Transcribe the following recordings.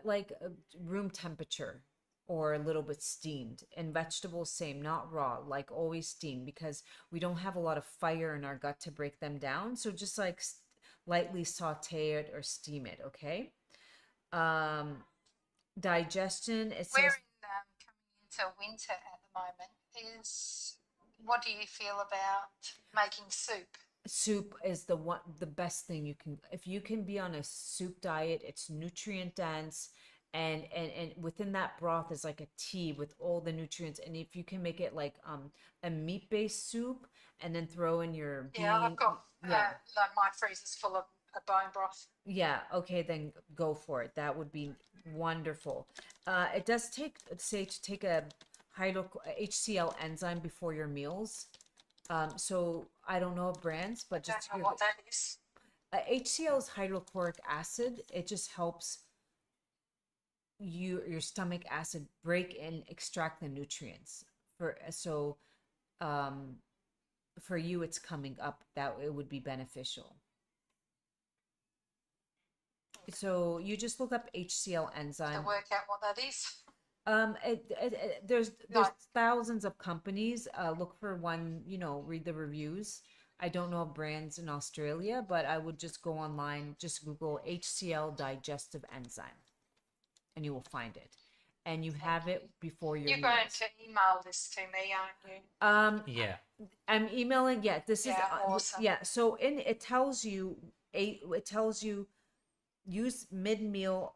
like room temperature or a little bit steamed. And vegetables, same, not raw, like always steamed because we don't have a lot of fire in our gut to break them down. So just like lightly saute it or steam it, okay? Um, digestion, it We're says coming into winter at the moment. Is what do you feel about making soup? soup is the best thing you can, if you can be on a soup diet. It's nutrient dense, and within that broth is like a tea with all the nutrients. And if you can make it like a meat based soup and then throw in your Yeah, I've bean, got yeah, like my freezer's full of a bone broth. yeah, okay, then go for it. That would be wonderful. It does take, say, to take a hydro HCl enzyme before your meals. So I don't know of brands, I but don't just know what that is. HCl is hydrochloric acid. It just helps your stomach acid break and extract the nutrients. Um for you it's coming up that it would be beneficial. So you just look up HCl To enzyme. work out what that is. There's Like, thousands of companies. Look for one, read the reviews. I don't know of brands in Australia, but I would just go online, just Google HCl digestive enzyme, and you will find it. And you thank have you. it before your You're going meals. to email this to me, aren't you? Um, Yeah. I'm emailing. Yeah, this is Yeah, awesome. yeah. So in it tells you it tells you use mid-meal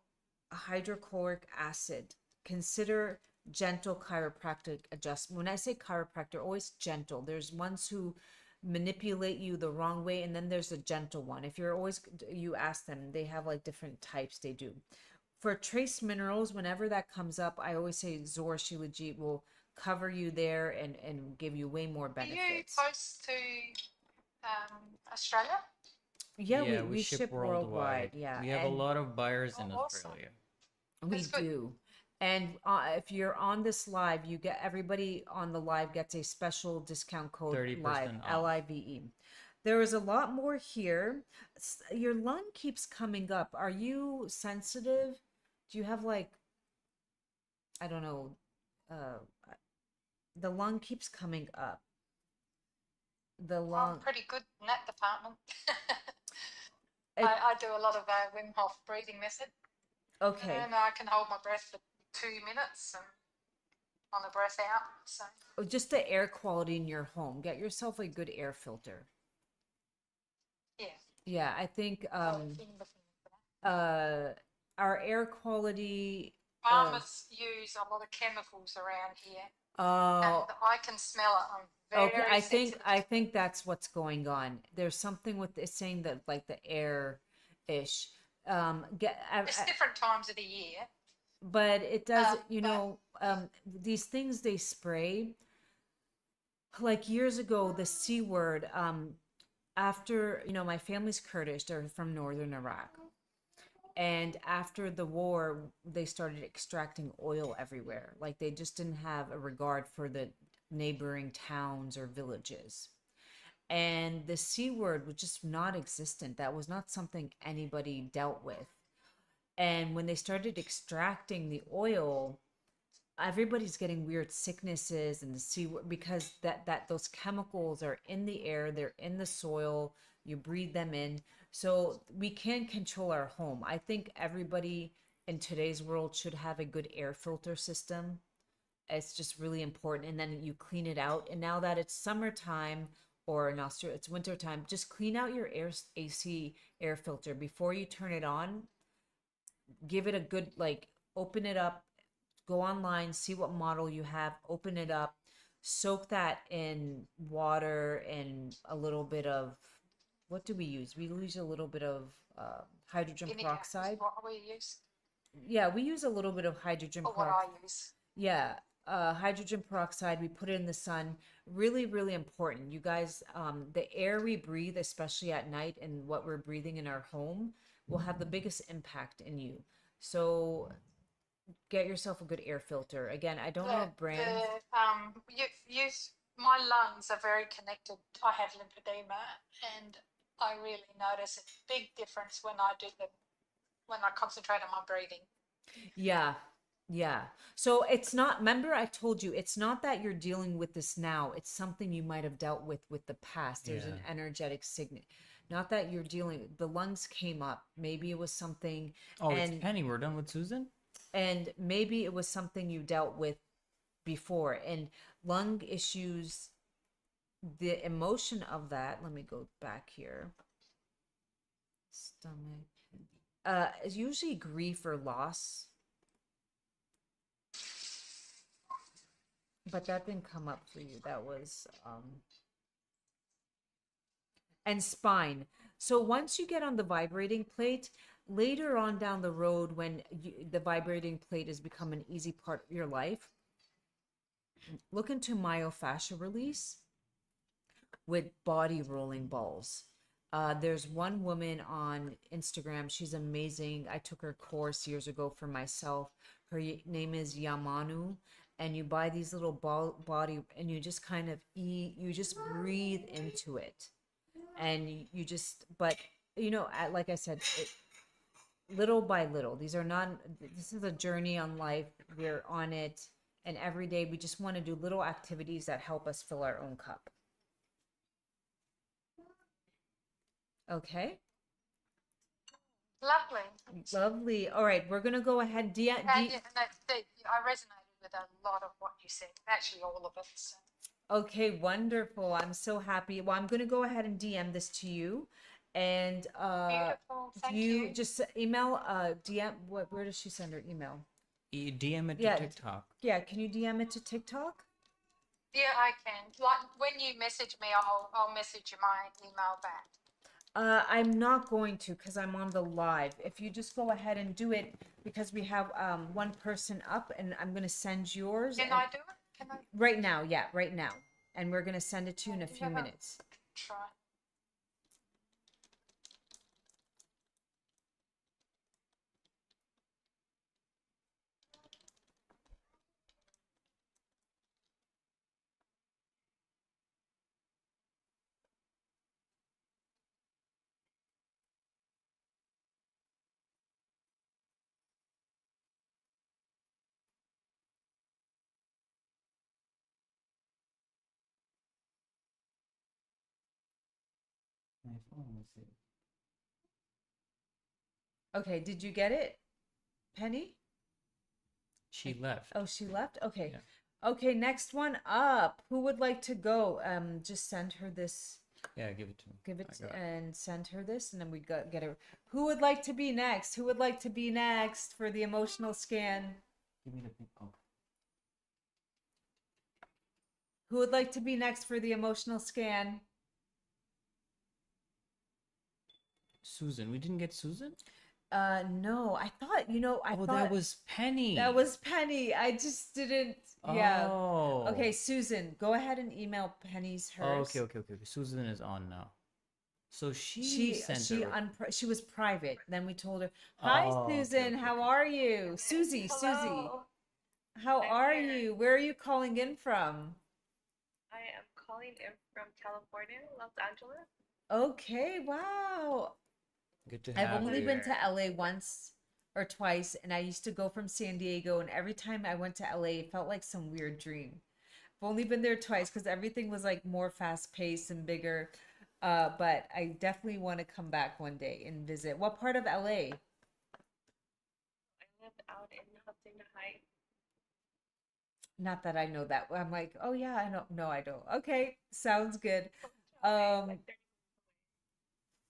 hydrochloric acid. Consider gentle chiropractic adjustment. When I say chiropractor, always gentle. There's ones who manipulate you the wrong way, and then there's a gentle one. If you're always, you ask them, they have like different types they do. For trace minerals, whenever that comes up, I always say ZOR Shilajit will cover you there and give you way more Are you benefits. close to Australia? Yeah, Yeah, we we ship ship worldwide. worldwide. Yeah, We have a and lot of buyers Oh, in awesome. Australia. we That's good. do. And if you're on this live, you get, everybody on the live gets a special discount code live, 30% off. LIVE. There is a lot more here. Your lung keeps coming up. Are you sensitive? Do you have like, I don't know, uh, the lung keeps coming up. The I'm lung, pretty good in that department. it, I do a lot of Wim Hof breathing method, okay. and I can hold my breath for 2 minutes and on the breath out. So Just the air quality in your home. Get yourself a good air filter. yeah, Yeah, I think in the uh our air quality farmers use a lot of chemicals around here, and uh I can smell it. I'm okay, very I think sensitive I to it. think that's what's going on. There's something with it saying that like the air ish get It's different times of the year, but it does, but these things they spray, like years ago the C word, after, my family's Kurdish, they're from northern Iraq. And after the war, they started extracting oil everywhere. Like they just didn't have a regard for the neighboring towns or villages. And the C word was just not existent. That was not something anybody dealt with. And when they started extracting the oil, everybody's getting weird sicknesses and the C word because that those chemicals are in the air, they're in the soil, you breathe them in. So we can control our home. I think everybody in today's world should have a good air filter system. It's just really important. And then you clean it out. And now that it's summertime, or in Australia it's wintertime, just clean out your air AC air filter before you turn it on. Give it a good, like, open it up, go online, see what model you have, open it up, soak that in water and a little bit of, what do we use? We use a little bit of hydrogen vinegar is peroxide. what we use, Yeah, we use a little bit of hydrogen or what peroxide. I use. Yeah, hydrogen peroxide, we put it in the sun. Really, really important. You guys, the air we breathe, especially at night, and what we're breathing in our home will have the biggest impact in you. So get yourself a good air filter. Again, I don't know of brands. You, my lungs are very connected. I have lymphedema, and I really notice a big difference when I concentrate on my breathing. Yeah. Yeah. So it's not, remember I told you, it's not that you're dealing with this now. It's something you might have dealt with the past. There's Yeah. an energetic signet. Not that you're dealing, the lungs came up. Maybe it was something, Oh, it's and Penny. We're done with Susan? maybe it was something you dealt with before. And lung issues, the emotion of that, let me go back here. Stomach. Is usually grief or loss, but that didn't come up for you. That was and spine. So once you get on the vibrating plate, later on down the road, when the vibrating plate has become an easy part of your life, look into myofascial release with body rolling balls. There's one woman on Instagram. She's amazing. I took her course years ago for myself. Her name is Yamanu. And you buy these little body, and you just kind of eat, you just breathe into it. And you just, but like I said, little by little, these are not, this is a journey on life. We're on it. And every day we just want to do little activities that help us fill our own cup. Okay. Lovely. Lovely. All right, we're gonna go ahead. And yeah, I resonated with a lot of what you said, actually all of it. So. Okay, wonderful. I'm so happy. Well, I'm gonna go ahead and DM this to you, and Beautiful. Thank you you. just email DM. What? Where does she send her email? DM it to Yeah, TikTok. yeah. Can you DM it to TikTok? Yeah, I can. Like when you message me, I'll message you my email back. I'm not going to because I'm on the live. If you just go ahead and do it because we have one person up, and I'm gonna send yours Can I do it? Can I right now. Yeah, right now, and we're gonna send it to you in a few minutes. try? My phone was it. Okay, did you get it, Penny? She left. Oh, she left? Okay. Yeah. Okay, next one up. Who would like to go? Just send her this. Yeah, give it to me. Give it I got and send her this, and then we get her. Who would like to be next? Who would like to be next for the emotional scan? Give me the pink. Oh. Who would like to be next for the emotional scan? Susan. We didn't get Susan? No, I thought, I Oh, thought that was Penny. that was Penny. I just didn't, yeah. Oh. Okay, Susan, go ahead and email Penny's Oh, hers. okay. Susan is on now. So she She sent she her. she was private. Then we told her, "Hi, Oh, Susan. How are you? Susie, Susie. Hello, How I'm are here. you? Where are you calling in from?" I am calling in from California, Los Angeles. Okay, wow. Good to I've have only you. been to LA once or twice, and I used to go from San Diego, and every time I went to LA, it felt like some weird dream. I've only been there twice because everything was like more fast paced and bigger. But I definitely want to come back one day and visit. What part of LA? I live out in Hudson Heights. Not that I know that. I'm like, oh yeah, I don't. No, I don't. Okay, sounds good. Try Um, like 30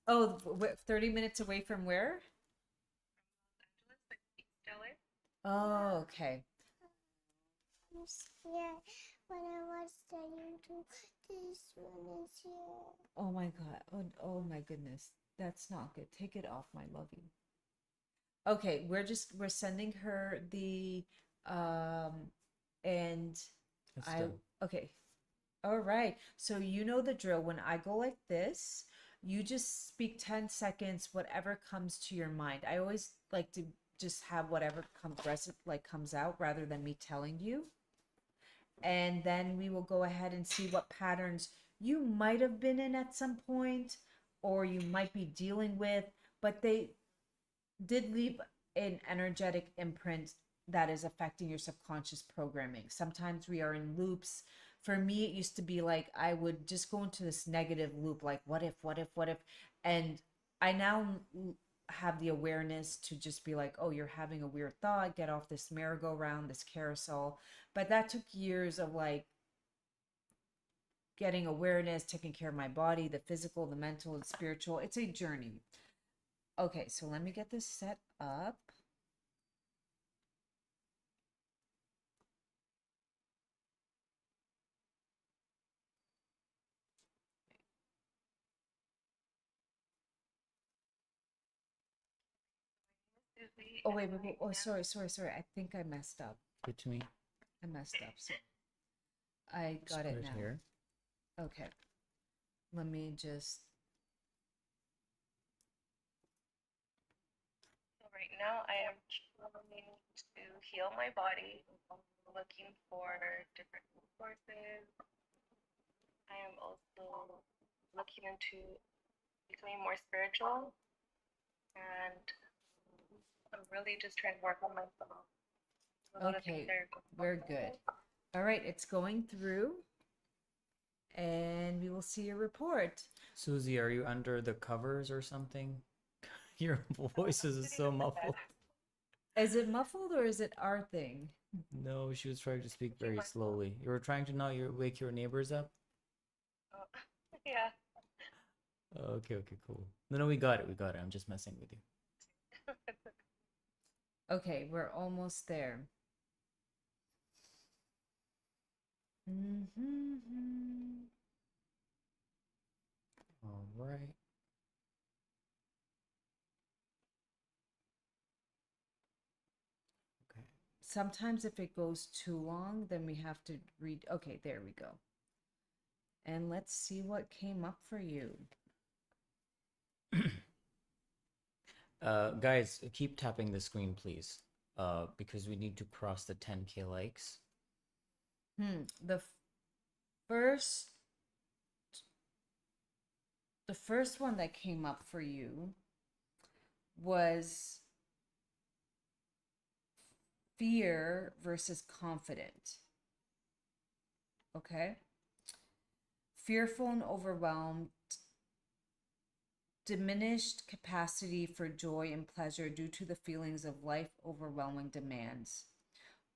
oh, 30 minutes away from where? Los Angeles, like East LA. Oh, okay. I'm scared when I was studying to this one is here. Oh my God. Oh my goodness. That's not good. Take it off, my lovey. Okay, we're sending her the and It's I done. okay. All right. So you know the drill. When I go like this, you just speak 10 seconds, whatever comes to your mind. I always like to just have whatever comes out rather than me telling you. And then we will go ahead and see what patterns you might have been in at some point or you might be dealing with, but they did leave an energetic imprint that is affecting your subconscious programming. Sometimes we are in loops. For me, it used to be like I would just go into this negative loop, like what if, what if, what if, and I now have the awareness to just be like, oh, you're having a weird thought, get off this merry-go-round, this carousel. But that took years of like getting awareness, taking care of my body, the physical, the mental, and spiritual. It's a journey. Okay, so let me get this set up. Susie, Oh, and wait, I'm wait, wait. right Oh, now. sorry. I think I messed up. Good to me. I messed up. So I Just got put it it now. here. Okay. Let me just. So right now, I am trying to heal my body, looking for different resources. I am also looking into becoming more spiritual, and I'm really just trying to work on myself. A lot of things Okay, are going we're on. good. All right, it's going through, and we will see your report. Susie, are you under the covers or something? Your voice is so muffled. Is it muffled or is it our thing? No, she was trying to speak very slowly. You were trying to not wake your neighbors up? Oh, yeah. Okay, cool. No, we got it. I'm just messing with you. Okay, we're almost there. All right. Okay. Sometimes if it goes too long, then we have to read. Okay, there we go. And let's see what came up for you. Guys, keep tapping the screen, please. Because we need to cross the 10K likes. The first one that came up for you was fear versus confident. Okay? Fearful and overwhelmed, diminished capacity for joy and pleasure due to the feelings of life overwhelming demands,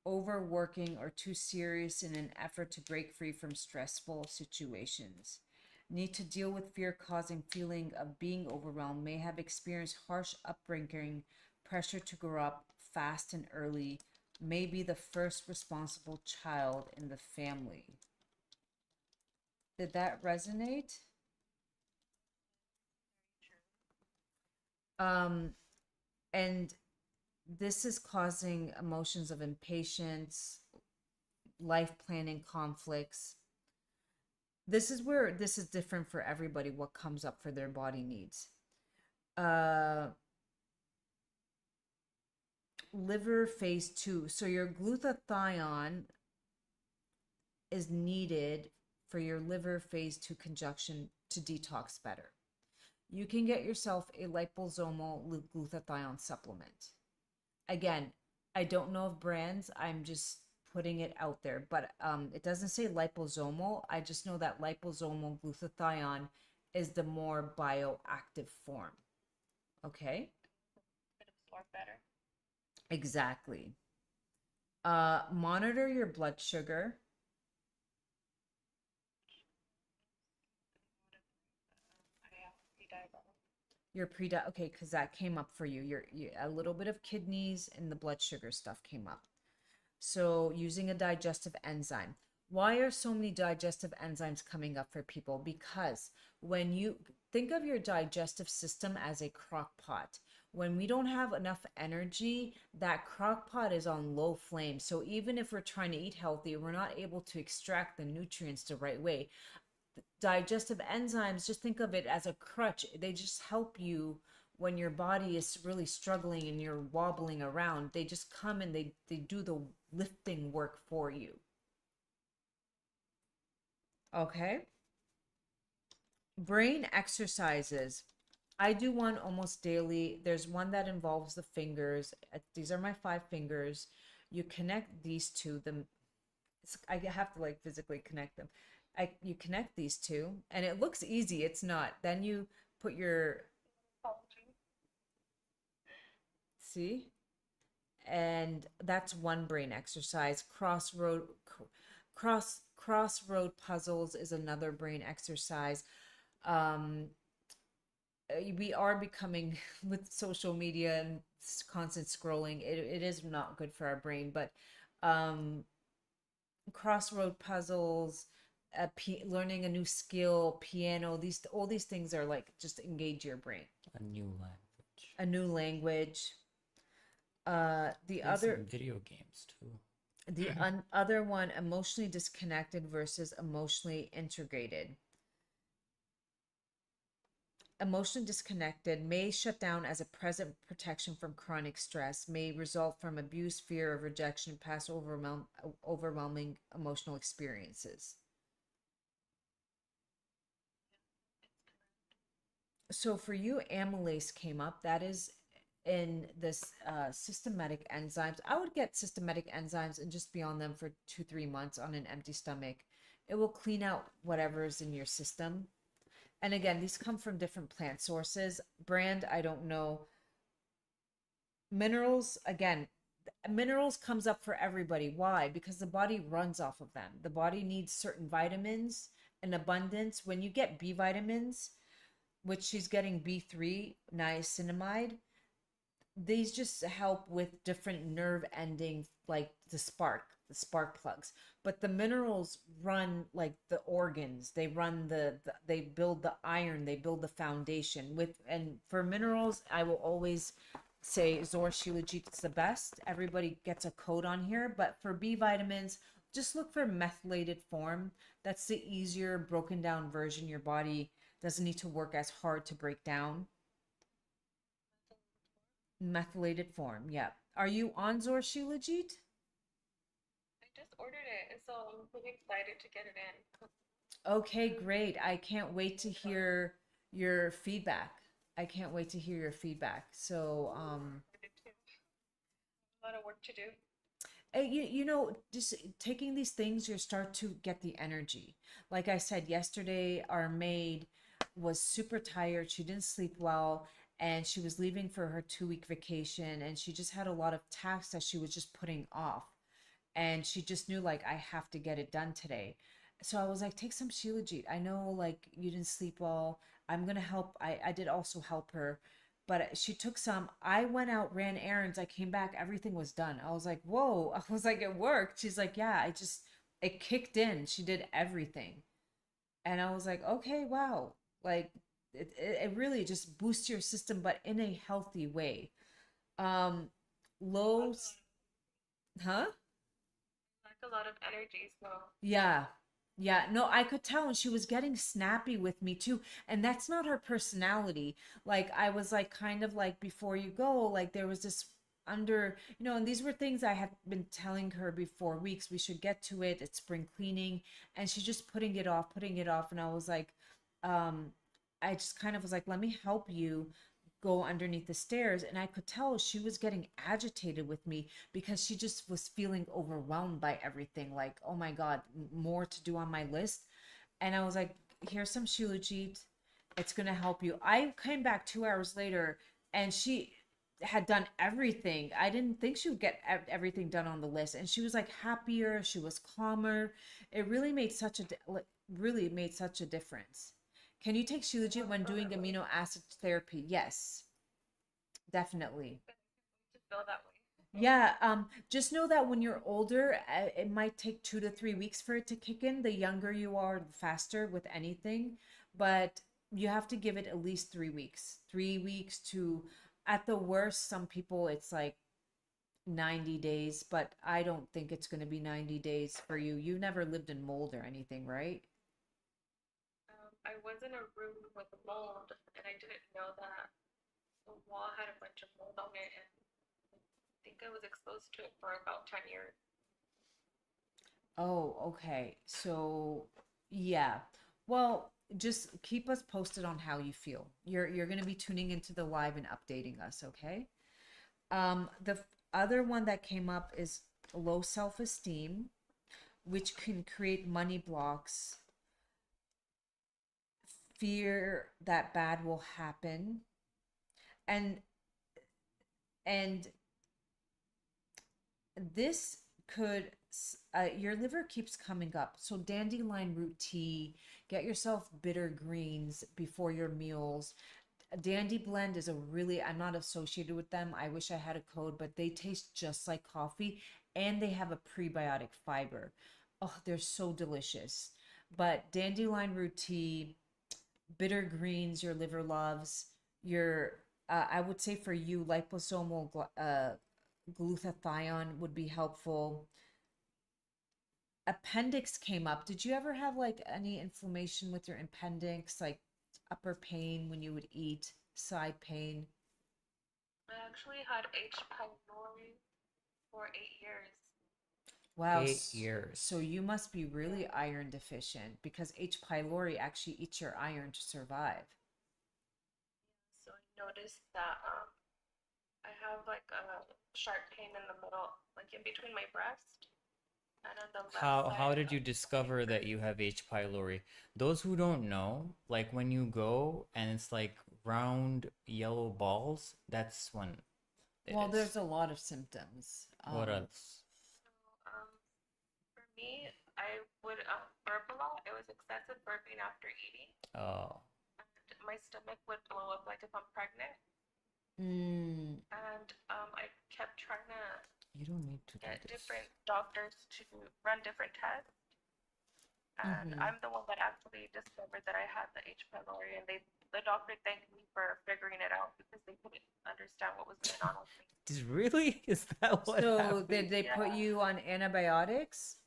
overworking or too serious in an effort to break free from stressful situations. Need to deal with fear causing feeling of being overwhelmed, may have experienced harsh upbringing, pressure to grow up fast and early, may be the first responsible child in the family. Did that resonate? And this is causing emotions of impatience, life planning conflicts. This is where this is different for everybody, what comes up for their body needs. Liver phase 2. So your glutathione is needed for your liver phase 2 conjunction to detox better. You can get yourself a liposomal glutathione supplement. Again, I don't know of brands. I'm just putting it out there, but it doesn't say liposomal. I just know that liposomal glutathione is the more bioactive form. Okay? Could absorb better. Exactly. Monitor your blood sugar. I am pre-diabetic. You're okay, because that came up for you. You're a little bit of kidneys and the blood sugar stuff came up. So using a digestive enzyme. Why are so many digestive enzymes coming up for people? Because when you think of your digestive system as a crock pot, when we don't have enough energy, that crock pot is on low flame. So even if we're trying to eat healthy, we're not able to extract the nutrients the right way. Digestive enzymes, just think of it as a crutch. They just help you when your body is really struggling and you're wobbling around. They just come and they do the lifting work for you. Okay? Brain exercises. I do one almost daily. There's one that involves the fingers. These are my 5 fingers. You connect these two. I have to like physically connect them. You connect these two, and it looks easy. It's not. Then you put your Apology. see, and that's one brain exercise. Crossroad puzzles is another brain exercise. Um, we are becoming with social media and constant scrolling. It is not good for our brain, but um, crossroad puzzles, learning a new skill, piano, these all these things are like just engage your brain. A new language. A new language. The Play other some video games too. other one, emotionally disconnected versus emotionally integrated. Emotionally disconnected may shut down as a present protection from chronic stress, may result from abuse, fear of rejection, past overwhelming emotional experiences. So for you, amylase came up. That is in this systematic enzymes. I would get systematic enzymes and just be on them for 2-3 months on an empty stomach. It will clean out whatever's in your system. And again, these come from different plant sources. Brand, I don't know. Minerals, again, minerals comes up for everybody. Why? Because the body runs off of them. The body needs certain vitamins in abundance. When you get B vitamins, which she's getting B3, niacinamide, these just help with different nerve endings, like the spark plugs. But the minerals run like the organs. They run they build the iron, they build the foundation with. And for minerals, I will always say ZOR Shilajit is the best. Everybody gets a code on here, but for B vitamins, just look for methylated form. That's the easier broken down version. Your body doesn't need to work as hard to break down. Methylated form, yeah. Are you on ZOR Shilajit? I just ordered it, and so I'm really excited to get it in. Okay, great. I can't wait to hear your feedback. I can't wait to hear your feedback. So, A lot of work to do. you know, just taking these things, you start to get the energy. Like I said yesterday, our maid was super tired. She didn't sleep well, and she was leaving for her 2-week vacation, and she just had a lot of tasks that she was just putting off. And she just knew like I have to get it done today. So I was like, take some Shilajit. I know like you didn't sleep well. I'm gonna help. I did also help her, but she took some. I went out, ran errands. I came back, everything was done. I was like, whoa. I was like, it worked. She's like, yeah, it kicked in. She did everything. And I was like, okay, wow. Like it really just boosts your system, but in a healthy way. Um, low, huh? Like a lot of energy, so Yeah. Yeah. No, I could tell. And she was getting snappy with me too. And that's not her personality. Like, I was like, kind of like, before you go, like, there was this and these were things I had been telling her before weeks. We should get to it. It's spring cleaning. And she's just putting it off, putting it off. And I was like, um, I just kind of was like, let me help you go underneath the stairs. And I could tell she was getting agitated with me because she just was feeling overwhelmed by everything. Like, oh my God, more to do on my list. And I was like, here's some Shilajit. It's going to help you. I came back 2 hours later and she had done everything. I didn't think she would get everything done on the list. And she was like happier. She was calmer. It really made really made such a difference. Can you take Shilajit when doing amino acid therapy? Yes, definitely. to feel that way. Yeah, just know that when you're older, it might take 2 to 3 weeks for it to kick in. The younger you are, the faster with anything, but you have to give it at least 3 weeks. 3 weeks to, at the worst, some people it's like 90 days, but I don't think it's going to be 90 days for you. You've never lived in mold or anything, right? I was in a room with mold, and I didn't know that the wall had a bunch of mold on it, and I think I was exposed to it for about 10 years. Oh, okay. So, yeah. Well, just keep us posted on how you feel. You're going to be tuning into the live and updating us, okay? Other one that came up is low self-esteem, which can create money blocks, fear that bad will happen, and and this could your liver keeps coming up. So dandelion root tea, get yourself bitter greens before your meals. Dandy Blend is a really, I'm not associated with them. I wish I had a code, but they taste just like coffee and they have a prebiotic fiber. Oh, they're so delicious. But dandelion root tea, bitter greens your liver loves, your I would say for you liposomal glutathione would be helpful. Appendix came up. Did you ever have like any inflammation with your appendix, like upper pain when you would eat, side pain? I actually had H. pylori for 8 years. Wow. 8 years. So you must be really iron deficient because H. pylori actually eats your iron to survive. So I noticed that I have like a sharp pain in the middle, like in between my breast and on the left How side did you of my discover that you have H. pylori? Those who don't know, like when you go and it's like round yellow balls, that's when it Well, is. there's a lot of symptoms. What else? So, for me, I would burp a lot. It was excessive burping after eating. Oh, And my stomach would blow up like if I'm pregnant. Mm, And I kept trying to you don't need to do get this. different doctors to run different tests. And I'm the one that actually discovered that I had the H. pylori, and the doctor thanked me for figuring it out because they couldn't understand what was going on with me. Really? Is that what so happened? did they put Yeah. you on antibiotics?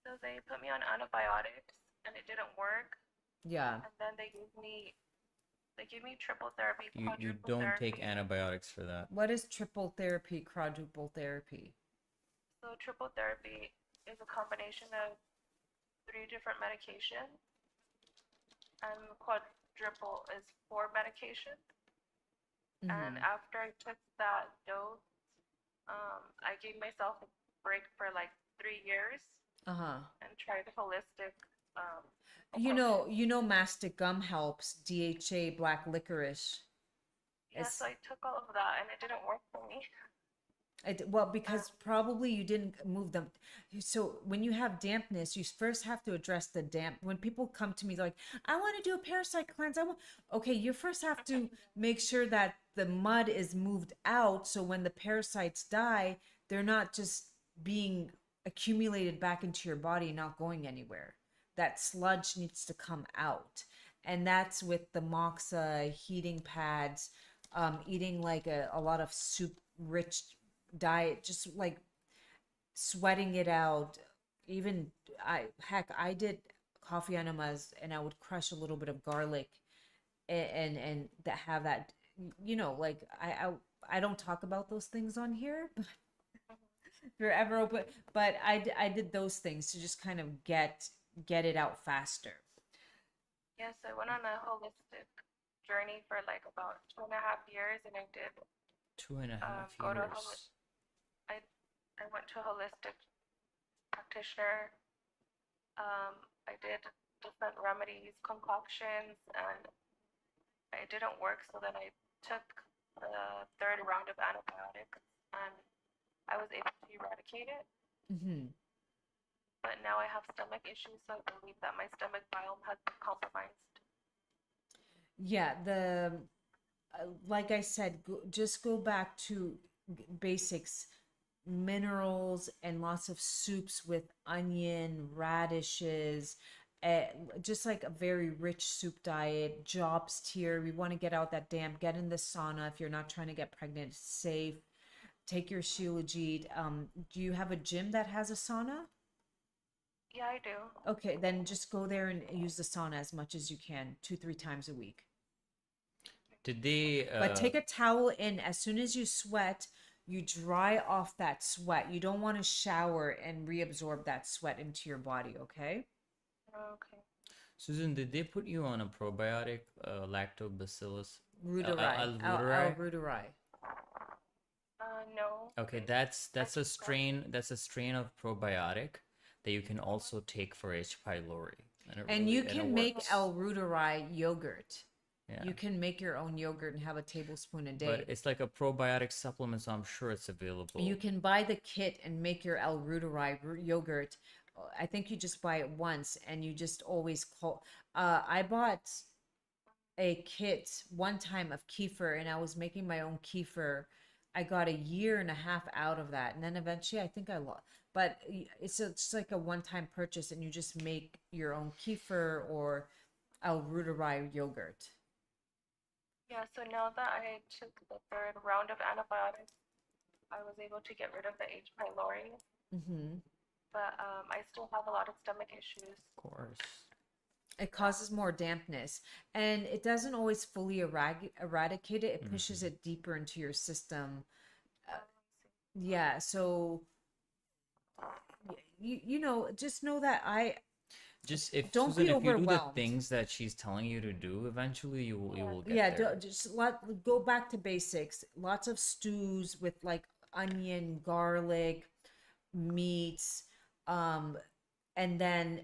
So they put me on antibiotics, and it didn't work. Yeah. And then they gave me triple therapy, You quadruple don't therapy. take antibiotics for that. What is triple therapy, quadruple therapy? So triple therapy is a combination of 3 different medications, and quadruple is 4 medications. And after I took that dose, I gave myself a break for like 3 years Uh-huh. and tried holistic. You approaches. know, mastic gum helps. DHA, black licorice. Yeah, so I took all of that and it didn't work for me. Well, because probably you didn't move them. So when you have dampness, you first have to address the damp. When people come to me like, I want to do a parasite cleanse. Okay, you first have to make sure that the mud is moved out. So when the parasites die, they're not just being accumulated back into your body and not going anywhere. That sludge needs to come out. And that's with the moxa, heating pads, eating like a lot of soup rich diet, just like sweating it out. Even I did coffee enemas and I would crush a little bit of garlic and that have that, like I don't talk about those things on here, but if you're ever open, but I did those things to just kind of get it out faster. Yes, I went on a holistic journey for like about 2.5 years, and I did 2.5 go to years. I went to a holistic practitioner. I did different remedies, concoctions, and it didn't work. So then I took the 3rd round of antibiotics, and I was able to eradicate it. But now I have stomach issues, so I believe that my stomach biome has been compromised. Yeah, like I said, just go back to basics, minerals and lots of soups with onion, radishes, just like a very rich soup diet. Jobs tier, we want to get out that damp, get in the sauna if you're not trying to get pregnant, it's safe. Take your Shilajit. Do you have a gym that has a sauna? Yeah, I do. Okay, then just go there and use the sauna as much as you can, 2, 3 times a week. Did they But take a towel in as soon as you sweat, you dry off that sweat. You don't want to shower and reabsorb that sweat into your body, okay? Okay. Susan, did they put you on a probiotic, lactobacillus, Reuteri, albuterol? Reuteri. No. Okay, I that's a just got strain. That's a strain of probiotic that you can also take for H. pylori, and And you it can make works. L-Reuteri yogurt. Yeah, You can make your own yogurt and have a tablespoon a but day. it's like a probiotic supplement, so I'm sure it's available. You can buy the kit and make your L-Reuteri yogurt. I think you just buy it once and you just always call. I bought a kit one time of kefir and I was making my own kefir. I got a year and a half out of that. And then eventually I think I lost. But it's like a one-time purchase and you just make your own kefir or L-Reuteri yogurt. Yeah, so now that I took the third round of antibiotics, I was able to get rid of the H. pylori, Mm-hmm. but I still have a lot of stomach issues. Of course. It causes more dampness and it doesn't always fully eradicate it. It pushes it deeper into your system. Yeah, so you know, just know that Just if Don't Susan, be if you do the overwhelmed. things that she's telling you to do, eventually you will get yeah, there. just go back to basics. Lots of stews with like onion, garlic, meats, and then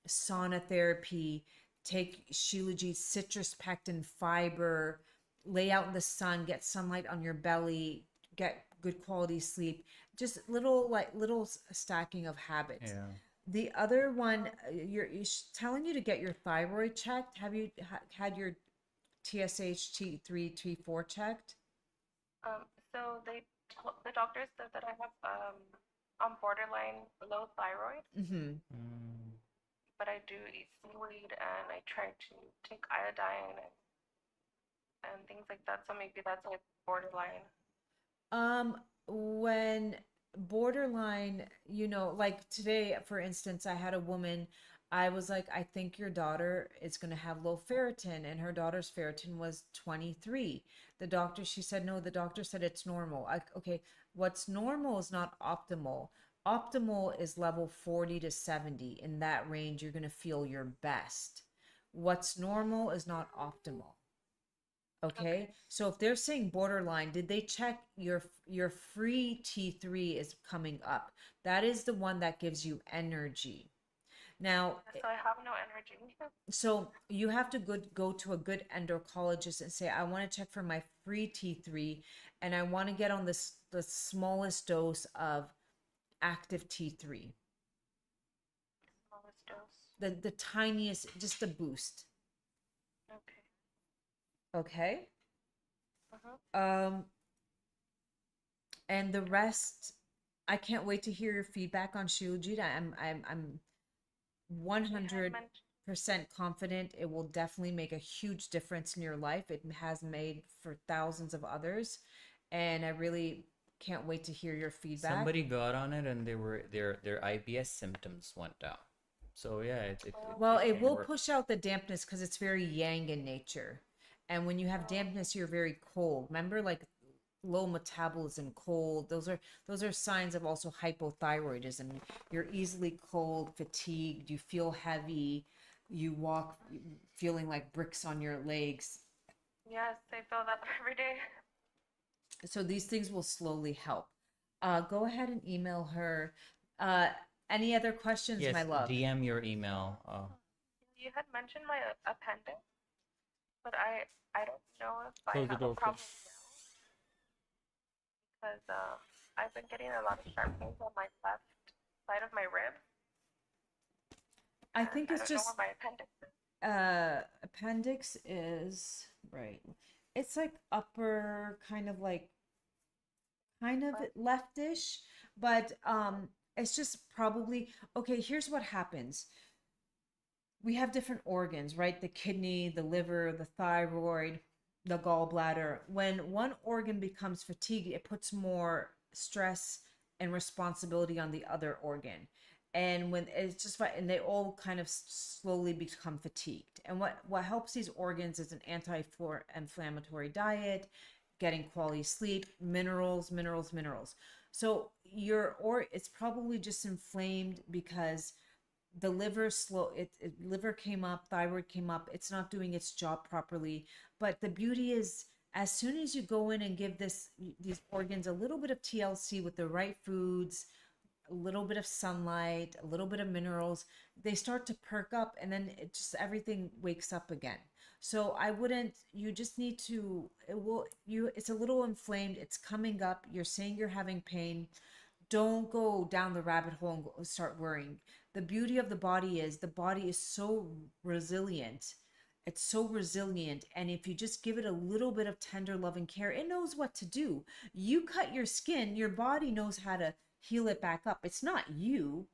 sauna therapy. Take Shilajit, citrus pectin, fiber. Lay out in the sun, get sunlight on your belly, get good quality sleep. Just little stacking of habits. Yeah. The other one, telling you to get your thyroid checked. Have you had your TSH T3, T4 checked? So the doctor said that I have on borderline low thyroid, Mm-hmm. but I do eat seaweed and I try to take iodine and things like that. So maybe that's like borderline. When borderline, you know, like today, for instance, I had a woman, I was like, I think your daughter is going to have low ferritin, and her daughter's ferritin was 23. She said, no, the doctor said it's normal. Okay, what's normal is not optimal. Optimal is level 40 to 70. In that range, you're going to feel your best. What's normal is not optimal. Okay. So if they're saying borderline, did they check your free T3 is coming up? That is the one that gives you energy. Now, So I have no energy. so you have to go to a good endocrinologist and say, I want to check for my free T3 and I want to get on the smallest dose of active T3. Smallest dose. The tiniest, just a boost. Okay. Okay. Uh-huh. And the rest, I can't wait to hear your feedback on Shilajit. I'm 100% confident it will definitely make a huge difference in your life. It has made for thousands of others, and I really can't wait to hear your feedback. Somebody got on it and their IBS symptoms went down. So yeah, it will push out the dampness because it's very yang in nature. And when you have dampness, you're very cold. Remember, like low metabolism, cold. Those are signs of also hypothyroidism. You're easily cold, fatigued, you feel heavy, you walk feeling like bricks on your legs. Yes, I feel that every day. So these things will slowly help. Go ahead and email her. Any other questions, yes, my love? DM your email. You had mentioned my appendix, but I don't know if I Close the have door, a problem now because I've been getting a lot of sharp pains on my left side of my rib. I think it's I don't know just where my appendix is. appendix is right. It's like upper kind of leftish, but it's just probably okay. Here's what happens. We have different organs, right? The kidney, the liver, the thyroid, the gallbladder. When one organ becomes fatigued, it puts more stress and responsibility on the other organ. And when it's just and they all kind of slowly become fatigued. And what helps these organs is an anti-inflammatory diet, getting quality sleep, minerals. So it's probably just inflamed because the liver liver came up, thyroid came up, it's not doing its job properly. But the beauty is, as soon as you go in and give these organs a little bit of TLC with the right foods, a little bit of sunlight, a little bit of minerals, they start to perk up, and then it just everything wakes up again. So I wouldn't, you just need to, it's a little inflamed, it's coming up, you're saying you're having pain. Don't go down the rabbit hole and start worrying. The beauty of the body is so resilient. It's so resilient. And if you just give it a little bit of tender loving care, it knows what to do. You cut your skin, your body knows how to heal it back up. It's not you.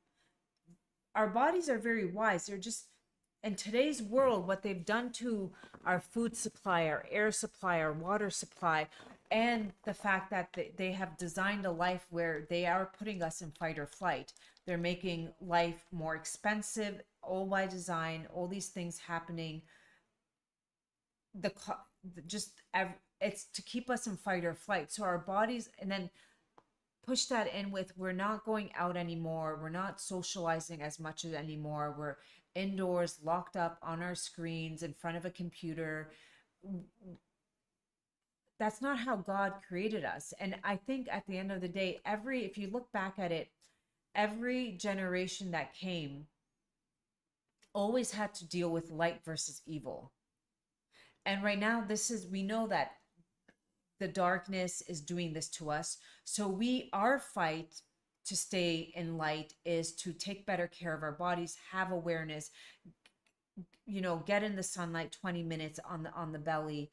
Our bodies are very wise. They're just, in today's world, what they've done to our food supply, our air supply, our water supply, and the fact that they have designed a life where they are putting us in fight or flight. They're making life more expensive, all by design, all these things happening. It's to keep us in fight or flight. So our bodies, and then push that in with, we're not going out anymore, we're not socializing as much anymore, we're indoors locked up on our screens in front of a computer. That's not how God created us. And I think at the end of the day, if you look back at it, every generation that came always had to deal with light versus evil. And right now, we know that the darkness is doing this to us. So our fight to stay in light is to take better care of our bodies, have awareness, get in the sunlight 20 minutes on the belly,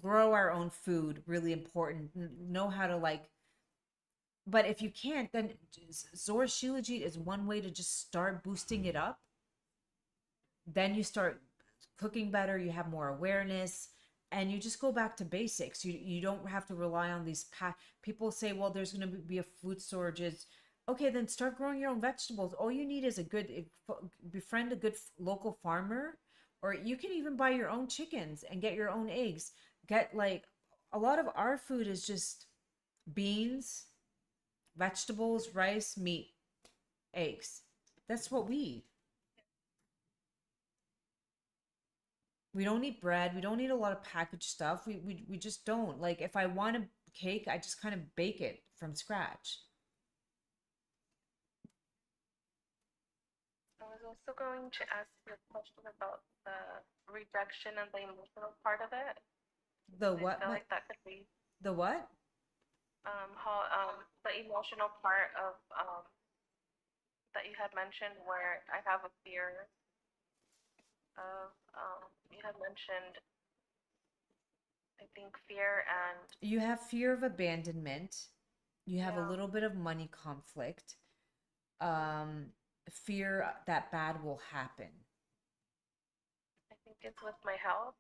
grow our own food, really important, know how to but if you can't, then ZOR Shilajit is one way to just start boosting it up. Then you start cooking better, you have more awareness, and you just go back to basics. You don't have to rely on these people say, well, there's going to be a food shortage. Okay, then start growing your own vegetables. All you need is befriend a good local farmer, or you can even buy your own chickens and get your own eggs. A lot of our food is just beans, vegetables, rice, meat, eggs. That's what we eat. We don't eat bread. We don't eat a lot of packaged stuff. We just don't. Like, if I want a cake, I just kind of bake it from scratch. I was also going to ask you a question about the rejection and the emotional part of it. The I what? feel like that could be The what? how the emotional part of that you had mentioned, where I have a fear of you had mentioned, I think, fear and You have fear of abandonment. You have a Yeah. little bit of money conflict. Fear that bad will happen. I think it's with my health.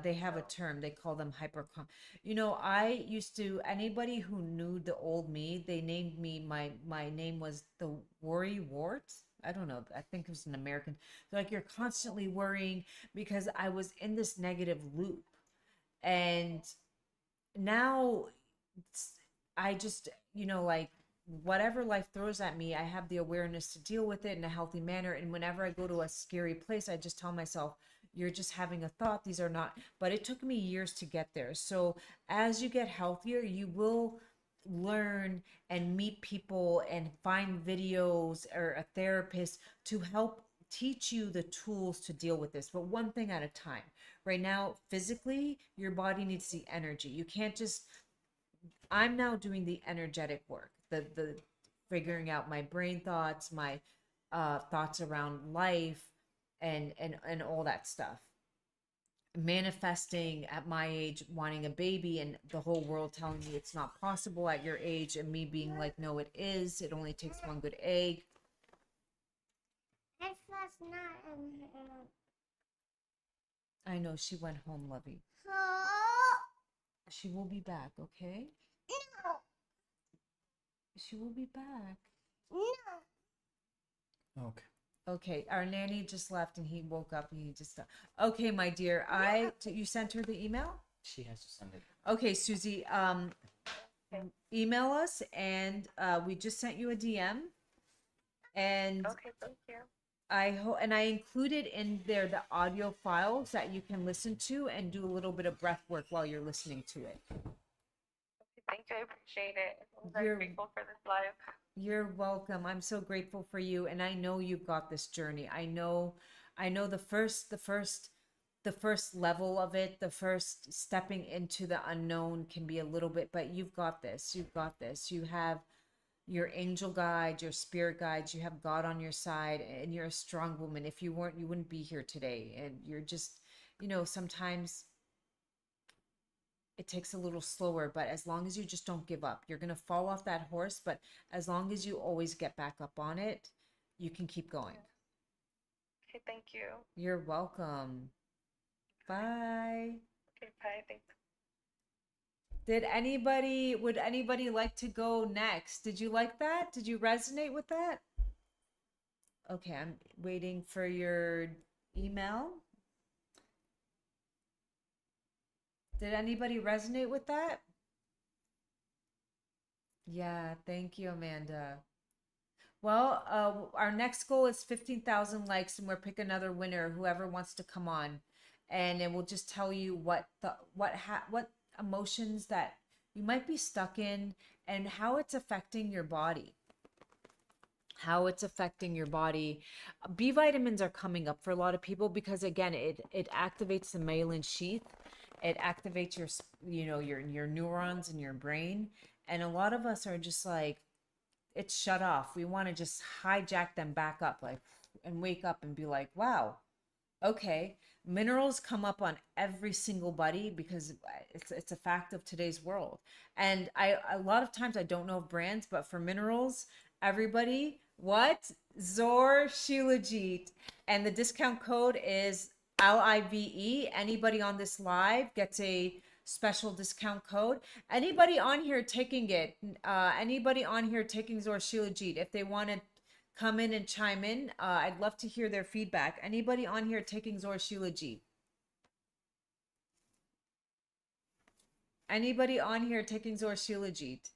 They have a term, they call them I used to, anybody who knew the old me, they named me, my name was the worry wart. I don't know, I think it was an American. They're like, you're constantly worrying, because I was in this negative loop. And now I just, whatever life throws at me, I have the awareness to deal with it in a healthy manner. And whenever I go to a scary place, I just tell myself, you're just having a thought. These are not, but it took me years to get there. So as you get healthier, you will learn and meet people and find videos or a therapist to help teach you the tools to deal with this, but one thing at a time. Right now, physically, your body needs the energy. You can't just, I'm now doing the energetic work, the figuring out my brain thoughts, my thoughts around life, and all that stuff. Manifesting at my age, wanting a baby, and the whole world telling me it's not possible at your age, and me being like, no, it is. It only takes one good egg. It was not in her. I know, she went home, Lovey. Oh, She will be back, okay? no, She will be back. no. Okay. Okay, our nanny just left and he woke up and he just. Okay, my dear, you sent her the email? She has to send it. Okay, Susie, email us, and we just sent you a DM. And Okay, thank you. I hope, and I included in there the audio files that you can listen to and do a little bit of breath work while you're listening to it. Okay, thank you. I appreciate it. I'm very You're grateful for this live. You're welcome. I'm so grateful for you, and I know you've got this journey. I know the first level of it, the first stepping into the unknown can be a little bit, but you've got this. You've got this. You have your angel guide, your spirit guides, you have God on your side, and you're a strong woman. If you weren't, you wouldn't be here today. And you're just, sometimes it takes a little slower, but as long as you just don't give up, you're going to fall off that horse, but as long as you always get back up on it, you can keep going. Okay, thank you. You're welcome. Bye. Okay, bye. Thanks. Would anybody like to go next? Did you like that? Did you resonate with that? Okay, I'm waiting for your email. Did anybody resonate with that? Yeah, thank you, Amanda. Well, our next goal is 15,000 likes, and we'll pick another winner, whoever wants to come on, and it will just tell you what emotions that you might be stuck in, and how it's affecting your body. How it's affecting your body. B vitamins are coming up for a lot of people because again, it activates the myelin sheath. It activates your neurons in your brain, and a lot of us are just like, it's shut off. We want to just hijack them back up, like, and wake up and be like, wow, okay. Minerals come up on every single body because it's a fact of today's world. And a lot of times I don't know of brands, but for minerals, everybody, what? ZOR Shilajit. And the discount code is LIVE. Anybody on this live gets a special discount code. Anybody on here taking it, anybody on here taking ZOR Shilajit, if they want to come in and chime in, I'd love to hear their feedback. Anybody on here taking ZOR Shilajit? Anybody on here taking ZOR Shilajit?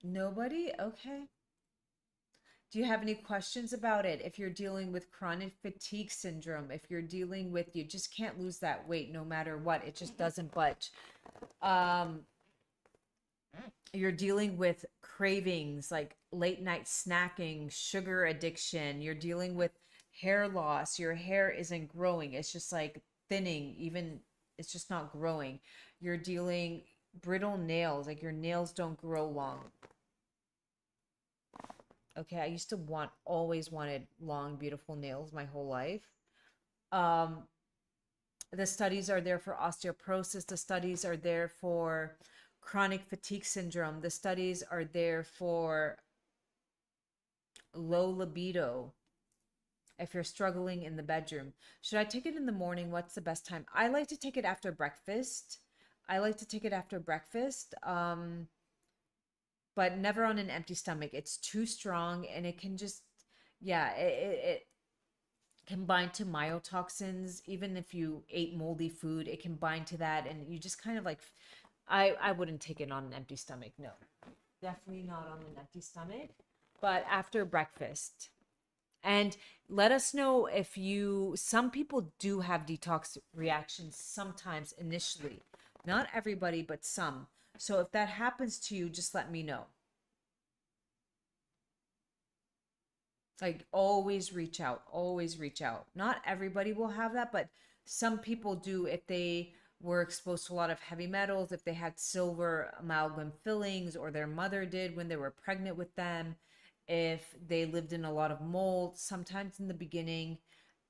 Nobody? Okay. Do you have any questions about it? If you're dealing with chronic fatigue syndrome, if you're dealing with, you just can't lose that weight no matter what, it just doesn't budge. You're dealing with cravings like late night snacking, sugar addiction, you're dealing with hair loss, your hair isn't growing, it's just like thinning, even it's just not growing. You're dealing brittle nails, like your nails don't grow long. Okay, I used to always wanted long, beautiful nails my whole life. The studies are there for osteoporosis. The studies are there for chronic fatigue syndrome. The studies are there for low libido. If you're struggling in the bedroom, should I take it in the morning? What's the best time? I like to take it after breakfast. But never on an empty stomach. It's too strong and it can just, yeah, it can bind to myotoxins. Even if you ate moldy food, it can bind to that. And you just kind of like, I wouldn't take it on an empty stomach. No, definitely not on an empty stomach, but after breakfast. And let us know if some people do have detox reactions sometimes initially. Not everybody, but some. So if that happens to you, just let me know. Like always reach out, always reach out. Not everybody will have that, but some people do if they were exposed to a lot of heavy metals, if they had silver amalgam fillings, or their mother did when they were pregnant with them, if they lived in a lot of mold. Sometimes in the beginning,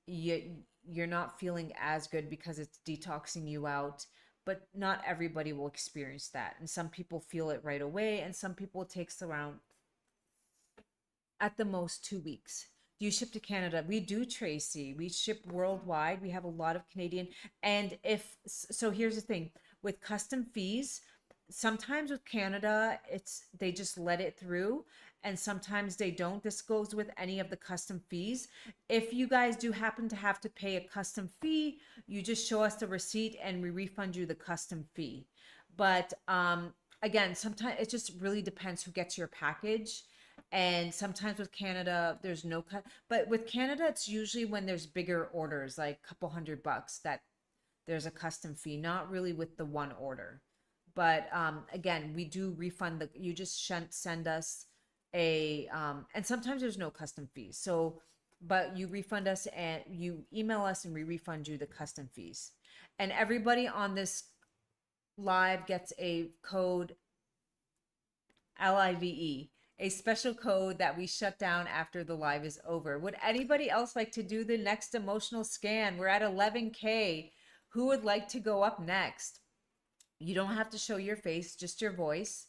you're not feeling as good because it's detoxing you out, but not everybody will experience that. And some people feel it right away, and some people it takes around at the most 2 weeks. Do you ship to Canada? We do, Tracy. We ship worldwide. We have a lot of Canadian. And so here's the thing with custom fees, sometimes with Canada, they just let it through, and sometimes they don't. This goes with any of the custom fees. If you guys do happen to have to pay a custom fee, you just show us the receipt and we refund you the custom fee. But again, sometimes it just really depends who gets your package. And sometimes with Canada, there's no cut. But with Canada, it's usually when there's bigger orders, like a couple $100, that there's a custom fee, not really with the one order. But again, we do refund you just send us and sometimes there's no custom fees. So, but you refund us and you email us and we refund you the custom fees. And everybody on this live gets a code LIVE, a special code that we shut down after the live is over. Would anybody else like to do the next emotional scan? We're at 11K. Who would like to go up next? You don't have to show your face, just your voice.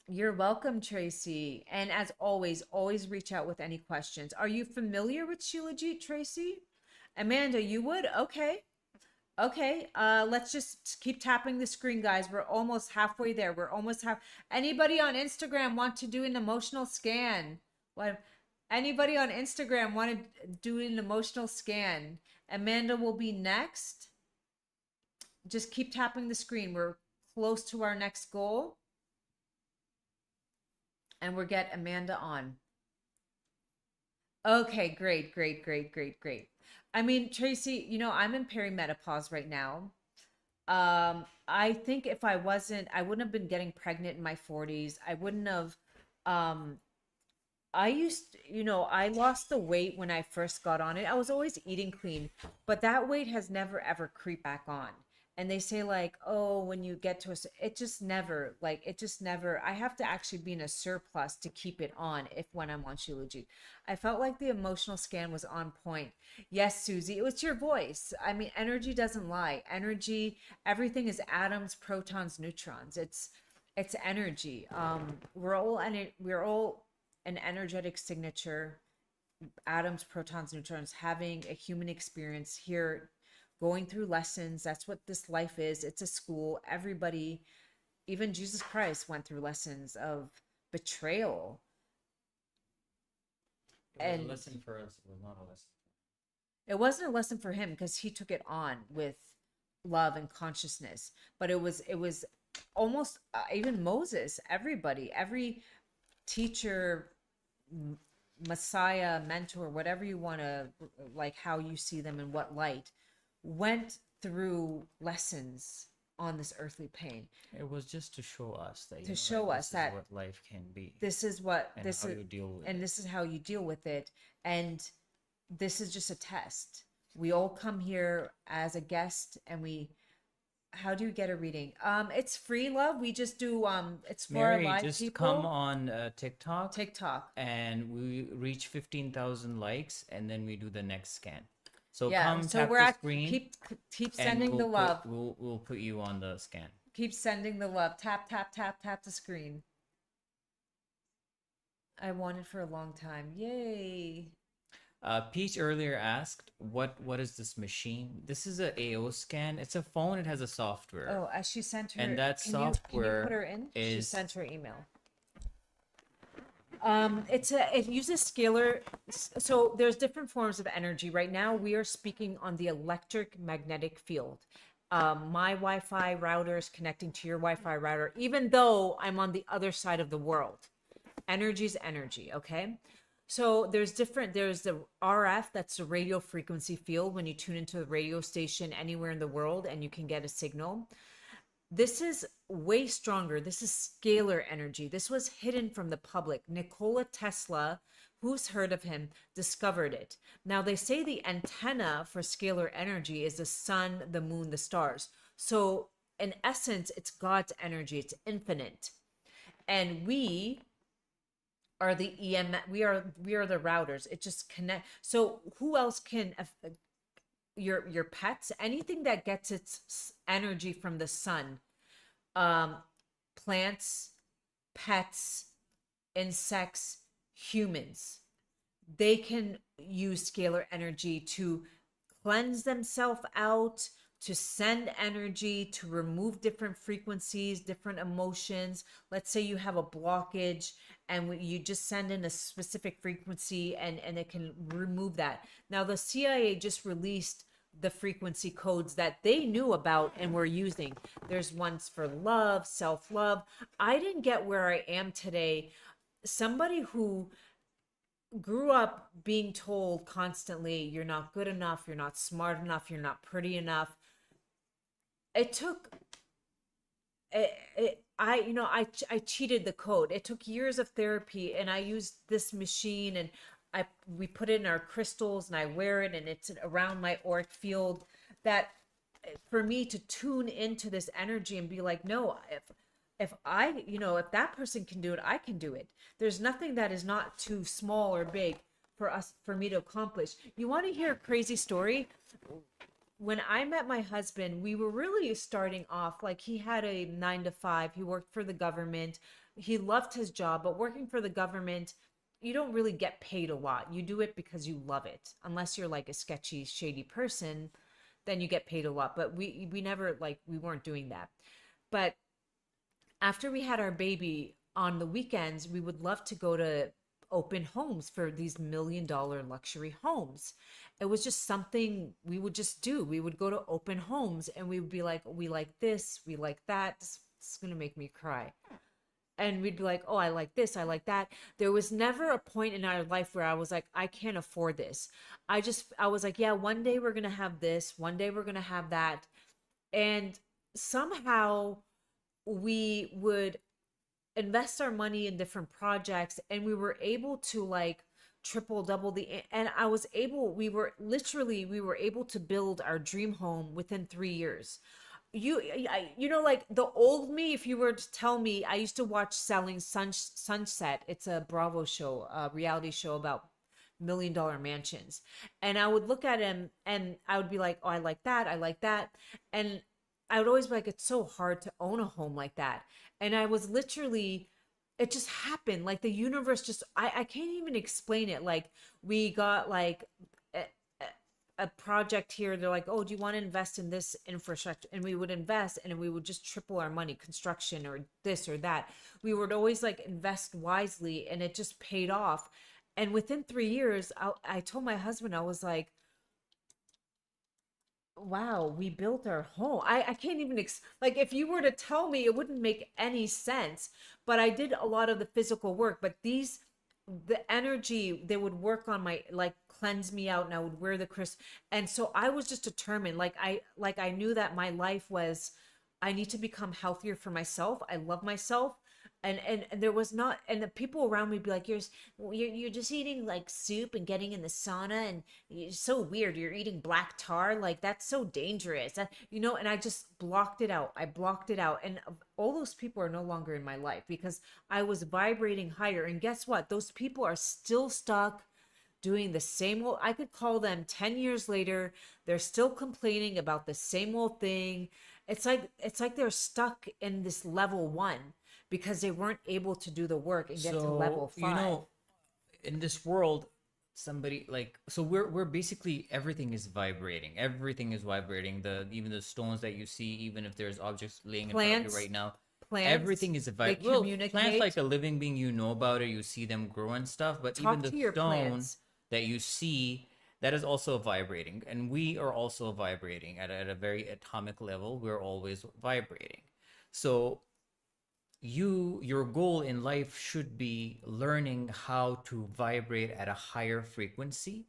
You're welcome, Tracy. And as always reach out with any questions. Are you familiar with Shilajit, Tracy? Amanda, you would? Okay. Okay, let's just keep tapping the screen, guys. We're almost halfway there. Anybody on Instagram want to do an emotional scan? What? Anybody on Instagram want to do an emotional scan? Amanda will be next. Just keep tapping the screen. We're close to our next goal. And we'll get Amanda on. Okay, great. I mean, Tracy, I'm in perimenopause right now. I think if I wouldn't have been getting pregnant in my 40s. I wouldn't have, I lost the weight when I first got on it. I was always eating clean, but that weight has never ever creeped back on. And they say like, oh, when you get to it just never, I have to actually be in a surplus to keep it on when I'm on Shilajit. I felt like the emotional scan was on point. Yes, Susie, it was your voice. I mean, energy doesn't lie. Energy, everything is atoms, protons, neutrons. It's energy. We're all an energetic signature, atoms, protons, neutrons, having a human experience here, going through lessons. That's what this life is. It's a school. Everybody, even Jesus Christ, went through lessons of betrayal. It was And a lesson for us. It was not a lesson. It wasn't a lesson for him because he took it on with love and consciousness. But it was almost even Moses, everybody, every teacher, Messiah, mentor, whatever you want to, like how you see them in what light, went through lessons on this earthly pain. It was just to show us that, To show us this is that what life can be. This is what And this how is, you deal with and it. this is how you deal with it. And this is just a test. We all come here as a guest, and how do you get a reading? It's free, love. We just do it's for Mary, our live just people. come on TikTok, and we reach 15,000 likes, and then we do the next scan. So yeah, come so tap we're the at screen, keep and sending the love. We'll put you on the scan. Keep sending the love. Tap the screen. I wanted for a long time. Yay. Peach earlier asked, what is this machine? This is a AO scan. It's a phone. It has a software. Oh, as she sent her, And that can you software put her in? She is- sent her email. It uses scalar. So there's different forms of energy. Right now we are speaking on the electric magnetic field. My Wi-Fi router is connecting to your Wi-Fi router, even though I'm on the other side of the world. Energy is energy, okay? So there's the RF, that's the radio frequency field when you tune into a radio station anywhere in the world and you can get a signal. This is way stronger. This is scalar energy. This was hidden from the public. Nikola Tesla, who's heard of him, discovered it. Now they say the antenna for scalar energy is the sun, the moon, the stars. So in essence, it's God's energy. It's infinite. And we are the we are the routers. It just connect. So who else can your pets, anything that gets its energy from the sun, plants, pets, insects, humans, they can use scalar energy to cleanse themselves out, to send energy, to remove different frequencies, different emotions. Let's say you have a blockage and you just send in a specific frequency and it can remove that. Now, the CIA just released the frequency codes that they knew about and were using. There's ones for love, self-love. I didn't get where I am today. Somebody who grew up being told constantly, you're not good enough, you're not smart enough, you're not pretty enough. It took I cheated the code. It took years of therapy, and I used this machine, and we put it in our crystals, and I wear it, and it's around my auric field, that for me to tune into this energy and be like, no, if I, if that person can do it, I can do it. There's nothing that is not too small or big for me to accomplish. You want to hear a crazy story? When I met my husband, we were really starting off like he had a 9 to 5. He worked for the government. He loved his job, but working for the government, you don't really get paid a lot. You do it because you love it. Unless you're like a sketchy, shady person, then you get paid a lot. But we never, like, we weren't doing that. But after we had our baby, on the weekends, we would love to go to open homes for these $1 million luxury homes. It was just something we would just do. We would go to open homes and we would be like, we like this, we like that. This is going to make me cry. And we'd be like, oh, I like this, I like that. There was never a point in our life where I was like, I can't afford this. I was like, yeah, one day we're going to have this, one day we're going to have that. And somehow we would invest our money in different projects, and we were able to like triple double and we were able to build our dream home within 3 years. Like the old me, if you were to tell me, I used to watch Selling Sunset. It's a Bravo show, a reality show about $1 million mansions. And I would look at him and I would be like, oh, I like that, I like that. And I would always be like, it's so hard to own a home like that. And I was literally, it just happened. Like the universe just, I can't even explain it. Like we got like a project here. They're like, oh, do you want to invest in this infrastructure? And we would invest and we would just triple our money, construction or this or that. We would always like invest wisely, and it just paid off. And within 3 years, I told my husband, I was like, wow, we built our home. I can't even like, if you were to tell me, it wouldn't make any sense. But I did a lot of the physical work. But the energy, they would work on my, like, cleanse me out, and I would wear the crystal. And so I was just determined. Like I knew that my life was, I need to become healthier for myself. I love myself. And there was not, and the people around me be like, you're just eating like soup and getting in the sauna, and it's so weird. You're eating black tar, like that's so dangerous, and I just blocked it out. I blocked it out, and all those people are no longer in my life because I was vibrating higher. And guess what? Those people are still stuck doing the same old. I could call them 10 years later. They're still complaining about the same old thing. It's like they're stuck in this level 1 because they weren't able to do the work and get to level 5. In this world, somebody like, so we're basically, everything is vibrating. Everything is vibrating. Even the stones that you see, even if there's objects laying in front of you right now, everything is vibrating. Well, plants, like a living being, you know about it, you see them grow and stuff, but even the stone that you see, that is also vibrating. And we are also vibrating at a very atomic level. We're always vibrating. So your goal in life should be learning how to vibrate at a higher frequency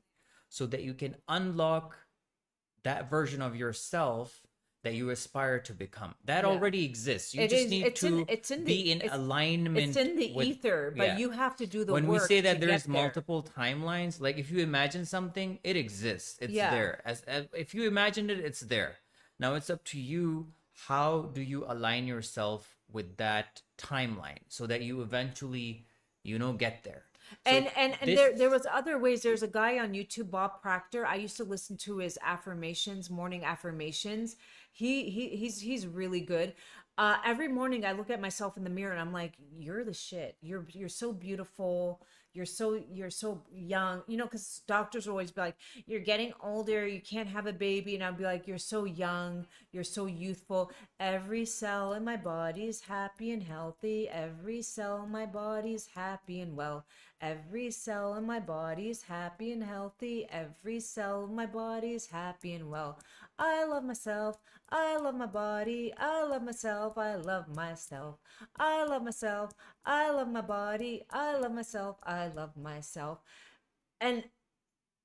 so that you can unlock that version of yourself that you aspire to become. That already exists. You just need to be in alignment. It's in the ether, but you have to do the work. When we say that there's multiple timelines, like if you imagine something, it exists. It's there. As if you imagined it, it's there. Now it's up to you. How do you align yourself with that timeline so that you eventually, get there? So and there was other ways. There's a guy on YouTube, Bob Proctor. I used to listen to his affirmations, morning affirmations. He's really good. Every morning I look at myself in the mirror and I'm like, you're the shit. You're so beautiful. You're so young. You know, because doctors always be like, you're getting older. You can't have a baby. And I'll be like, you're so young. You're so youthful. Every cell in my body is happy and healthy. Every cell in my body is happy and well. Every cell in my body is happy and healthy. Every cell in my body is happy and well. I love myself. I love my body. I love myself. I love myself. I love myself. I love my body. I love myself. I love myself. And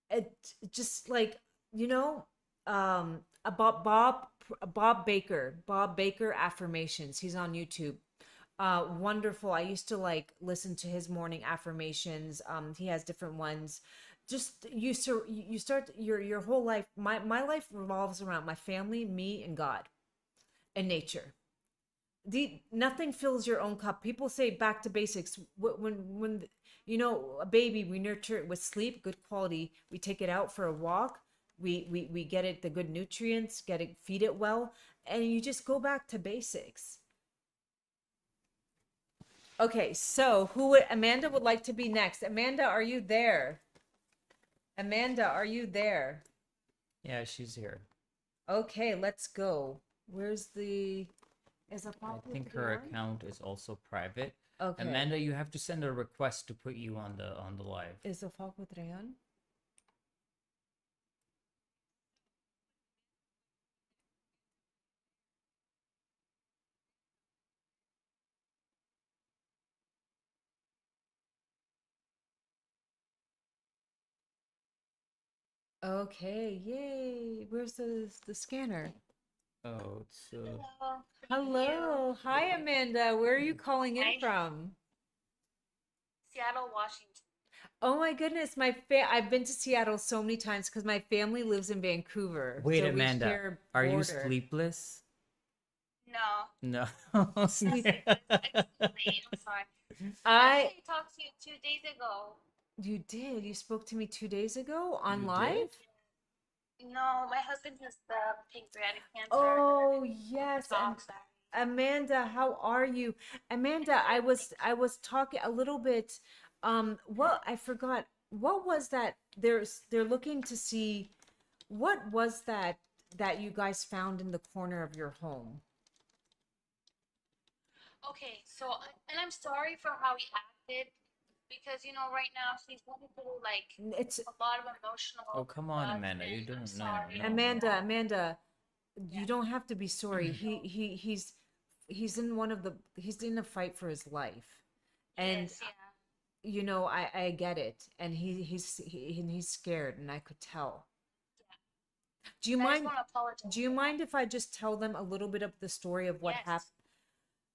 it just like, you know, about Bob Baker affirmations. He's on YouTube. Wonderful. I used to like listen to his morning affirmations. He has different ones. Just you start your whole life. My life revolves around my family, me, and God, and nature. Nothing fills your own cup. People say back to basics. When you know a baby, we nurture it with sleep, good quality. We take it out for a walk. We get it the good nutrients, get it, feed it well, and you just go back to basics. Okay, so Amanda would like to be next. Amanda, are you there? Amanda, are you there? Yeah, she's here. Okay, let's go. Where's the is a I think her account is also private. Okay. Amanda, you have to send a request to put you on the live. Is the foc with Rayon? Okay, yay. Where's the scanner? Oh, it's Hello. Hello. Hi, Amanda. Where are you calling in Hi. from? Seattle, Washington. Oh my goodness, I've been to Seattle so many times because my family lives in Vancouver. Wait, so we Amanda, share are you border. sleepless? No. No. Sleep. I'm sorry. I Actually, I talked to you 2 days ago. You did. You spoke to me 2 days ago on You live? did? No, my husband has pancreatic cancer. Oh, yes. Dogs. Amanda, how are you? Amanda, I was talking a little bit what I forgot. What was that? They're looking to see what was that you guys found in the corner of your home? Okay, so and I'm sorry for how he acted because right now he's going through like It's a lot of emotional Oh, come on, stuff, Amanda. You and I'm don't know. sorry. No. Amanda, you Yeah. don't have to be sorry. He's in a fight for his life. And Yes, yeah. you know, I get it. And he's scared and I could tell. Do you I just mind want to apologize. do you mind if I just tell them a little bit of the story of what Yes. happened?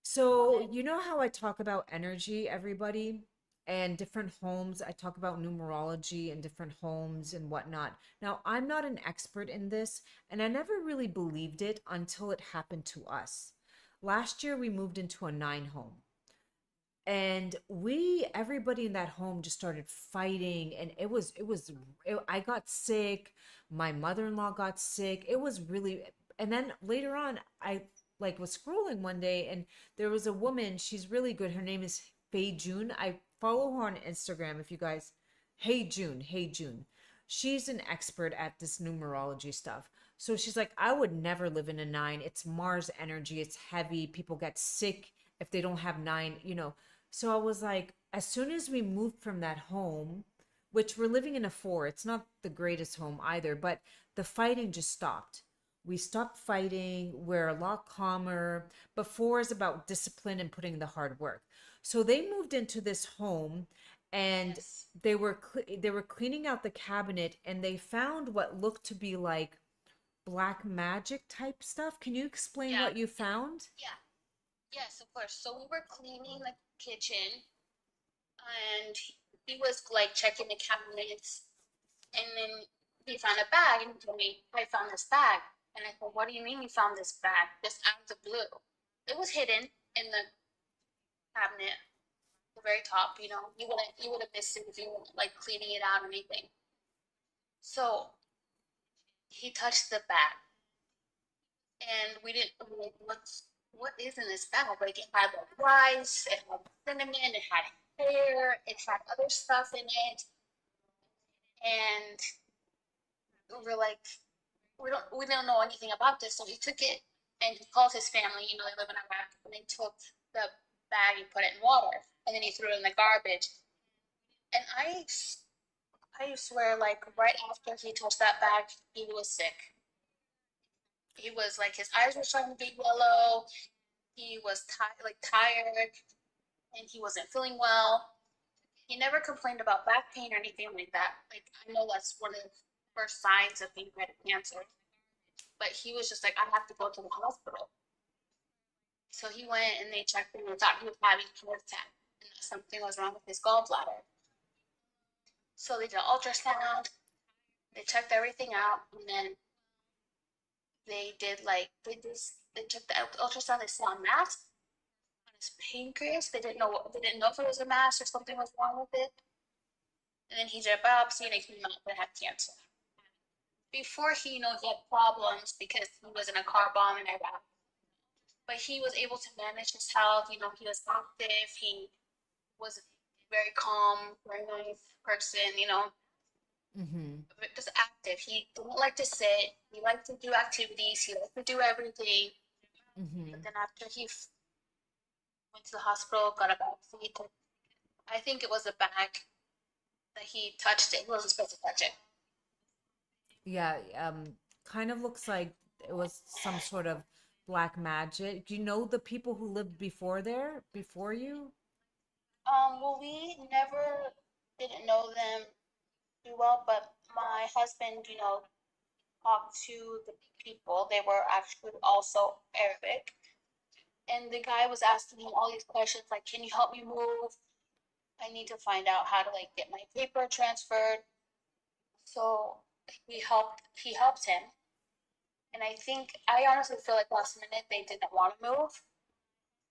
So, you know how I talk about energy, everybody, and different homes? I talk about numerology and different homes and whatnot. Now, I'm not an expert in this, and I never really believed it until it happened to us. Last year, we moved into a 9 home. And everybody in that home just started fighting, and I got sick. My mother-in-law got sick. It was really, and then later on, I like was scrolling one day, and there was a woman. She's really good. Her name is Faye June. I follow her on Instagram. If you guys, Hey June. She's an expert at this numerology stuff. So she's like, I would never live in a 9. It's Mars energy. It's heavy. People get sick if they don't have 9. So I was like, as soon as we moved from that home, which we're living in a 4, it's not the greatest home either, but the fighting just stopped. We stopped fighting. We're a lot calmer. But 4 is about discipline and putting the hard work. So they moved into this home, and Yes. they were cleaning out the cabinet, and they found what looked to be like black magic type stuff. Can you explain Yeah. what you found? Yeah. Yes, of course. So we were cleaning the kitchen, and he was like checking the cabinets, and then he found a bag, and he told me, I found this bag. And I said, what do you mean you found this bag? Just out of the blue. It was hidden in the cabinet, the very top, you would have missed it if you were like cleaning it out or anything. So he touched the bag, and we didn't like what is in this bag? Like it had like rice, it had cinnamon, it had hair, it had other stuff in it, and we were like, we don't know anything about this, so he took it and he called his family. You know, they live in Iraq, and they took the bag and put it in water, and then he threw it in the garbage. And I swear, like right after he touched that bag, he was sick. He was like his eyes were starting to get yellow. He was like tired, and he wasn't feeling well. He never complained about back pain or anything like that. Like I know that's one of the first signs of pancreatic cancer. But he was just like, I have to go to the hospital. So he went and they checked him and thought he was having a heart attack and that something was wrong with his gallbladder. So they did an ultrasound, they checked everything out, and then they took the ultrasound, they saw a mass on his pancreas. They didn't know if it was a mass or something was wrong with it. And then he did a biopsy and it came out that it had cancer. Before he had problems because he was in a car bomb in Iraq. But he was able to manage his health. He was active. He was very calm, very nice person, just active. He didn't like to sit. He liked to do activities. He liked to do everything. But then after he went to the hospital, got a biopsy, I think it was a bag that he touched it. He wasn't supposed to touch it. Yeah, kind of looks like it was some sort of black magic. Do you know the people who lived before you? Well, we never didn't know them too well, but my husband, talked to the people. They were actually also Arabic. And the guy was asking him all these questions like, can you help me move? I need to find out how to like get my paper transferred. So he helped him. And I honestly feel like last minute they didn't want to move.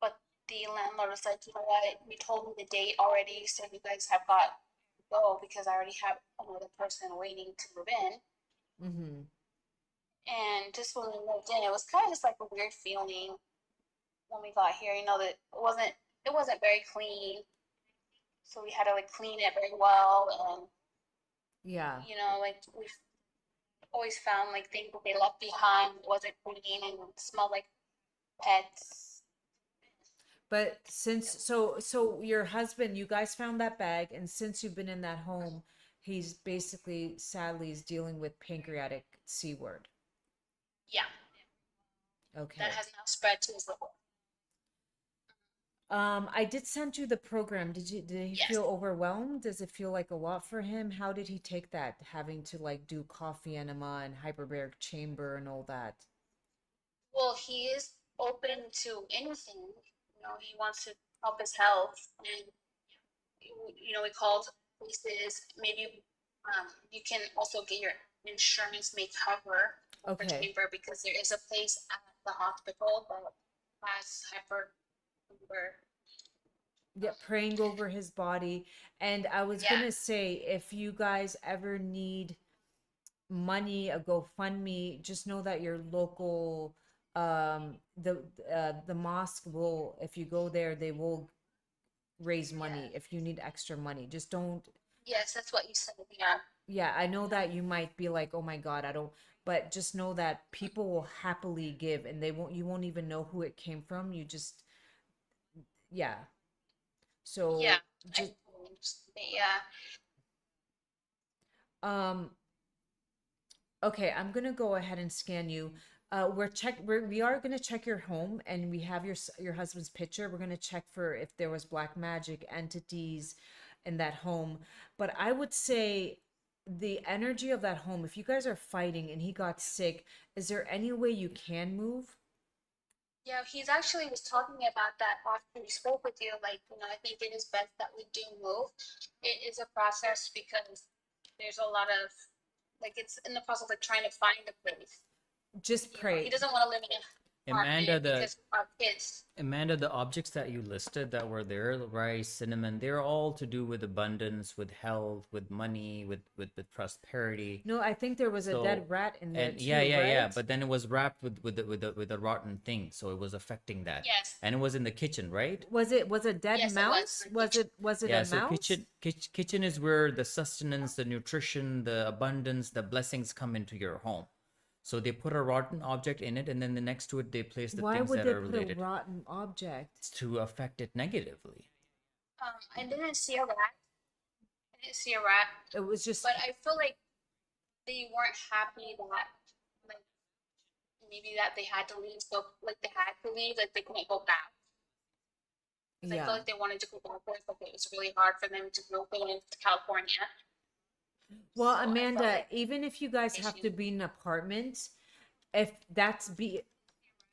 But the landlord was like, you know what, you told me the date already, so you guys have got to go because I already have another person waiting to move in. And just when we moved in, it was kind of just like a weird feeling when we got here. That it wasn't very clean, so we had to like clean it very well, and Yeah. like we always found like things that they left behind wasn't clean and smelled like pets. But so your husband, you guys found that bag, and since you've been in that home, he's basically sadly is dealing with pancreatic C word. Yeah. Okay. That has now spread to his liver. I did send you the program. Did he Yes. feel overwhelmed? Does it feel like a lot for him? How did he take that, having to like do coffee enema and hyperbaric chamber and all that? Well, he is open to anything. He wants to help his health, and we called places. Maybe you can also get your insurance may cover Okay. chamber because there is a place at the hospital that has hyper. Yeah, praying over his body. And I was gonna say, if you guys ever need money, a GoFundMe, just know that your local the mosque will, if you go there, they will raise money if you need extra money. Just don't. Yes, that's what you said. Yeah. Yeah, I know that you might be like, oh my God, I don't, but just know that people will happily give, and you won't even know who it came from. You just, yeah. So Yeah. just, Yeah. okay, I'm gonna go ahead and scan you. We are gonna check your home, and we have your husband's picture. We're gonna check for if there was black magic entities in that home. But I would say the energy of that home, if you guys are fighting and he got sick, is there any way you can move? Yeah, he's actually was talking about that after we spoke with you. Like, I think it is best that we do move. It is a process because there's a lot of, like, it's in the process of like trying to find a place. Just pray. He doesn't want to live in it. Amanda, the because our kids. Amanda, the objects that you listed that were there, the rice, cinnamon, they're all to do with abundance, with health, with money, with prosperity. No, I think there was a dead So, rat in there and yeah, too, yeah, yeah. right? But then it was wrapped with a rotten thing, so it was affecting that. Yes, And it was in the kitchen, right? Was it dead yes, it was mouse? in the kitchen. Was it Yeah, a so mouse? kitchen is where the sustenance, the nutrition, the abundance, the blessings come into your home. So they put a rotten object in it, and then the next to it they place the Why things would that they are put a related rotten object? to affect it negatively. I didn't see a rat. I didn't see a rat, It was just, but I feel like they weren't happy that like maybe that they had to leave. So like they had to leave, like they couldn't go back. 'Cause I yeah. feel like they wanted to go backwards, but it was really hard for them to go into California. Well, So I felt Amanda, like even if you guys have to issue. be in an apartment, if that's be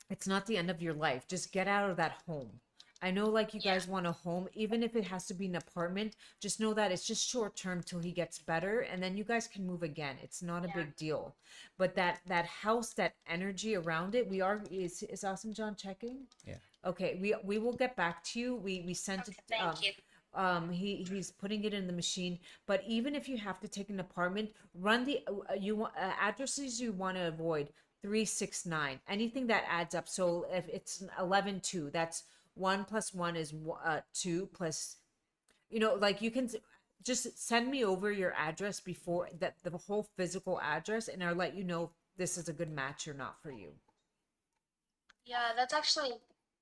it's not the end of your life. Just get out of that home. I know like you Yeah, guys want a home, even if it has to be an apartment, just know that it's just short term till he gets better and then you guys can move again. It's not a yeah. big deal. But that house, that energy around it, we are is Awesome John checking? Yeah. Okay, we will get back to you. We sent Okay, it thank you. he's putting it in the machine, but even if you have to take an apartment, run the you want addresses you want to avoid. 369, anything that adds up. So if it's 11 2, that's 1 plus 1 is 2 plus, like you can just send me over your address before that, the whole physical address, and I'll let you know if this is a good match or not for you. Yeah, that's actually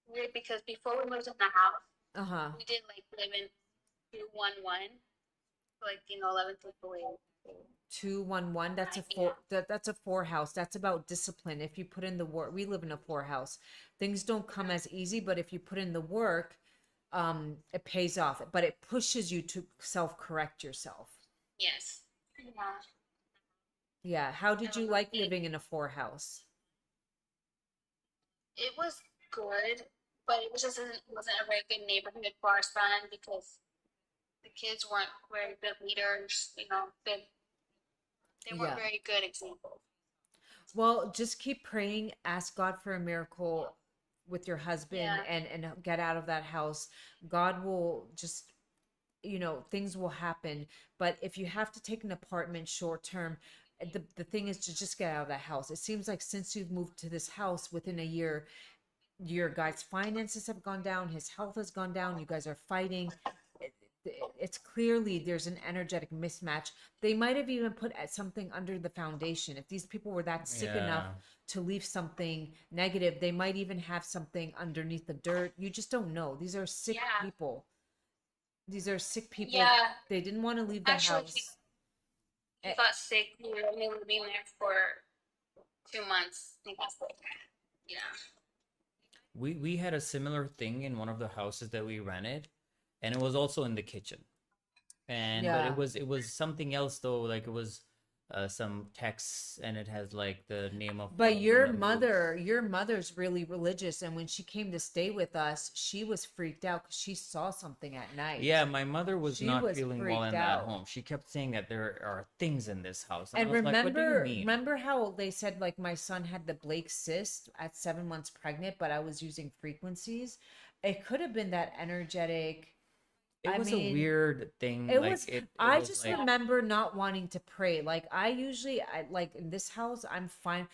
weird because before we moved in the house, Uh-huh. we did like live in 211, like 11th of the way. 211, that's a Yeah, that's a four house. That's about discipline. If you put in the work, we live in a four house. Things don't come as easy, but if you put in the work, it pays off, but it pushes you to self-correct yourself. yes. Yeah. Yeah, how did you like It, living in a four house? it was good, but it was just wasn't a very good neighborhood for our son because the kids weren't very good leaders. They weren't Yeah. very good examples. Well, just keep praying, ask God for a miracle with your husband, Yeah, and get out of that house. God will just, things will happen. But if you have to take an apartment short term, the thing is to just get out of that house. It seems like since you've moved to this house within a year, your guy's finances have gone down, his health has gone down, you guys are fighting. It's clearly there's an energetic mismatch. They might have even put something under the foundation. If these people were that sick enough Yeah. to leave something negative, they might even have something underneath the dirt. You just don't know. These are sick yeah, people. These are sick people. yeah. They didn't want to leave the Actually, house. he Eh, got sick. We were only living there for 2 months. I think that's what. Yeah. We had a similar thing in one of the houses that we rented, and it was also in the kitchen. And but Yeah. it was something else though, like it was some text, and it has like the name of one But of the members. your mother's really religious, and when she came to stay with us, she was freaked out because she saw something at Yeah, night. my mother was She not was feeling well freaked in that out. home. She kept saying that there are things in this house, and I And was like, "What do you mean?" remember how they said like my son had the Blake cyst at 7 months pregnant, but I was using frequencies. It could have been that energetic. It I was a mean, weird thing. it Like was, it I was just like remember not wanting to pray. Like I usually, I like in this house, I'm fine.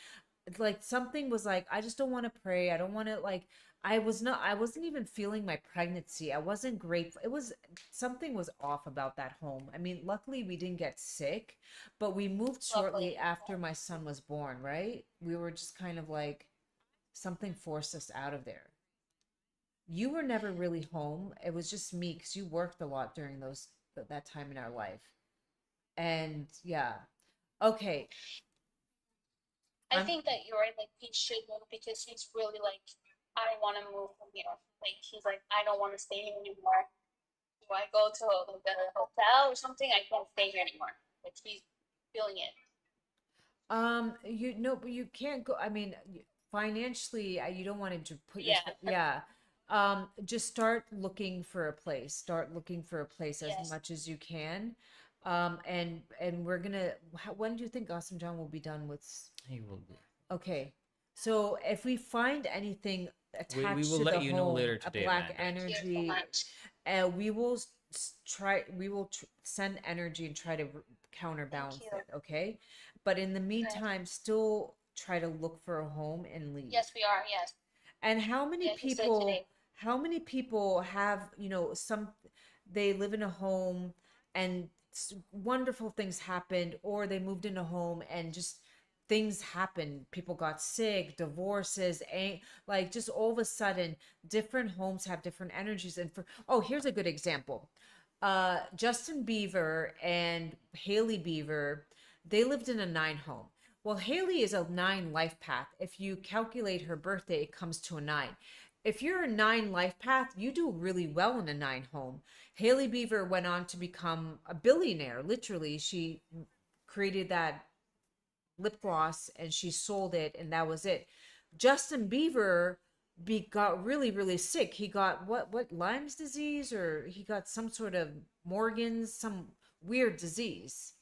Like something was like, I just don't want to pray. I don't want to like, I wasn't even feeling my pregnancy. I wasn't grateful. It was, something was off about that home. I mean, luckily we didn't get sick, but we moved shortly Lovely. after my son was born, right? We were just kind of like, something forced us out of there. You were never really home. It was just me because you worked a lot during that time in our life. And yeah. Okay. I I'm think that you're right. Like he should move because he's really like, I don't want to move from here. Like he's like, I don't want to stay here anymore. Do I go to like a hotel or something? I can't stay here anymore. Like he's feeling it. you know, but you can't go, I mean, financially, you don't want to put Yeah. yourself, yeah. Just start looking for a place. Start looking for a place as Yes. much as you can. And we're gonna, when do you think Awesome John will be done with? he will be. Okay. So if we find anything We attached will to let the you know home, later a today, black Amanda. Thank you so energy, much. we will send energy and try to Thank counterbalance you. it, okay? But in the Okay. meantime, still try to look for a home and leave. Yes, we are. Yes. And how many Yes, you said people, today. how many people have, they live in a home and wonderful things happened, or they moved in a home and just things happened. People got sick, divorces, like just all of a sudden, different homes have different energies. And here's a good example. Justin Bieber and Haley Bieber, they lived in a 9 home. Well, Haley is a 9 life path. If you calculate her birthday, it comes to a 9. If you're a 9 life path, you do really well in a 9 home. Haley Bieber went on to become a billionaire. Literally, she created that lip gloss and she sold it, and that was it. Justin Bieber got really, really sick. He got what Lyme's disease, or he got some sort of Morgan's, some weird disease.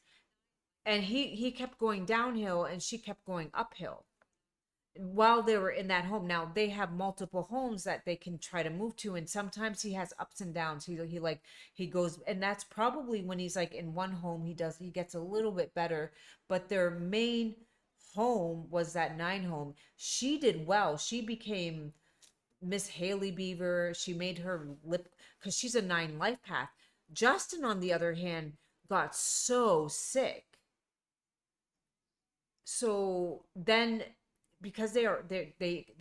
And he kept going downhill and she kept going uphill while they were in that home. Now they have multiple homes that they can try to move to, and sometimes he has ups and downs. He goes, and that's probably when he's like in one home he gets a little bit better, but their main home was that 9 home. She did well. She became Miss Haley Beaver. She made her lip, because she's a 9 life path. Justin, on the other hand, got so sick. So then, because they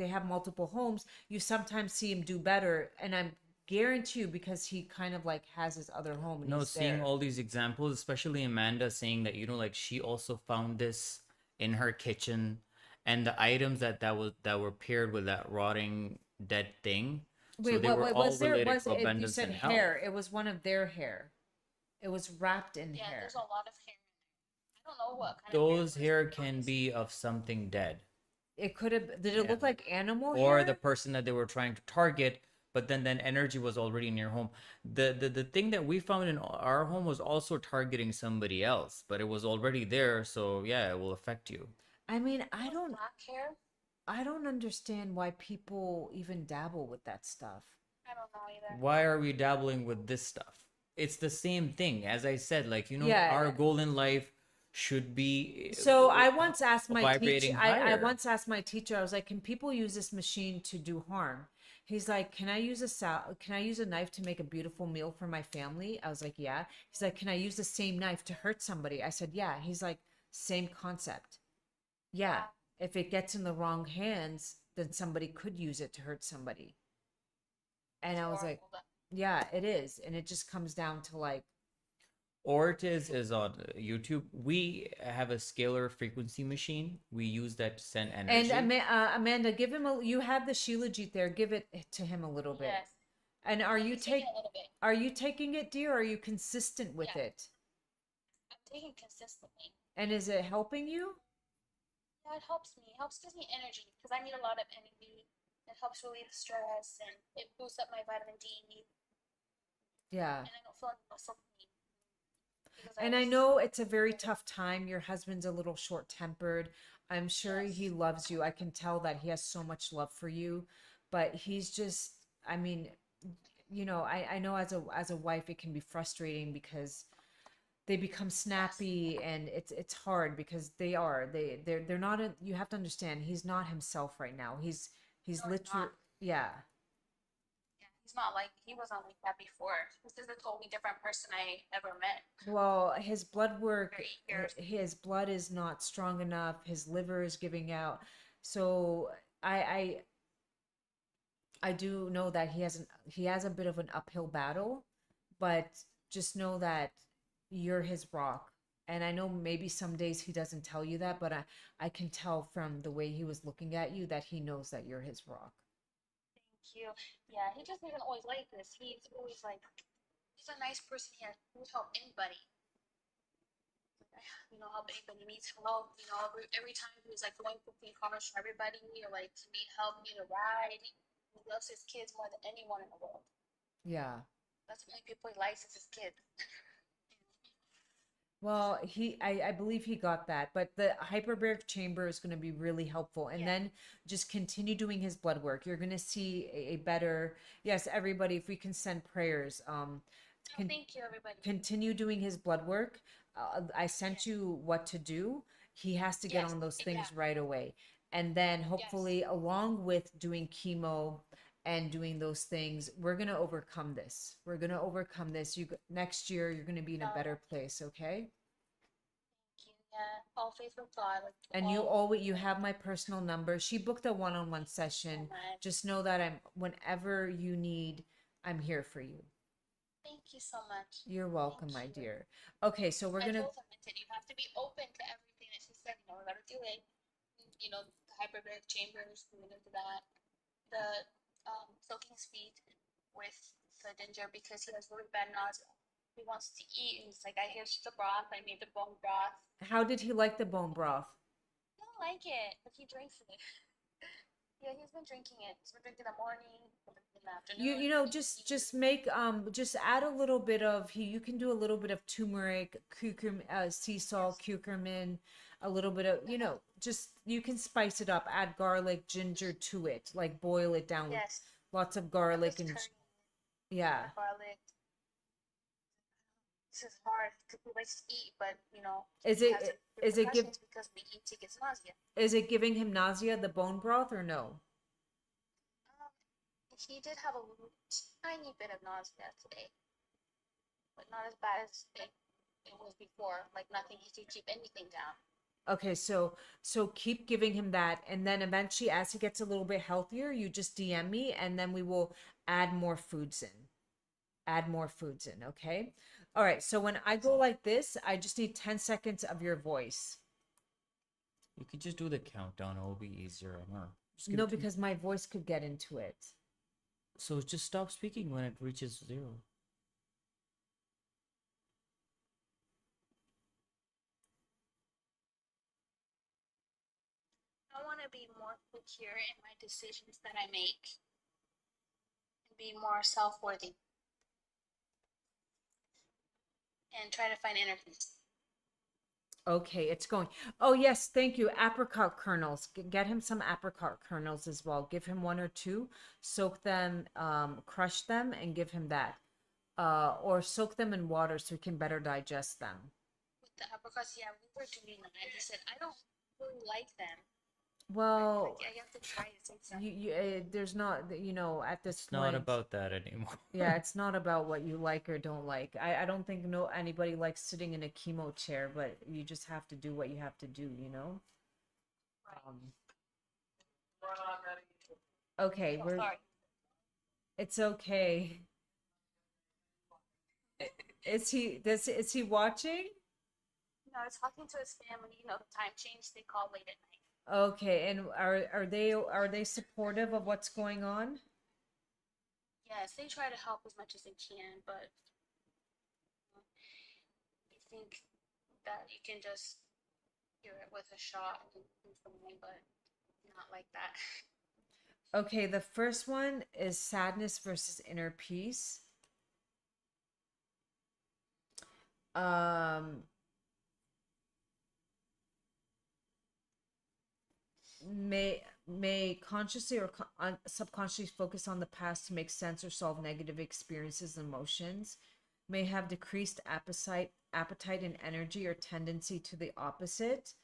have multiple homes, you sometimes see him do better, and I'm guarantee you, because he kind of like has his other home and No, he's seeing there. all these examples, especially Amanda saying that, like she also found this in her kitchen, and the items that were paired with that rotting dead thing. So Wait, they were what all was there? related Was to it? You abundance said and health. hair. It was one of their hair. It was wrapped in Yeah, hair. there's a lot of hair. I don't know what kind of hair it Those was, hair to be can honest. be of something dead. It could have. Did it Yeah. look like animal Or the hair? person that they were trying to target, but then energy was already in your home. The thing that we found in our home was also targeting somebody else, but it was already there, so yeah, it will affect you. I mean, It was black hair. I don't understand why people even dabble with that stuff. I don't know either. Why are we dabbling with this stuff? It's the same thing. As I said, like, Yeah. our goal in life should be So I once asked my teacher, vibrating I higher. once asked my teacher, I was like, can people use this machine to do harm? He's like, can I use a knife to make a beautiful meal for my family? I was like, yeah. He's like, can I use the same knife to hurt somebody? I said, yeah. He's like, same concept. Yeah. Yeah. If it gets in the wrong hands, then somebody could use it to hurt somebody. And It's I was like, horrible. yeah, it is. And it just comes down to like, Ortiz is on YouTube. We have a scalar frequency machine. We use that to send energy. and Amanda, give him you have the Shilajit there. Give it to him a little bit. Yes. And are you I'm taking take a little bit. are you taking it, dear? Or are you consistent with Yeah. it? I'm taking consistently. And is it helping you? Yeah, it helps me. It helps gives me energy because I need a lot of energy. It helps relieve stress and it boosts up my vitamin D. Yeah. And I don't feel any muscle pain. And I know it's a very tough time. Your husband's a little short-tempered. I'm sure he loves you. I can tell that he has so much love for you, but he's just, I mean, I know as a wife it can be frustrating because they become snappy, and it's hard because they're not you have to understand, he's not himself right now. He's No, literally, not. yeah. Yeah, he wasn't like that before. This is a totally different person I ever met. Well, his blood work, For 8 years. his blood is not strong enough. His liver is giving out. So I I do know that he has a bit of an uphill battle, but just know that you're his rock. And I know maybe some days he doesn't tell you that, but I can tell from the way he was looking at you that he knows that you're his rock. Thank you. Yeah, he just isn't always like this. He's always like, he's a nice person. He would help anybody. Help anybody needs help. Every time he was like going cooking corners for everybody, or like he need help, need a ride. He loves his kids more than anyone in the world. Yeah. That's the only people he likes is his kids. Well, I believe he got that, but the hyperbaric chamber is going to be really helpful. And Yeah. then just continue doing his blood work. You're going to see a better, yes, everybody, if we can send prayers, Oh, thank you, everybody. continue doing his blood work. I sent you what to do. He has to get Yes. on those Yeah. things right away. And then Yes. hopefully, along with doing chemo and doing those things, we're going to overcome this. We're going to overcome this. Next year, you're going to be in a better place, okay? Thank you. Yeah. All faith with God. Like, And you all always you have my personal number. She booked a one-on-one session. much. Just know that whenever you need, I'm here for you. Thank you so much. You're welcome, my Thank you. dear. Okay, so we're I gonna told him, I said, you have to be open to everything that she said. We gotta do it. The hyperbaric chambers, we're gonna do that. The soaking his feet with the ginger because he has really bad nausea. He wants to eat, and it's like, here's the broth. I made the bone broth. How did he like the bone broth? He don't like it, but he drinks it. Yeah, he's been drinking it. He's been drinking in the morning, in the afternoon. You know, just make just add a little bit of you can do a little bit of turmeric, sea salt, curcumin, a little bit of just you can spice it up, add garlic, ginger to it, like boil it down with Yes. lots of garlic and Curry, yeah. garlic. This is hard because he likes to eat, but Is he it has is it give repercussions because when he eats, he gets nausea. is it giving him nausea, the bone broth, or no? He did have a tiny bit of nausea today, but not as bad as it was before. Like nothing, he could keep anything down. Okay, so keep giving him that, and then eventually, as he gets a little bit healthier, you just DM me, and then we will add more foods in. Add more foods in, okay? All right, so when I go like this, I just need 10 seconds of your voice. You could just do the countdown. It will be easier. I don't know. Just give No, it to me. because my voice could get into it. So just stop speaking when it reaches 0. I want to be more secure in my decisions that I make and be more self-worthy and try to find inner peace. Okay, it's going. Oh, yes, thank you. Apricot kernels. Get him some apricot kernels as well. Give him 1 or 2. Soak them, crush them, and give him that. Or soak them in water so he can better digest them. With the apricots, yeah, we were doing that. He said, I don't really like them. Well, I have to try it. there's not, at this It's point. not about that anymore. Yeah, it's not about what you like or don't like. I don't think anybody likes sitting in a chemo chair, but you just have to do what you have to do, Okay, Oh, sorry. it's okay. Is he watching? No, I was talking to his family. The time change. They call late at night. Okay, and are they supportive of what's going on? Yes, they try to help as much as they can, but I think that you can just cure it with a shot and something, but not like that. Okay, the first one is sadness versus inner peace. May consciously or subconsciously focus on the past to make sense or solve negative experiences and emotions. May have decreased appetite and energy or tendency to the opposite.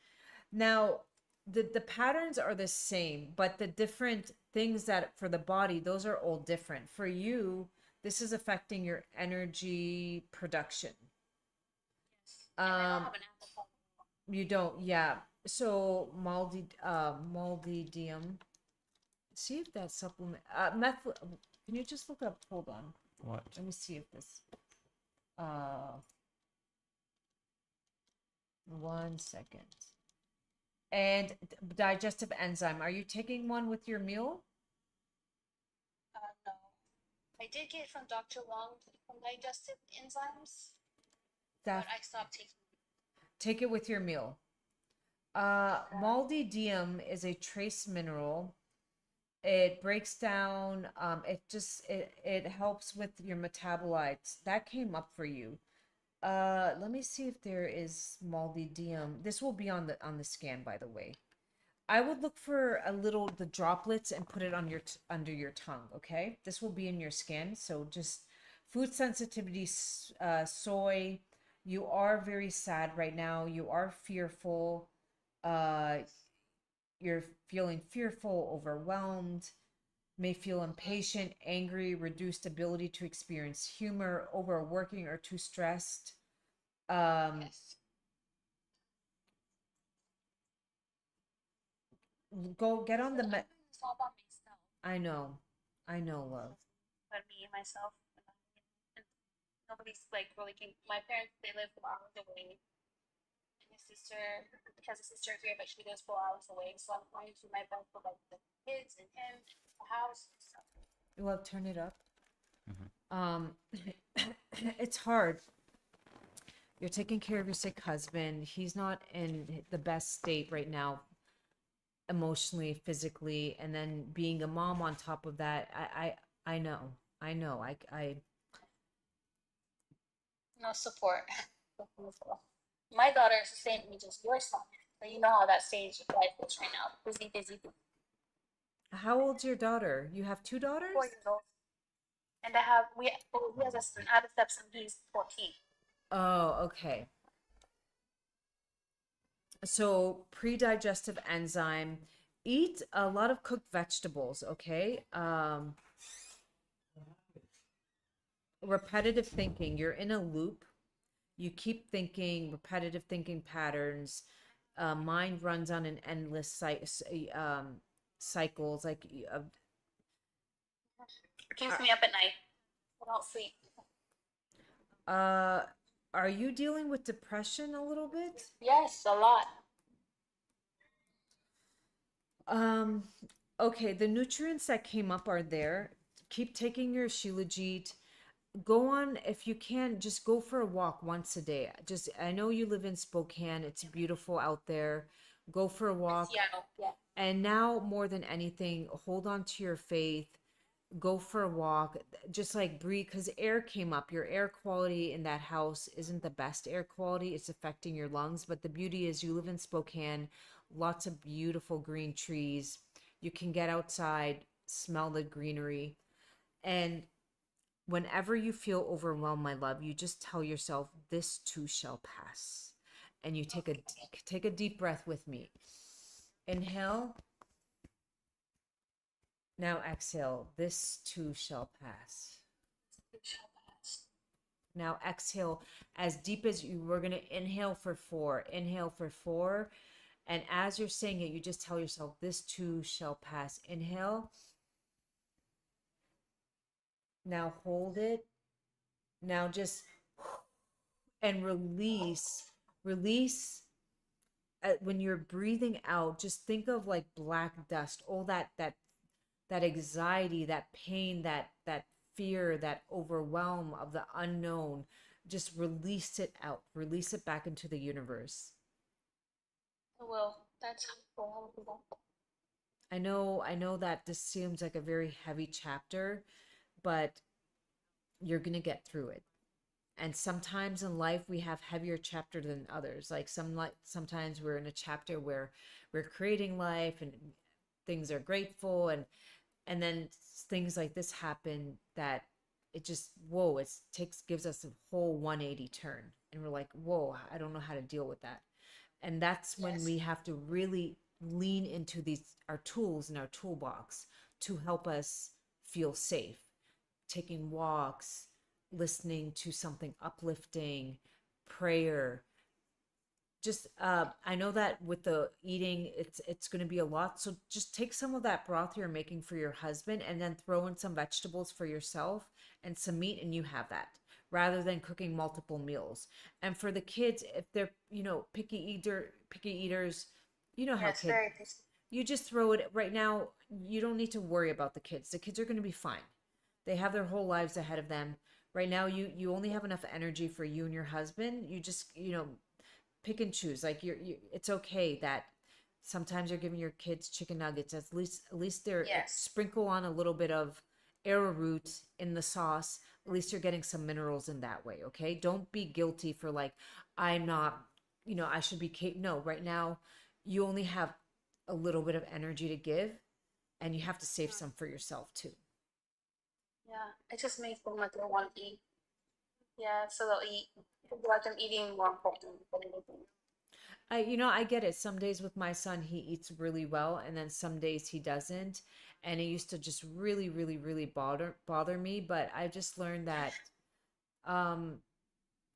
Now, the patterns are the same, but the different things that for the body, those are all different. For you, this is affecting your energy production. And I don't have an apple phone. You don't, yeah. So moldidium. See if that supplement can you just look up, hold on. What? Let me see if this 1 second. And digestive enzyme. Are you taking one with your meal? No. I did get from Dr. Wong from digestive enzymes, but I stopped taking it. Take it with your meal. Moldidium is a trace mineral. It breaks down, it helps with your metabolites. That came up for you. Let me see if there is molybdenum. This will be on the scan, by the way. I would look for a little the droplets and put it on your under your tongue, okay? This will be in your skin, so just food sensitivity, soy. You are very sad right now. You are fearful. Uh, you're feeling fearful, overwhelmed, may feel impatient, angry, reduced ability to experience humor, overworking, or too stressed. Yes. Go get on So the I'm doing this all by myself. I know, love. But me and myself. And nobody's like really can. My parents, they live 4 hours away. And his sister has a sister here, but she lives 4 hours away. So I'm going to my best for like the kids and him, the house and stuff. Well, turn it up. Mhm. It's hard. You're taking care of your sick husband. He's not in the best state right now, emotionally, physically, and then being a mom on top of that. I know. I know. I No support. My daughter is the same age as your son. So you know how that stage of life is right now. Busy, busy, busy. How old's your daughter? You have two 4 daughters? years old. And I have we oh, he has a son. I have a stepson. He's 14. Oh, okay. So pre-digestive enzyme. Eat a lot of cooked vegetables, okay? Repetitive thinking. You're in a loop. You keep thinking, repetitive thinking patterns. Mind runs on an endless cycles. Like, It keeps me up at night. I don't sleep. uh, are you dealing with depression a little bit? Yes, a lot. Um, okay, the nutrients that came up are there. Keep taking your Shilajit. Go on, if you can, just go for a walk once a day. Just, I know you live in Spokane, it's beautiful out there. Go for a walk. Seattle. Yeah. And now, more than anything, hold on to your faith. Go for a walk. Just like breathe, because air came up. Your air quality in that house isn't the best air quality. It's affecting your lungs. But the beauty is, you live in Spokane, lots of beautiful green trees. You can get outside, smell the greenery. And whenever you feel overwhelmed, my love, you just tell yourself, this too shall pass. And you take a deep breath with me. Inhale. Now exhale. This too shall pass. It shall pass. Now exhale as deep as you were going to inhale for 4. Inhale for 4. And as you're saying it, you just tell yourself, this too shall pass. Inhale. Now hold it. Now just and release. Release. When you're breathing out, just think of like black dust, all that anxiety, that pain, that fear, that overwhelm of the unknown. Just release it out. Release it back into the universe. Well, that's helpful. I know that this seems like a very heavy chapter, but you're going to get through it. And sometimes in life we have heavier chapter than others. Like sometimes we're in a chapter where we're creating life and things are grateful, and then things like this happen that it just whoa, it takes gives us a whole 180 turn, and we're like, whoa, I don't know how to deal with that. And that's when Yes. we have to really lean into these our tools in our toolbox to help us feel safe. Taking walks, listening to something uplifting, prayer. Just I know that with the eating, it's going to be a lot, so just take some of that broth you're making for your husband and then throw in some vegetables for yourself and some meat, and you have that, rather than cooking multiple meals. And for the kids, if they're, picky eaters, you know how Yes, kids, very tasty. you just throw it right now. You don't need to worry about the kids. The kids are going to be fine. They have their whole lives ahead of them. Right now, you only have enough energy for you and your husband. You just, pick and choose. Like it's okay that sometimes you're giving your kids chicken nuggets. At least they're Yes. sprinkle on a little bit of arrowroot in the sauce, at least you're getting some minerals in that way, okay? Don't be guilty for like, I'm not, I should be, no, right now you only have a little bit of energy to give and you have to save some for yourself too. Yeah, it just makes them like they want to eat. Yeah, so they'll eat. Like them eating more important than anything. I get it. Some days with my son, he eats really well, and then some days he doesn't. And it used to just really, really, really bother me. But I just learned that um,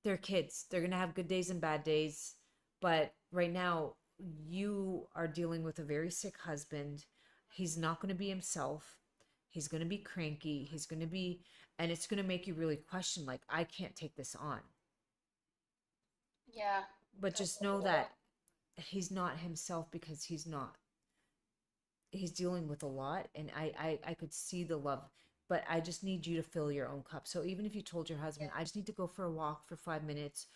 they're kids. They're gonna have good days and bad days. But right now, you are dealing with a very sick husband. He's not gonna be himself. He's gonna be cranky. He's gonna be, and it's gonna make you really question, like, I can't take this on. Yeah. But just know that he's not himself because he's dealing with a lot, and I could see the love, but I just need you to fill your own cup. So even if you told your husband, I just need to go for a walk for 5 minutes,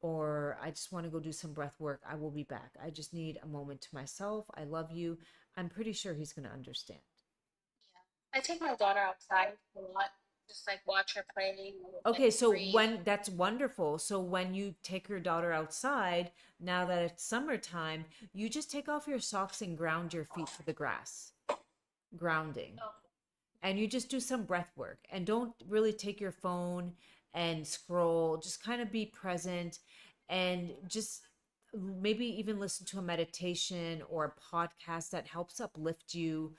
or I just want to go do some breath work, I will be back. I just need a moment to myself. I love you. I'm pretty sure he's going to understand. Yeah. I take my daughter outside a lot, just like watch her play. Okay, so when that's wonderful. So when you take your daughter outside, now that it's summertime, you just take off your socks and ground your feet to the grass. Grounding. Oh, And you just do some breath work and don't really take your phone and scroll. Just kind of be present and just maybe even listen to a meditation or a podcast that helps uplift you,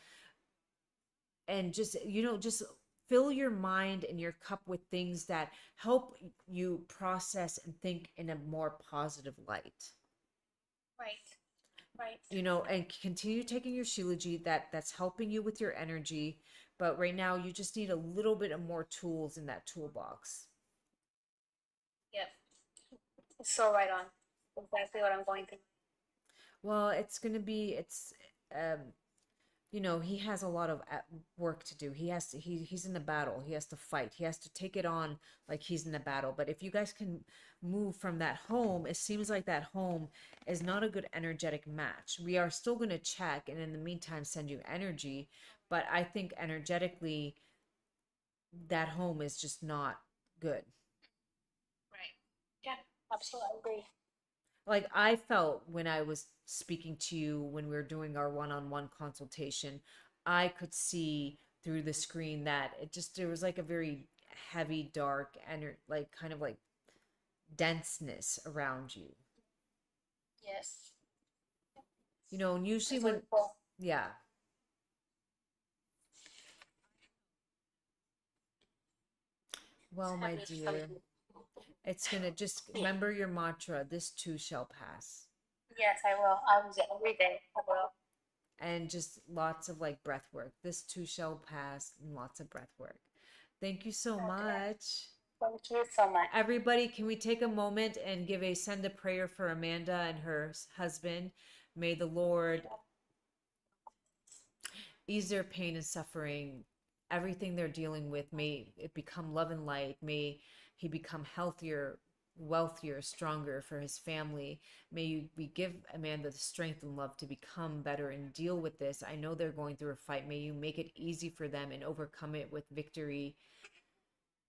and just fill your mind and your cup with things that help you process and think in a more positive light. right, right. And continue taking your Shilajit, that's helping you with your energy, but right now you just need a little bit of more tools in that toolbox. Yep. It's so right on. Exactly what I'm going through. Well, it's um he has a lot of work to do. He's in a battle. He has to fight. He has to take it on like he's in a battle. But if you guys can move from that home, it seems like that home is not a good energetic match. We are still going to check and in the meantime send you energy, but I think energetically that home is just not good. Right. Yeah, absolutely. I agree. Like I felt when I was speaking to you when we were doing our one-on-one consultation, I could see through the screen that there was like a very heavy, dark, and like kind of like denseness around you. Yes. And usually It's when, really cool. yeah. Well, my dear, it's gonna just remember your mantra, this too shall pass. Yes, I will. I'll use it every day. I will. And just lots of like breath work. This too shall pass, and lots of breath work. Thank you so Okay. much. Thank you so much. Everybody, can we take a moment and send a prayer for Amanda and her husband? May the Lord ease their pain and suffering, everything they're dealing with. May it become love and light. May he become healthier, wealthier, stronger for his family. We give Amanda the strength and love to become better and deal with this. I know they're going through a fight. May you make it easy for them and overcome it with victory.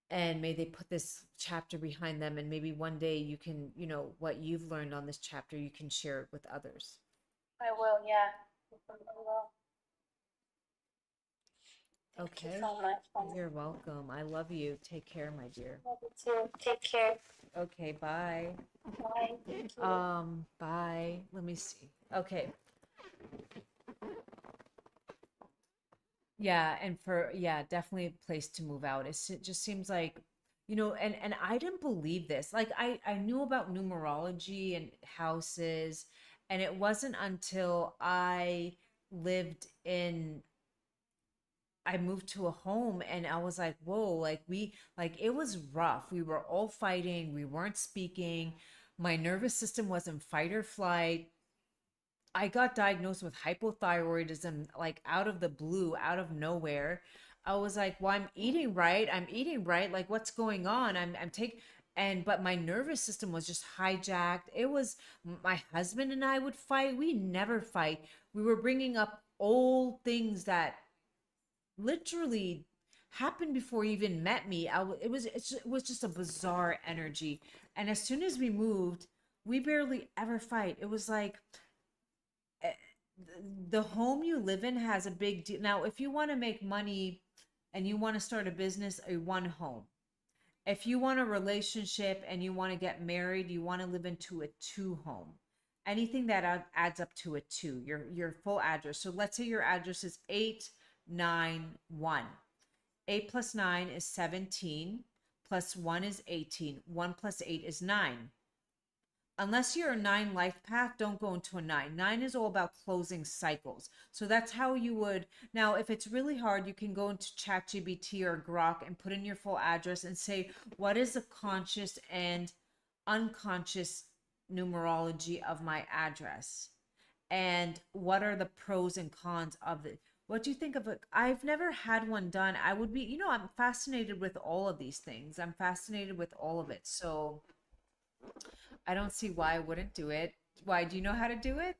And may they put this chapter behind them, and maybe one day you can, what you've learned on this chapter, you can share it with others. I will, yeah. I will. Thank you Okay. so much. You're welcome. I love you. Take care, my dear. Love you too. Take care. Okay, bye. Bye. Thank you. Bye. Let me see. Okay. Yeah, and definitely a place to move out. It just seems like, and I didn't believe this. Like I knew about numerology and houses, and it wasn't until I moved to a home and I was like, whoa, like it was rough. We were all fighting, we weren't speaking. My nervous system was in fight or flight. I got diagnosed with hypothyroidism like out of the blue, out of nowhere. I was like, well, I'm eating right. I'm eating right. Like, what's going on? I'm taking, but my nervous system was just hijacked. It was my husband and I would fight. We never fight. We were bringing up old things that literally happened before he even met me. It was just a bizarre energy. And as soon as we moved, we barely ever fight. It was like the home you live in has a big deal. Now, if you want to make money and you want to start a business, a one home. If you want a relationship and you want to get married, you want to live into a two home. Anything that adds up to a two, your full address. So let's say your address is 891. 8 plus 9 is 17, plus 1 is 18. 1 plus 8 is 9. Unless you're a 9 life path, don't go into a 9. 9 is all about closing cycles. So that's how you would. Now, if it's really hard, you can go into ChatGPT or Grok and put in your full address and say, what is the conscious and unconscious numerology of my address? And what are the pros and cons of it? What do you think of it? I've never had one done. I would be, I'm fascinated with all of these things. I'm fascinated with all of it. So I don't see why I wouldn't do it. Why? Do you know how to do it?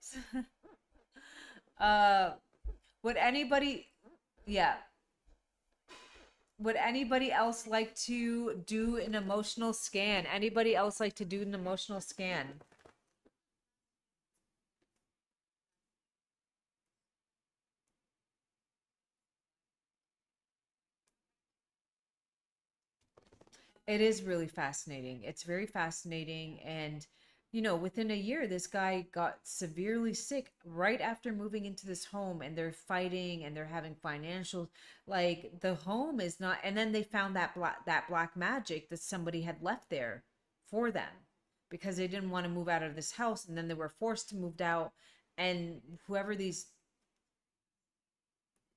uh, would anybody, yeah. Would anybody else like to do an emotional scan? Anybody else like to do an emotional scan? It is really fascinating. It's very fascinating. And, within a year, this guy got severely sick right after moving into this home, and they're fighting and they're having financial, like the home is not, and then they found that black magic that somebody had left there for them because they didn't want to move out of this house, and then they were forced to move out, and whoever these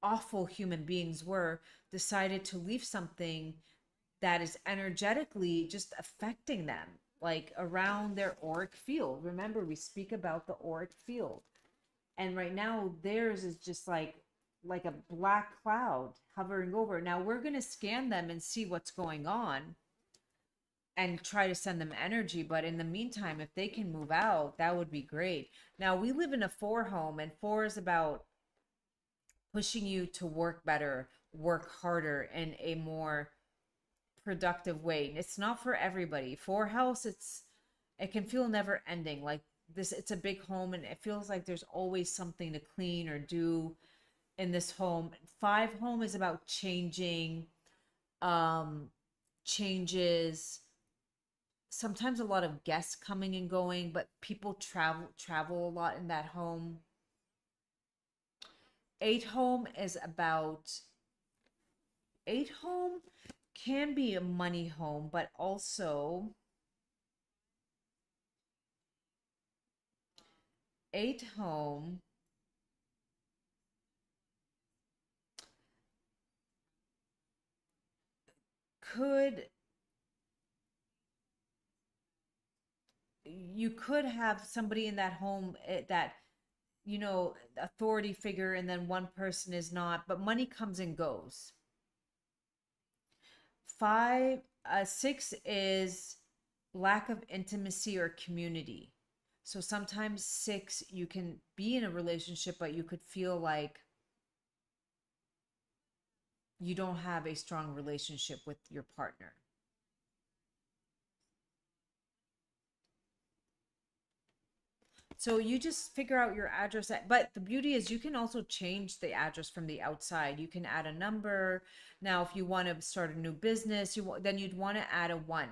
awful human beings were decided to leave something that is energetically just affecting them, like around their auric field. Remember, we speak about the auric field. And right now, theirs is just like a black cloud hovering over. Now we're going to scan them and see what's going on and try to send them energy. But in the meantime, if they can move out, that would be great. Now we live in a 4 home, and 4 is about pushing you to work better, work harder in a more productive way. It's not for everybody. 4 house, it can feel never ending. Like this, it's a big home and it feels like there's always something to clean or do in this home. 5 home is about changing, um, changes, sometimes a lot of guests coming and going, but people travel a lot in that home. 8 home is about 8 home can be a money home, but also 8 home could you could have somebody in that home that authority figure, and then one person is not, but money comes and goes. 6 is lack of intimacy or community. So sometimes 6, you can be in a relationship, but you could feel like you don't have a strong relationship with your partner. So you just figure out your address. But the beauty is you can also change the address from the outside. You can add a number. Now, if you want to start a new business, then you'd want to add a 1.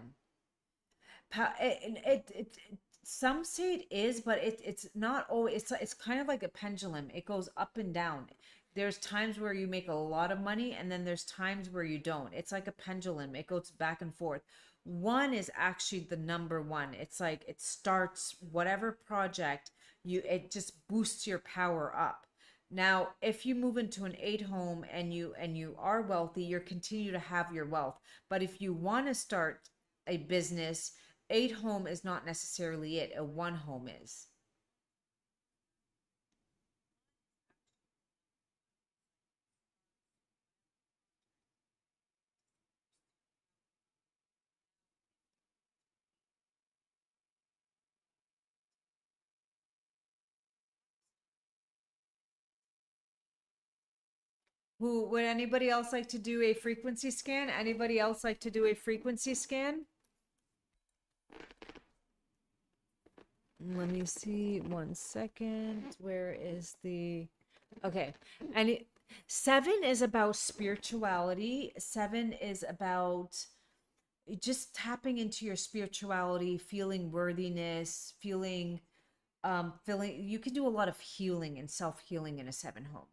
Some say it is, but it's not always. It's kind of like a pendulum. It goes up and down. There's times where you make a lot of money, and then there's times where you don't. It's like a pendulum. It goes back and forth. 1 is actually the number 1. It's like it starts whatever project it just boosts your power up. Now, if you move into an 8 home and you are wealthy, you continue to have your wealth. But if you want to start a business, 8 home is not necessarily it. A 1 home is. Who would anybody else like to do a frequency scan? Anybody else like to do a frequency scan? Let me see 1 second. Where is the okay? And 7 is about spirituality. 7 is about just tapping into your spirituality, feeling worthiness, feeling you can do a lot of healing and self-healing in a 7 home.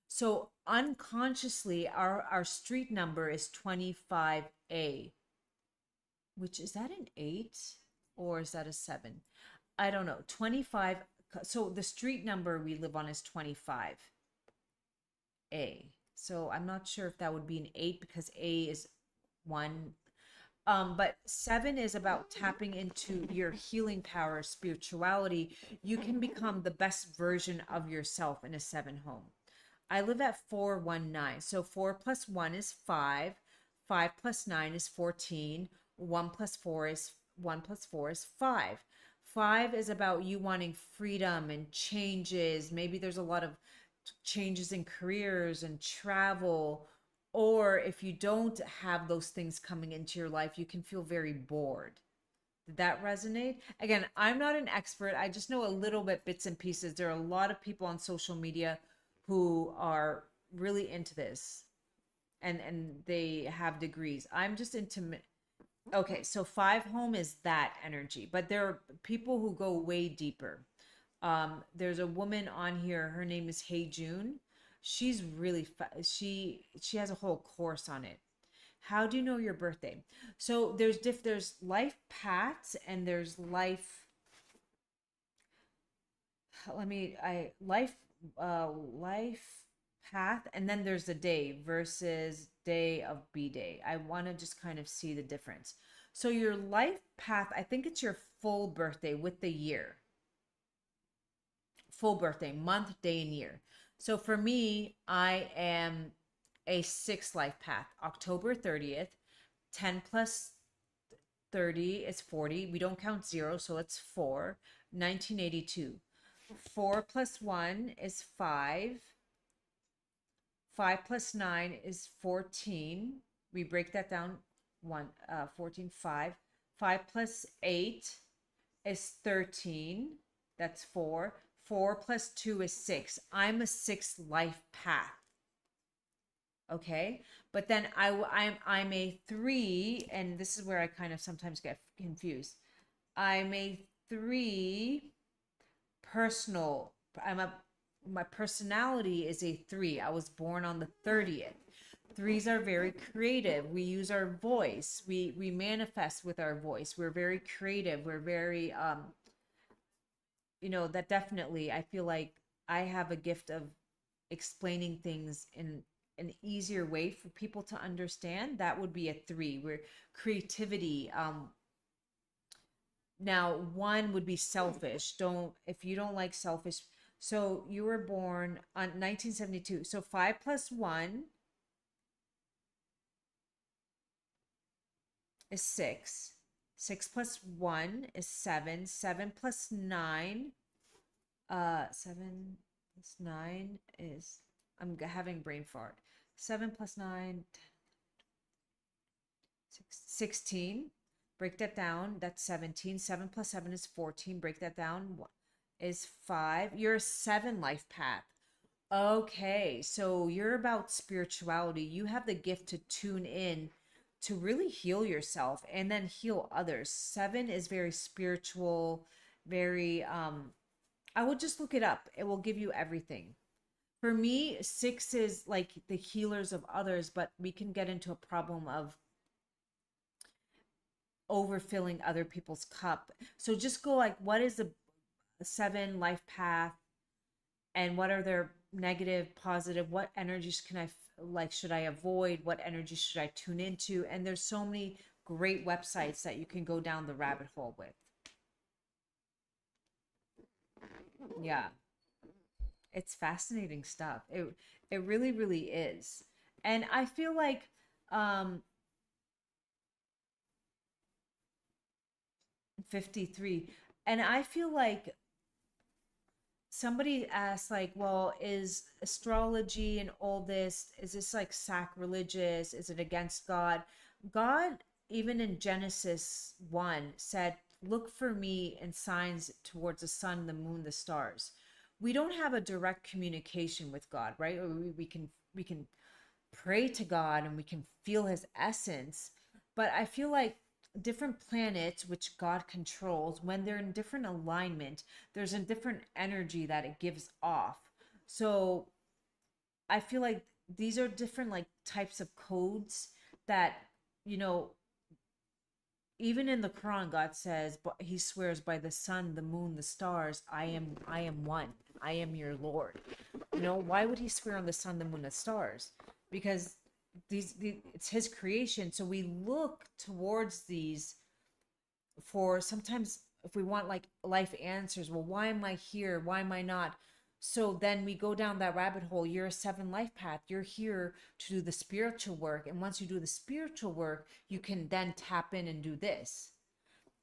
So unconsciously our street number is 25A, which is that an 8 or is that a 7? I don't know. 25. So the street number we live on is 25A. So I'm not sure if that would be an 8 because A is 1. But 7 is about tapping into your healing power, spirituality. You can become the best version of yourself in a 7 home. I live at 419. So 4 plus 1 is 5. 5 plus 9 is 14. 1 plus 4 is 5. 5 is about you wanting freedom and changes. Maybe there's a lot of changes in careers and travel. Or if you don't have those things coming into your life, you can feel very bored. Did that resonate? Again, I'm not an expert. I just know a little bit, bits and pieces. There are a lot of people on social media who are really into this and they have degrees. I'm just into okay, so 5 home is that energy, but there are people who go way deeper. There's a woman on here, her name is Hey June. She's really she has a whole course on it. How do you know your birthday? So there's life paths and there's life let me I life path, and then there's the day versus day of B day. I want to just kind of see the difference. So your life path, I think it's your full birthday with the year. Full birthday, month, day, and year. So for me, I am a 6 life path. October 30th, 10 plus 30 is 40. We don't count 0, so it's 4. 1982. 4 plus 1 is 5. 5 plus 9 is 14. We break that down 14, 5. 5 plus 8 is 13. That's 4. 4 plus 2 is 6. I'm a 6 life path. Okay, but then I'm a 3, and this is where I kind of sometimes get confused. I'm a 3 personal. My personality is a 3. I was born on the 30th. 3s are very creative. We use our voice. We manifest with our voice. We're very creative. We're very that definitely I feel like I have a gift of explaining things in an easier way for people to understand. That would be a 3. Where creativity now 1 would be selfish. If you don't like selfish. So you were born on 1972. So 5 plus 1 is 6. 6 plus 1 is 7. 7 plus 9 7 plus 9 is I'm having brain fart. 7 plus 9 16. Break that down. That's 17. 7 plus 7 is 14. Break that down. Is 5. You're a 7 life path. Okay, so you're about spirituality. You have the gift to tune in to really heal yourself and then heal others. 7 is very spiritual, very I would just look it up. It will give you everything. For me, 6 is like the healers of others, but we can get into a problem of overfilling other people's cup. So just go like, what is the 7 life path and what are their negative, positive, what energies can I should I avoid? What energies should I tune into? And there's so many great websites that you can go down the rabbit hole with. Yeah. It's fascinating stuff. It really, really is. And I feel like 53. And I feel like somebody asked, like, well, is astrology and all this, is this like sacrilegious? Is it against God? God, even in Genesis 1, said, look for me in signs towards the sun, the moon, the stars. We don't have a direct communication with God, right? Or we can pray to God and we can feel his essence. But I feel like different planets, which God controls, when they're in different alignment, there's a different energy that it gives off. So I feel like these are different like types of codes that, you know, even in the Quran, God says, but he swears by the sun, the moon, the stars, I am one. I am your Lord. You know, why would he swear on the sun, the moon, the stars? Because it's his creation. So we look towards these for sometimes if we want like life answers. Well, why am I here? Why am I not? So then we go down that rabbit hole. You're a 7 life path. You're here to do the spiritual work. And once you do the spiritual work, you can then tap in and do this.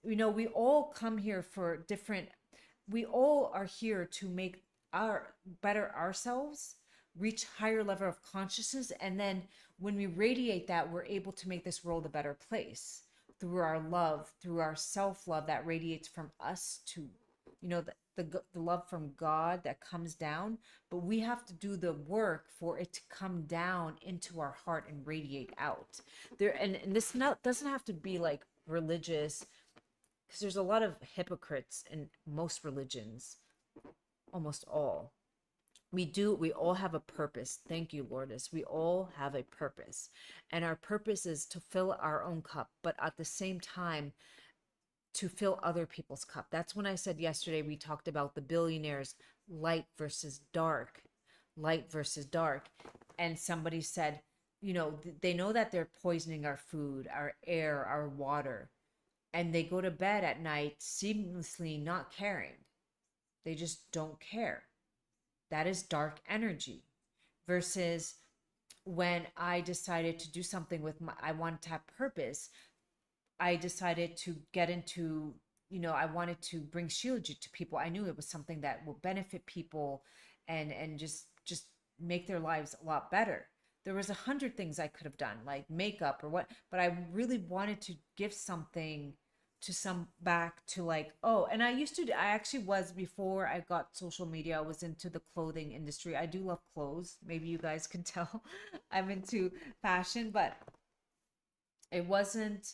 You know, we all come here for different, we all are here to make our better ourselves, reach higher level of consciousness. And then when we radiate that, we're able to make this world a better place through our love, through our self-love that radiates from us to, you know, the love from God that comes down. But we have to do the work for it to come down into our heart and radiate out there. And this not doesn't have to be like religious, because there's a lot of hypocrites in most religions, almost all. We all have a purpose. Thank you, Lourdes. We all have a purpose. And our purpose is to fill our own cup, but at the same time, to fill other people's cup. That's when I said yesterday, we talked about the billionaires, light versus dark, light versus dark. And somebody said, you know, they know that they're poisoning our food, our air, our water, and they go to bed at night seamlessly not caring. They just don't care. That is dark energy. Versus when I decided to do something with I wanted to have purpose, I decided to get into, you know, I wanted to bring Shilajit to people. I knew it was something that will benefit people and just make their lives a lot better. There was 100 things I could have done, like makeup or what, but I really wanted to give something to some back to like, oh, and I actually was, before I got social media, I was into the clothing industry. I do love clothes. Maybe you guys can tell I'm into fashion, but it wasn't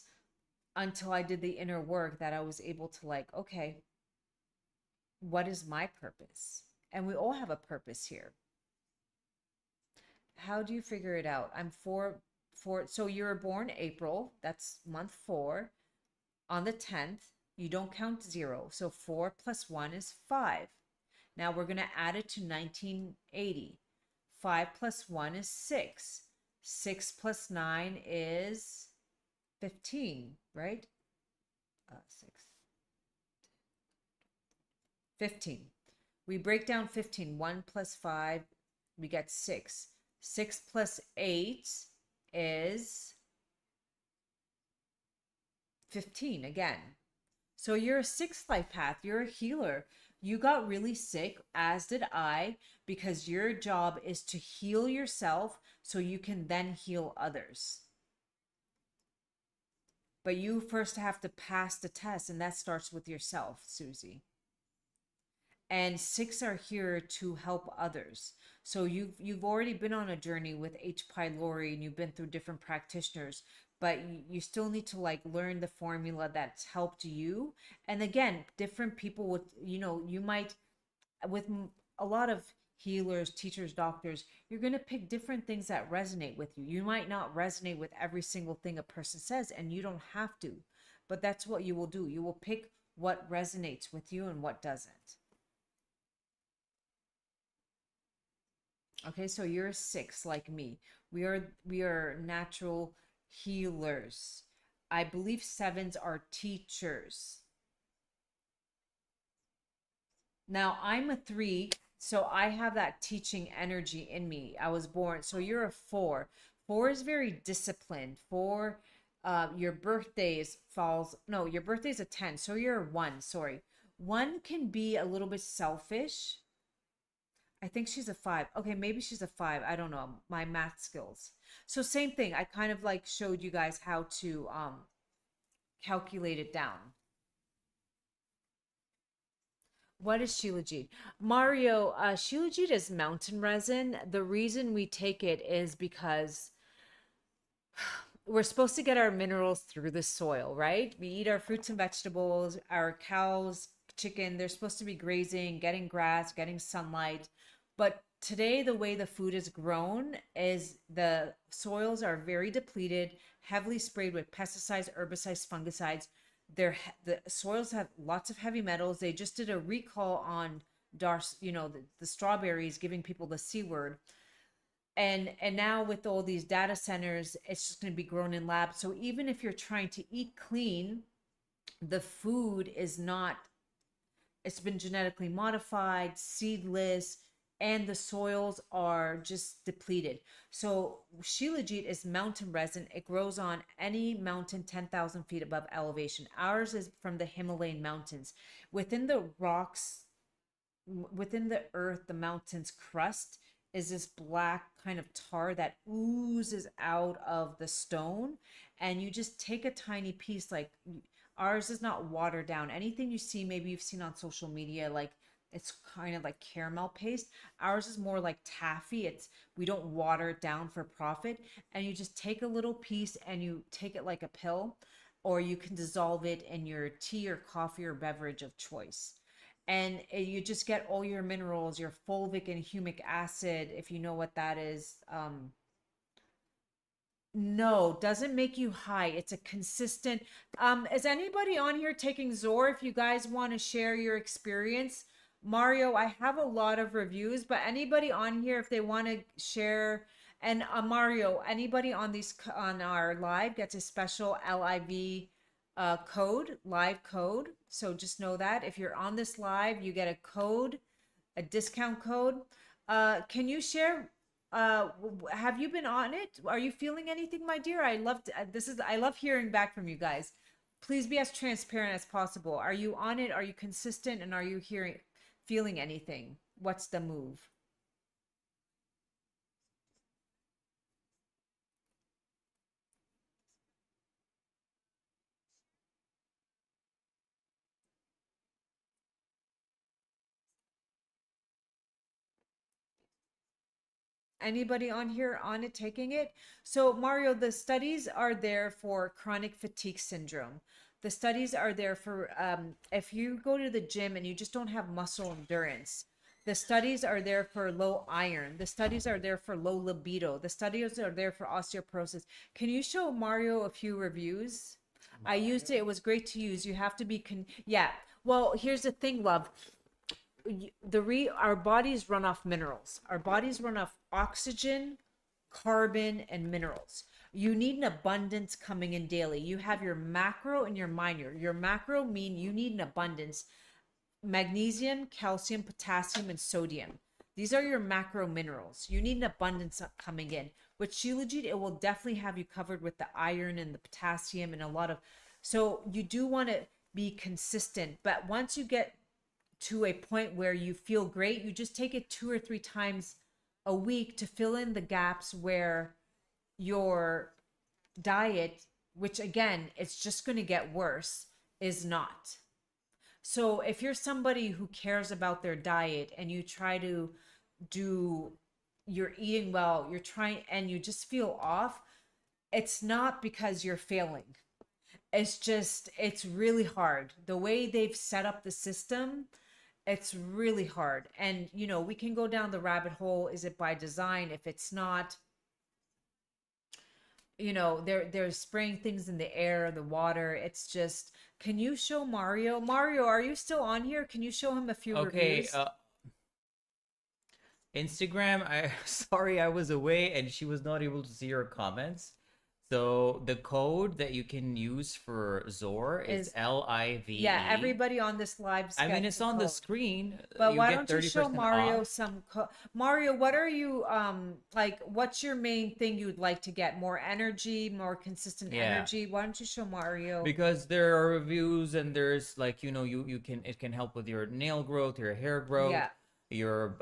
until I did the inner work that I was able to like, okay, what is my purpose? And we all have a purpose here. How do you figure it out? I'm four, so you were born April, that's month 4. On the 10th, you don't count 0. So 4 plus 1 is 5. Now we're going to add it to 1980. 5 plus 1 is 6. 6 plus 9 is 15, right? 6. 15. We break down 15. 1 plus 5, we get 6. 6 plus 8 is 15 again. So you're a 6th life path. You're a healer. You got really sick, as did I, because your job is to heal yourself so you can then heal others. But you first have to pass the test, and that starts with yourself, Susie. And 6 are here to help others. So you've already been on a journey with H. pylori, and you've been through different practitioners, but you still need to like learn the formula that's helped you. And again, different people with, you know, you might, with a lot of healers, teachers, doctors, you're going to pick different things that resonate with you. You might not resonate with every single thing a person says, and you don't have to, but that's what you will do. You will pick what resonates with you and what doesn't. Okay, so you're a 6 like me. We are natural healers. I believe 7s are teachers. Now I'm a 3, so I have that teaching energy in me. I was born, so you're a 4. 4 is very disciplined. 4, your birthday your birthday's a 10, so you're a 1, sorry. 1 can be a little bit selfish, I think she's a 5. Okay, maybe she's a 5. I don't know. My math skills. So same thing. I kind of like showed you guys how to calculate it down. What is Shilajit? Mario, Shilajit is mountain resin. The reason we take it is because we're supposed to get our minerals through the soil, right? We eat our fruits and vegetables, our cows, chicken, they're supposed to be grazing, getting grass, getting sunlight. But today, the way the food is grown is the soils are very depleted, heavily sprayed with pesticides, herbicides, fungicides. The soils have lots of heavy metals. They just did a recall on the strawberries, giving people the C word. And now with all these data centers, it's just going to be grown in labs. So even if you're trying to eat clean, the food is not, it's been genetically modified, seedless, and the soils are just depleted. So Shilajit is mountain resin. It grows on any mountain 10,000 feet above elevation. Ours is from the Himalayan mountains. Within the rocks, within the earth, the mountain's crust is this black kind of tar that oozes out of the stone. And you just take a tiny piece, like ours is not watered down. Anything you see, maybe you've seen on social media, like it's kind of like caramel paste. Ours is more like taffy. We don't water it down for profit. And you just take a little piece and you take it like a pill, or you can dissolve it in your tea or coffee or beverage of choice. And you just get all your minerals, your fulvic and humic acid, if you know what that is. No, doesn't make you high. It's a consistent. Is anybody on here taking ZOR? If you guys want to share your experience, Mario, I have a lot of reviews, but anybody on here, if they want to share, and Mario, anybody on our live gets a special LIV code, live code. So just know that if you're on this live, you get a code, a discount code. Can you share? Have you been on it? Are you feeling anything, my dear? I love hearing back from you guys. Please be as transparent as possible. Are you on it? Are you consistent? And are you feeling anything? What's the move? Anybody on here on it taking it? So Mario, the studies are there for chronic fatigue syndrome. The studies are there for if you go to the gym and you just don't have muscle endurance. The studies are there for low iron. The studies are there for low libido. The studies are there for osteoporosis. Can you show Mario a few reviews? I used it. It was great to use. You have to be yeah. Well, here's the thing, love. Our bodies run off minerals. Our bodies run off oxygen, carbon, and minerals. You need an abundance coming in daily. You have your macro and your minor. Your macro mean you need an abundance: magnesium, calcium, potassium, and sodium. These are your macro minerals. You need an abundance coming in. With Shilajit, it will definitely have you covered with the iron and the potassium and a lot of. So you do want to be consistent. But once you get to a point where you feel great, you just take it 2 or 3 times a week to fill in the gaps where your diet, which again, it's just going to get worse, is not. So if you're somebody who cares about their diet and you try to you're eating well, you're trying, and you just feel off, it's not because you're failing. It's really hard. The way they've set up the system, it's really hard. And we can go down the rabbit hole. Is it by design? If it's not, they're spraying things in the air, the water. It's just, can you show Mario? Mario, are you still on here? Can you show him a few reviews? Instagram, sorry I was away and she was not able to see her comments. So the code that you can use for ZOR is LIVE. Yeah, everybody on this live. I mean, it's on the screen. But why don't you show Mario some Mario, what are you like? What's your main thing you'd like to get? More energy, more consistent energy. Why don't you show Mario? Because there are reviews and there's like it can help with your nail growth, your hair growth. Yeah. your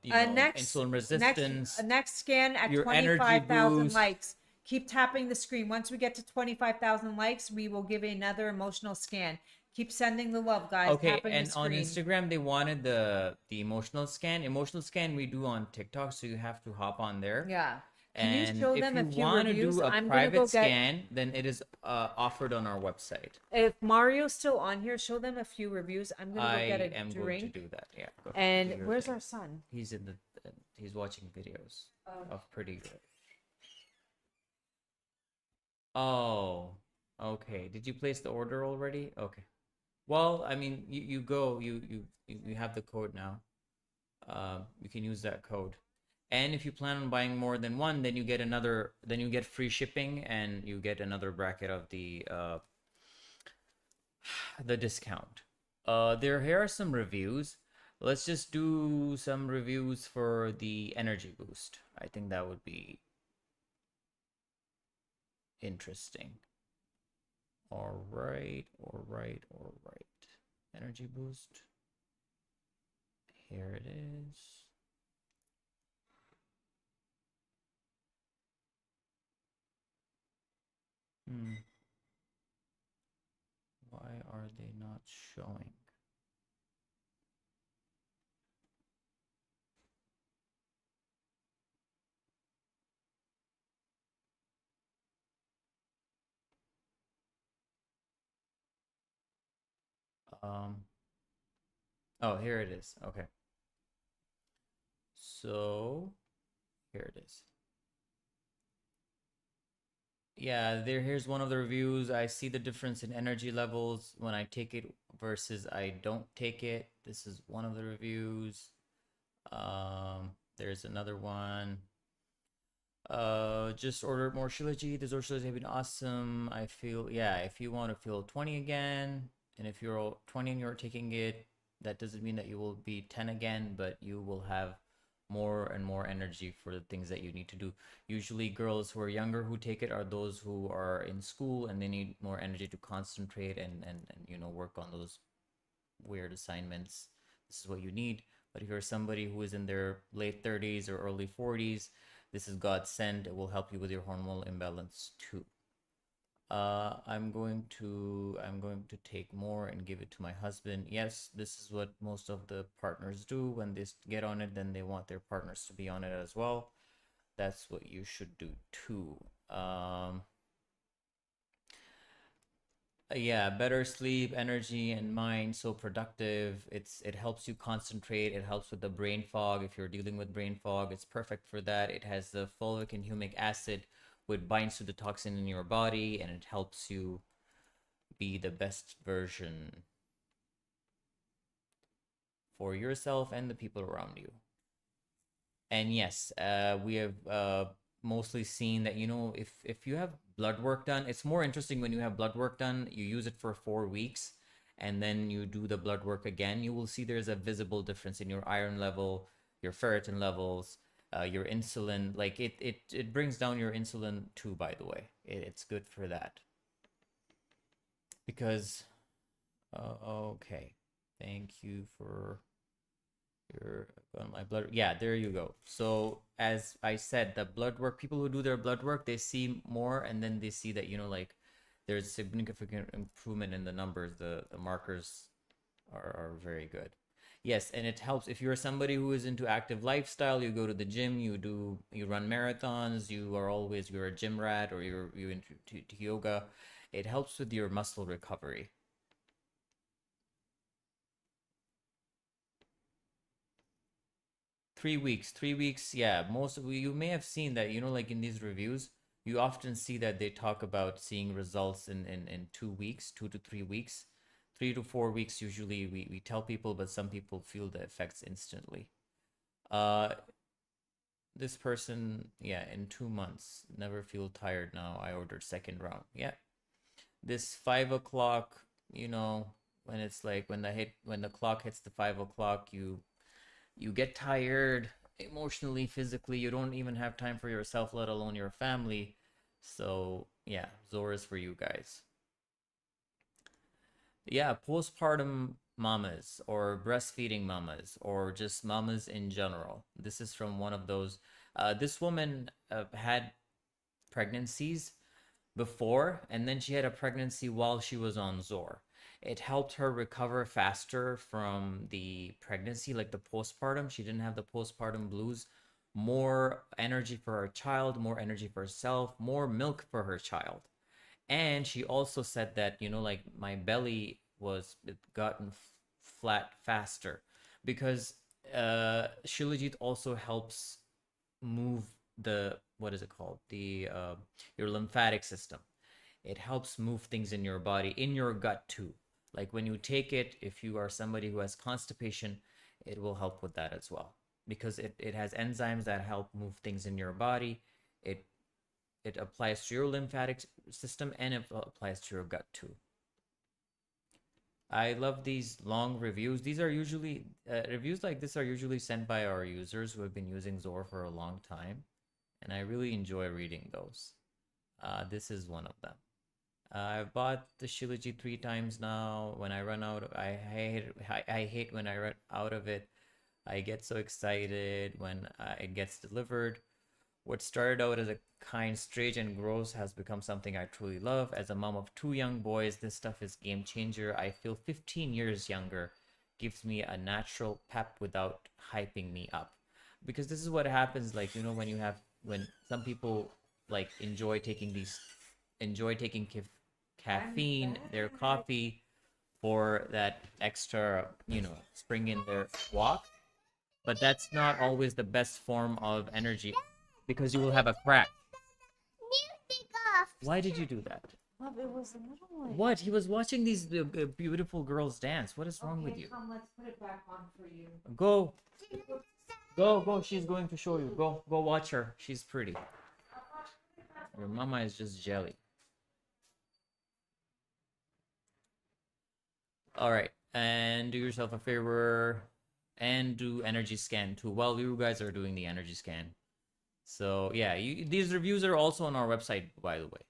Next, insulin resistance, next scan at your energy 25,000 boost. likes. Keep tapping the screen. Once we get to 25,000 likes, we will give another emotional scan. Keep sending the love, guys. Okay, Tapping the and on screen. Instagram they wanted the emotional scan. Emotional scan we do on TikTok, so you have to hop on there. Yeah. Can you And show if them you a few want to reviews? do a I'm gonna go private get. scan, then it is offered on our website. If Mario's still on here, show them a few reviews. I'm gonna go get I a am going to drink. do that. Yeah. Go do And your where's thing. our son? He's in the. He's watching videos of Pretty Good. Oh, okay. Did you place the order already? Okay. Well, I mean, you go. You have the code now. You can use that code. And if you plan on buying more than one, then you get another. Then you get free shipping, and you get another bracket of the discount. Here are some reviews. Let's just do some reviews for the energy boost. I think that would be interesting. All right, all right, all right. Energy boost. Here it is. Why are they not showing? Oh, here it is. Okay. So, here it is. Yeah, here's one of the reviews. I see the difference in energy levels when I take it versus I don't take it. This is one of the reviews. There's another one. Just order more Shilajit. The ZOR Shilajit have been awesome. I feel, yeah, if you want to feel 20 again, and if you're 20 and you're taking it, that doesn't mean that you will be 10 again, but you will have more and more energy for the things that you need to do. Usually girls who are younger who take it are those who are in school and they need more energy to concentrate and work on those weird assignments. This is what you need. But if you're somebody who is in their late 30s or early 40s, this is God sent. It will help you with your hormonal imbalance too. I'm going to take more and give it to my husband. Yes, this is what most of the partners do. When they get on it, then they want their partners to be on it as well. That's what you should do too. Yeah, better sleep, energy, and mind, so productive. It helps you concentrate. It helps with the brain fog. If you're dealing with brain fog, it's perfect for that. It has the fulvic and humic acid, which binds to the toxin in your body, and it helps you be the best version for yourself and the people around you. And yes, we have mostly seen that, if you have blood work done, it's more interesting when you have blood work done. You use it for 4 weeks and then you do the blood work again. You will see there's a visible difference in your iron level, your ferritin levels, your insulin. Like it brings down your insulin too, by the way. It's good for that. Because, okay, thank you for your on my blood. Yeah, there you go. So as I said, the blood work, people who do their blood work, they see more, and then they see that, like there's significant improvement in the numbers. The markers are very good. Yes, and it helps if you're somebody who is into active lifestyle. You go to the gym, you run marathons, you're a gym rat, or you into yoga. It helps with your muscle recovery. 3 weeks, 3 weeks. Yeah, most of you may have seen that, like in these reviews, you often see that they talk about seeing results in 2 weeks, 2 to 3 weeks. 3 to 4 weeks usually we tell people, but some people feel the effects instantly. This person, yeah, in 2 months, never feel tired now. I ordered second round. Yeah. This 5 o'clock, when it's like when the clock hits the 5 o'clock, you get tired emotionally, physically. You don't even have time for yourself, let alone your family. So yeah, ZOR is for you guys. Yeah, postpartum mamas or breastfeeding mamas or just mamas in general. This is from one of those. This woman had pregnancies before, and then she had a pregnancy while she was on ZOR. It helped her recover faster from the pregnancy, like the postpartum. She didn't have the postpartum blues. More energy for her child, more energy for herself, more milk for her child. And she also said that, like my belly was it gotten flat faster because Shilajit also helps move the what is it called the your lymphatic system. It helps move things in your body, in your gut too. Like when you take it, if you are somebody who has constipation, it will help with that as well because it has enzymes that help move things in your body. It applies to your lymphatic system and it applies to your gut too. I love these long reviews. These are usually reviews like this are usually sent by our users who have been using ZOR for a long time, and I really enjoy reading those. This is one of them. I've bought the Shilajit 3 times now. When I run out, I hate when I run out of it. I get so excited when it gets delivered. What started out as a kind, strange, and gross has become something I truly love. As a mom of 2 young boys, this stuff is game changer. I feel 15 years younger. Gives me a natural pep without hyping me up. Because this is what happens, like, when some people like enjoy taking caffeine, their coffee for that extra, spring in their walk. But that's not always the best form of energy because you will have a crack. Music off. Why did you do that? Love, it was a little like. What? He was watching these beautiful girls dance. What is wrong with you? Come, let's put it back on for you. Go. Go. She's going to show you. Go watch her. She's pretty. Your mama is just jelly. All right. And do yourself a favor and do energy scan too. Well, you guys are doing the energy scan. So yeah, these reviews are also on our website, by the way.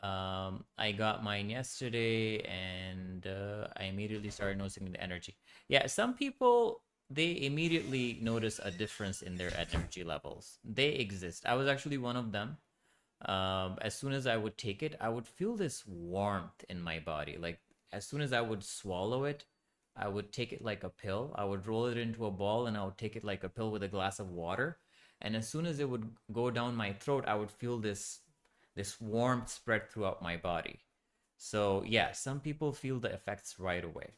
I got mine yesterday and I immediately started noticing the energy. Yeah, some people, they immediately notice a difference in their energy levels. They exist. I was actually one of them. As soon as I would take it, I would feel this warmth in my body. Like as soon as I would swallow it, I would take it like a pill. I would roll it into a ball and I would take it like a pill with a glass of water. And as soon as it would go down my throat, I would feel this warmth spread throughout my body. So yeah, some people feel the effects right away.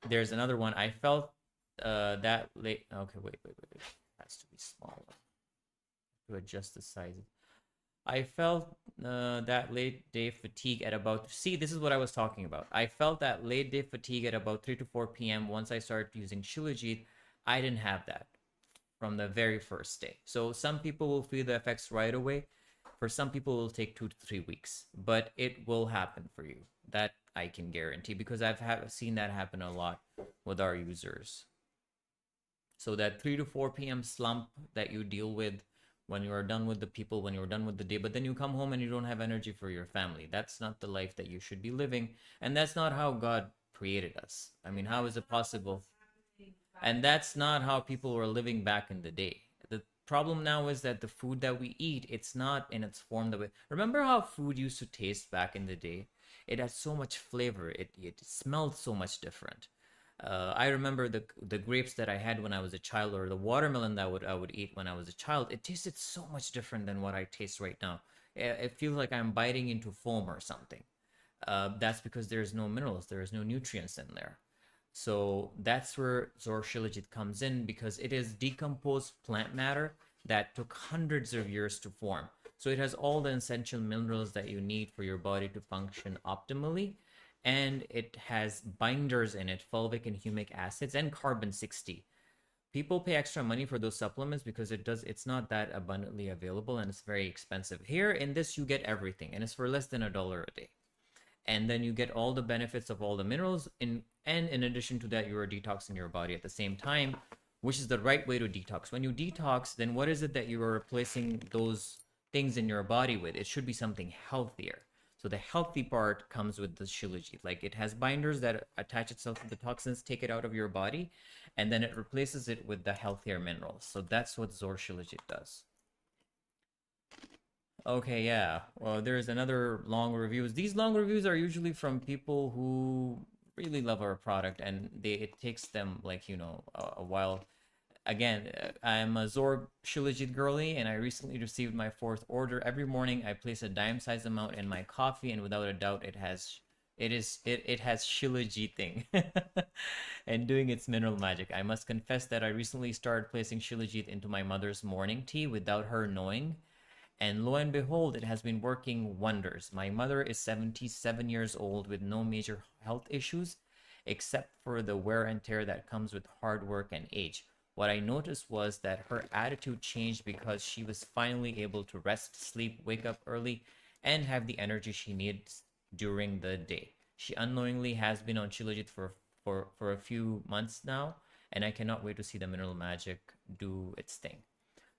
There's another one. I felt that late. Okay, wait. It has to be smaller to adjust the size. I felt that late day fatigue at about. See, this is what I was talking about. I felt that late day fatigue at about 3 to 4 p.m. Once I started using Shilajit. I didn't have that from the very first day. So some people will feel the effects right away. For some people, it will take 2 to 3 weeks, but it will happen for you. That I can guarantee because I've seen that happen a lot with our users. So that 3 to 4 p.m. slump that you deal with when you are done with the people, when you're done with the day, but then you come home and you don't have energy for your family. That's not the life that you should be living. And that's not how God created us. I mean, how is it possible? And that's not how people were living back in the day. The problem now is that the food that we eat, it's not in its form that we... Remember how food used to taste back in the day? It had so much flavor. It smelled so much different. I remember the grapes that I had when I was a child, or the watermelon that I would eat when I was a child. It tasted so much different than what I taste right now. It feels like I'm biting into foam or something. That's because there's no minerals. There's no nutrients in there. So that's where ZOR Shilajit comes in because it is decomposed plant matter that took hundreds of years to form. So it has all the essential minerals that you need for your body to function optimally. And it has binders in it, fulvic and humic acids and carbon-60. People pay extra money for those supplements because it's not that abundantly available and it's very expensive. Here in this, you get everything and it's for less than $1 a day. And then you get all the benefits of all the minerals and in addition to that, you are detoxing your body at the same time, which is the right way to detox. When you detox, then what is it that you are replacing those things in your body with? It should be something healthier. So the healthy part comes with the Shilajit. Like it has binders that attach itself to the toxins, take it out of your body, and then it replaces it with the healthier minerals. So that's what ZOR Shilajit does. Okay, yeah. Well, there's another long reviews. These long reviews are usually from people who really love our product, and it takes them like, a while. Again, I'm a ZOR Shilajit girly, and I recently received my fourth order. Every morning, I place a dime-sized amount in my coffee, and without a doubt, it has Shilajiting and doing its mineral magic. I must confess that I recently started placing Shilajit into my mother's morning tea without her knowing. And lo and behold, it has been working wonders. My mother is 77 years old with no major health issues, except for the wear and tear that comes with hard work and age. What I noticed was that her attitude changed because she was finally able to rest, sleep, wake up early, and have the energy she needs during the day. She unknowingly has been on Shilajit for a few months now, and I cannot wait to see the mineral magic do its thing.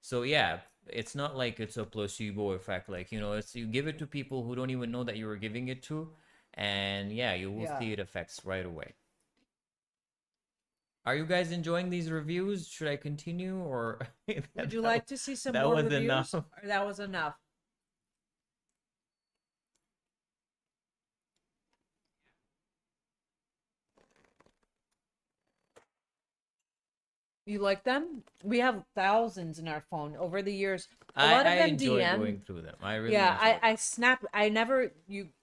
So yeah, it's not like it's a placebo effect. Like, it's you give it to people who don't even know that you were giving it to, and yeah, you will see it effects right away. Are you guys enjoying these reviews? Should I continue or Would you like to see some that more was reviews? enough? Or that was enough? You like them? We have thousands in our phone over the years. A lot of I them enjoy DM. going through them. I really Yeah, enjoy them. I snap. I never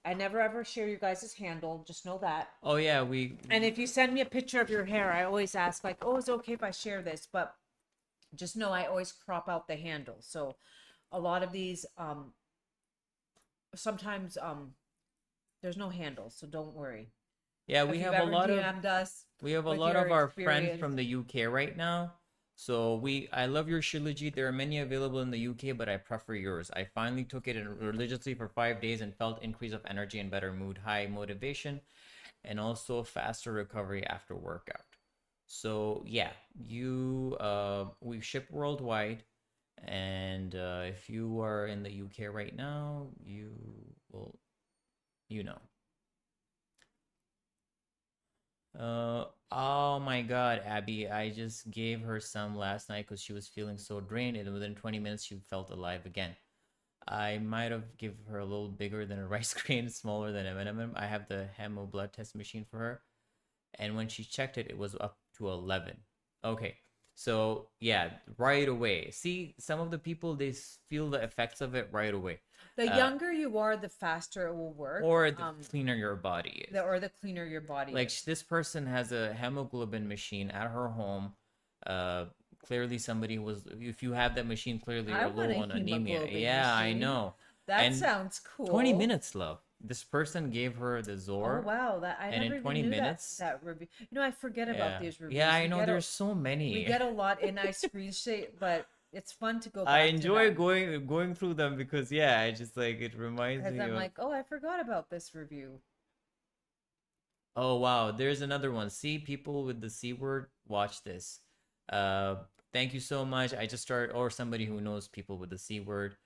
ever share you guys' handle. Just know that. Oh yeah, And if you send me a picture of your hair, I always ask like, "Oh, is it okay if I share this?" But just know I always crop out the handle. So a lot of these sometimes there's no handle, so don't worry. yeah, If we you've have a ever lot of DM'd us we have a with lot your of our friends experience. from the UK right now. So I love your Shilajit. There are many available in the UK, but I prefer yours. I finally took it religiously for 5 days and felt increase of energy and better mood, high motivation, and also faster recovery after workout. So yeah, we ship worldwide, and if you are in the UK right now, you will, you know. Oh my God, Abby, I just gave her some last night because she was feeling so drained, and within 20 minutes she felt alive again. I might have given her a little bigger than a rice grain, smaller than M&M. I have the hemo blood test machine for her, and when she checked it, it was up to 11. Okay, so yeah, right away. See, some of the people, they feel the effects of it right away. The younger you are, the faster it will work. Or the cleaner your body is. Or the cleaner your body Like is. this person has a hemoglobin machine at her home. Clearly somebody was. If you have that machine, clearly I you're want low a on anemia. hemoglobin Yeah, I machine. know. That And sounds cool. 20 minutes, love. This person gave her the ZOR. Oh wow, that I and never in even 20 knew minutes, that review. I forget yeah, about these reviews. yeah, I We know. get There's so many. we get a lot, and I screenshot, but it's fun to go back. I enjoy to going through them because yeah, I just like it reminds because me I'm of. like, oh, I forgot about this review. Oh wow, there's another one. See, people with the C word, watch this. Uh, thank you so much. I just started, or somebody who knows people with the C word.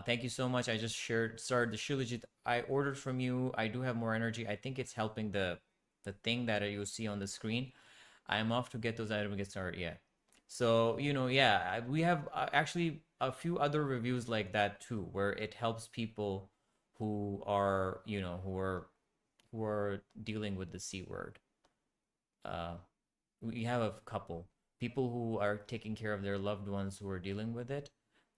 Thank you so much. I just started the Shilajit I ordered from you. I do have more energy. I think it's helping the thing that you see on the screen. I'm off to get those items and get started. Yeah. So, yeah, we have actually a few other reviews like that too, where it helps people who are, who are dealing with the C word. Uh, we have a couple people who are taking care of their loved ones who are dealing with it.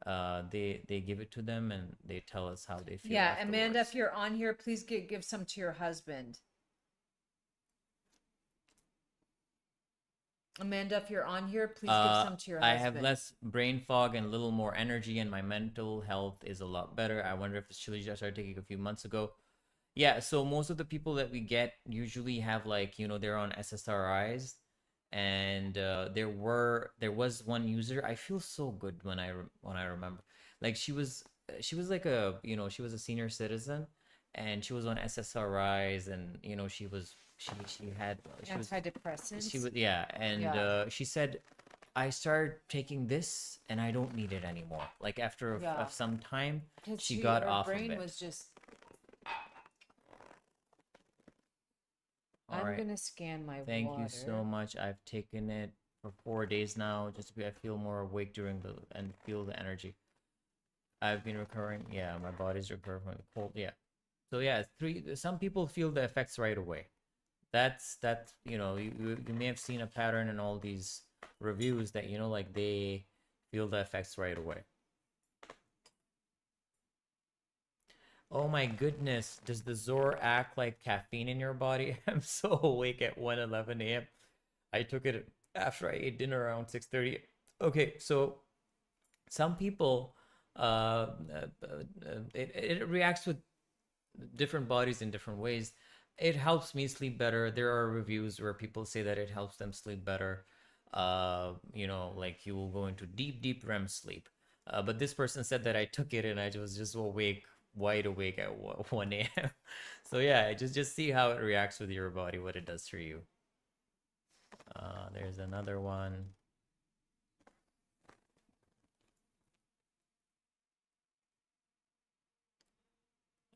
They give it to them and they tell us how they feel. Yeah, Amanda, afterwards. if you're on here, please give some to your husband. Amanda, if you're on here, please give some to your I husband. have less brain fog and a little more energy, and my mental health is a lot better. I wonder if the chili I started taking a few months ago. Yeah, so most of the people that we get usually have like, they're on SSRIs, and there was one user. I feel so good when I remember. Like she was like she was a senior citizen, and she was on SSRIs, and she had Antidepressants. she was yeah, and Yeah. she said I started taking this and I don't need it anymore. Like after Yeah. of some time, 'Cause she got her off of brain it. was just All I'm right. gonna scan my Thank you water. so much. I've taken it for 4 days now. Just I feel more awake during the and feel the energy. I've been recovering. Yeah, my body's recovering from the cold. Yeah. So yeah, three. Some people feel the effects right away. That's you may have seen a pattern in all these reviews that like they feel the effects right away. Oh my goodness, does the ZOR act like caffeine in your body? I'm so awake at 1:11 a.m. I took it after I ate dinner around 6:30. Okay, so some people it reacts with different bodies in different ways. It helps me sleep better. There are reviews where people say that it helps them sleep better. Like you will go into deep REM sleep. But this person said that I took it and I was just awake, wide awake at 1 a.m. So yeah, just see how it reacts with your body, what it does for you. There's another one.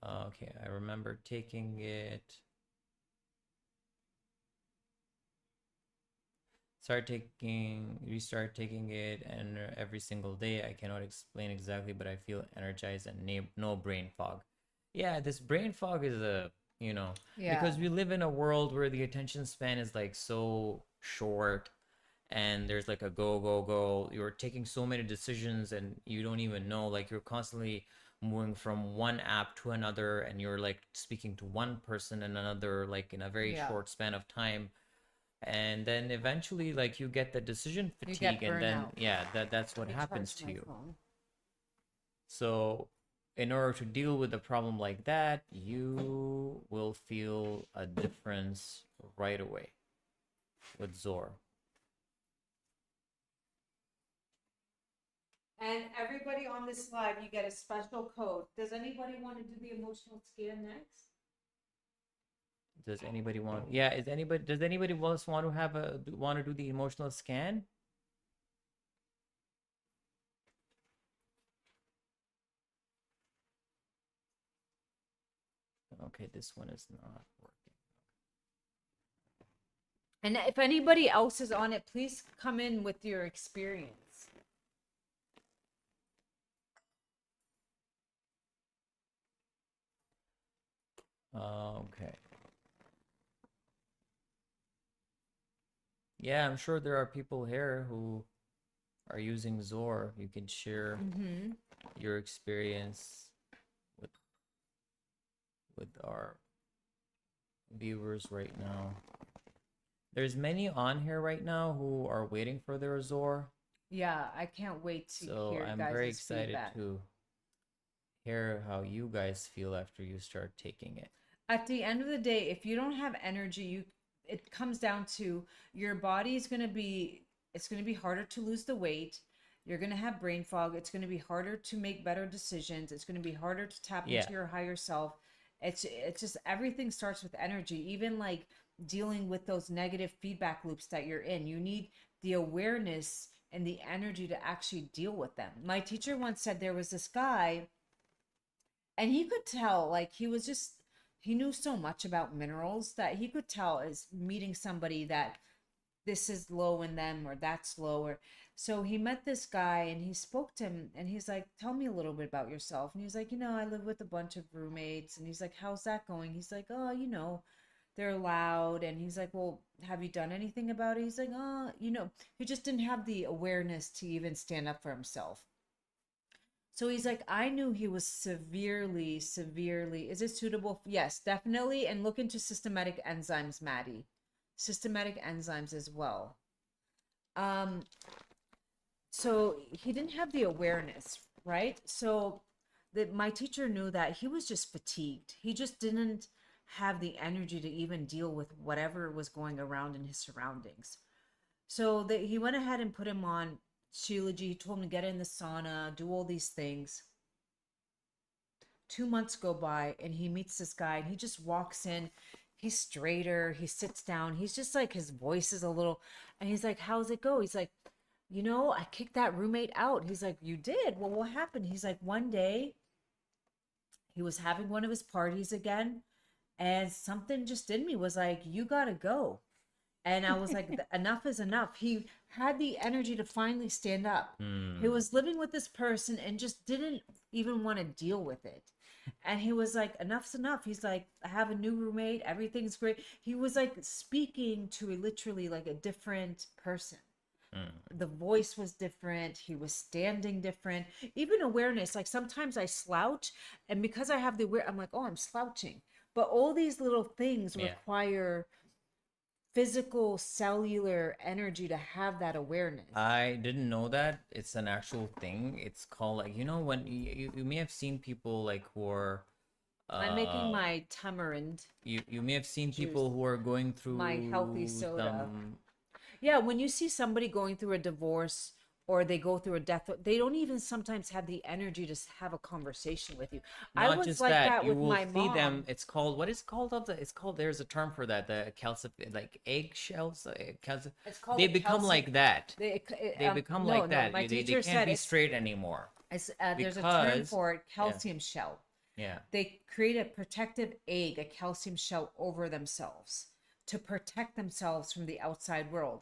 Okay, I remember taking it. Restart taking it, and every single day. I cannot explain exactly, but I feel energized and no brain fog. Yeah, this brain fog is because we live in a world where the attention span is like so short, and there's like a go go go. You're taking so many decisions, and you don't even know. Like you're constantly moving from one app to another, and you're like speaking to one person and another, like in a very short span of time, and then eventually like you get the decision fatigue, and then that's what happens to you. So in order to deal with a problem like that, you will feel a difference right away with ZOR. And everybody on this live, you get a special code. Does anybody want to do the emotional scan next? Does anybody want? Yeah, does anybody else want to do the emotional scan? Okay, this one is not working. And if anybody else is on it, please come in with your experience. Okay. Yeah, I'm sure there are people here who are using ZOR. You can share your experience with our viewers right now. There's many on here right now who are waiting for their ZOR. Yeah, I can't wait to hear I'm very excited to hear how you guys feel after you start taking it. At the end of the day, if you don't have energy, it comes down to your body is going to be, it's going to be harder to lose the weight. You're going to have brain fog. It's going to be harder to make better decisions. It's going to be harder to tap into your higher self. It's just everything starts with energy. Even like dealing with those negative feedback loops that you're in, you need the awareness and the energy to actually deal with them. My teacher once said there was this guy, and he could tell, like he knew so much about minerals that he could tell as meeting somebody that this is low in them or that's lower. So he met this guy and he spoke to him and he's like, tell me a little bit about yourself. And he's like, I live with a bunch of roommates. And he's like, how's that going? He's like, oh, they're loud. And he's like, well, have you done anything about it? He's like, oh, he just didn't have the awareness to even stand up for himself. So he's like, I knew he was severely, severely. Is it suitable? Yes, definitely. And look into systematic enzymes, Maddie. Systematic enzymes as well. So he didn't have the awareness, right? So my teacher knew that he was just fatigued. He just didn't have the energy to even deal with whatever was going around in his surroundings. So he went ahead and put him on Shilajit. He told him to get in the sauna, do all these things. 2 months go by and he meets this guy and he just walks in. He's straighter. He sits down. He's just like, his voice is a little, and he's like, how's it go? He's like, I kicked that roommate out. He's like, you did? Well, what happened? He's like, one day he was having one of his parties again And something just in me was like, you gotta go. And I was like, enough is enough. He had the energy to finally stand up. He Mm. was living with this person and just didn't even want to deal with it. And he was like, enough's enough. He's like, I have a new roommate. Everything's great. He was like speaking to literally like a different person. Mm. The voice was different. He was standing different. Even awareness. Like sometimes I slouch, and because I have the aware, I'm like, oh, I'm slouching. But all these little things Yeah. require physical cellular energy to have that awareness. I didn't know that it's an actual thing. It's called like when you may have seen people like who are I'm making uh my tamarind you may have seen juice, people who are going my healthy through soda. some Yeah, when you see somebody going through a divorce or they go through a death, they don't even sometimes have the energy to have a conversation with you. I not was just like that, that you with will my see them. mom. It's called what is called of the it's called there's a term for that, the like eggshells, It's called they a become calcium. like that. They become No, like no. that. My They teacher can't said be it's, straight anymore there's a term because for it, yeah, calcium shell. yeah. They create a protective egg, a calcium shell over themselves to protect themselves from the outside world.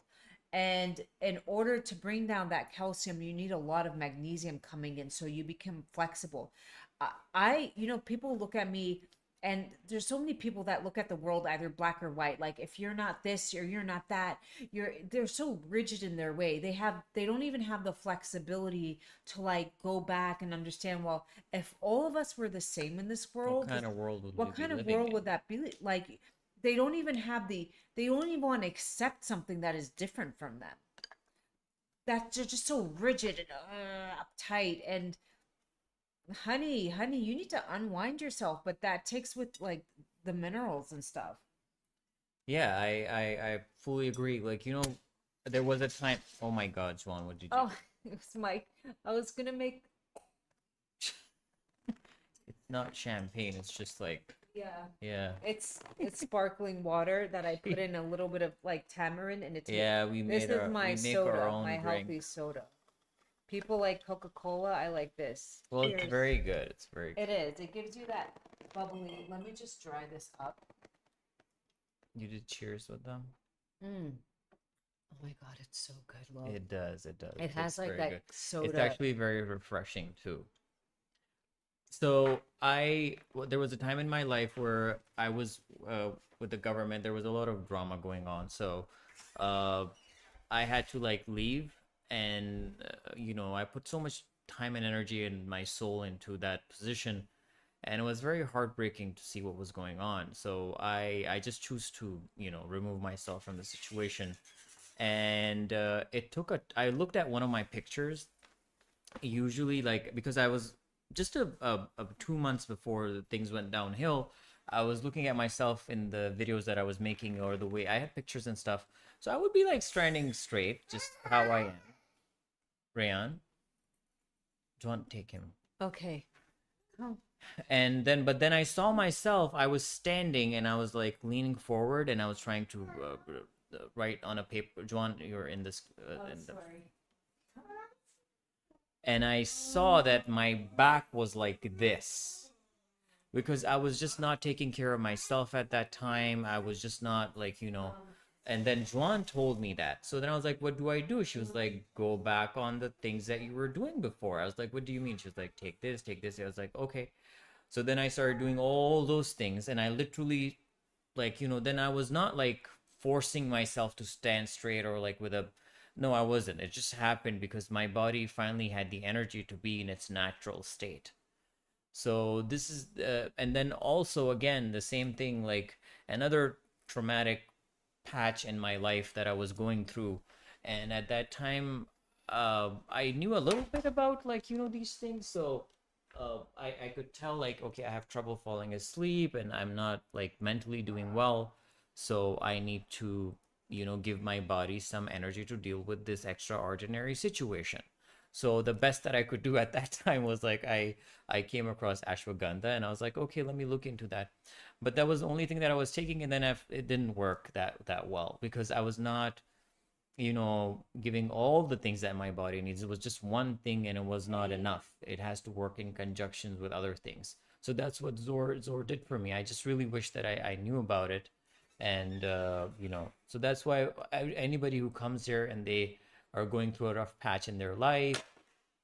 And in order to bring down that calcium, you need a lot of magnesium coming in so you become flexible. People look at me, and there's so many people that look at the world either black or white. Like if you're not this or you're not that, they're so rigid in their way. They don't even have the flexibility to like go back and understand, well, if all of us were the same in this What world, kind of world would we what be kind of living world in? would that be like? They don't even have they don't even want to accept something that is different from them. That they're just so rigid and uptight. And honey, you need to unwind yourself, but that takes with like the minerals and stuff. Yeah, I fully agree. Like, there was a time. Oh my God, Juan, what did you Oh, do? it was Mike. I was gonna make, It's not champagne. It's just like, yeah. yeah, It's sparkling water that I put in a little bit of like tamarind, and it tastes. yeah. This is my We make our soda, my own drink. healthy soda. People like Coca-Cola. I like this. Well, it's Cheers. very good. It's very. It is. It gives you that bubbly. Let me just dry this up. You did cheers with them? Mm. Oh my God, it's so good. Look. It does. It does. It has It's like very that good. It's soda. actually very refreshing too. There was a time in my life where I was with the government. There was a lot of drama going on. So, uh, I had to like leave, and I put so much time and energy and my soul into that position, and it was very heartbreaking to see what was going on. So I just choose to remove myself from the situation, and I looked at one of my pictures, usually like because I was just 2 months before things went downhill. I was looking at myself in the videos that I was making, or the way I had pictures and stuff. So I would be like standing straight, just how I am. Rayan, don't take him. Okay. Oh. And then, but then I saw myself. I was standing and I was like leaning forward, and I was trying to write on a paper. Juan, you're in this. Sorry. And I saw that my back was like this because I was just not taking care of myself at that time. I was just not like. And then Juan told me that. So then I was like, what do I do? She was like, go back on the things that you were doing before. I was like, what do you mean? She was like, take this, take this. I was like, okay. So then I started doing all those things, and I literally, then I was not like forcing myself to stand straight or like with a, no, I wasn't. It just happened because my body finally had the energy to be in its natural state. So this is, and then also again, the same thing, like another traumatic patch in my life that I was going through. And at that time, I knew a little bit about these things. So I could tell like, okay, I have trouble falling asleep and I'm not like mentally doing well. So I need to, give my body some energy to deal with this extraordinary situation. So the best that I could do at that time was like I came across ashwagandha, and I was like, okay, let me look into that. But that was the only thing that I was taking, and then it didn't work that well because I was not, giving all the things that my body needs. It was just one thing, and it was not enough. It has to work in conjunction with other things. So that's what ZOR did for me. I just really wish that I knew about it. And so that's why anybody who comes here and they are going through a rough patch in their life,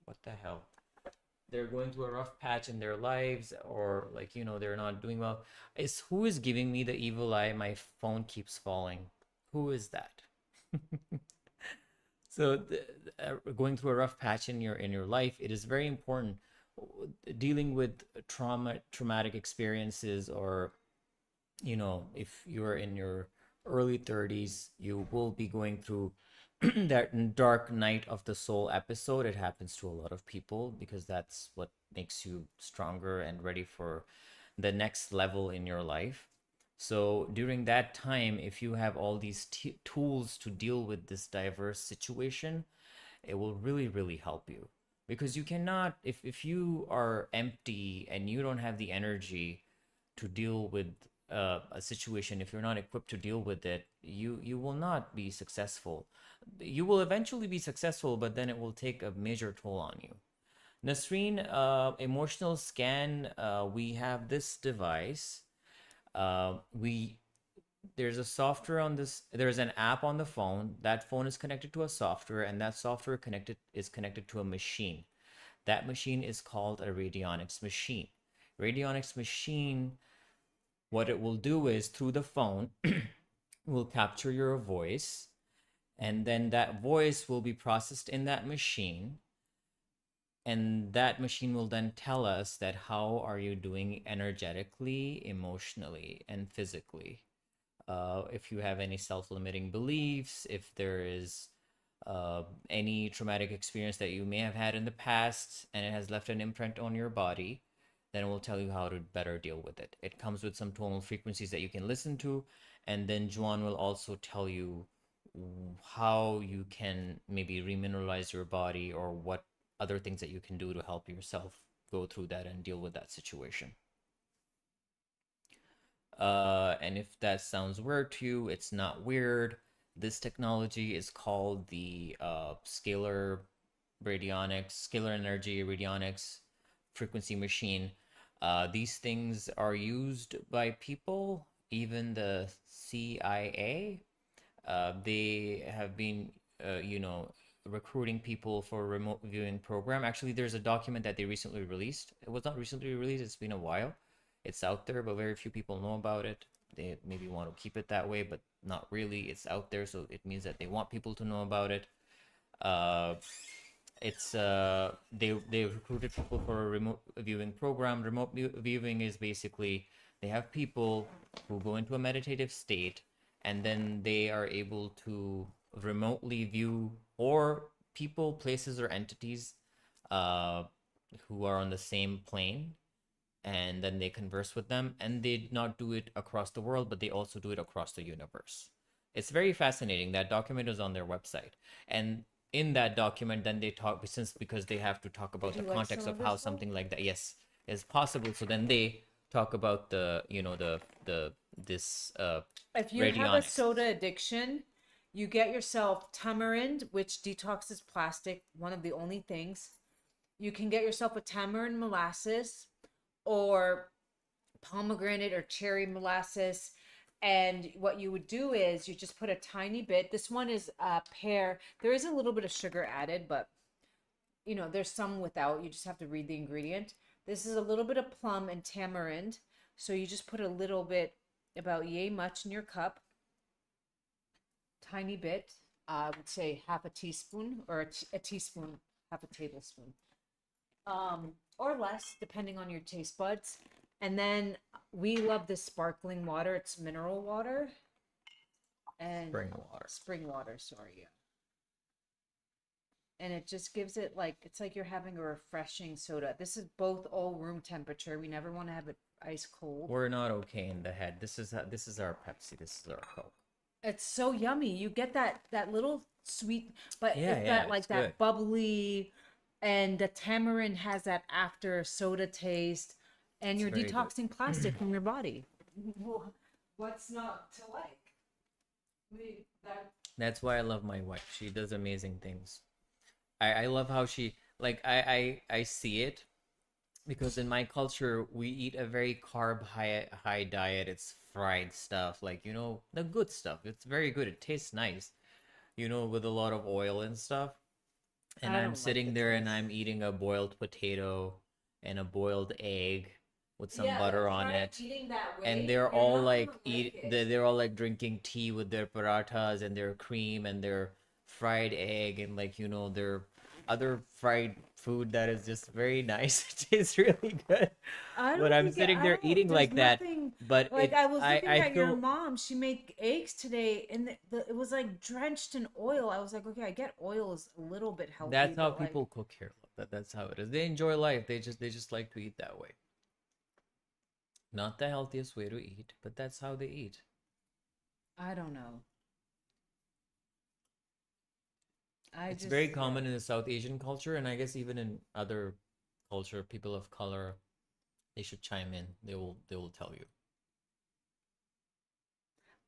what the hell? They're going through a rough patch in their lives, or like, they're not doing well. Is who is giving me the evil eye? My phone keeps falling. Who is that? So going through a rough patch in your life, it is very important dealing with traumatic experiences, or if you're in your early 30s, you will be going through that dark night of the soul episode. It happens to a lot of people because that's what makes you stronger and ready for the next level in your life. So during that time, if you have all these tools to deal with this diverse situation, it will really, really help you. Because you cannot, if you are empty and you don't have the energy to deal with a situation, if you're not equipped to deal with it, you will not be successful. You will eventually be successful, but then it will take a major toll on you. Nasreen, emotional scan, we have this device. We There's a software on this, there's an app on the phone. That phone is connected to a software, and that software is connected to a machine. That machine is called a radionics machine. Radionics machine, what it will do is through the phone will capture your voice, and then that voice will be processed in that machine, and that machine will then tell us that how are you doing energetically, emotionally, and physically. If you have any self-limiting beliefs, if there is any traumatic experience that you may have had in the past and it has left an imprint on your body, then it will tell you how to better deal with it. It comes with some tonal frequencies that you can listen to, and then Juan will also tell you how you can maybe remineralize your body, or what other things that you can do to help yourself go through that and deal with that situation. And if that sounds weird to you, it's not weird. This technology is called the Scalar Energy Radionics Frequency Machine. These things are used by people, even the CIA. They have been, recruiting people for a remote viewing program. Actually, there's a document that they recently released. It was not recently released, it's been a while. It's out there, but very few people know about it. They maybe want to keep it that way, but not really. It's out there, so it means that they want people to know about it. They recruited people for a remote viewing program. Remote viewing is basically they have people who go into a meditative state, and then they are able to remotely view, or people, places, or entities who are on the same plane, and then they converse with them, and they not do it across the world, but they also do it across the universe. It's very fascinating. That document is on their website, and in that document then they talk, because they have to talk about the context of how something like that, yes, is possible. So then they talk about the this if you have a soda addiction, you get yourself tamarind, which detoxes plastic, one of the only things. You can get yourself a tamarind molasses, or pomegranate or cherry molasses. And what you would do is you just put a tiny bit. This one is pear. There is a little bit of sugar added, but there's some without. You just have to read the ingredient. This is a little bit of plum and tamarind. So you just put a little bit, about yay much, in your cup. Tiny bit. I would say half a teaspoon, or a teaspoon, half a tablespoon. Or less, depending on your taste buds. And then we love this sparkling water. It's mineral water. And spring water, sorry. Yeah. And it just gives it it's like you're having a refreshing soda. This is both all room temperature. We never want to have it ice cold. We're not okay in the head. This is our Pepsi. This is our Coke. It's so yummy. You get that little sweet, but it's that good, bubbly, and the tamarind has that after soda taste, and you're detoxing plastic from your body. What's not to like? That's why I love my wife. She does amazing things. I love how she, I see it. because in my culture we eat a very carb high diet. It's fried stuff, like, you know, the good stuff. It's very good. It tastes nice, you know, with a lot of oil and stuff. And I I'm don't like the sitting there and taste. I'm eating a boiled potato and a boiled egg with some Yeah, but butter if on you're it. eating that And way, they're you're all not gonna like like it. they're all like drinking tea with their parathas and their cream and their fried egg and, like, you know, their other fried food that is just very nice. It tastes really good. But I'm sitting I there don't, eating there's like that. nothing, But like I it's was looking I at your feel mom, she made eggs today and it was like drenched in oil. I was like, okay, I get oil is a little bit healthy, that's how but like, people cook here. That's how it is. They enjoy life. They just like to eat that way. Not the healthiest way to eat, but that's how they eat. I don't know. I It's just, very yeah. common in the South Asian culture, and I guess even in other culture, people of color, they should chime in. They will tell you.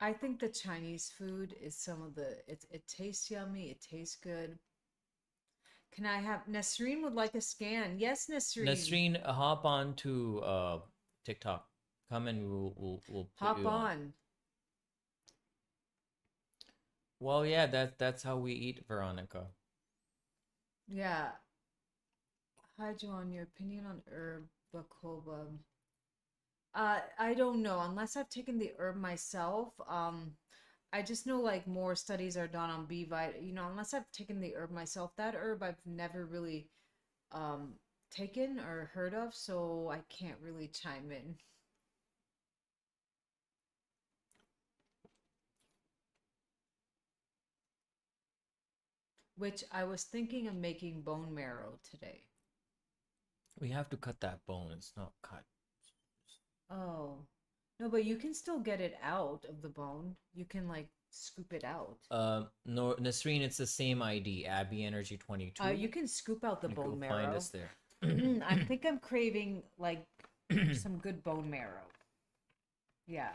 I think the Chinese food is some of it tastes yummy, it tastes good. Can I have Nasreen would like a scan? Yes, Nasreen. Nasreen, hop on to TikTok. Come and we'll put Hop you on. on. Well, yeah, that's how we eat, Veronica. Yeah. Hi, Joanne. Your opinion on herb bacoba? I don't know. Unless I've taken the herb myself. I just know like more studies are done on B vitamin. You know, unless I've taken the herb myself, that herb I've never really um taken or heard of, so I can't really chime in. Which I was thinking of making bone marrow today. We have to cut that bone. It's not cut. Oh. No, but you can still get it out of the bone. You can like scoop it out. No, Nasreen, it's the same ID, Abi Energy 22. You can scoop out the You can bone find marrow. us there. I think I'm craving like some good bone marrow. Yeah.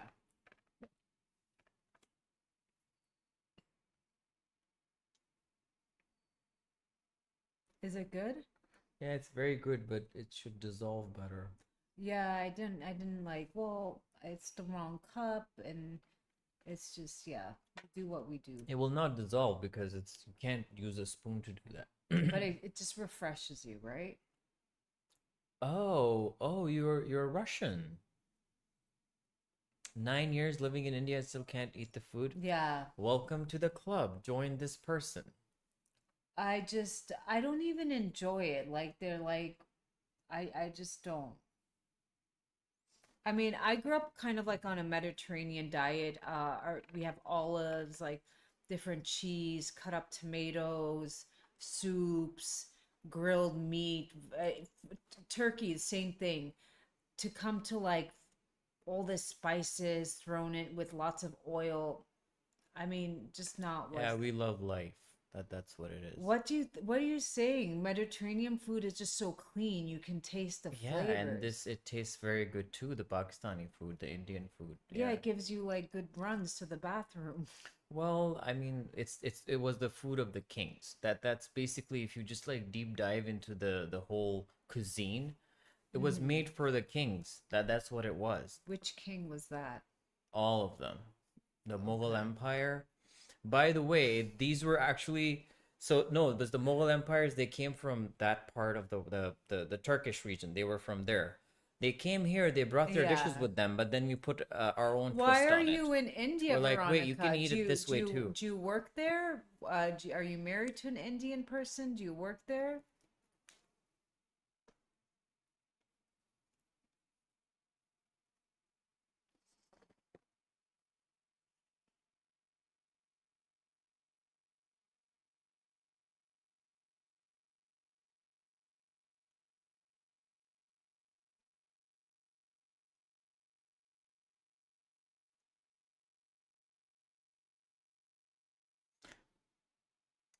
Is it good? Yeah, it's very good, but it should dissolve better. Yeah, I didn't like, well, it's the wrong cup and it's just, yeah, we do what we do. It will not dissolve because you can't use a spoon to do that. But it just refreshes you, right? Oh, you're Russian. 9 years living in India and still can't eat the food. Yeah. Welcome to the club. Join this person. I don't even enjoy it. Like they're like I just don't. I mean, I grew up kind of like on a Mediterranean diet. We have olives, like different cheese, cut up tomatoes, soups, grilled meat, turkey, the same thing. To come to like all the spices thrown in with lots of oil. I mean, just not what. Yeah, we love life. That's what it is. What are you saying? Mediterranean food is just so clean. You can taste the Yeah, and flavors. it tastes very good too, the Pakistani food, the Indian food. Yeah, Yeah. it gives you like good runs to the bathroom. Well, I mean, it was the food of the kings. That's basically, if you just like deep dive into the whole cuisine, it was Hmm. made for the kings. That's what it was. Which king was that? All of them. The Mughal Okay. Empire. By the way, these were actually, so no, it was the Mughal empires. They came from that part of the Turkish region. They were from there. They came here. They brought their dishes Yeah. with them, but then we put our own Why twist are on it. you in India, We're like, wait, you can Veronica? eat it this way too. Do you work there? Are you married to an Indian person? Do you work there?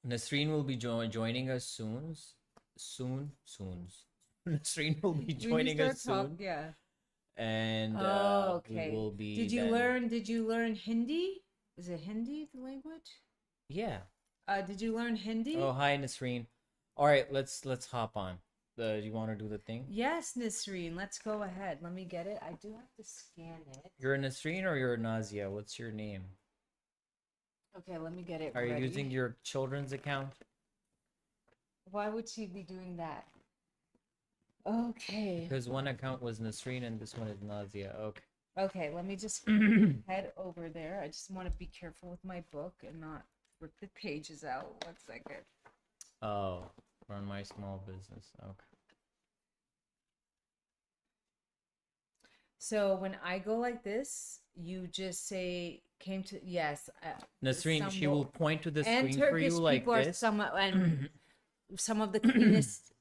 Nasreen will be joining us soon. Soon. Nasreen will be When you joining us start talk, soon, yeah. and Oh, we okay. will be then. Did you learn Hindi? Is it Hindi, the language? Yeah. Did you learn Oh, Hindi? hi, Nasreen. All right, let's hop on. You want to do the thing? Yes, Nisreen, let's go ahead. Let me get it. I do have to scan it. You're Nasreen or you're Nazia? What's your name? Okay, let me get it Are you ready. using your children's account? Why would she be doing that? Okay. Because one account was Nasreen and this one is Nazia. Okay. Okay, let me just head over there. I just want to be careful with my book and not rip the pages out. 1 second. Oh, run my small business. Okay. So when I go like this, you just say came to yes. Nasreen, she will point to the and screen for Turkish you like people this. Some of the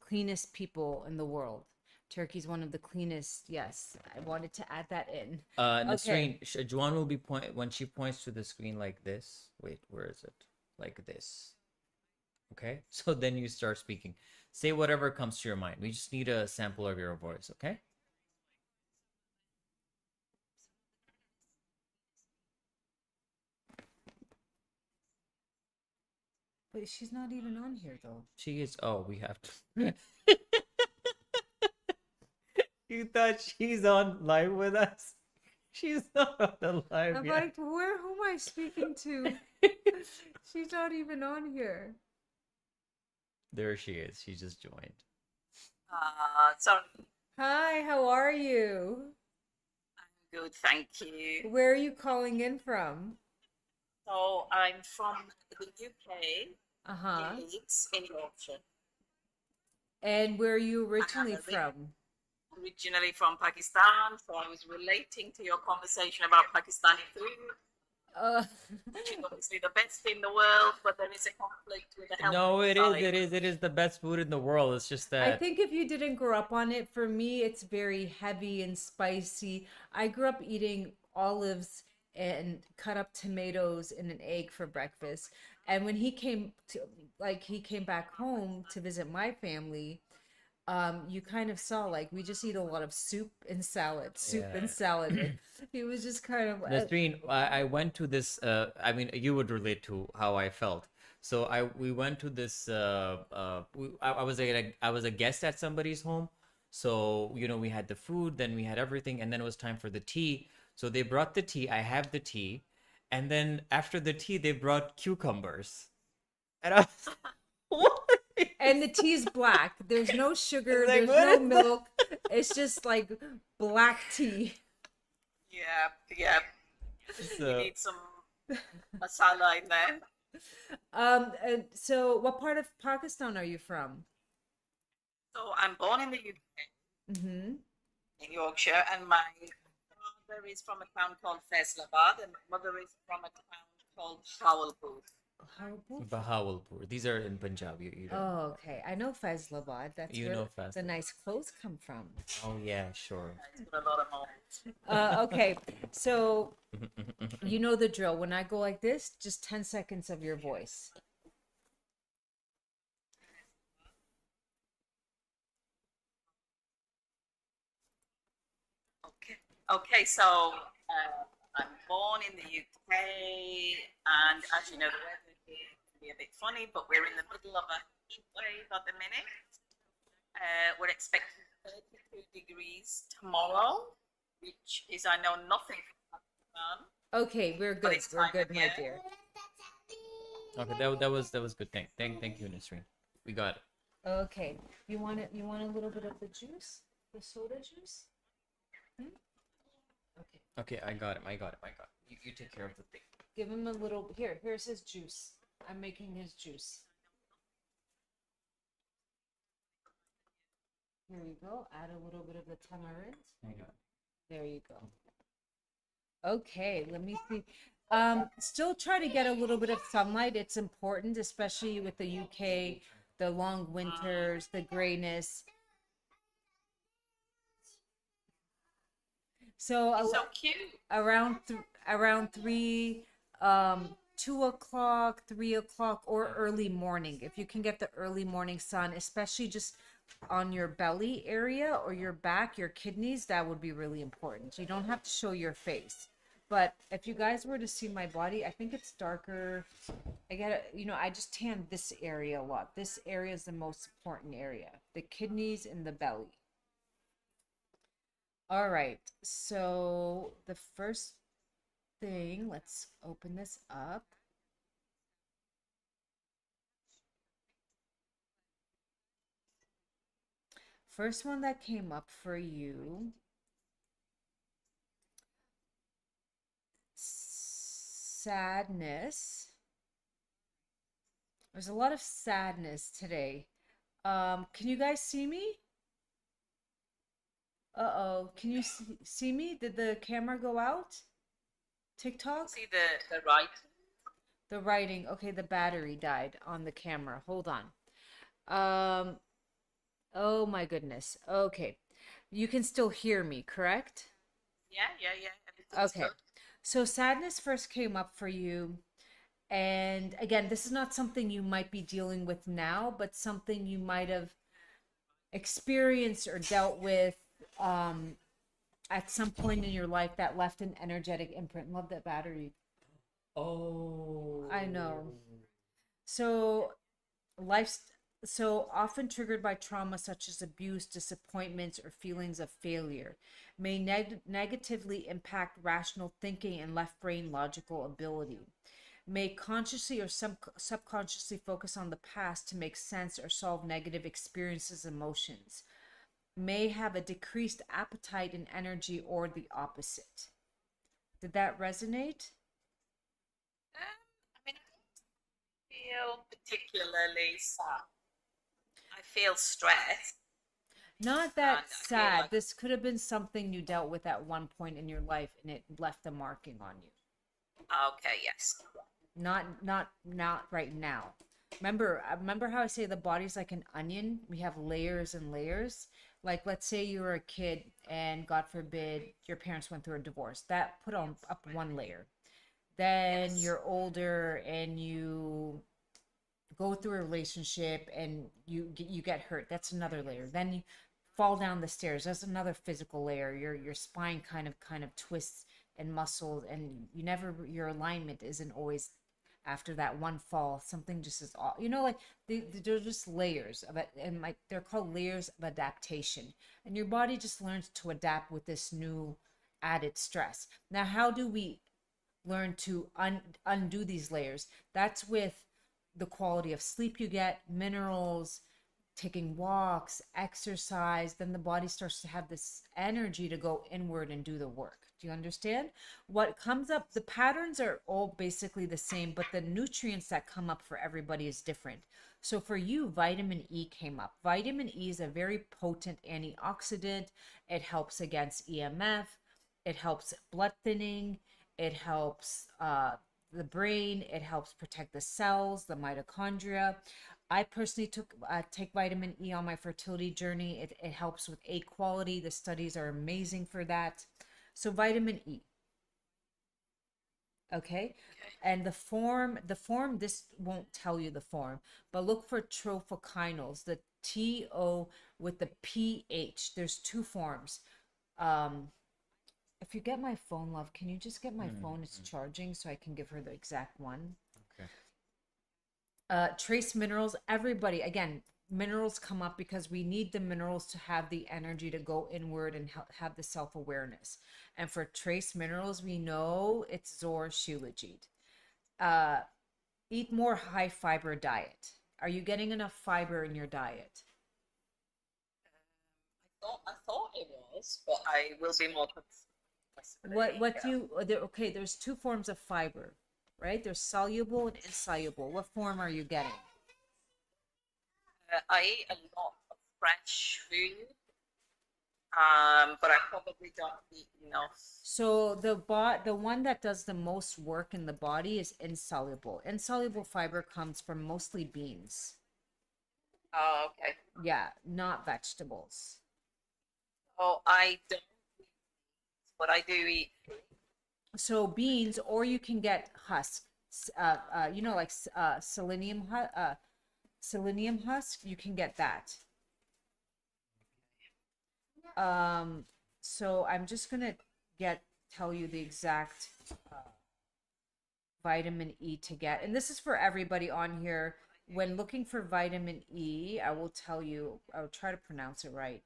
cleanest people in the world. Turkey's one of the cleanest. Yes, I wanted to add that in. Nasreen, Juan will be when she points to the screen like this. Wait, where is it? Like this. Okay, so then you start speaking. Say whatever comes to your mind. We just need a sample of your voice, okay? But she's not even on here though. She is. Oh, we have to. You thought she's on live with us? She's not on the live I'm yet. like, who am I speaking to? She's not even on here. There she is. She just joined. Sorry. Hi, how are you? I'm good, thank you. Where are you calling in from? So I'm from the UK, Uh-huh. in Leeds, in Yorkshire. And where are you originally a ring. from? Originally from Pakistan, so I was relating to your conversation about Pakistani food, which is obviously the best in the world, but there is a conflict with the health. No, it is the best food in the world. It's just that I think if you didn't grow up on it, for me, it's very heavy and spicy. I grew up eating olives and cut up tomatoes in an egg for breakfast. And when he came back home to visit my family, you kind of saw like we just eat a lot of soup and salad. And he was just kind of Nasreen, I went to this. I mean, you would relate to how I felt. So we went to this. I was a guest at somebody's home. So we had the food, then we had everything, and then it was time for the tea. So they brought the tea. I have the tea, and then after the tea, they brought cucumbers, and I was what? and the tea's black. There's no sugar, Like, there's what no is that? milk. It's just like black tea. Yeah. You So need some masala in there. And so what part of Pakistan are you from? So I'm born in the UK, Mm-hmm. in Yorkshire, and my father is from a town called Faisalabad, and my mother is from a town called Hawalpur. Bahawalpur. These are in Punjab. You know. Oh, okay. I know Faisalabad. That's You where know the Faisalabad. nice clothes come from. Oh yeah, sure. It's got a lot of more. Okay, so you know the drill. When I go like this, just 10 seconds of your voice. Okay, so I'm born in the UK, and as you know, the weather here can be a bit funny, but we're in the middle of a heat wave at the minute. We're expecting 32 degrees tomorrow, which is, I know, nothing from Pakistan. Okay, we're good. it's We're time good, of my year. dear. Okay, that was good. Thank you, Nasreen. We got it. Okay, you want a little bit of the juice, the soda juice? Okay, Okay, I got it. You take care of the thing. give him a little. Here's his juice. I'm making his juice. Here you go. Add a little bit of the tamarind. There you go. Okay, let me see. Still try to get a little bit of sunlight. It's important, especially with the UK, the long winters, the grayness. So So cute. around 3, 2 o'clock, 3 o'clock, or early morning. If you can get the early morning sun, especially just on your belly area or your back, your kidneys, that would be really important. You don't have to show your face. But if you guys were to see my body, I think it's darker. I get it, I just tan this area a lot. This area is the most important area. The kidneys and the belly. All right. So the first thing, let's open this up. First one that came up for you, sadness. There's a lot of sadness today. Can you guys see me? Uh-oh. Can you see me? Did the camera go out? TikTok? See the right. The writing. Okay, the battery died on the camera. Hold on. Oh my goodness. Okay. You can still hear me, correct? Yeah. Everything's Okay. good. So sadness first came up for you. And again, this is not something you might be dealing with now, but something you might have experienced or dealt with at some point in your life that left an energetic imprint. Love that battery. Oh. I know. So life, so often triggered by trauma such as abuse, disappointments, or feelings of failure, may negatively impact rational thinking and left brain logical ability. May consciously or subconsciously focus on the past to make sense or solve negative experiences, emotions. May have a decreased appetite and energy, or the opposite. Did that resonate? I mean, I don't feel particularly sad. I feel stressed. Not that And I feel sad. like, This could have been something you dealt with at one point in your life and it left a marking on you. okay, yes. Not right now. Remember how I say the body's like an onion? We have layers and layers. Like let's say you were a kid and God forbid your parents went through a divorce. That put on up one layer. Then Yes. you're older and you go through a relationship and you get hurt. That's another layer. Then you fall down the stairs. That's another physical layer. Your spine kind of twists and muscles, and your alignment isn't always after that one fall. Something just is all like they're just layers of it, and like they're called layers of adaptation. And your body just learns to adapt with this new added stress. Now, how do we learn to undo these layers? That's with the quality of sleep you get, minerals, taking walks, exercise. Then the body starts to have this energy to go inward and do the work. Do you understand? What comes up, the patterns are all basically the same, but the nutrients that come up for everybody is different. So for you, vitamin E came up. Vitamin E is a very potent antioxidant. It helps against EMF. It helps blood thinning. It helps the brain. It helps protect the cells, the mitochondria. I personally take vitamin E on my fertility journey. It helps with egg quality. The studies are amazing for that. So vitamin E. Okay. And the form, this won't tell you the form, but look for trophokinals, the TO with the PH. There's two forms. If you get my phone, love, can you just get my phone? It's charging so I can give her the exact one. Okay. Trace minerals, everybody, again, minerals come up because we need the minerals to have the energy to go inward and have the self-awareness. And for trace minerals, we know it's ZOR Shilajit. Eat more high fiber diet. Are you getting enough fiber in your diet? I thought it was, but I will be more Okay, there's two forms of fiber, right? There's soluble and insoluble. What form are you getting? I eat a lot of fresh food, but I probably don't eat enough. So the one that does the most work in the body is insoluble. Insoluble fiber comes from mostly beans. Oh, okay. Yeah, not vegetables. Oh, I don't eat, but I do eat. So beans, or you can get husk. Like selenium husk. You can get that. So I'm just gonna tell you the exact vitamin E to get. And this is for everybody on here. When looking for vitamin E, I will tell you, I'll try to pronounce it right.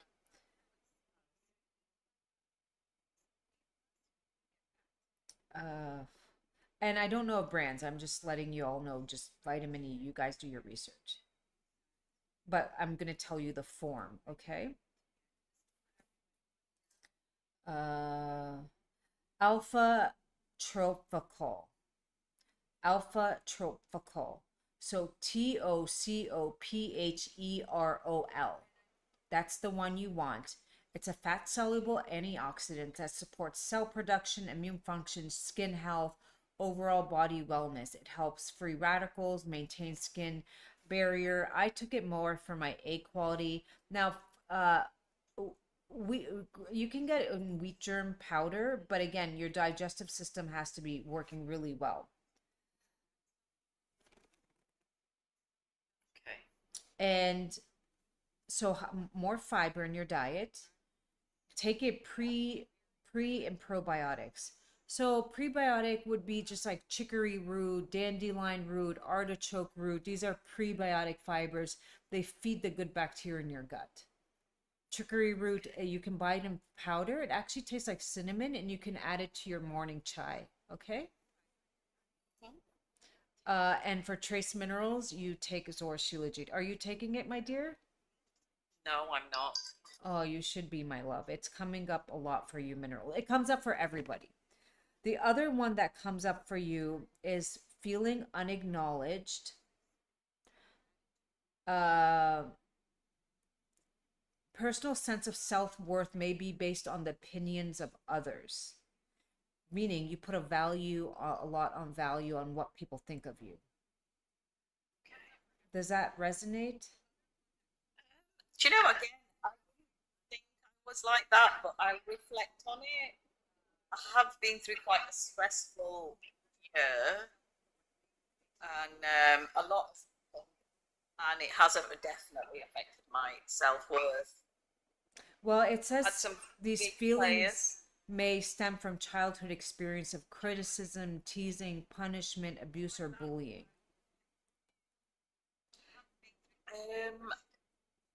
And I don't know of brands. I'm just letting you all know just vitamin E. You guys do your research. But I'm going to tell you the form, okay? Alpha trophical. Alpha trophical. So TOCOPHEROL. That's the one you want. It's a fat soluble antioxidant that supports cell production, immune function, skin health, overall body wellness. It helps free radicals, maintain skin barrier. I took it more for my A quality. Now, we you can get it in wheat germ powder, but again, your digestive system has to be working really well. Okay. And so more fiber in your diet. Take it pre and probiotics. So prebiotic would be just like chicory root, dandelion root, artichoke root. These are prebiotic fibers. They feed the good bacteria in your gut. Chicory root, you can buy it in powder. It actually tastes like cinnamon, and you can add it to your morning chai. Okay. And for trace minerals, you take ZOR Shilajit. Are you taking it, my dear? No, I'm not. Oh, you should be, my love. It's coming up a lot for you, mineral. It comes up for everybody. The other one that comes up for you is feeling unacknowledged. Personal sense of self-worth may be based on the opinions of others. Meaning you put a lot on value on what people think of you. Does that resonate? Do you know, again, I think I was like that, but I reflect on it. I have been through quite a stressful year, and a lot of, and it has definitely affected my self-worth. Well, it says Had some these big feelings players. may stem from childhood experience of criticism, teasing, punishment, abuse, or bullying.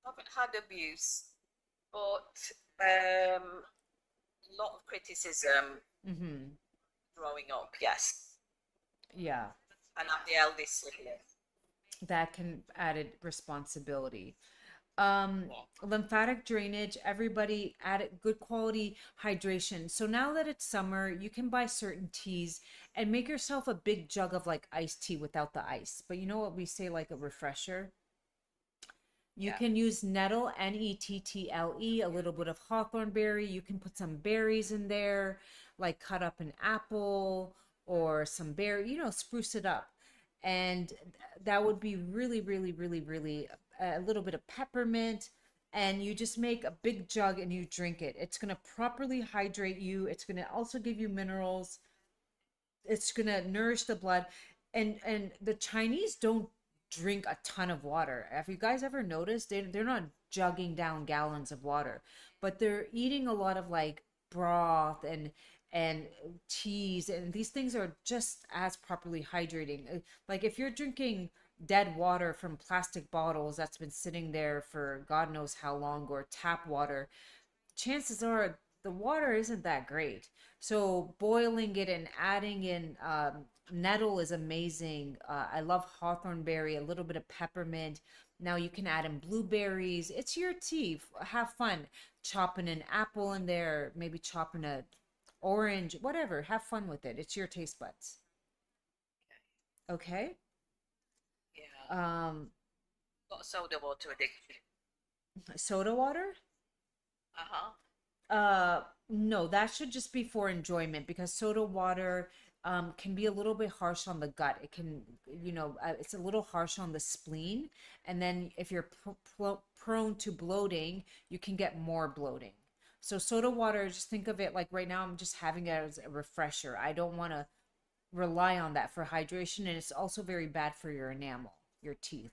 Haven't had abuse, but a lot of criticism growing up, yes. Yeah. And I'm the eldest sibling. That can added responsibility. Lymphatic drainage, everybody added good quality hydration. So now that it's summer, you can buy certain teas and make yourself a big jug of like iced tea without the ice. But you know what we say, like a refresher? You can use nettle, Nettle, a little bit of hawthorn berry. You can put some berries in there, like cut up an apple or some berry, spruce it up. And that would be really, really, really, really a little bit of peppermint. And you just make a big jug and you drink it. It's going to properly hydrate you. It's going to also give you minerals. It's going to nourish the blood. And the Chinese don't drink a ton of water. Have you guys ever noticed they're not jugging down gallons of water, but they're eating a lot of like broth and teas, and these things are just as properly hydrating. Like if you're drinking dead water from plastic bottles that's been sitting there for God knows how long, or tap water, chances are the water isn't that great. So boiling it and adding in nettle is amazing. I love hawthorn berry, a little bit of peppermint. Now you can add in blueberries. It's your tea. Have fun chopping an apple in there, maybe chopping a orange, whatever. Have fun with it. It's your taste buds. Okay? Yeah. Got a soda water addiction. Soda water? No, that should just be for enjoyment, because soda water can be a little bit harsh on the gut. It can, it's a little harsh on the spleen. And then if you're prone to bloating, you can get more bloating. So soda water, just think of it like right now, I'm just having it as a refresher. I don't want to rely on that for hydration. And it's also very bad for your enamel, your teeth.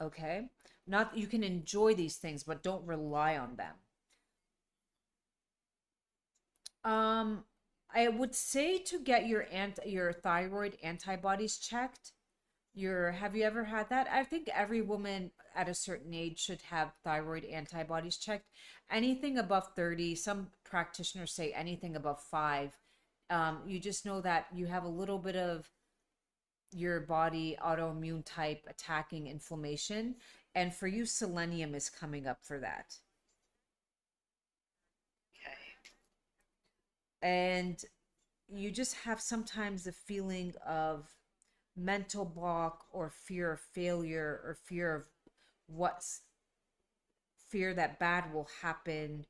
Okay? Not, you can enjoy these things, but don't rely on them. Um, I would say to get your thyroid antibodies checked. Have you ever had that? I think every woman at a certain age should have thyroid antibodies checked. Anything above 30, some practitioners say anything above 5. You just know that you have a little bit of your body autoimmune type attacking inflammation. And for you, selenium is coming up for that. Okay. And you just have sometimes the feeling of mental block or fear of failure or what's fear that bad will happen.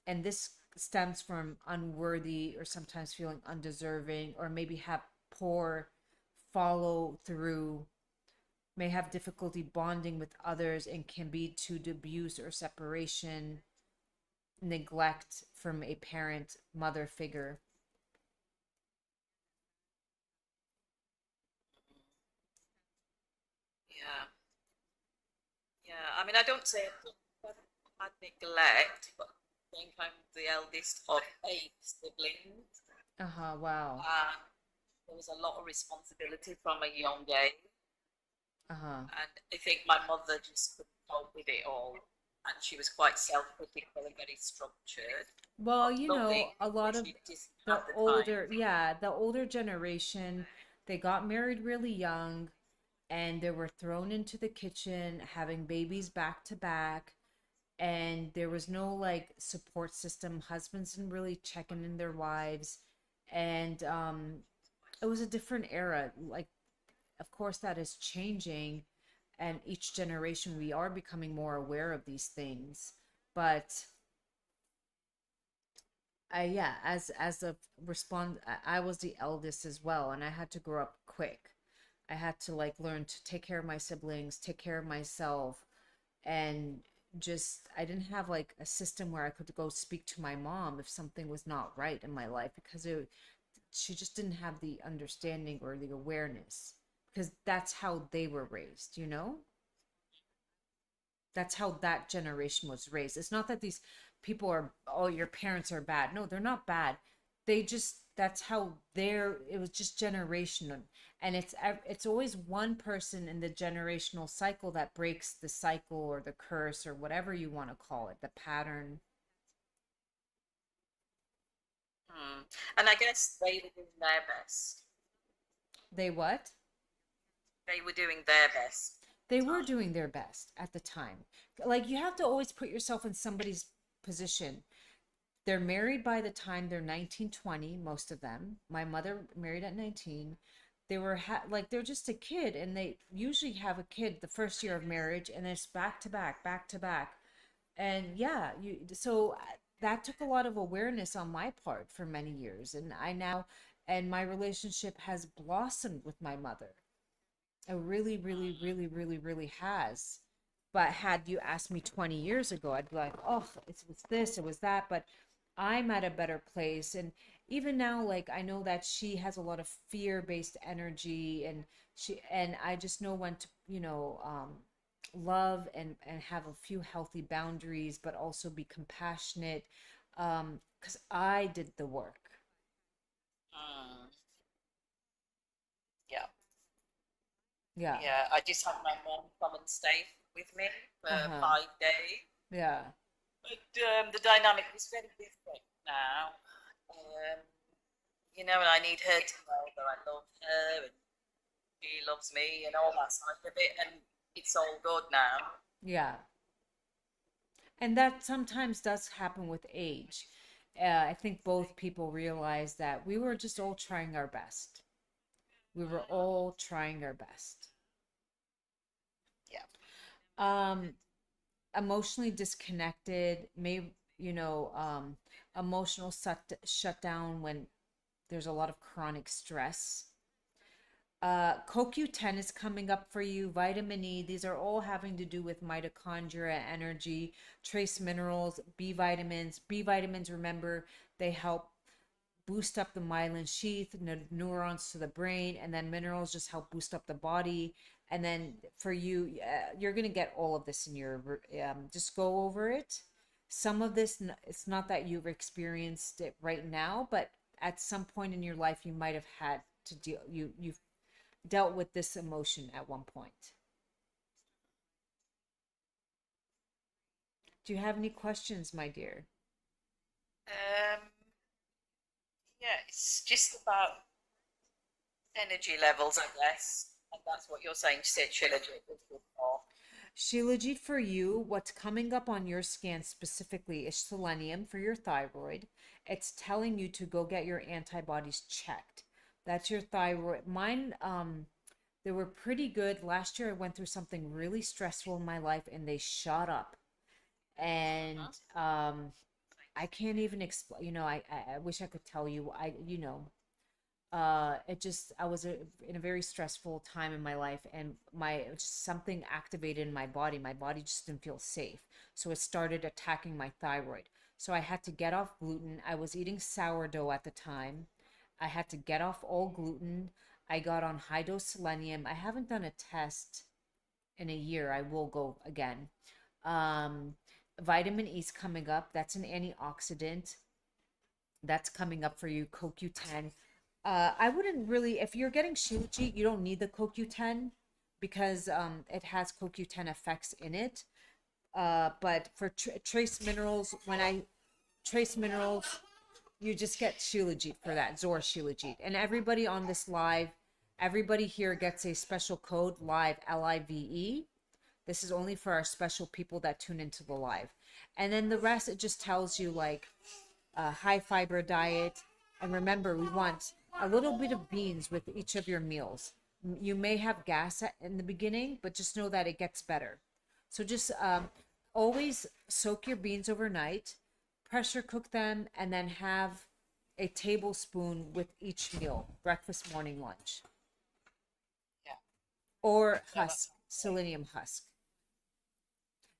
And this stems from unworthy or sometimes feeling undeserving, or maybe have poor follow through, may have difficulty bonding with others, and can be to abuse or separation, neglect from a parent, mother figure. Yeah. Yeah. I mean, I don't say I've had neglect, but I think I'm the eldest of 8 siblings. Uh-huh, wow. And there was a lot of responsibility from a young age. Uh-huh. And I think my mother just couldn't cope with it all. And she was quite self critical and very structured, Well, but loving, a but lot of she just the had the time. older, yeah, the older generation, they got married really young and they were thrown into the kitchen having babies back to back, and there was no like support system. Husbands didn't really check in their wives, and it was a different era. Like, of course, that is changing, and each generation we are becoming more aware of these things. But yeah, as a respond, I was the eldest as well, and I had to grow up quick. I had to like learn to take care of my siblings, take care of myself, and just I didn't have like a system where I could go speak to my mom if something was not right in my life, because she just didn't have the understanding or the awareness, because that's how they were raised, you know? That's how that generation was raised. It's not that these people are, oh, your parents are bad. No, they're not bad. They just, that's how it was just generational. And it's always one person in the generational cycle that breaks the cycle or the curse or whatever you want to call it, the pattern. Hmm. And I guess they were doing their best. They what? They were doing their best They at the were time. doing their best at the time. Like, you have to always put yourself in somebody's position. They're married by the time they're 19, 20, most of them. My mother married at 19. They were like, they're just a kid, and they usually have a kid the first year of marriage, and it's back to back, back to back. And yeah, that took a lot of awareness on my part for many years. And and my relationship has blossomed with my mother. It really, really, really, really, really has. But had you asked me 20 years ago, I'd be like, oh, it was this, it was that. But I'm at a better place. And even now, like, I know that she has a lot of fear-based energy, and I just know when to, love and have a few healthy boundaries, but also be compassionate. Because I did the work. Hmm. Yeah. Yeah. Yeah. I just had my mom come and stay with me for Uh-huh. 5 days. Yeah. But the dynamic is very different now. And I need her to know that I love her and she loves me and all that side of it. And it's all good now. Yeah. And that sometimes does happen with age. I think both people realize that we were just all trying our best. We were all trying our best. Yeah. Um, Emotionally disconnected, emotional shutdown when there's a lot of chronic stress. CoQ10 is coming up for you, vitamin E. These are all having to do with mitochondria, energy, trace minerals, B vitamins. B vitamins, remember, they help boost up the myelin sheath, neurons to the brain, and then minerals just help boost up the body. And then for you, you're going to get all of this in your, just go over it. some of this, it's not that you've experienced it right now, but at some point in your life, you might have had to you've dealt with this emotion at one point. Do you have any questions, my dear? Yeah, it's just about energy levels, I guess. And that's what you're saying, Shilajit is good for. Shilajit, for you, what's coming up on your scan specifically is selenium for your thyroid. It's telling you to go get your antibodies checked. That's your thyroid. Mine, they were pretty good. Last year, I went through something really stressful in my life and they shot up. And I can't even explain, I wish I could tell you. It just, I was in a very stressful time in my life, and just something activated in my body. My body just didn't feel safe, so it started attacking my thyroid. So I had to get off gluten. I was eating sourdough at the time. I had to get off all gluten. I got on high dose selenium. I haven't done a test in a year. I will go again. Vitamin E's coming up. That's an antioxidant. That's coming up for you. CoQ10. I wouldn't really, if you're getting Shilajit, you don't need the CoQ10 because it has CoQ10 effects in it. But for trace minerals, trace minerals, you just get Shilajit for that, ZOR Shilajit. And everybody on this live, everybody here gets a special code, live, LIVE. This is only for our special people that tune into the live. And then the rest, it just tells you like a high fiber diet. And remember, we want a little bit of beans with each of your meals. You may have gas in the beginning, but just know that it gets better. So just always soak your beans overnight, pressure cook them, and then have a tablespoon with each meal, breakfast, morning, lunch. Yeah. Or husk, selenium husk.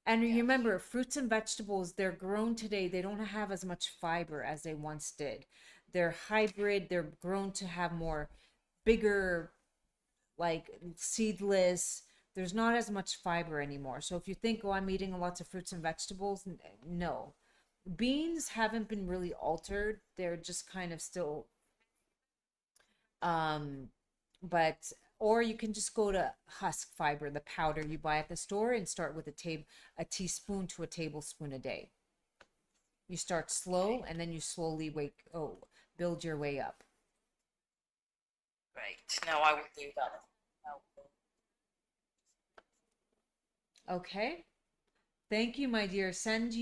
And remember, fruits and vegetables, they're grown today. They don't have as much fiber as they once did. They're hybrid. They're grown to have more bigger, like seedless. There's not as much fiber anymore. So if you think, oh, I'm eating lots of fruits and vegetables, no. Beans haven't been really altered. They're just kind of still, but, or you can just go to husk fiber, the powder you buy at the store, and start with a teaspoon to a tablespoon a day. You start slow and then you slowly build your way up. Great. No, I will do that. Okay. Thank you, my dear. Send us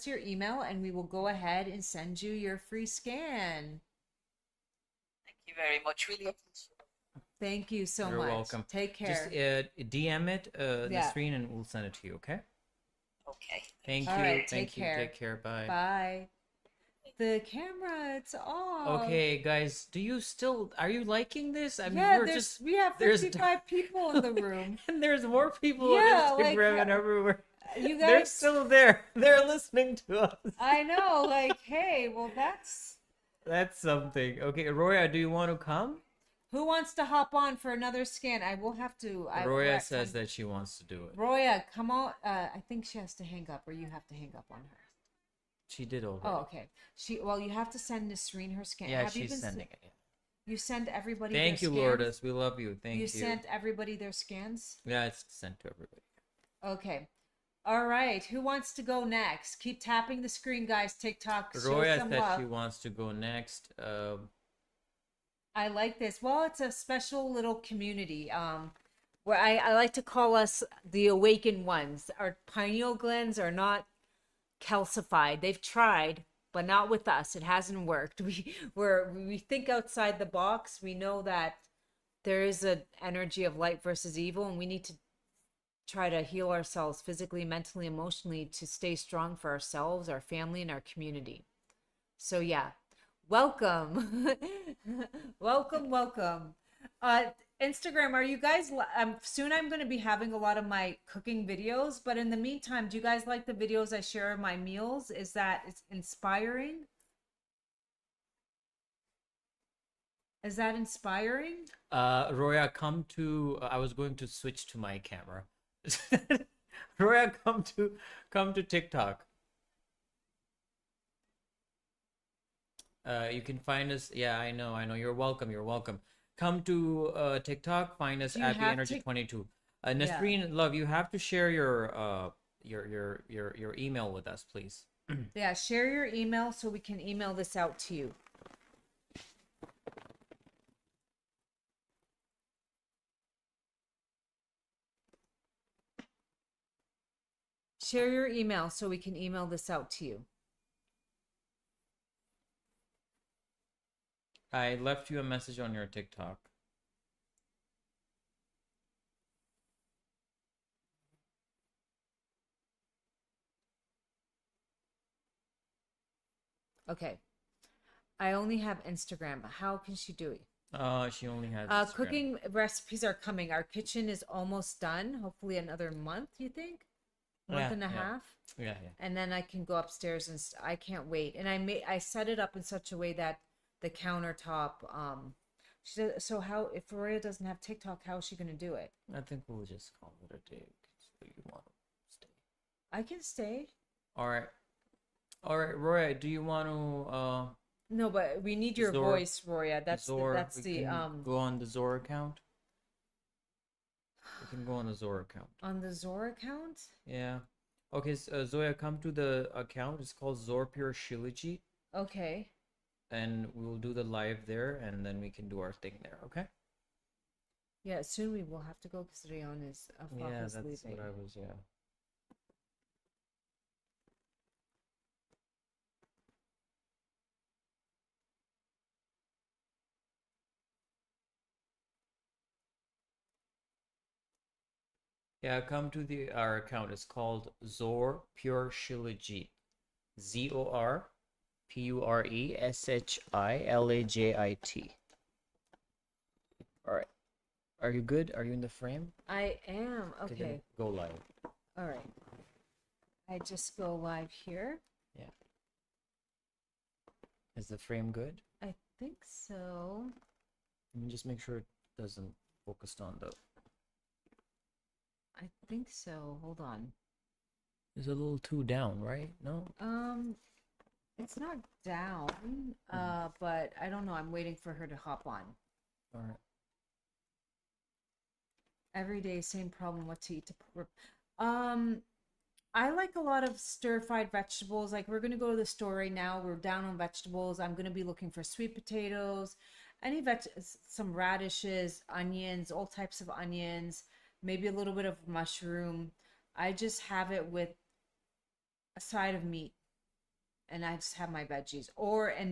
your email and we will go ahead and send you your free scan. Thank you very much. Really appreciate it. Thank you so You're much. welcome. Take care. Just DM it, Nasreen, and we'll send it to you, okay? Okay. Thank All you. right, Thank take you. care. Take care. Bye. Bye. The camera, it's off. Okay, guys, are you liking this? I mean, Yeah, we have there's 55 people in the room. and there's more people Yeah, on Instagram like, and everywhere. You They're guys, still there. They're listening to us. I know, like, hey, well, That's something. Okay, Roya, do you want to come? who wants to hop on for another scan? I will have to. Roya says that she wants to do it. Roya, come on. I think she has to hang up, or you have to hang up on her. She did already. Oh, okay. Well, you have to send Nasreen her scan. Yeah, Have you she's been sending it. Yeah. You send everybody. Thank their you, scans? Lourdes. We love you. Thank you. You sent everybody their scans. Yeah, it's sent to everybody. Okay. All right. Who wants to go next? Keep tapping the screen, guys. TikTok. Show Roya some said love. she wants to go next. I like this. Well, it's a special little community. Where I like to call us the awakened ones. Our pineal glands are not calcified. They've tried, but not with us. It hasn't worked. We think outside the box. We know that there is an energy of light versus evil, and we need to try to heal ourselves physically, mentally, emotionally to stay strong for ourselves, our family, and our community. So yeah, welcome. welcome. Instagram, are you guys soon I'm going to be having a lot of my cooking videos, but in the meantime, do you guys like the videos I share of my meals? Is that it's inspiring? Is that inspiring? Roya, come to I was going to switch to my camera. Roya, come to TikTok. You can find us. Yeah, I know. You're welcome. You're welcome. Come to TikTok. Find us Do you Abi have Energy Tik? 22. Yeah. Nasreen, love, you have to share your email with us, please. Yeah, share your email so we can email this out to you. Share your email so we can email this out to you. I left you a message on your TikTok. Okay. I only have Instagram. How can she do it? She only has Instagram. Cooking recipes are coming. Our kitchen is almost done. Hopefully another month, you think? Month and a half? Yeah. And then I can go upstairs and I can't wait. And I set it up in such a way that the countertop she said, so how if Roya doesn't have TikTok, how is she gonna do it? I think we'll just call it a day. So you want to stay? I can stay. All right, Roya. Do you want to No, but we need your ZOR- voice, Roya. That's ZOR? that's We the can go on the ZOR account. We can go on the ZOR account. on the ZOR account. Yeah. Okay, so, Zoya, come to the account. It's called ZOR Pure Shilajit, Okay. and we will do the live there, and then we can do our thing there. Okay? Yeah, soon we will have to go because Rayon is Yeah, is that's leaving. what I was. Yeah. Yeah, come to our account. It's called ZOR Pure Shilajit. ZOR Pure Shilajit. All right. Are you good? Are you in the frame? I am. Okay, then Okay. go live. All right. I just go live here. Yeah. Is the frame good? I think so. Let me just make sure it doesn't focus on the. I think so. Hold on. It's a little too down, right? No? It's not down. But I don't know. I'm waiting for her to hop on. All right. Every day, same problem. What to eat to I like a lot of stir-fried vegetables. Like we're gonna go to the store right now. We're down on vegetables. I'm gonna be looking for sweet potatoes, some radishes, onions, all types of onions, maybe a little bit of mushroom. I just have it with a side of meat, and I just have my veggies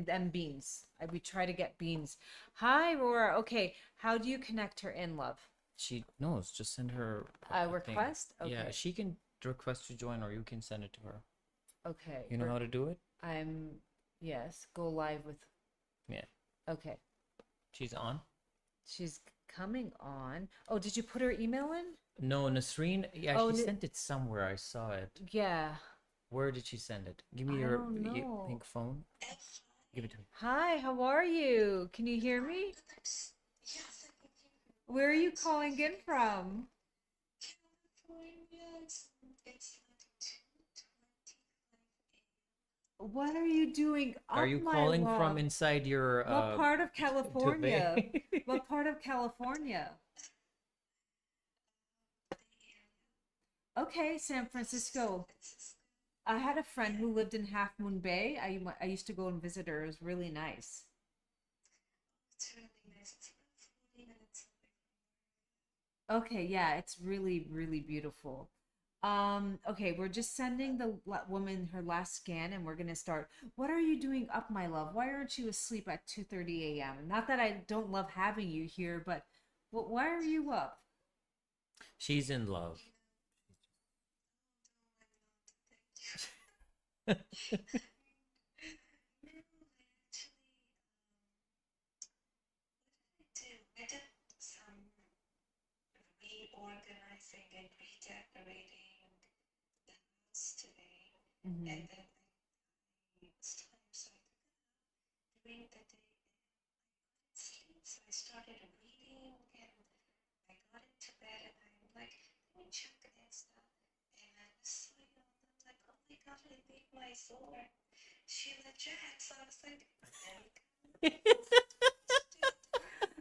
and beans. We try to get beans. Hi, Aurora. Okay, how do you connect her in, love? She knows. Just send her A thing. request? Yeah, Okay. she can request to join, or you can send it to her. Okay. You know how to do it? Yes, go live with. Yeah. Okay. She's on. She's coming on. Oh, did you put her email in? No, Nasreen. Yeah, Oh, she sent it somewhere. I saw it. Yeah. Where did she send it? Give me I your don't know. pink phone. Give it to me. Hi, how are you? Can you hear me? Where are you calling in from? What are you doing up, Are you my calling love? from inside your What part of California? duvet? What part of California? Okay, San Francisco. I had a friend who lived in Half Moon Bay. I used to go and visit her. It was really nice. Okay, yeah, it's really, really beautiful. Okay, we're just sending the woman her last scan and we're gonna start. What are you doing up, my love? Why aren't you asleep at 2:30 a.m.? Not that I don't love having you here, but why are you up? She's in love. Reorganizing and redecorating the house today, Mhm. and then it was time, so during the day I sleep, so I started reading and I got into bed and I'm like, let me check this stuff, actually make my ZOR Shilajit. So I was like, there we go.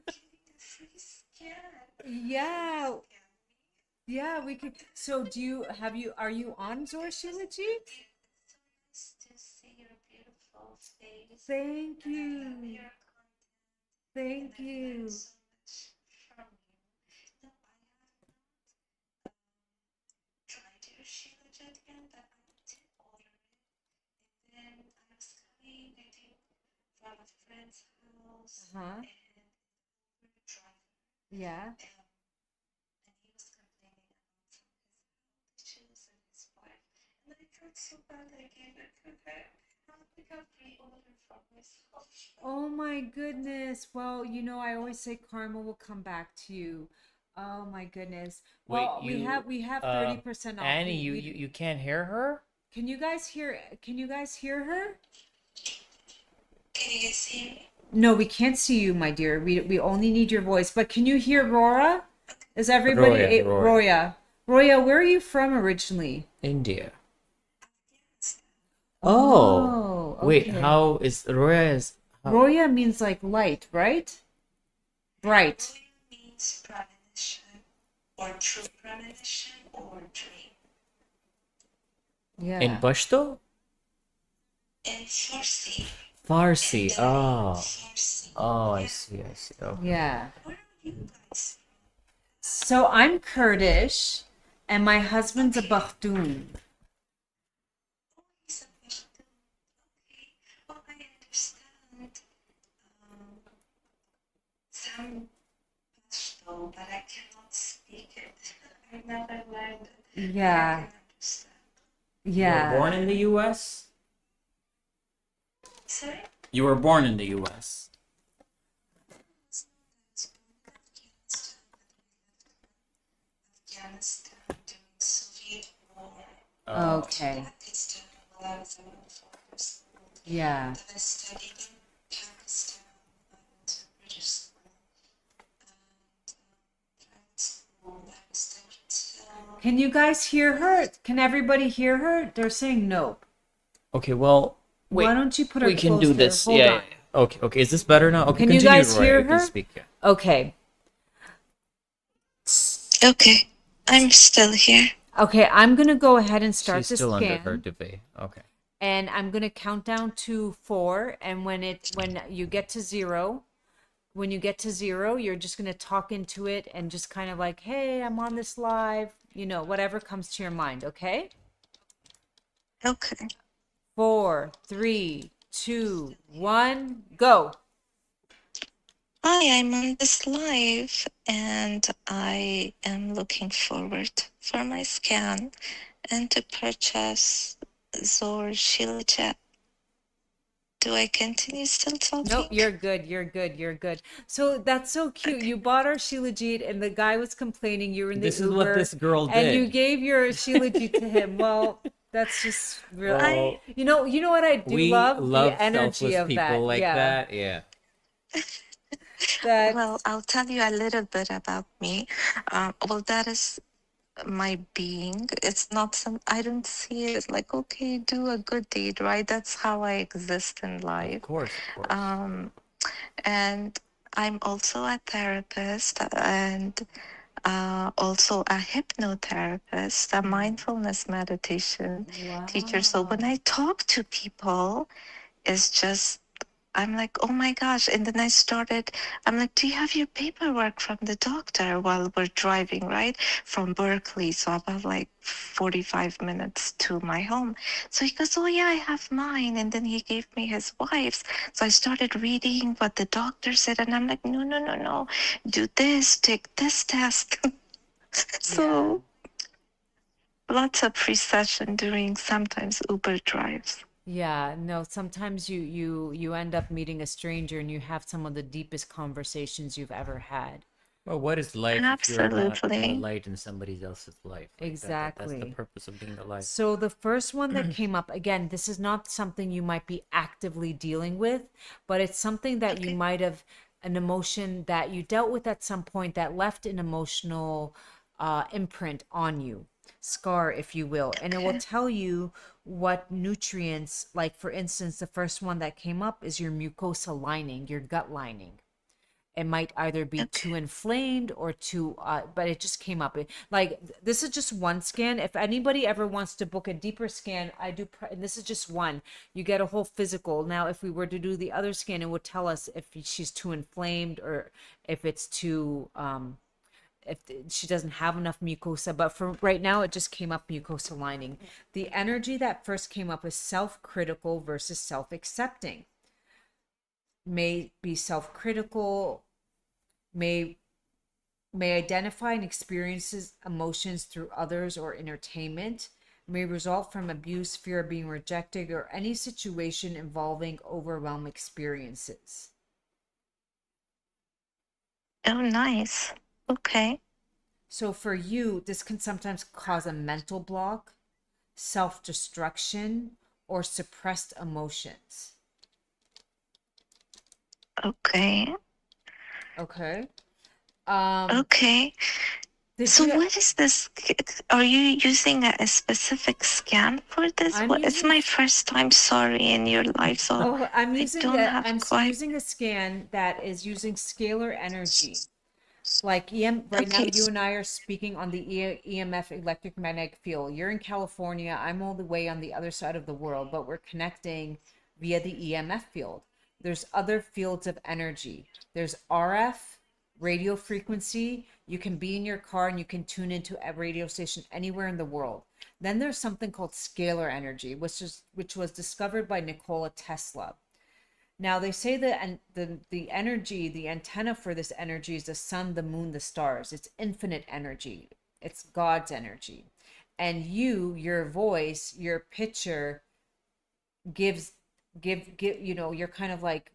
Giving a free scan. Yeah. Scan me. Yeah, we could. So are you on ZOR Shilajit? It's so nice to see your beautiful face. Thank And I love you. your content. Thank And I've learned you. so much from you. No, I have not tried your Shilajit yet, but I did order it. And then I was coming, I think, from a friend's house, Huh? and we were driving, Yeah. and he was complaining about some of his health issues and his wife. And I felt so bad I gave it to her. I got pre-order for myself. Oh my goodness. Well, I always say karma will come back to you. Oh my goodness. Wait, Well, we have 30% off. Annie, you can't hear her? Can you guys hear her? Can you guys hear me? No, we can't see you, my dear. We only need your voice. But can you hear Rora? Is everybody Roya. Roya, where are you from originally? India. Yes. Oh, wait, okay. how is Roya is how, Roya means like light, right? Bright. Roya means premonition, or true premonition, or dream. Yeah. in Pashto? In Farsi. Farsi. in Oh. Farsi. Oh, I Yeah. see. Okay. Yeah. Where are you guys So I'm Kurdish and my husband's a Bakhtun. from? Oh, he's a Pashtun. Okay. Well, I understand some Pashto, but I cannot speak it. I never learned it. Yeah. I can understand. You were born Yeah. in the US? Sorry? You were born in the US. It's not that I was born in Afghanistan during Soviet war. Oh. Okay. Pakistan while I was around 4 years old. Yeah. Then I studied in Pakistan and British school and private school. I was there till Can you guys hear her? Can everybody hear her? They're saying no. Okay, well, wait. Why don't you put her We can close do to her? this. Hold Yeah. on. Okay. Is this better now? Okay, Can you continue, guys Roya. hear You can her? speak, yeah. Okay. Okay, I'm still here. Okay, I'm gonna go ahead and start She's the still under her scan, debate. Okay. and I'm gonna count down to 4. And when you get to 0, you're just gonna talk into it and just kind of like, hey, I'm on this live, whatever comes to your mind. Okay. Okay. 4, 3, 2, 1, go. Hi, I'm on this live and I am looking forward for my scan and to purchase ZOR Shilajit. Do I continue still Nope, talking? you're good. You're good. You're good. So that's so cute. You bought our Shilajit, and the guy was complaining. You were in the This is what Uber, this girl and you did. gave your Shilajit to him. Well, that's just real. Well, You know what I do we love? love The energy selfless of people that. like Yeah. that. Yeah. That. Well, I'll tell you a little bit about me. Well, that is my being. It's not some, I don't see it like, okay, do a good deed, right? That's how I exist in Of life. course. And I'm also a therapist and also a hypnotherapist, a mindfulness meditation teacher. So when Wow. I talk to people, it's just, I'm like, oh my gosh. And then I'm like, do you have your paperwork from the doctor while we're driving, right? From Berkeley. So about like 45 minutes to my home. So he goes, oh yeah, I have mine. And then he gave me his wife's. So I started reading what the doctor said. And I'm like, no. Do this, take this test. So lots of pre-session during sometimes Uber drives. Yeah, no, sometimes you end up meeting a stranger and you have some of the deepest conversations you've ever had. Well, what is life if you're not a Absolutely. light in somebody else's life? Like that's the Exactly. purpose of being alive. So the first one that came up, again, this is not something you might be actively dealing with, but it's something that you Okay. might have, an emotion that you dealt with at some point that left an emotional imprint on you. scar, if you will, and it will Okay. tell you what nutrients, like for instance, the first one that came up is your mucosa lining, your gut lining. It might either be too Okay. inflamed or too but it just came up. Like this is just one scan. If anybody ever wants to book a deeper scan, I do and this is just one. You get a whole physical. Now if we were to do the other scan, it would tell us if she's too inflamed or if it's too if she doesn't have enough mucosa. But for right now, it just came up mucosa lining. The energy that first came up is self-critical versus self-accepting. May be self-critical, may identify and experiences emotions through others or entertainment, may result from abuse, fear of being rejected, or any situation involving overwhelming experiences. Oh, nice. Okay. So for you, this can sometimes cause a mental block, self-destruction, or suppressed emotions. Okay. Okay. Okay. Did So you? what is this? Are you using a specific scan for this? I'm What? It's using. my first time, sorry, in your life, so Oh, I don't have quite. using a scan that is using scalar energy. Like right now, Okay. you and I are speaking on the EMF, electromagnetic field. You're in California. I'm all the way on the other side of the world, but we're connecting via the EMF field. There's other fields of energy. There's RF, radio frequency. You can be in your car and you can tune into a radio station anywhere in the world. Then there's something called scalar energy, which was discovered by Nikola Tesla. Now they say that and the energy, the antenna for this energy is the sun, the moon, the stars. It's infinite energy. It's God's energy. And your voice, your picture gives give you're kind of like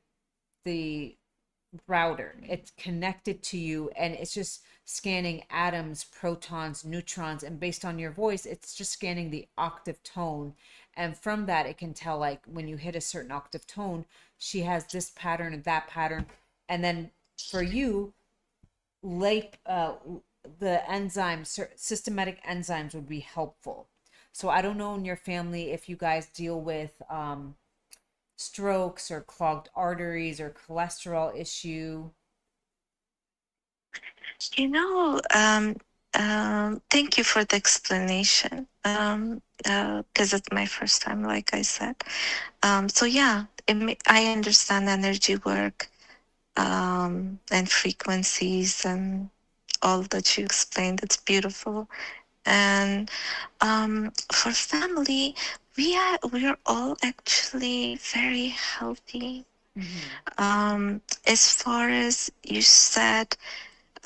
the router. It's connected to you and it's just scanning atoms, protons, neutrons, and based on your voice, it's just scanning the octave tone. And from that, it can tell like when you hit a certain octave tone, she has this pattern and that pattern. And then for you, late the enzymes, systematic enzymes would be helpful. So I don't know in your family if you guys deal with strokes or clogged arteries or cholesterol issue. You know, thank you for the explanation. Because it's my first time, like I said. So yeah, I understand energy work, and frequencies and all that you explained. It's beautiful. And for family, we're all actually very healthy. As far as you said,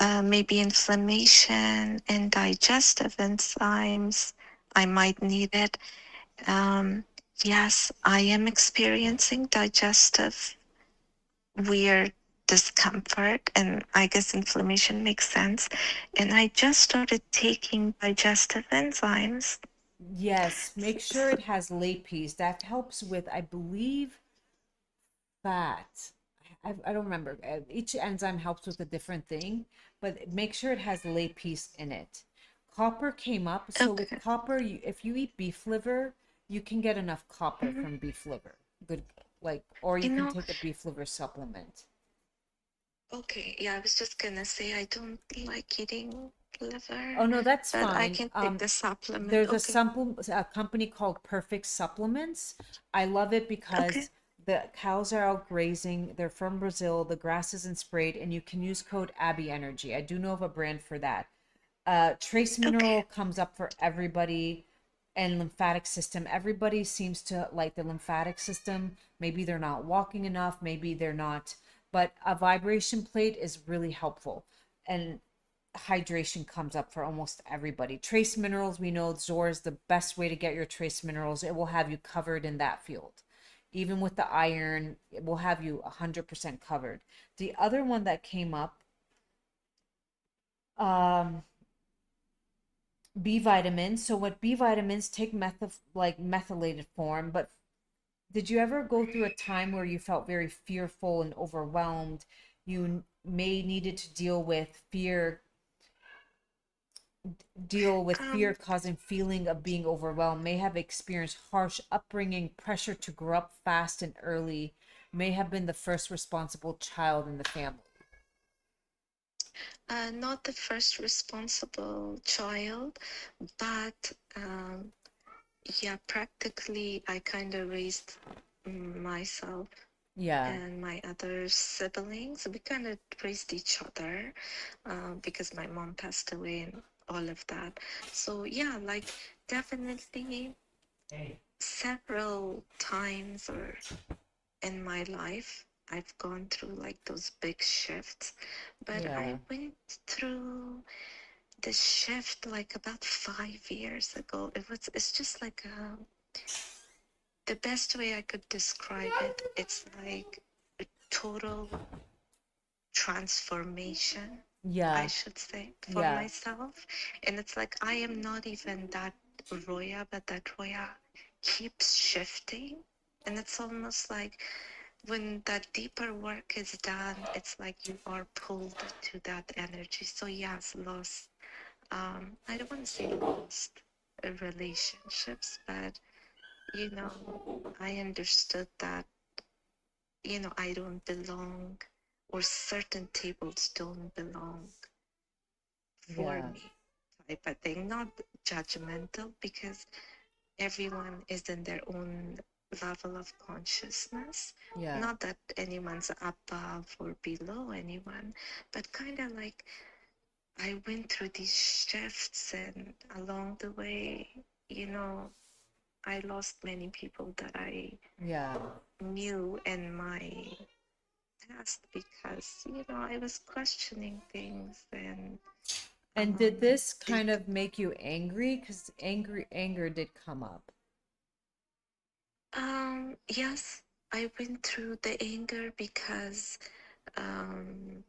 maybe inflammation and digestive enzymes, I might need it. Yes, I am experiencing digestive weird discomfort, and I guess inflammation makes sense. And I just started taking digestive enzymes. Yes, make sure So, it has lapis. That helps with, I believe, fat. I don't remember. Each enzyme helps with a different thing, but make sure it has lapis in it. Copper came up. So with okay. copper, if you eat beef liver, you can get enough copper from beef liver. Good, like, or You you can know, take a beef liver supplement. okay, yeah, I was just gonna say I don't like eating liver, Oh no, that's but I fine. can take the supplement. There's Okay, a company called Perfect Supplements. I love it okay, because the cows are out grazing. They're from Brazil. The grass isn't sprayed, and you can use code Abi Energy. I do know of a brand for that. Trace okay. mineral comes up for everybody, and lymphatic system. Everybody seems to like the lymphatic system. Maybe they're not walking enough. Maybe they're not. But a vibration plate is really helpful. And hydration comes up for almost everybody. Trace minerals, we know ZOR is the best way to get your trace minerals. It will have you covered in that field. Even with the iron, it will have you 100% covered. The other one that came up, um, B vitamins. So what B vitamins take like methylated form, but did you ever go through a time where you felt very fearful and overwhelmed? You may needed to deal with fear deal with fear Um, causing feeling of being overwhelmed, may have experienced harsh upbringing, pressure to grow up fast and early, may have been the first responsible child in the family. not the first responsible child, but yeah, practically I kind of raised myself Yeah, and my other siblings. We kind of raised each other because my mom passed away and all of that. So yeah, like definitely several times or in my life I've gone through like those big shifts, but yeah, I went through the shift like about 5 years ago. It's just like the best way I could describe it, it's like a total transformation, I yeah, should say, for yeah, myself. And it's like I am not even that Roya, but that Roya keeps shifting. And it's almost like when that deeper work is done, it's like you are pulled to that energy. So yes, lost. I don't want to say lost relationships, but I understood that I don't belong, or certain tables don't belong for yeah, me, type of thing. Not judgmental, because everyone is in their own level of consciousness. yeah. Not that anyone's above or below anyone, but kind of like I went through these shifts, and along the way, I lost many people that I Yeah. knew in my past because I was questioning things, and And did this they kind of make you angry? Because anger did come up. yes, I went through the anger because um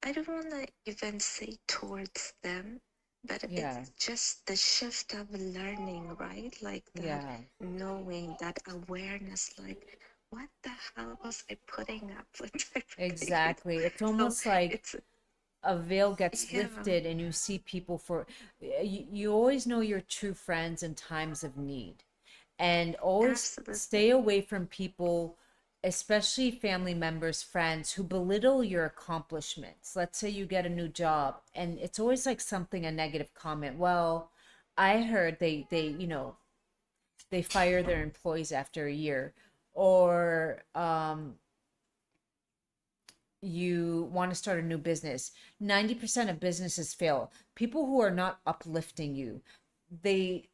I don't want to even say towards them, but it's Yeah, just the shift of learning, right? Like that yeah, knowing, that awareness, like what the hell was I putting up with, type of thing. exactly. It's So almost like it's, a veil gets yeah, lifted and you see people for you always know your true friends in times of need, and always stay absolutely. away from people, especially family members, friends who belittle your accomplishments. Let's say you get a new job and it's always like something, a negative comment. Well, I heard they fire their employees after a year, or you want to start a new business. 90% of businesses fail. People who are not uplifting you, they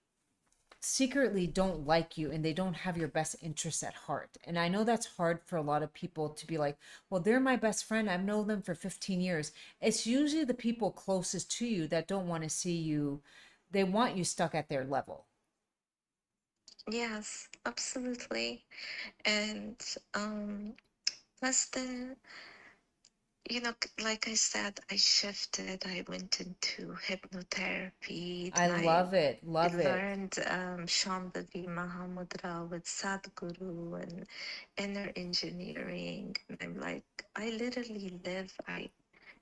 secretly don't like you and they don't have your best interests at heart. And I know that's hard for a lot of people to be like, well, they're my best friend. I've known them for 15 years. It's usually the people closest to you that don't want to see you. They want you stuck at their level. Yes, absolutely. And plus like I said, I shifted. I went into hypnotherapy. I Then I love it. Love it. learned Shambhavi Mahamudra with Sadhguru and inner engineering. And I'm like, I literally live.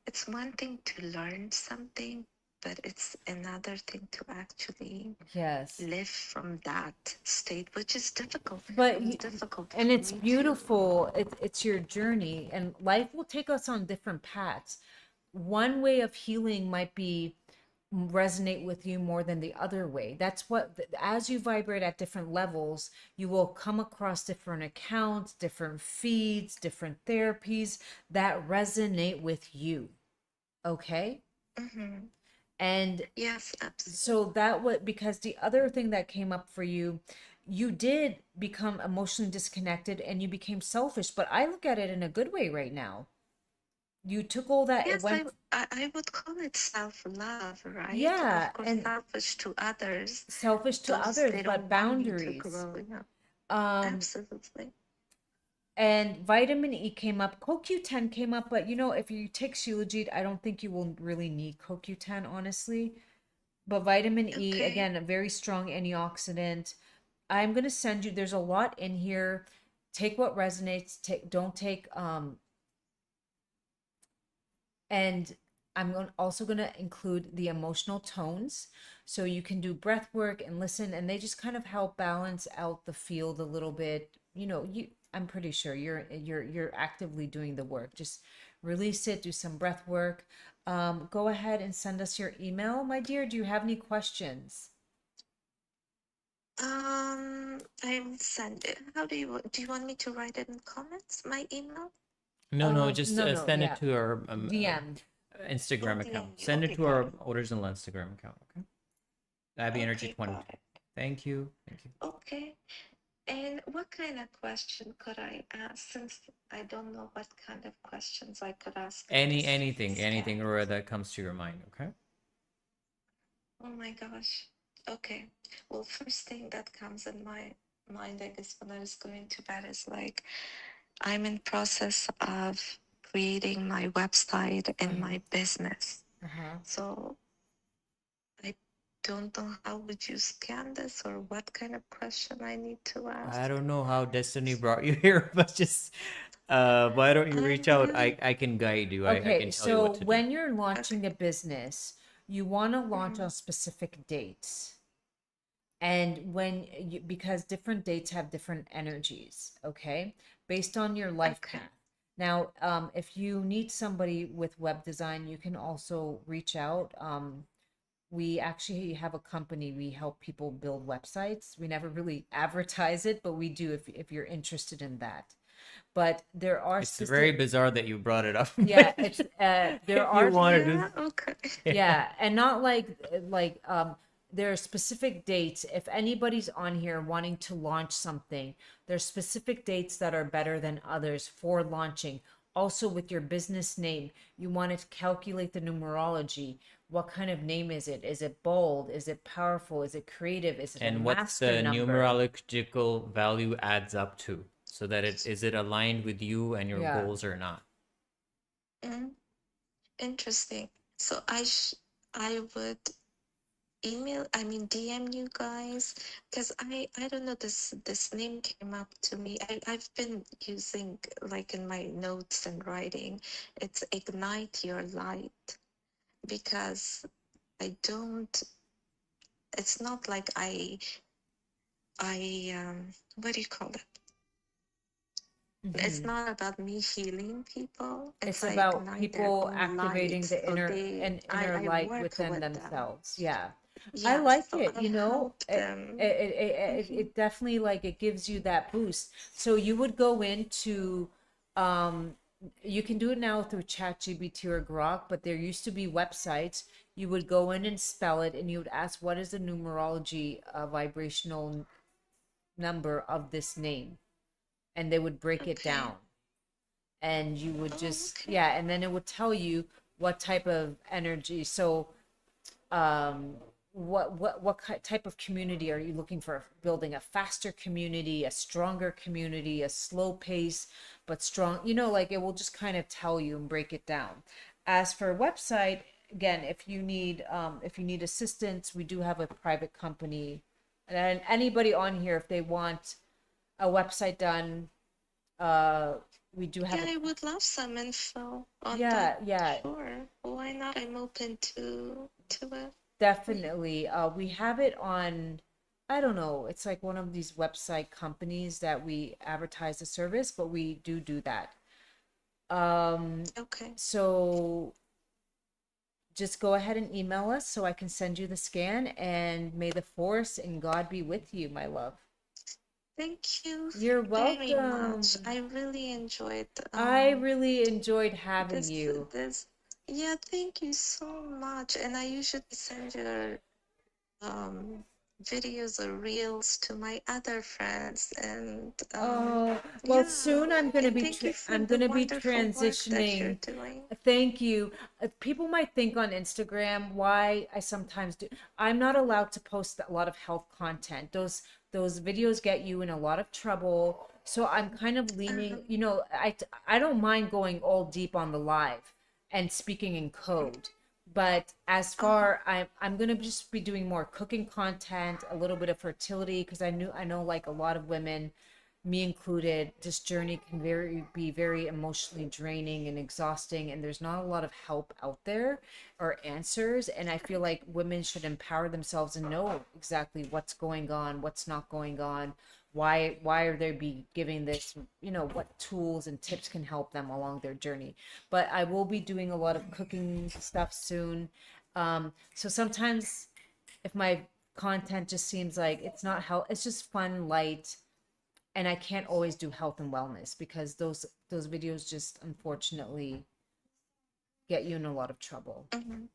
It's one thing to learn something, but it's another thing to actually Yes. live from that state, which is difficult. But It was difficult and for it's me too. beautiful. It's your journey, and life will take us on different paths. One way of healing might be resonate with you more than the other way. That's what, as you vibrate at different levels, you will come across different accounts, different feeds, different therapies that resonate with you. Okay? Mm-hmm. And Yes, so absolutely. that would, because the other thing that came up for you, you did become emotionally disconnected and you became selfish, but I look at it in a good way right now. You took all that, it Yes, went, I would call it self-love, right? yeah, Of course, and selfish to others. selfish to Those, others, they but don't want you to boundaries. grow. Um, Absolutely. and vitamin E came up, CoQ10 came up, but if you take Shilajit, I don't think you will really need CoQ10, honestly. But vitamin E, Okay. again, a very strong antioxidant. I'm gonna send you, there's a lot in here. Take what resonates, don't take and also going to include the emotional tones. So you can do breath work and listen, and they just kind of help balance out the field a little bit. I'm pretty sure you're actively doing the work. Just release it, do some breath work. Go ahead and send us your email, my dear. Do you have any questions? I will send it. How do you want me to write it in comments? My email? No, just No, send it yeah. to our DM. Instagram Oh, account. DM you. Send it Okay, to got our it. Original Instagram account. Okay. Abi Energy Okay, 22. got it. Thank you. Thank you. Okay. And what kind of question could I ask, since I don't know what kind of questions I could ask in this Anything, scan? Aurora, that comes to your mind. Okay. Oh my gosh. Okay. Well, first thing that comes in my mind, I guess, when I was going to bed is like, I'm in process of creating my website and my business. So I don't know how would you scan this, or what kind of question I need to ask. I don't know how destiny brought you here, but just why don't you reach out? I can guide you. I Okay, can tell you what so to do. when you're launching a business, you want to launch on specific dates. And because different dates have different energies, okay, based on your life path. Now, if you need somebody with web design, you can also reach out. We actually have a company. We help people build websites. We never really advertise it, but we do if you're interested in that. But there are It's very bizarre that you brought it up. yeah, it's there are You wanted Yeah, to. okay. yeah, and not like there are specific dates. If anybody's on here wanting to launch something, there's specific dates that are better than others for launching. Also, with your business name, you want to calculate the numerology. What kind of name is it? Is it bold? Is it powerful? Is it creative? Is it a And what's master the number? numerological value adds up to, so that is it aligned with you and your Yeah. goals or not? Interesting. So I would DM you guys, because I don't know, this name came up to me. I've been using, like, in my notes and writing, it's ignite your light, because I don't, it's not like what do you call it? It's not about me healing people. It's I about ignite their people own activating light. the So inner I light work within with them. themselves. Yeah. I Yeah, like so it, I you know, help them. it definitely like it gives you that boost. So you would go into you can do it now through ChatGPT or Grok, but there used to be websites. You would go in and spell it, and you would ask, what is the numerology vibrational number of this name? And they would break it down. And you would just yeah, and then it would tell you what type of energy. So what type of community are you looking for? Building a faster community, a stronger community, a slow pace but strong, like it will just kind of tell you and break it down. As for website, again, if you need assistance, we do have a private company, and anybody on here, if they want a website done, we do have I would love some info on yeah, that. yeah. Sure. Why not? I'm open to it. Definitely. We have it on, I don't know, it's like one of these website companies that we advertise the service, but we do that. Okay. So just go ahead and email us so I can send you the scan, and may the force and God be with you, my love. Thank you. You're very welcome. much. I really enjoyed. I really enjoyed having you. Yeah, thank you so much. And I usually send your videos or reels to my other friends, and well, yeah. soon I'm gonna be transitioning. Thank you. People might think on Instagram why I sometimes do. I'm not allowed to post a lot of health content. Those videos get you in a lot of trouble. So I'm kind of leaning, I don't mind going all deep on the live and speaking in code. But as far I'm gonna just be doing more cooking content, a little bit of fertility, because I know like a lot of women me included, this journey can be very emotionally draining and exhausting, and there's not a lot of help out there or answers. And I feel like women should empower themselves and know exactly what's going on, what's not going on, why are they be giving this, what tools and tips can help them along their journey. But I will be doing a lot of cooking stuff soon. So sometimes if my content just seems like it's not health, it's just fun, light, and I can't always do health and wellness because those videos just unfortunately get you in a lot of trouble. Mhm.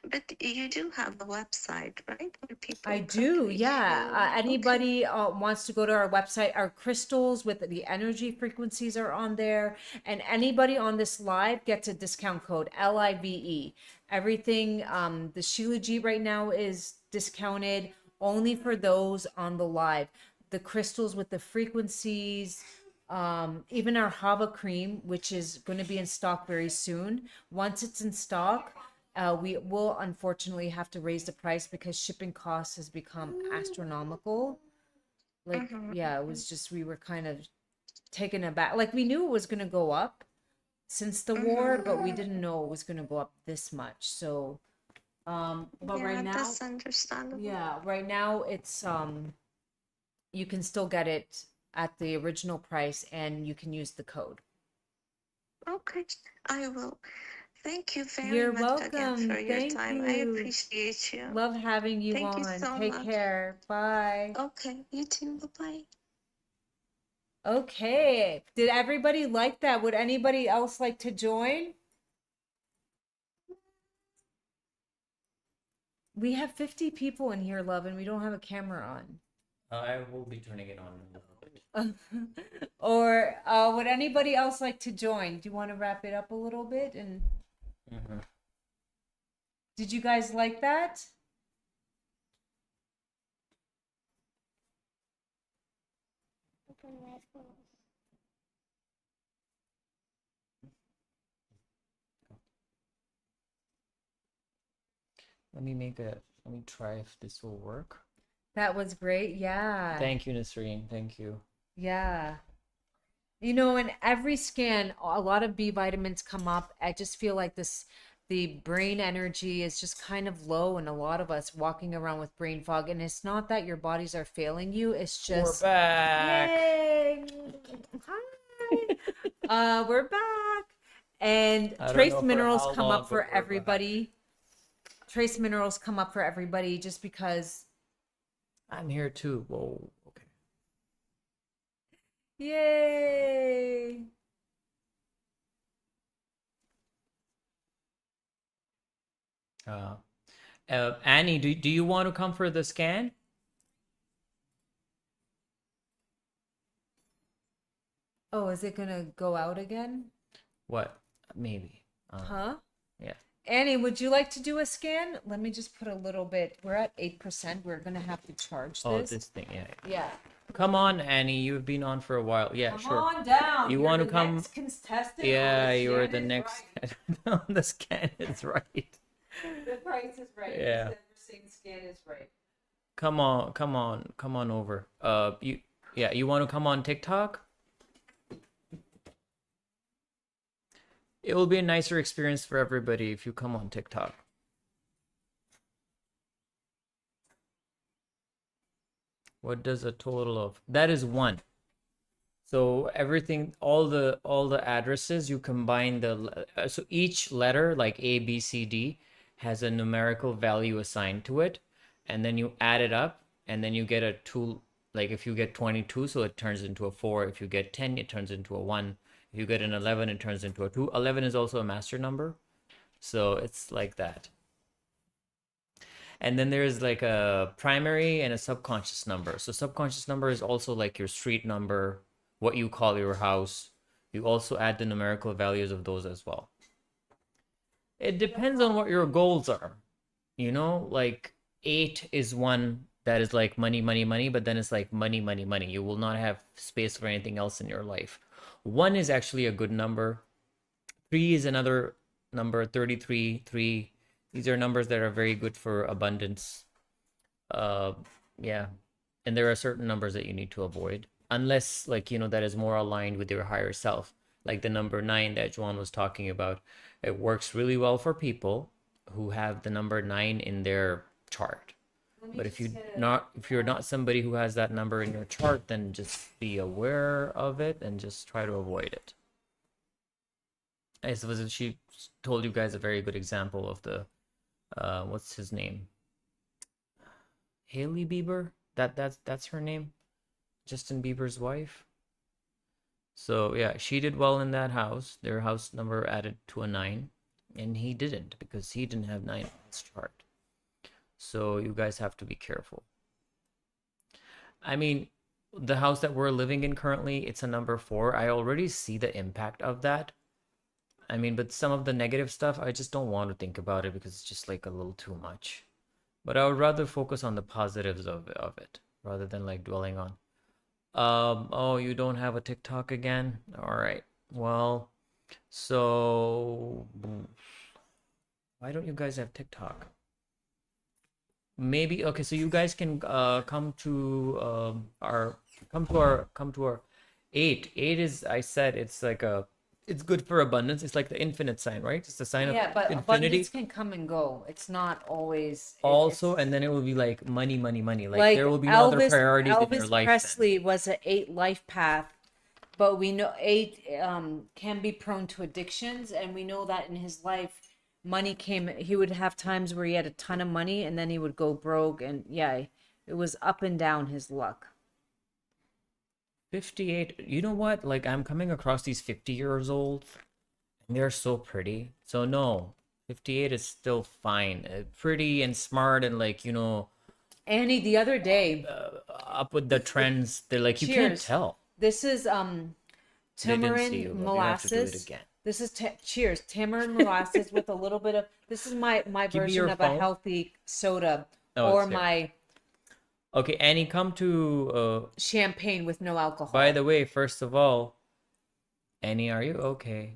But you do have a website, right? Where people I can do, reach yeah. you. Okay. Anybody wants to go to our website, our crystals with the energy frequencies are on there, and anybody on this live gets a discount code LIVE. Everything, the Shilajit right now is discounted only for those on the live. The crystals with the frequencies, even our Hava cream, which is going to be in stock very soon. Once it's in stock, we will unfortunately have to raise the price because shipping costs has become astronomical. Like, Mhm. yeah, it was just, we were kind of taken aback. Like, we knew it was going to go up since the war, but we didn't know it was going to go up this much. So, but right Yeah, now, that's understandable. yeah, right now it's, you can still get it at the original price and you can use the code. Okay, I will. Thank you very You're much again welcome. for your Thank time. I you. appreciate you. Love having you Thank you on. so Take much. care. Bye. Okay, you too. Bye-bye. Okay. Did everybody like that? Would anybody else like to join? We have 50 people in here, love, and we don't have a camera on. I will be turning it on in a little bit. Or would anybody else like to join? Do you want to wrap it up a little bit? And Mhm. did you guys like that? Open my phone. Let me try if this will work. That was great. Yeah. Thank you, Nasreen. Thank you. Yeah. In every scan, a lot of B vitamins come up. I just feel like the brain energy is just kind of low, and a lot of us walking around with brain fog. And it's not that your bodies are failing you, it's just, We're back. yay! Hi! We're back. And I don't trace know for minerals how come long, up for but we're back. everybody. Trace minerals come up for everybody just because. I'm here too. Whoa. Okay. Yay! Annie, do you want to come for the scan? Oh, is it gonna go out again? What? Maybe. Huh? Yeah. Annie, would you like to do a scan? Let me just put a little bit. We're at 8%. We're gonna have to charge Oh, this. this thing. Yeah. Yeah. Come on, Annie. You've been on for a while. Yeah, Come sure. on down. You You're want to the come? next contestant. Yeah, on you're Scan the is next. Right. The scan is right. The price is right. Yeah. We're saying scan is right. Come on, come on, come on over. You want to come on TikTok? It will be a nicer experience for everybody if you come on TikTok. What does a total of? That is 1. So everything, all the addresses, you combine so each letter like A, B, C, D has a numerical value assigned to it, and then you add it up, and then you get a 2. Like if you get 22, so it turns into a 4. If you get 10, it turns into a 1. If you get an 11, it turns into a 2. 11 is also a master number, so it's like that. And then there's like a primary and a subconscious number. So subconscious number is also like your street number, what you call your house. You also add the numerical values of those as well. It depends on what your goals are. Like 8 is one that is like money, money, money, but then it's like money, money, money. You will not have space for anything else in your life. 1 is actually a good number. 3 is another number, 33, 3. These are numbers that are very good for abundance. Yeah. And there are certain numbers that you need to avoid. unless like that is more aligned with your higher self, like the number 9 that Juan was talking about. It works really well for people who have the number 9 in their chart. But if you're not somebody who has that number in your chart, then just be aware of it and just try to avoid it. I suppose she told you guys a very good example of the what's his name? Haley Bieber? That's her name? Justin Bieber's wife. So yeah, she did well in that house. Their house number added to a 9, and he didn't because he didn't have 9 on his chart. So you guys have to be careful. I mean, the house that we're living in currently, it's a number 4. I already see the impact of that. I mean, but some of the negative stuff, I just don't want to think about it because it's just like a little too much. But I would rather focus on the positives of it rather than like dwelling on. Oh, you don't have a TikTok again? All right. Well, so why don't you guys have TikTok? Maybe okay, so you guys can come to our 8. 8 is, I said, it's like it's good for abundance. It's like the infinite sign, right? It's the sign of but infinity. abundance can come and go. It's not always Also, and then it will be like money, money, money. Like there will be no other priorities in your life. Elvis Presley was an 8 life path, but we know 8 can be prone to addictions, and we know that in his life, money came. He would have times where he had a ton of money, and then he would go broke, and yeah, it was up and down his luck. 58. You know what? Like I'm coming across these 50 years old, and they're so pretty. So no, 58 is still fine. Pretty and smart and like, Annie, the other day, up with the trends. They're like, you can't cheers. tell. This is They didn't see tamarind you, but you have to do it molasses. again. This is cheers, tamarind molasses with a little bit of. This is my Give me version your of phone. a healthy soda, Oh, or it's there. my Okay, Annie, come to champagne with no alcohol. by the way, first of all, Annie, are you okay?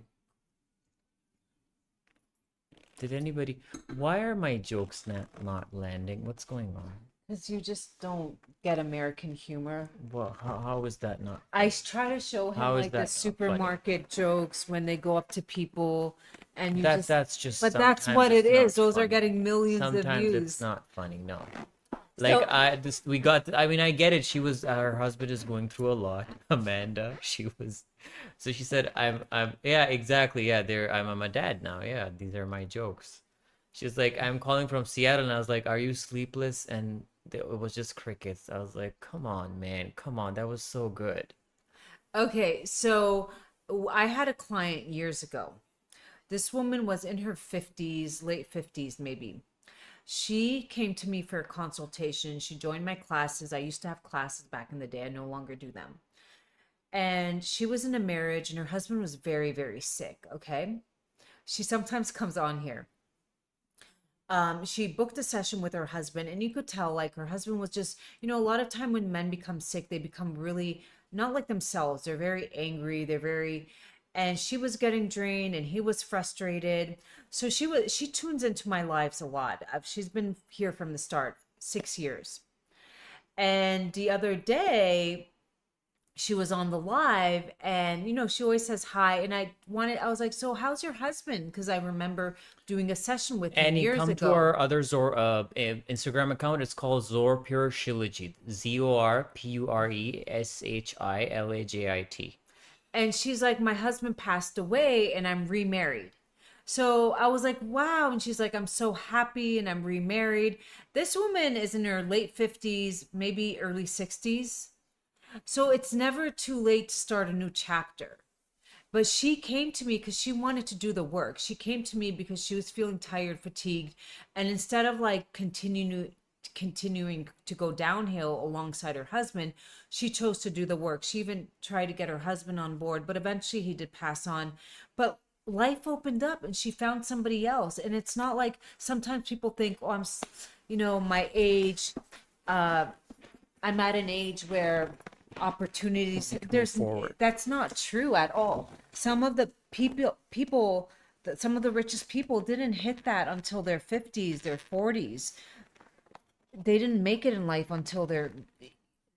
Did anybody why are my jokes not landing? What's going on? Because you just don't get American humor. Well, how is that not? I try to show him How is like that the not funny? supermarket jokes when they go up to people, and you That's just But that's sometimes what it it's not is. Those are funny. getting millions of Sometimes views. it's not funny, no. So- I mean, I get it. Her husband is going through a lot. Amanda, so she said, yeah, exactly. Yeah, I'm a dad now. Yeah, these are my jokes. She's like, I'm calling from Seattle. And I was like, are you sleepless? And it was just crickets. I was like, come on, man. Come on. That was so good. Okay, so I had a client years ago. This woman was in her 50s, late 50s maybe. She came to me for a consultation. She joined my classes. I used to have classes back in the day. I no longer do them. And she was in a marriage, and her husband was very, very sick. Okay. She sometimes comes on here. She booked a session with her husband, and you could tell like her husband was just, a lot of time when men become sick, they become really not like themselves. They're very angry. And she was getting drained, and he was frustrated. So she tunes into my lives a lot. She's been here from the start, 6 years. And the other day she was on the live, and she always says hi, and I was like, so how's your husband? Because I remember doing a session with him And you years come ago. to our other ZOR Instagram account. It's called ZOR Pure Shilajit. ZORPURESHILAJIT. And she's like, my husband passed away and I'm remarried. So I was like, wow. And she's like, I'm so happy and I'm remarried. This woman is in her late 50s, maybe early 60s. So it's never too late to start a new chapter. But she came to me because she wanted to do the work. She came to me because she was feeling tired, fatigued. And instead of like continuing to go downhill alongside her husband, she chose to do the work. She even tried to get her husband on board, but eventually he did pass on. But life opened up and she found somebody else. And it's not like sometimes people think, oh, my age, I'm at an age where opportunities that's not true at all. Some of the some of the richest people didn't hit that until their 50s, their 40s. They didn't make it in life until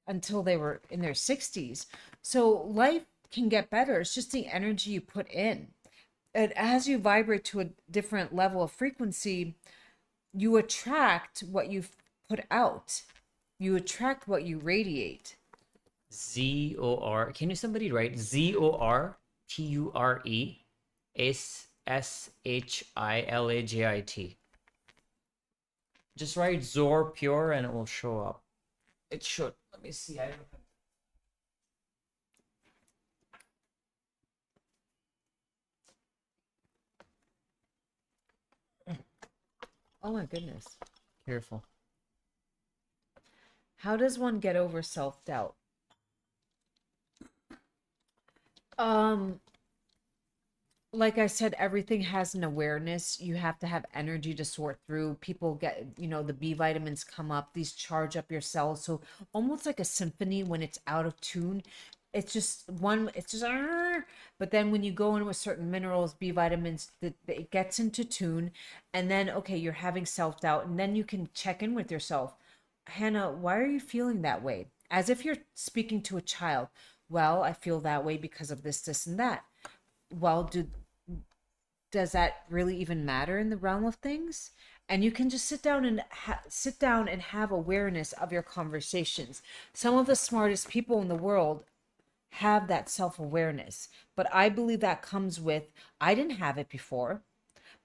until they were in their 60s. So life can get better. It's just the energy you put in. And as you vibrate to a different level of frequency, you attract what you put out. You attract what you radiate. ZOR. Can you somebody write ZOR PURE SSHILAJIT? Just write ZOR Pure and it will show up. It should. Let me see. I don't have... Oh my goodness. Careful. How does one get over self-doubt? Like I said, everything has an awareness. You have to have energy to sort through. People get, the B vitamins come up, these charge up your cells. So almost like a symphony when it's out of tune. It's just but then when you go in with certain minerals, B vitamins, it gets into tune. And then, okay, you're having self-doubt. And then you can check in with yourself. Hannah, why are you feeling that way? As if you're speaking to a child. Well, I feel that way because of this, and that. Well, does that really even matter in the realm of things? And you can just sit down and have awareness of your conversations. Some of the smartest people in the world have that self-awareness, but I believe that comes with, I didn't have it before,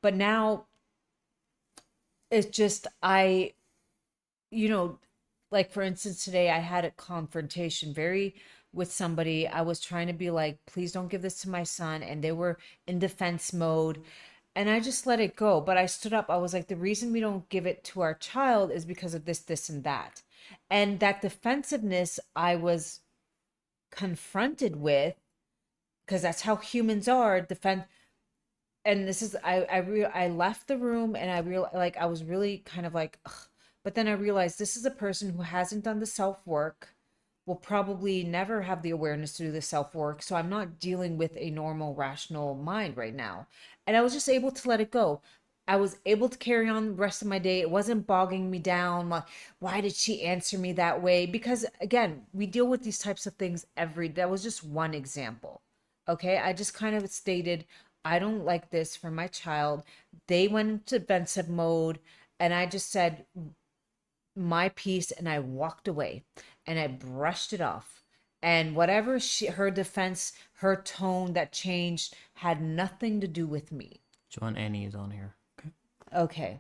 but now it's just, like for instance, today I had a confrontation with somebody. I was trying to be like, please don't give this to my son. And they were in defense mode. And I just let it go. But I stood up. I was like, the reason we don't give it to our child is because of this, and that. And that defensiveness I was confronted with, because that's how humans are, defend. And this is, I left the room and I was really kind of like, ugh. But then I realized this is a person who hasn't done the self-work, will probably never have the awareness to do the self-work. So I'm not dealing with a normal, rational mind right now. And I was just able to let it go. I was able to carry on the rest of my day. It wasn't bogging me down. Like, why did she answer me that way? Because again, we deal with these types of things that was just one example. Okay. I just kind of stated, I don't like this for my child. They went into defensive mode and I just said my piece and I walked away and I brushed it off. And whatever her defense, her tone that changed had nothing to do with me. John Annie is on here. Okay.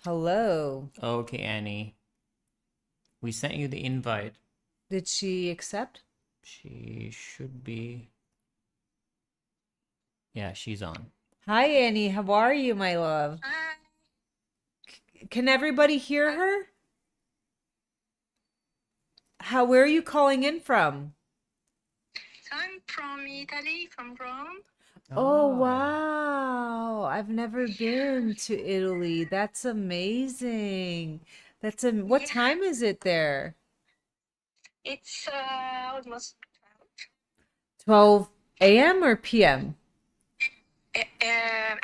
Hello. Okay, Annie. We sent you the invite. Did she accept? She should be. Yeah, she's on. Hi, Annie. How are you, my love? Hi. Can everybody hear her? Where are you calling in from? I'm from Italy, from Rome. Oh, wow. I've never been to Italy. That's amazing. What time is it there? It's almost 12 a.m. or p.m.? a.m.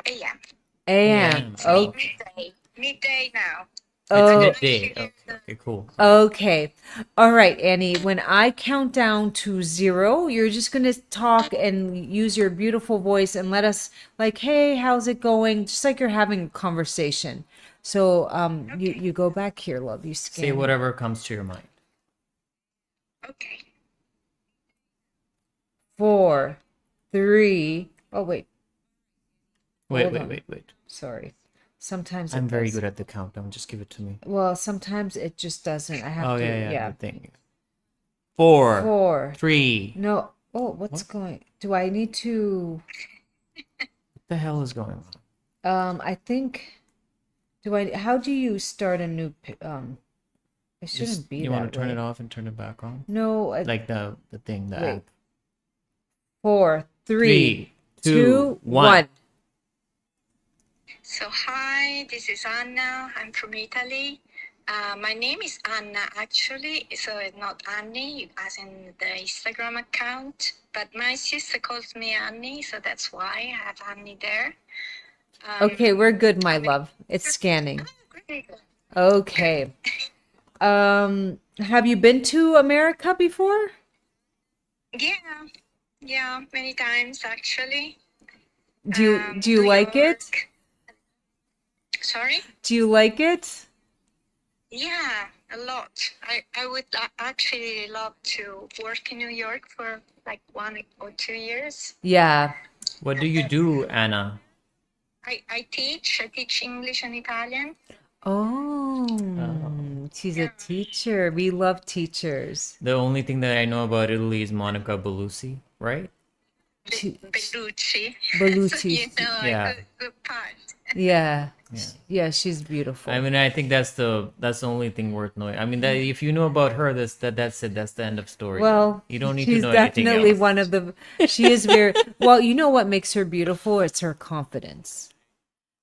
A.m. Yeah. Okay. Midday now. Oh, It's midday. Okay, cool. okay. All right, Annie. When I count down to 0, you're just going to talk and use your beautiful voice and let us like, hey, how's it going? Just like you're having a conversation. So you go back here, love. You scan. Say whatever comes to your mind. Okay. 4, 3. Oh, wait. Hold on. Wait. Sorry. Sometimes I'm it very does. good at the countdown. Just give it to me. Well, sometimes it just doesn't. I have Oh, to. yeah. The thing. 4, 4. 3. No. Oh, what's going? Do I need to? What the hell is going on? I think. How do you start a new? It shouldn't be that way. You want to turn it off and turn it back on? No. Like the thing, the Wait. app. 4, 3, 2, 1. 1. So hi, this is Anna. I'm from Italy. My name is Anna actually, so it's not Annie as in the Instagram account. But my sister calls me Annie, so that's why I have Annie there. Okay, we're good, my I love. It's scanning. great. Okay. Have you been to America before? Yeah, many times actually. Do you New like it? York. Sorry? Do you like it? Yeah, a lot. I would actually love to work in New York for like 1 or 2 years. Yeah. What do you do, Anna? I teach English and Italian. Oh, she's a Yeah. teacher. We love teachers. The only thing that I know about Italy is Monica Bellucci, right? Bellucci. So Bellucci. you know a Yeah. good part. Yeah. Yeah. Yeah, she's beautiful. I mean, I think that's the only thing worth knowing. I mean, that if you know about her, that's it. That's the end of story. Well, you don't need to she's know anything definitely else. one of the, she is very, well, you know what makes her beautiful? It's her confidence.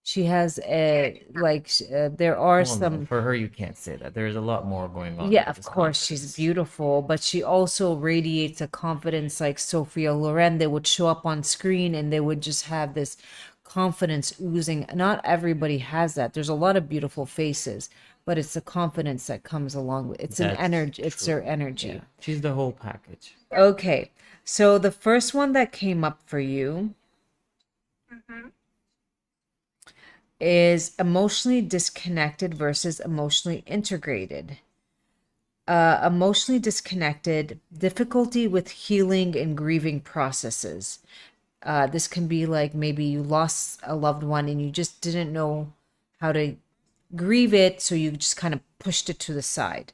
She has there are Well, no, some, for her, you can't say that. There's a lot more going on. yeah, with of this course, she's confidence. beautiful, but she also radiates a confidence like Sophia Loren. They would show up on screen and they would just have this confidence oozing. Not everybody has that. There's a lot of beautiful faces, but it's the confidence that comes along with it's an That's energy, it's true. their energy. Yeah, she's the whole package. Okay, so the first one that came up for you Mm-hmm. is emotionally disconnected versus emotionally integrated. Emotionally disconnected, difficulty with healing and grieving processes. This can be like maybe you lost a loved one and you just didn't know how to grieve it, so you just kind of pushed it to the side.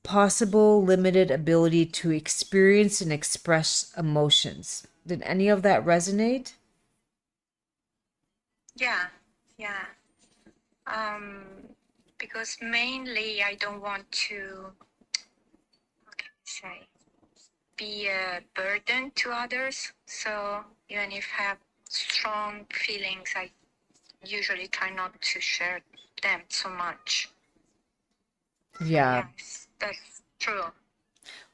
Possible limited ability to experience and express emotions. Did any of that resonate? Yeah. Because mainly I don't want to, how can I say, be a burden to others. So even if I have strong feelings, I usually try not to share them so much. Yeah. Yes, that's true.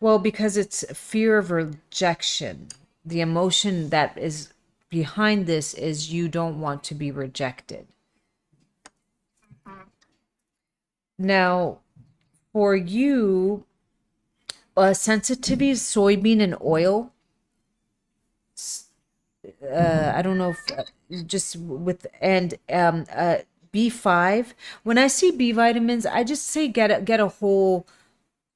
Well, because it's fear of rejection. The emotion that is behind this is you don't want to be rejected. Now, for you, sensitivity is soybean and oil. I don't know if just with and B5. When I see B vitamins, I just say get a whole.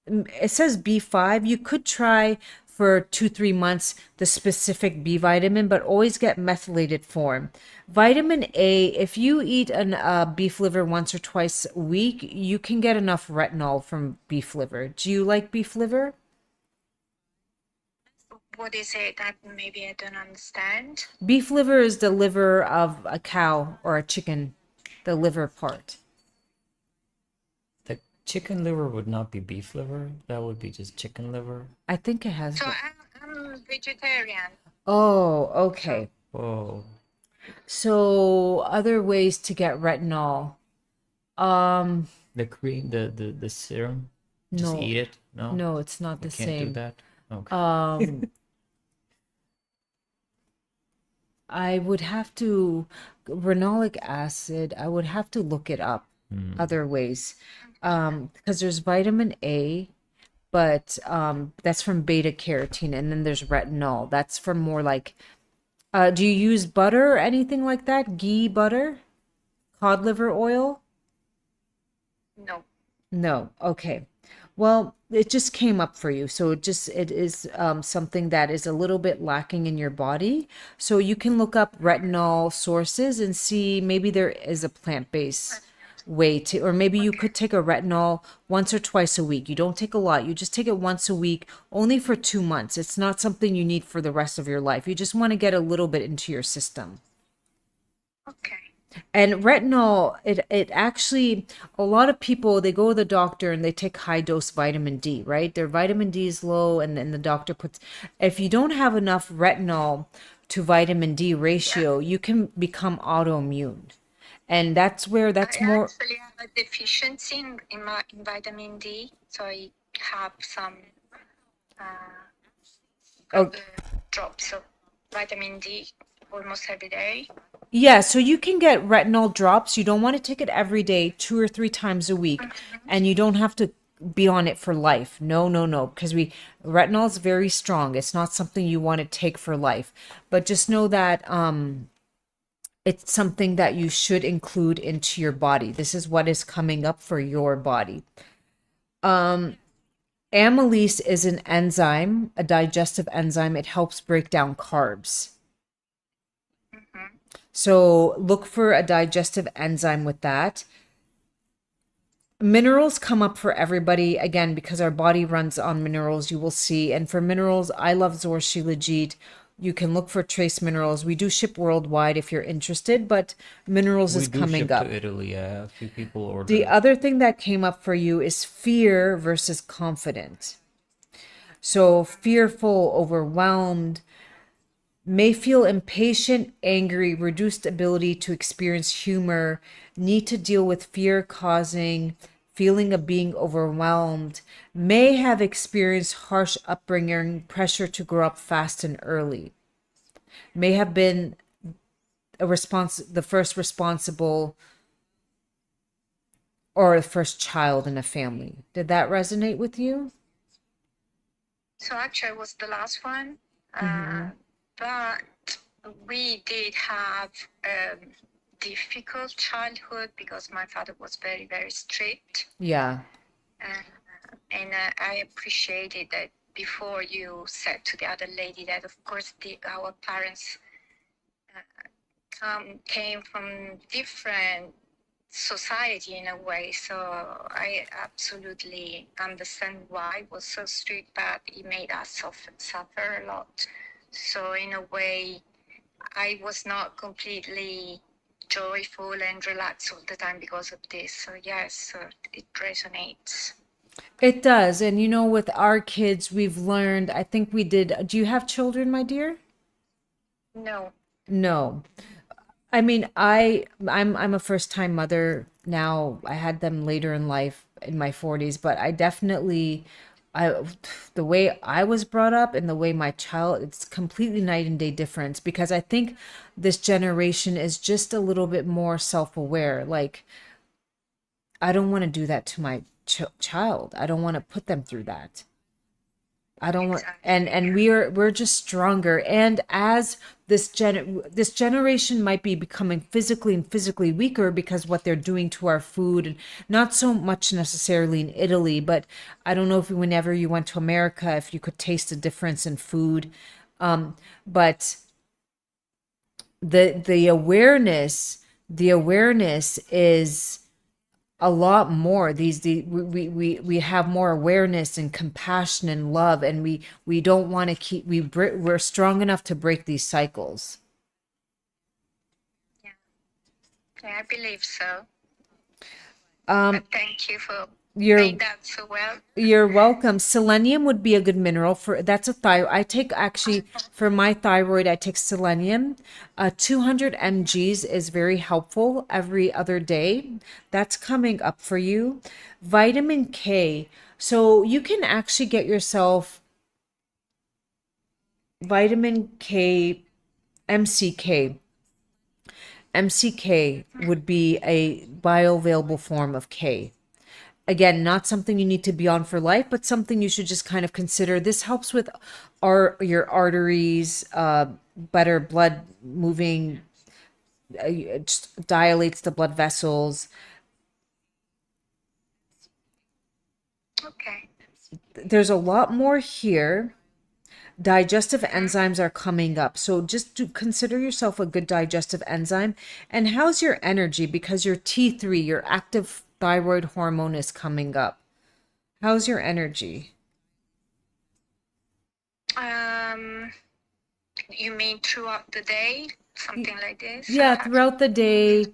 It says B5. You could try for 2-3 months the specific B vitamin, but always get methylated form. Vitamin A, if you eat an beef liver once or twice a week, you can get enough retinol from beef liver. Do you like beef liver? What is it that maybe I don't understand? Beef liver is the liver of a cow or a chicken, the liver part. The chicken liver would not be beef liver. That would be just chicken liver. I think it has. So I'm vegetarian. Oh, okay. Whoa. So other ways to get retinol. The cream, the serum. Just No, eat it. No, no, it's not we the can't do same. that. Okay. I would have to, renolic acid, I would have to look it up other ways. Because there's vitamin A, but that's from beta carotene, and then there's retinol. That's for more like, do you use butter or anything like that? Ghee butter? Cod liver oil? No. No. Okay. Well, it just came up for you. So it is something that is a little bit lacking in your body. So you can look up retinol sources and see maybe there is a plant-based way to, or maybe you could take a retinol once or twice a week. You don't take a lot. You just take it once a week, only for 2 months. It's not something you need for the rest of your life. You just want to get a little bit into your system. Okay. And retinol, it actually, a lot of people, they go to the doctor and they take high dose vitamin D, right? Their vitamin D is low, and then the doctor puts, if you don't have enough retinol to vitamin D ratio, you can become autoimmune. And that's where that's I more, actually have a deficiency in vitamin D, so I have some oh, drops of vitamin D almost every day. Yeah, so you can get retinol drops. You don't want to take it every day, 2 or 3 times a week, and you don't have to be on it for life. No, no, no, because retinol is very strong. It's not something you want to take for life. But just know that it's something that you should include into your body. This is what is coming up for your body. Amylase is an enzyme, a digestive enzyme. It helps break down carbs. So look for a digestive enzyme with that. Minerals come up for everybody, again, because our body runs on minerals, you will see. And for minerals, I love ZOR Shilajit. You can look for trace minerals. We do ship worldwide if you're interested, but minerals We is do coming ship up. to Italy. Yeah, a few people ordered. The other thing that came up for you is fear versus confident. So fearful, overwhelmed, may feel impatient, angry, reduced ability to experience humor, need to deal with fear causing feeling of being overwhelmed, may have experienced harsh upbringing, pressure to grow up fast and early, may have been the first responsible or the first child in a family. Did that resonate with you? So actually, I was the last one, but we did have a difficult childhood because my father was very, very strict. Yeah. And I appreciated that before you said to the other lady that, of course, our parents came from different society in a way. So I absolutely understand why it was so strict, but it made us suffer a lot. So in a way, I was not completely joyful and relaxed all the time because of this. So yes, it resonates. It does. And with our kids, we've learned, I think we did. Do you have children, my dear? No. No. I mean, I'm a first-time mother now. I had them later in life in my 40s, but I definitely the way I was brought up and the way my child, it's completely night and day difference because I think this generation is just a little bit more self-aware. Like, I don't want to do that to my child. I don't want to put them through that. I don't want, and we're just stronger. And as this generation might be becoming physically weaker because what they're doing to our food, and not so much necessarily in Italy, but I don't know if whenever you went to America, if you could taste the difference in food. But the awareness is a lot more. We have more awareness and compassion and love, and we don't want to we're strong enough to break these cycles. Yeah, I believe so. But thank you for saying that so well. You're welcome. Selenium would be a good mineral that's a thyroid. I take actually for my thyroid, I take selenium. 200 mg's is very helpful every other day. That's coming up for you. Vitamin K. So you can actually get yourself vitamin K, MCK. MCK would be a bioavailable form of K. Again, not something you need to be on for life, but something you should just kind of consider. This helps with your arteries, better blood moving, it just dilates the blood vessels. Okay. There's a lot more here. Digestive enzymes are coming up. So just to consider yourself a good digestive enzyme. And how's your energy? Because your T3, your active thyroid hormone, is coming up. How's your energy? You mean throughout the day? Something like this? Yeah, throughout the day.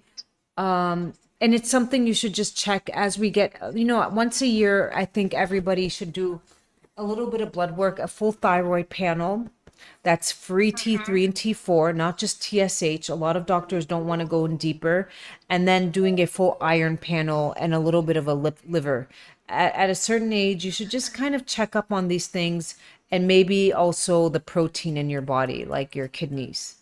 And it's something you should just check as we get, once a year, I think everybody should do a little bit of blood work, a full thyroid panel. That's free T3 and T4, not just TSH. A lot of doctors don't want to go in deeper. And then doing a full iron panel and a little bit of a liver. At a certain age, you should just kind of check up on these things and maybe also the protein in your body, like your kidneys.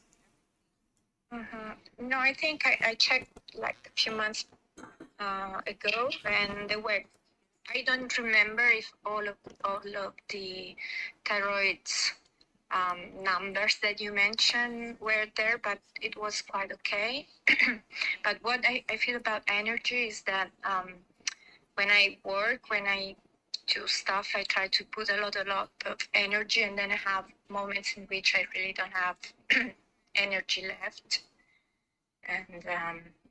No, I think I checked like a few months ago, and they were. I don't remember if all of the thyroid's numbers that you mentioned were there, but it was quite okay. But what I feel about energy is that when I work, when I do stuff, I try to put a lot of energy, and then I have moments in which I really don't have energy left. And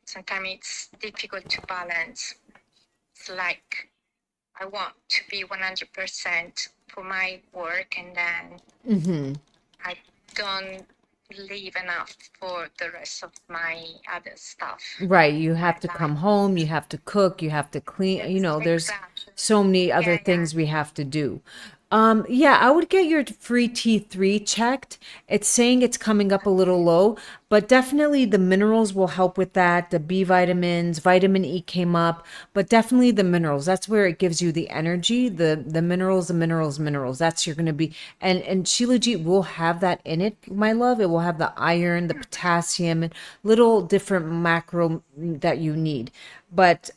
sometimes it's difficult to balance. It's like I want to be 100% for my work, and then I don't leave enough for the rest of my other stuff. Right. You have to My come life. home, you have to cook, you have to clean, there's Exactly. so many other Yeah, yeah. things we have to do. Yeah, I would get your free T3 checked. It's saying it's coming up a little low, but definitely the minerals will help with that. The B vitamins, vitamin E came up, but definitely the minerals. That's where it gives you the energy, the minerals, the minerals, minerals. That's you're going to be and Shilajit will have that in it, my love. It will have the iron, the potassium, and little different macro that you need. But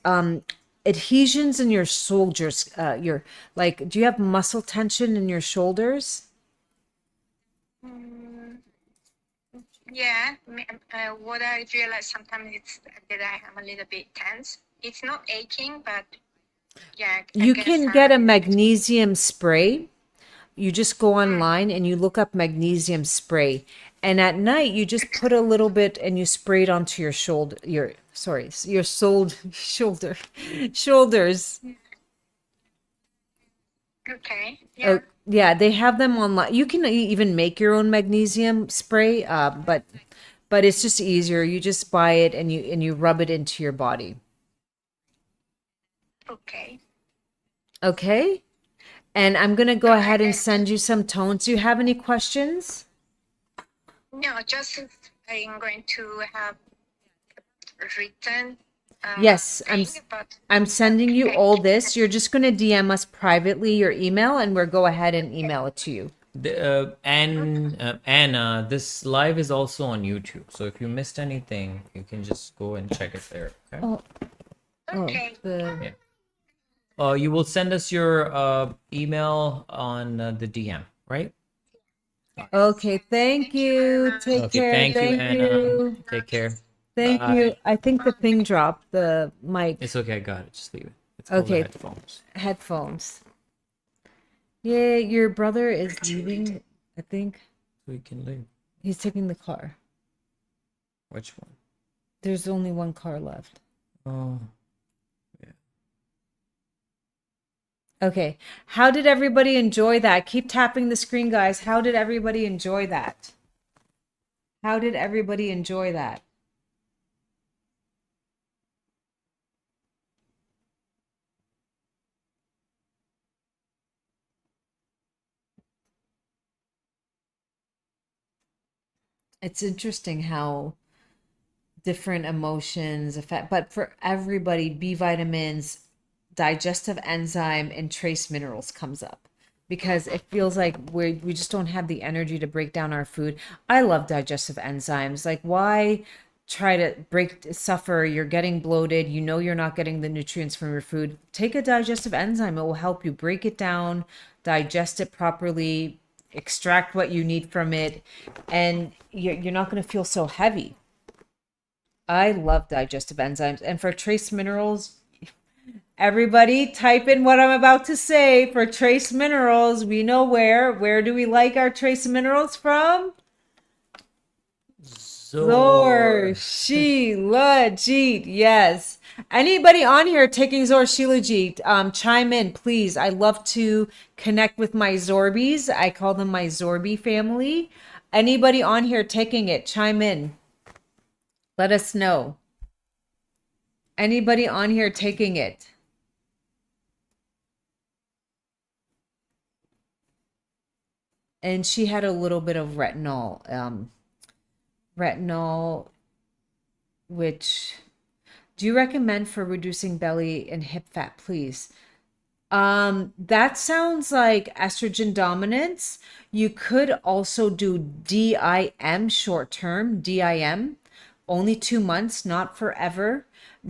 adhesions in your shoulders, your like, do you have muscle tension in your shoulders? Mm, yeah. What I realize sometimes it's that I am a little bit tense. It's not aching, but yeah, I You guess can I'm get a a little bit. magnesium spray. You just go online and you look up magnesium spray. And at night, you just put a little bit and you spray it onto your shoulder, your shoulder, shoulders. Okay. Oh, Yeah. yeah, they have them online. You can even make your own magnesium spray, but it's just easier. You just buy it and you rub it into your body. Okay. Okay? And I'm gonna go So ahead and send you some tones. Do you have any questions? no, just if I'm going to have a written Yes, thing, but I'm sending you thank all you. this. You're just gonna DM us privately your email, and we'll go ahead and email it to you. And Anna, this live is also on YouTube. So if you missed anything, you can just go and check it there. Okay. Oh, Okay. Yeah. You will send us your email on the DM, right? okay. Thank Thank you very you. much. Take Okay. care. Thank you, Thank Anna. you. Take care. Thank you. Bye. I think the thing dropped, the mic. It's okay. I got it. Just leave it. It's called the Okay, headphones. headphones. Yeah, your brother is leaving, I think. So we can leave. He's taking the car. Which one? There's only one car left. Oh. Okay. How did everybody enjoy that? Keep tapping the screen, guys. How did everybody enjoy that? How did everybody enjoy that? It's interesting how different emotions affect, but for everybody, B vitamins, digestive enzyme, and trace minerals comes up because it feels like we just don't have the energy to break down our food. I love digestive enzymes. Like, why try to suffer? You're getting bloated. You know you're not getting the nutrients from your food. Take a digestive enzyme. It will help you break it down, digest it properly, extract what you need from it, and you're not going to feel so heavy. I love digestive enzymes. And for trace minerals, everybody type in what I'm about to say. For trace minerals, we know where. Where do we like our trace minerals from? ZOR Shilajit. Yes. Anybody on here taking ZOR Shilajit, chime in, please. I love to connect with my Zorbies. I call them my Zorbi family. Anybody on here taking it, chime in. Let us know. Anybody on here taking it? And she had a little bit of retinol, which do you recommend for reducing belly and hip fat, please? That sounds like estrogen dominance. You could also do DIM, short term DIM. only 2 months, not forever.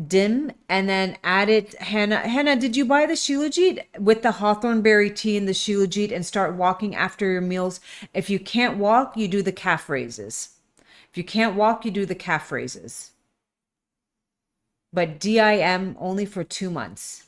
Dim, and then add it. Hannah, did you buy the Shilajit with the hawthorn berry tea and the Shilajit and start walking after your meals? If you can't walk, you do the calf raises. If you can't walk, you do the calf raises. But DIM only for 2 months.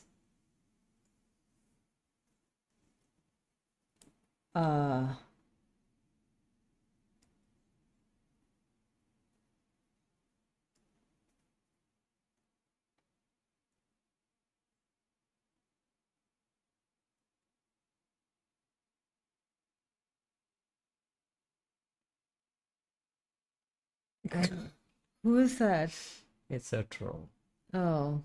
Who is that? It's a troll. Oh,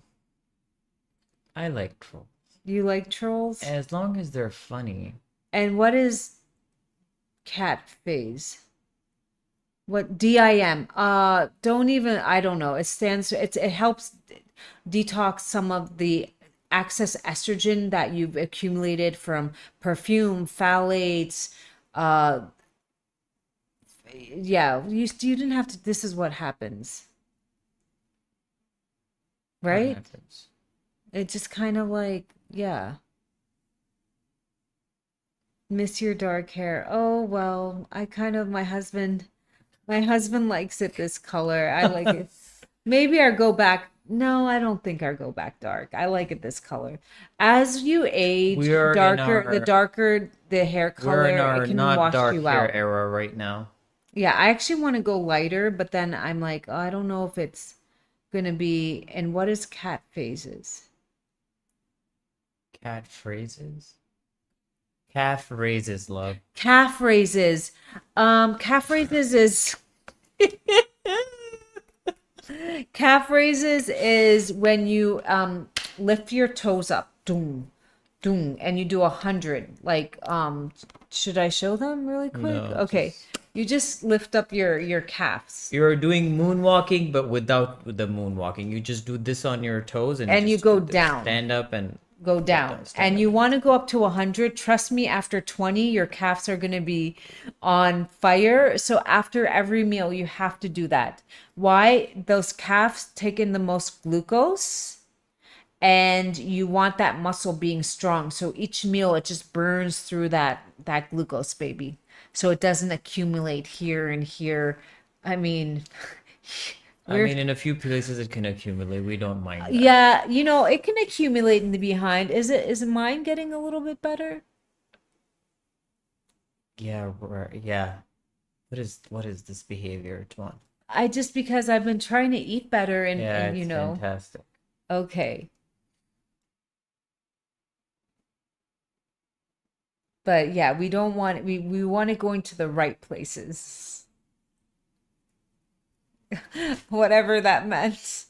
I like trolls. you like trolls? As long as they're funny. And what is cat phase? What DIM? Don't even, I don't know. It helps detox some of the excess estrogen that you've accumulated from perfume, phthalates. Yeah, you didn't have to. This is what happens, What right? happens? It just kind of like, yeah. Miss your dark hair. Oh, well, my husband likes it this color. I like it. Maybe I go back. No, I don't think I go back dark. I like it this color. As you age, We're in the our darker the hair color, we're in it our can not wash dark you hair out. era right now. Yeah, I actually want to go lighter, but then I'm like, oh, I don't know if it's gonna be. And what is cat phases? Cat phrases. Calf raises, love. Calf raises. Calf raises is calf raises is when you lift your toes up, doom, doom, and you do 100. Like should I show them really quick? No, Okay, you just lift up your calves You're doing moonwalking, but without the moonwalking. You just do this on your toes and and you just go do this. down. Stand up and Go down. stand And up. you want to go up to 100. Trust me, after 20, your calves are going to be on fire. So after every meal, you have to do that. Why? Those calves take in the most glucose, and you want that muscle being strong. So each meal, it just burns through that glucose, baby. So it doesn't accumulate here and here. I mean, in a few places it can accumulate. We don't mind that. yeah, it can accumulate in the behind. Is mine getting a little bit better? Yeah, yeah. What is this behavior, Tuan? I just because I've been trying to eat better and, Yeah, and it's fantastic. okay. But yeah, we don't want we want it going to the right places. Whatever that meant.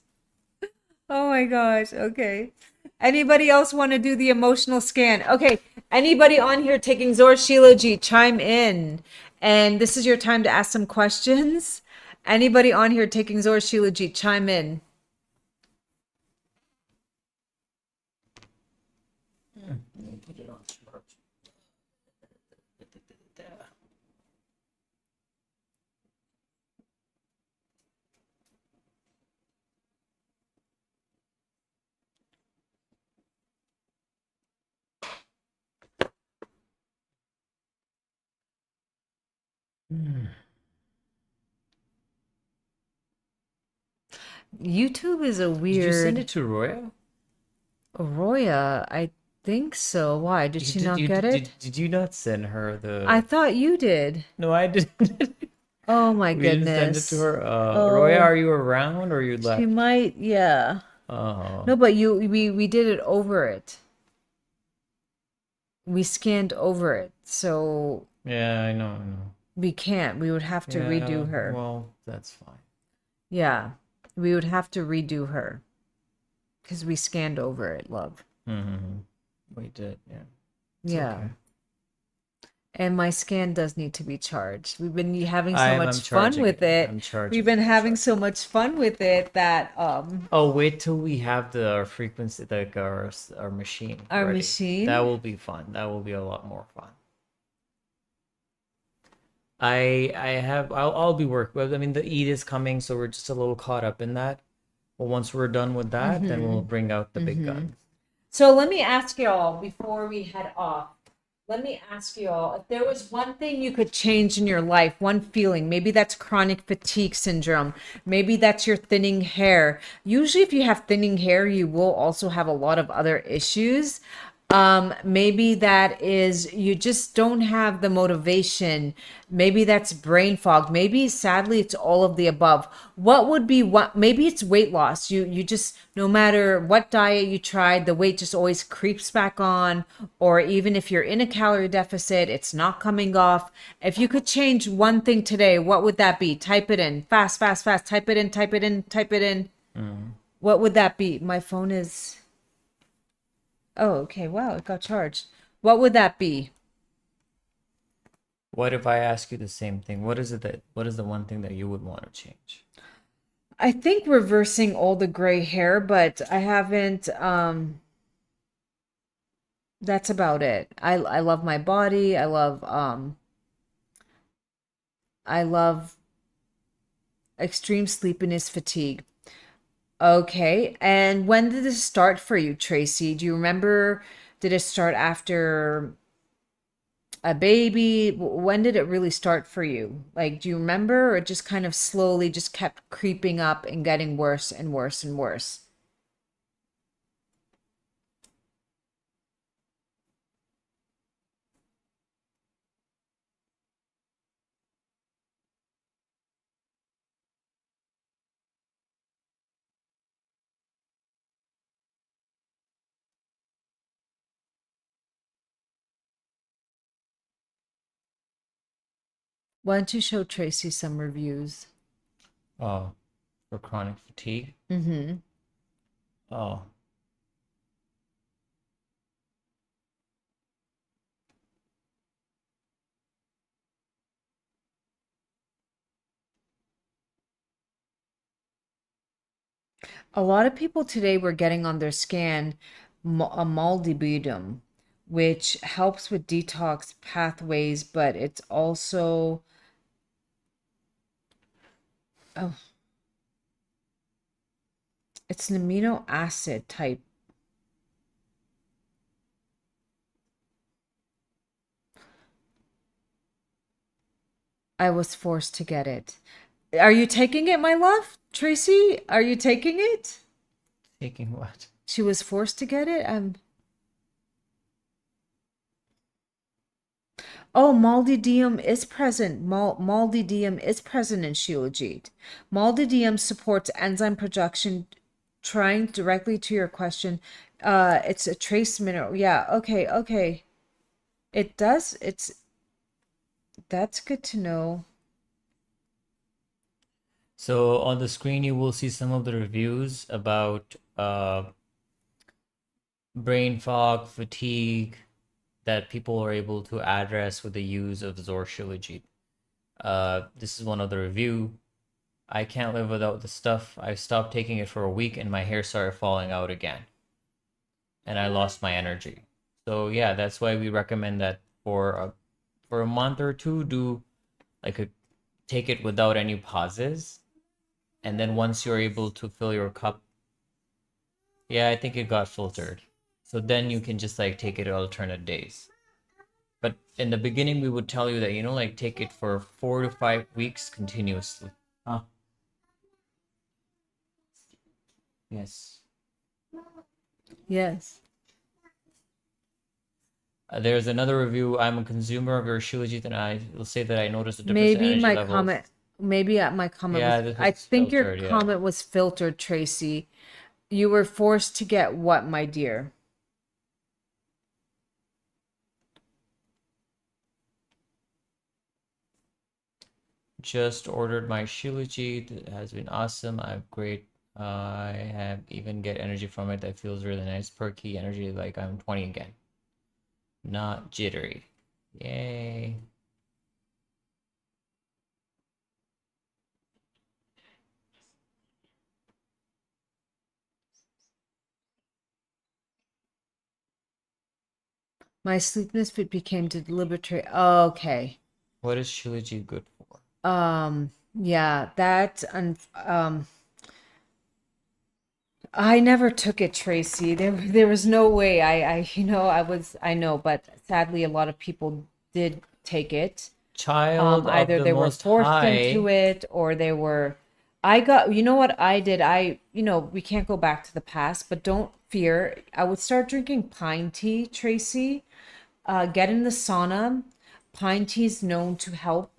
Oh my gosh. Okay. Anybody else want to do the emotional scan? Okay. Anybody on here taking ZOR Shilajit, chime in. And this is your time to ask some questions. Anybody on here taking ZOR Shilajit, chime in. Put it on smart. YouTube is a Did you send weird. it to Roya? Roya, I think so. Why? Did she not get it? Did you not send her the? I thought you did. No, I didn't. Oh my We didn't goodness. send it to her. Oh, Roya, are you around or you she left? might, yeah. Oh. No, but we did it over it. We scanned over it. So Yeah, I know. we can't. We would have to redo her. Well, that's fine. Yeah. We would have to redo her. Because we scanned over it, love. Mm-hmm. We did, yeah. It's Yeah. okay. And my scan does need to be charged. We've been having so I'm much fun charging with it. it. I'm charging We've been it. having so much fun with it that Oh, wait till we have our frequency, like our machine. Our ready. machine? That will be fun. That will be a lot more fun. I'll be well, I mean, the Eid is coming, so we're just a little caught up in that. But once we're done with that, then we'll bring out the big guns. So let me ask y'all before we head off. Let me ask you all if there was one thing you could change in your life, one feeling, maybe that's chronic fatigue syndrome, maybe that's your thinning hair. Usually, if you have thinning hair, you will also have a lot of other issues. Maybe that is you just don't have the motivation. Maybe that's brain fog. Maybe sadly it's all of the above. What would be what maybe it's weight loss. You just no matter what diet you tried, the weight just always creeps back on, or even if you're in a calorie deficit, it's not coming off. If you could change one thing today, what would that be? Type it in. Fast, fast, fast. Type it in, type it in, type it in. What would that be? My phone is Oh, okay. Wow, it got charged. What would that be? What if I ask you the same thing? What is the one thing that you would want to change? I think reversing all the gray hair, but I haven't that's about it. I love my body. I love extreme sleepiness fatigue. Okay. And when did this start for you, Tracy? Do you remember, did it start after a baby? When did it really start for you? Like, do you remember, or it just kind of slowly just kept creeping up and getting worse and worse and worse? Why don't you show Tracy some reviews? Oh, for chronic fatigue? Mm-hmm. Oh. A lot of people today were getting on their scan a molybdenum, which helps with detox pathways, but it's also oh, it's an amino acid type. I was forced to get it. Are you taking it, my love? Tracy, are you taking it? Taking what? She was forced to get it? Oh, molybdenum is present. Molybdenum is present in Shilajit. Molybdenum supports enzyme production. Trying directly to your question, it's a trace mineral. Yeah, okay, okay. It does. That's good to know. So on the screen, you will see some of the reviews about brain fog, fatigue that people are able to address with the use of ZOR Shilajit. This is one of the review. I can't live without the stuff. I stopped taking it for a week and my hair started falling out again. And I lost my energy. So yeah, that's why we recommend that for a month or two, do like a take it without any pauses. And then once you're able to fill your cup, yeah, I think it got filtered. So then you can just like take it alternate days. But in the beginning, we would tell you that, like take it for 4 to 5 weeks continuously. Huh? Yes. Yes. There's another review. I'm a consumer of your Shilajit, and I will say that I noticed a difference in Maybe energy my levels. comment, maybe my comment Yeah, was, this I was think your filtered, yeah. comment was filtered, Tracy. You were forced to get what, my dear? Just ordered my Shilajit. It has been awesome. I have even get energy from it that feels really nice, perky energy, like I'm 20 again. Not jittery. Yay. My sleeplessness became deliberate. Okay. What is Shilajit good for? Yeah, that and I never took it, Tracy. There was no way. I know, but sadly a lot of people did take it. Child of Either the they were Most forced into High. it or they were you know what I did? We can't go back to the past, but don't fear. I would start drinking pine tea, Tracy. Get in the sauna. Pine tea is known to help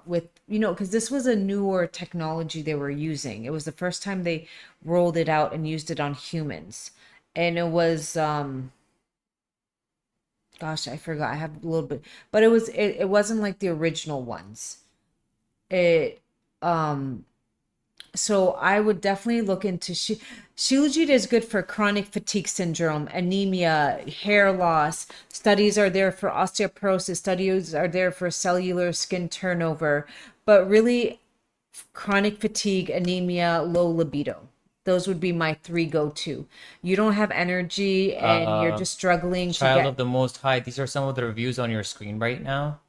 with, because this was a newer technology they were using. It was the first time they rolled it out and used it on humans. And it was, gosh, I forgot. I have a little bit, but it wasn't like the original ones. It, um, so I would definitely look into Shilajit is good for chronic fatigue syndrome, anemia, hair loss. Studies are there for osteoporosis. Studies are there for cellular skin turnover. But really, chronic fatigue, anemia, low libido. Those would be my three go-to. You don't have energy and you're Uh, just struggling to Child of get. the Most High. These are some of the reviews on your screen right now.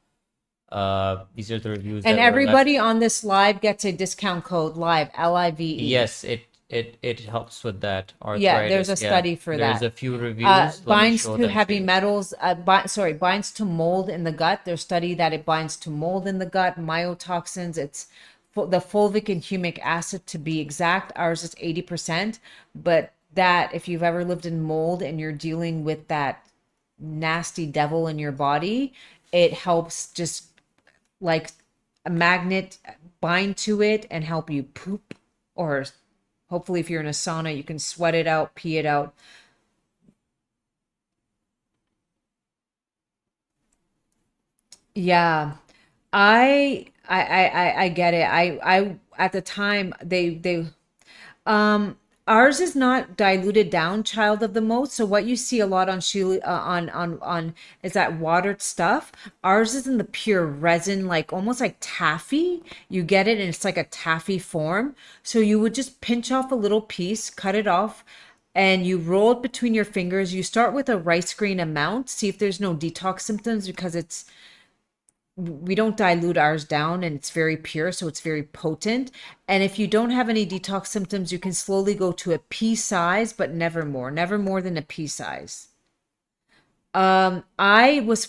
These are the reviews And that were left. everybody on this live gets a discount code live, LIVE. Yes, it helps with that Yeah, there's arthritis. a Yeah, study for there's that. a few reviews. Let me Binds show to them to heavy you. metals, binds to mold in the gut. There's study that it binds to mold in the gut, myotoxins. It's the fulvic and humic acid to be exact. Ours is 80%, but that if you've ever lived in mold and you're dealing with that nasty devil in your body, it helps just like a magnet bind to it and help you poop, or hopefully if you're in a sauna you can sweat it out, pee it out. Yeah, I get it. I at the time um ours is not diluted down, child of the most. So what you see a lot on on is that watered stuff. Ours is in the pure resin, like almost like taffy. You get it and it's like a taffy form. So you would just pinch off a little piece, cut it off, and you roll it between your fingers. You start with a rice grain amount, see if there's no detox symptoms because we don't dilute ours down and it's very pure, so it's very potent. And if you don't have any detox symptoms, you can slowly go to a pea size, but never more than a pea size. I was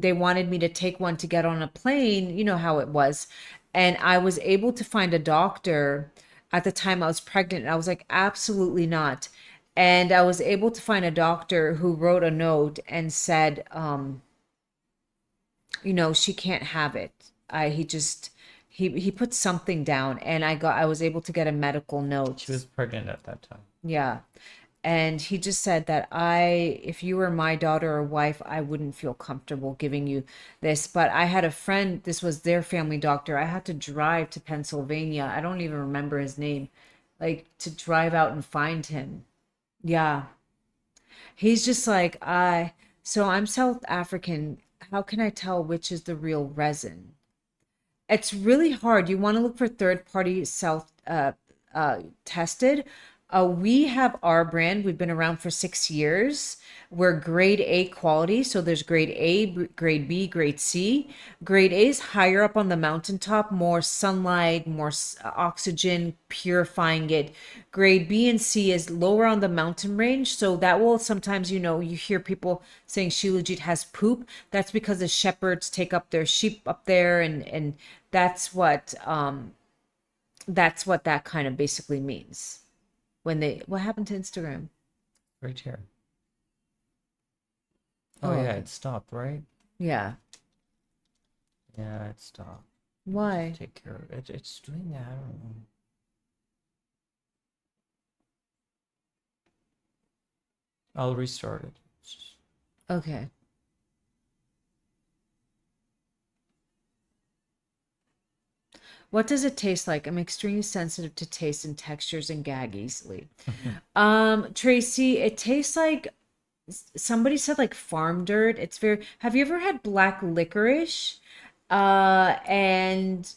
they wanted me to take one to get on a plane, you know how it was. And I was able to find a doctor at the time I was pregnant. And I was like, absolutely not. And I was able to find a doctor who wrote a note and said, she can't have it. He just he put something down and I was able to get a medical note. She was pregnant at that time. Yeah. And he just said that if you were my daughter or wife, I wouldn't feel comfortable giving you this. But I had a friend, this was their family doctor. I had to drive to Pennsylvania. I don't even remember his name, like to drive out and find him. Yeah. He's just like, so I'm South African. How can I tell which is the real resin? It's really hard. You want to look for third party self tested. We have our brand. We've been around for 6 years. We're grade A quality. So there's grade A, grade B, grade C. Grade A is higher up on the mountaintop, more sunlight, more oxygen, purifying it. Grade B and C is lower on the mountain range. So that will sometimes, you hear people saying Shilajit has poop. That's because the shepherds take up their sheep up there, and that's what that kind of basically means. What happened to Instagram? Right here. Oh, Oh, yeah, okay. it stopped, right? Yeah. Yeah, it stopped. Why? Take care of it. It's doing that. I don't know. I'll restart it. Okay. What does it taste like? I'm extremely sensitive to taste and textures and gag easily. Tracy, it tastes like somebody said like farm dirt. Have you ever had black licorice? And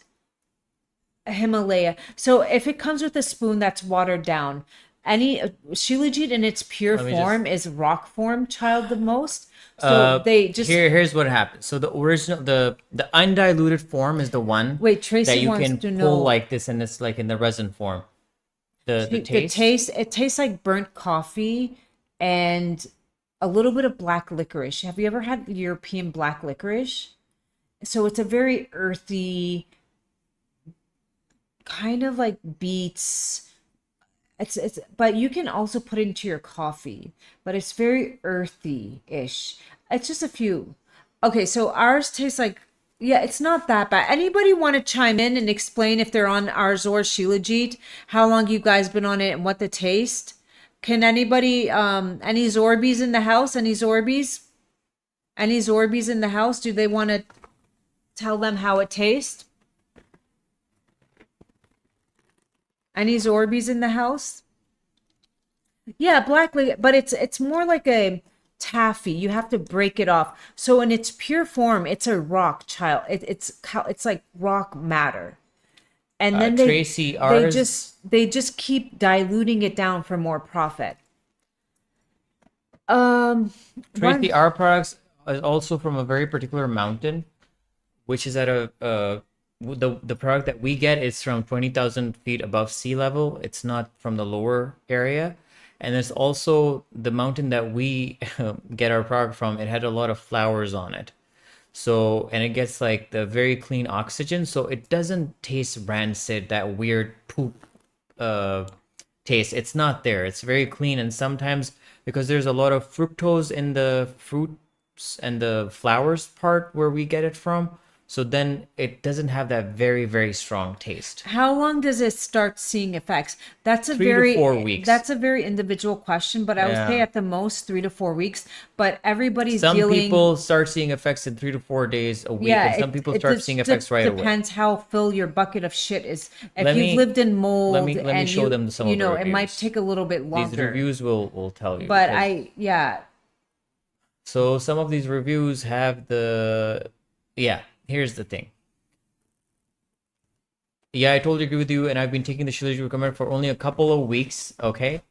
Himalaya. So if it comes with a spoon that's watered down, any Shilajit in its pure Let me form just is rock form, child, the most. So they just here's what happens. So the original, the undiluted form is the one wait. that Tracy you wants can to pull know like this, and it's like in the resin form. The the taste. taste. It tastes like burnt coffee and a little bit of black licorice. Have you ever had European black licorice? So it's a very earthy, kind of like beets. It's but you can also put it into your coffee, but it's very earthy-ish. It's just a few. Okay, so ours tastes like, yeah, it's not that bad. Anybody want to chime in and explain if they're on our ZOR Shilajit, how long you guys been on it and what the taste? Can anybody any Zorbies in the house? Any Zorbies? Any Zorbies in the house? Do they want to tell them how it tastes? Any Zorbies in the house? Yeah, but it's more like a taffy. You have to break it off. So in its pure form, it's a rock, child. It's like rock matter. And then Tracy, ours. they just keep diluting it down for more profit. Tracy, our products is also from a very particular mountain, which is at the product that we get is from 20,000 feet above sea level. It's not from the lower area. And there's also the mountain that we get our product from. It had a lot of flowers on it. So, and it gets like the very clean oxygen. So it doesn't taste rancid, that weird poop taste. It's not there. It's very clean. And sometimes because there's a lot of fructose in the fruits and the flowers part where we get it from, so then it doesn't have that very, very strong taste. How long does it start seeing effects? That's a 3 to very 4 weeks. That's a very individual question, but I would say Yeah. at the most 3 to 4 weeks. But everybody's Some dealing. people start seeing effects in 3 to 4 days, a week, Yeah, and some people start just seeing effects right away. depends how full your bucket of shit is. If Let you've me- lived in mold let me and show them some you of the know, it might reviews. take a little bit longer. These reviews will tell you. But because- yeah, So some of these reviews have here's the thing. Yeah, I totally agree with you, and I've been taking the Shilajit recommended for only a couple of weeks, okay?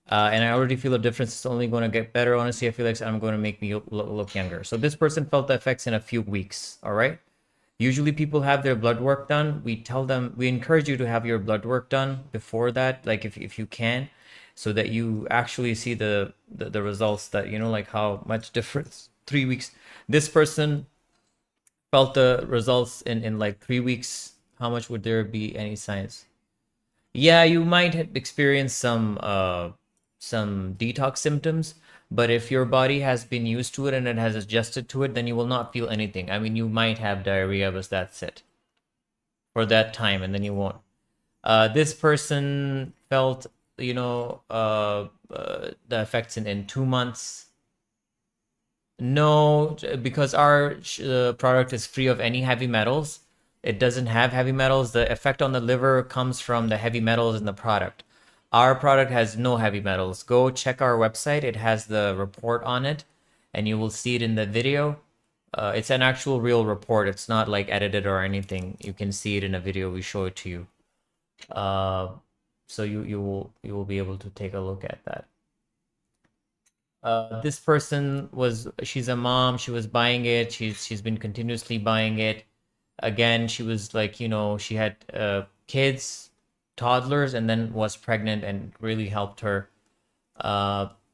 And I already feel a difference. It's only going to get better. Honestly, I feel like I'm going to make me look younger. So this person felt the effects in a few weeks, all right? Usually people have their blood work done. We encourage you to have your blood work done before that, like if you can, so that you actually see the results that, like how much difference 3 weeks. This person felt the results in like 3 weeks. How much would there be any signs? Yeah, you might experience some detox symptoms, but if your body has been used to it and it has adjusted to it, then you will not feel anything. I mean, you might have diarrhea, but that's it for that time, and then you won't. This person felt, the effects in 2 months. No, because our product is free of any heavy metals. It doesn't have heavy metals. The effect on the liver comes from the heavy metals in the product. Our product has no heavy metals. Go check our website. It has the report on it, and you will see it in the video. It's an actual real report. It's not like edited or anything. You can see it in a video. We show it to you. So you will be able to take a look at that. This person she's a mom. She was buying it. She's been continuously buying it. Again, she was like, she had kids, toddlers, and then was pregnant, and really helped her.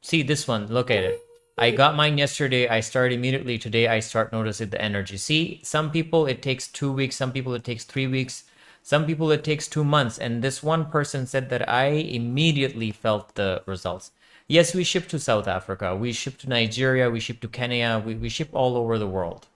See this one, look at it. I got mine yesterday. I started immediately. Today I start noticing the energy. See, some people it takes 2 weeks, some people it takes 3 weeks, some people it takes 2 months. And this one person said that I immediately felt the results. Yes, we ship to South Africa, we ship to Nigeria, we ship to Kenya, we ship all over the world.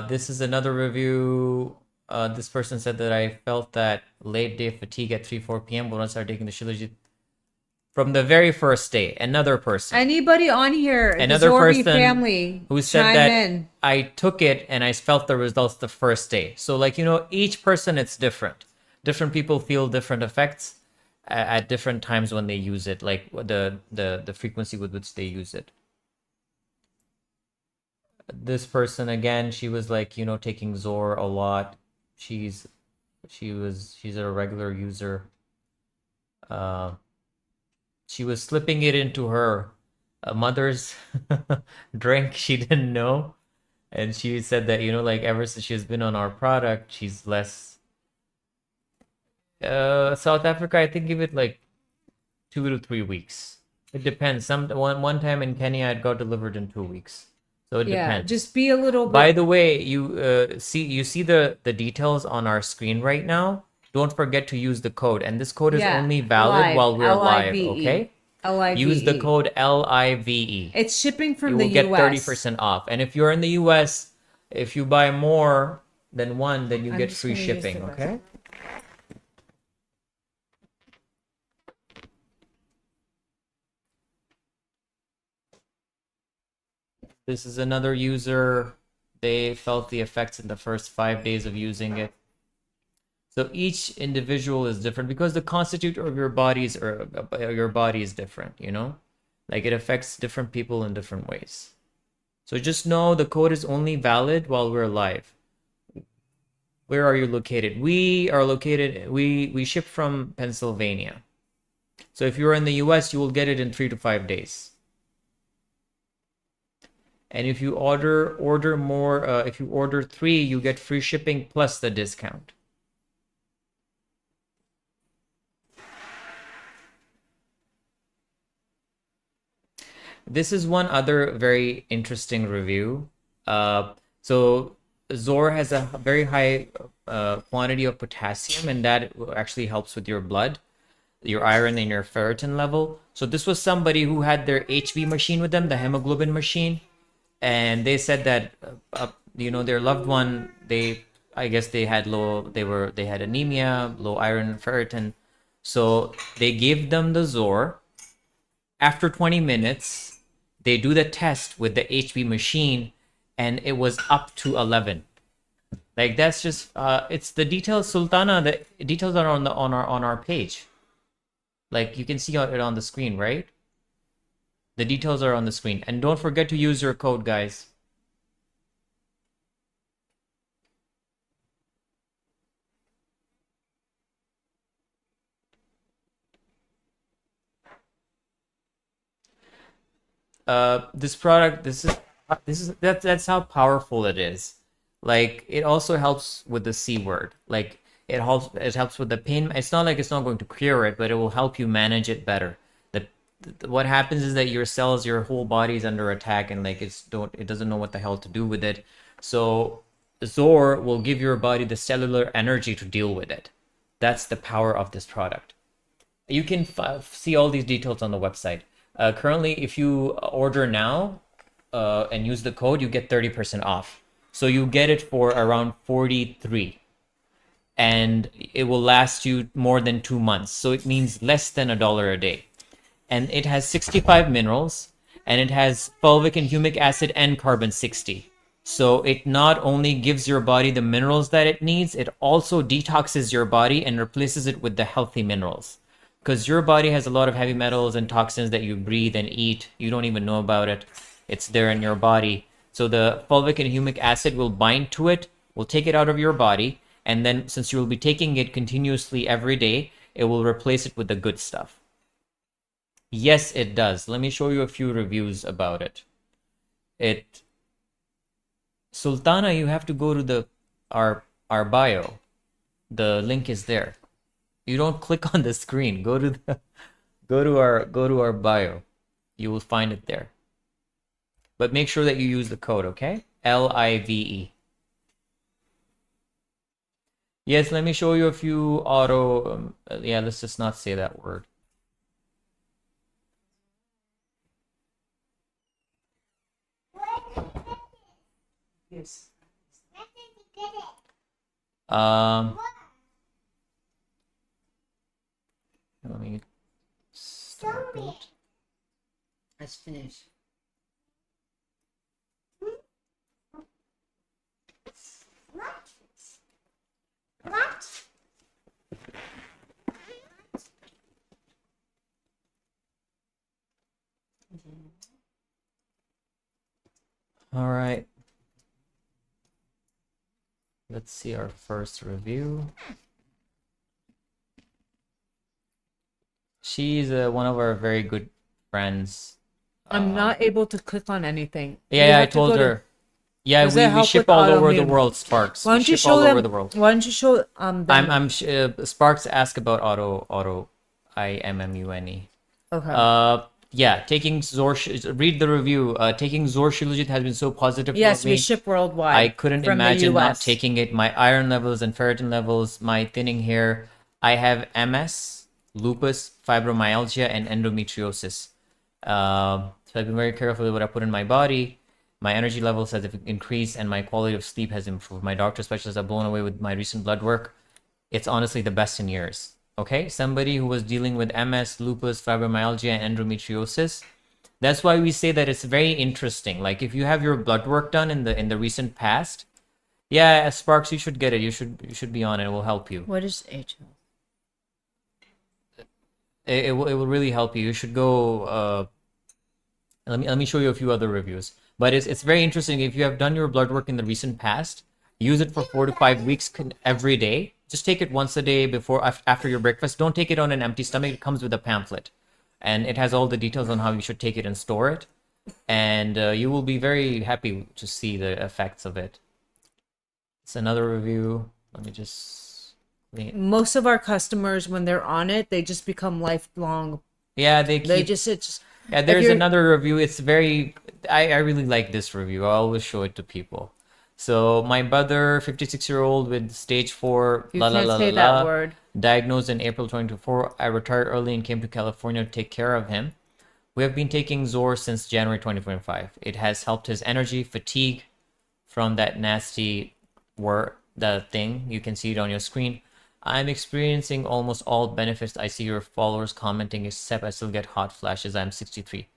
This is another review. This person said that I felt that late day fatigue at 3-4 p.m. when I started taking the Shilajit from the very first day. Another person. anybody on here, Another the Zorbi person family, who said chime that in. I took it and I felt the results the first day. So like, each person, it's different. Different people feel different effects at different times when they use it, like the frequency with which they use it. This person, again, she was like, taking ZOR a lot. she's she's a regular user. She was slipping it into her mother's drink. She didn't know, and she said that, like, ever since she's been on our product, she's less. South Africa, I think, give it like 2 to 3 weeks. It depends. One time in Kenya, it got delivered in 2 weeks. So it Yeah, depends. just be a little bit. By the way, you see the details on our screen right now. Don't forget to use the code, and this code is only valid live, while we're live. LIVE. Okay. LIVE. Use the code LIVE. It's shipping from You the will get US. 30% off. And if you're in the US, if you buy more than one, then you I'm get just free gonna use shipping. the Okay. This is another user. They felt the effects in the first 5 days of using it. So each individual is different because the constitute of your bodies or your body is different, like it affects different people in different ways. So just know the code is only valid while we're live. Where are you located? We are located, we ship from Pennsylvania. So if you're in the US, you will get it in 3 to 5 days. And if you order more, if you order 3, you get free shipping plus the discount. This is one other very interesting review. So ZOR has a very high quantity of potassium, and that actually helps with your blood, your iron, and your ferritin level. So this was somebody who had their HB machine with them, the hemoglobin machine, and they said that their loved one, I guess they had they had anemia, low iron, ferritin. So they gave them the ZOR. After 20 minutes, they do the test with the HB machine, and it was up to 11. Like, that's just it's the details, Sultana. The details are on our page. Like, you can see it on the screen, right? The details are on the screen, and don't forget to use your code, guys. This product, that's how powerful it is. Like, it also helps with the C word. Like, it helps with the pain. It's not like it's not going to cure it, but it will help you manage it better. What happens is that your cells, your whole body is under attack, and like it doesn't know what the hell to do with it. So ZOR will give your body the cellular energy to deal with it. That's the power of this product. You can see all these details on the website. Currently, if you order now and use the code, you get 30% off. So you get it for around 43, and it will last you more than 2 months. So it means less than $1 a day. And it has 65 minerals, and it has fulvic and humic acid and carbon 60. So it not only gives your body the minerals that it needs, it also detoxes your body and replaces it with the healthy minerals. Because your body has a lot of heavy metals and toxins that you breathe and eat. You don't even know about it. It's there in your body. So the fulvic and humic acid will bind to it, will take it out of your body, and then since you will be taking it continuously every day, it will replace it with the good stuff. Yes, it does. Let me show you a few reviews about it. Sultana, you have to go to our bio. The link is there. You don't click on the screen. Go to our bio. You will find it there. But make sure that you use the code, okay? LIVE. Yes, let me show you a few auto. Yeah, let's just not say that word. Yes. Let me stop it. Let's finish. All right. Let's see our first review. She's one of our very good friends. I'm not able to click on anything. Yeah, I told her. Yeah, Does it we help ship with all over the autoimmune? world, Sparks. Why We don't you ship all show over them? the world. Why don't you show them? Sparks ask about auto IMMUNE. Okay. Yeah, taking read the review. Taking ZOR Shilajit has been so positive Yes, for we me. ship I worldwide couldn't from the imagine not US. taking it. My iron levels and ferritin levels, my thinning hair. I have MS, lupus, fibromyalgia, and endometriosis. So I've been very careful with what I put in my body. My energy levels has increased, and my quality of sleep has improved. My doctor specialists are blown away with my recent blood work. It's honestly the best in years. Okay, somebody who was dealing with MS, lupus, fibromyalgia, and endometriosis. That's why we say that it's very interesting. Like if you have your blood work done in the recent past, yeah, Sparks, you should get it. You should be on it. It will help you. What is HL? It will really help you. You should go. Let me show you a few other reviews. But it's very interesting. If you have done your blood work in the recent past, use it for 4 to 5 weeks every day. Just take it once a day before after your breakfast. Don't take it on an empty stomach. It comes with a pamphlet, and it has all the details on how you should take it and store it. And you will be very happy to see the effects of it. It's another review. Let me just. Most of our customers, when they're on it, they just become lifelong. Yeah, Yeah, there's another review. It's very. I really like this review. I always show it to people. So my brother, 56-year-old with stage 4, You can't say that word. diagnosed in April 2024. I retired early and came to California to take care of him. We have been taking ZOR since January 2025. It has helped his energy, fatigue from that nasty the thing. You can see it on your screen. I'm experiencing almost all benefits. I see your followers commenting, except I still get hot flashes. I'm 63.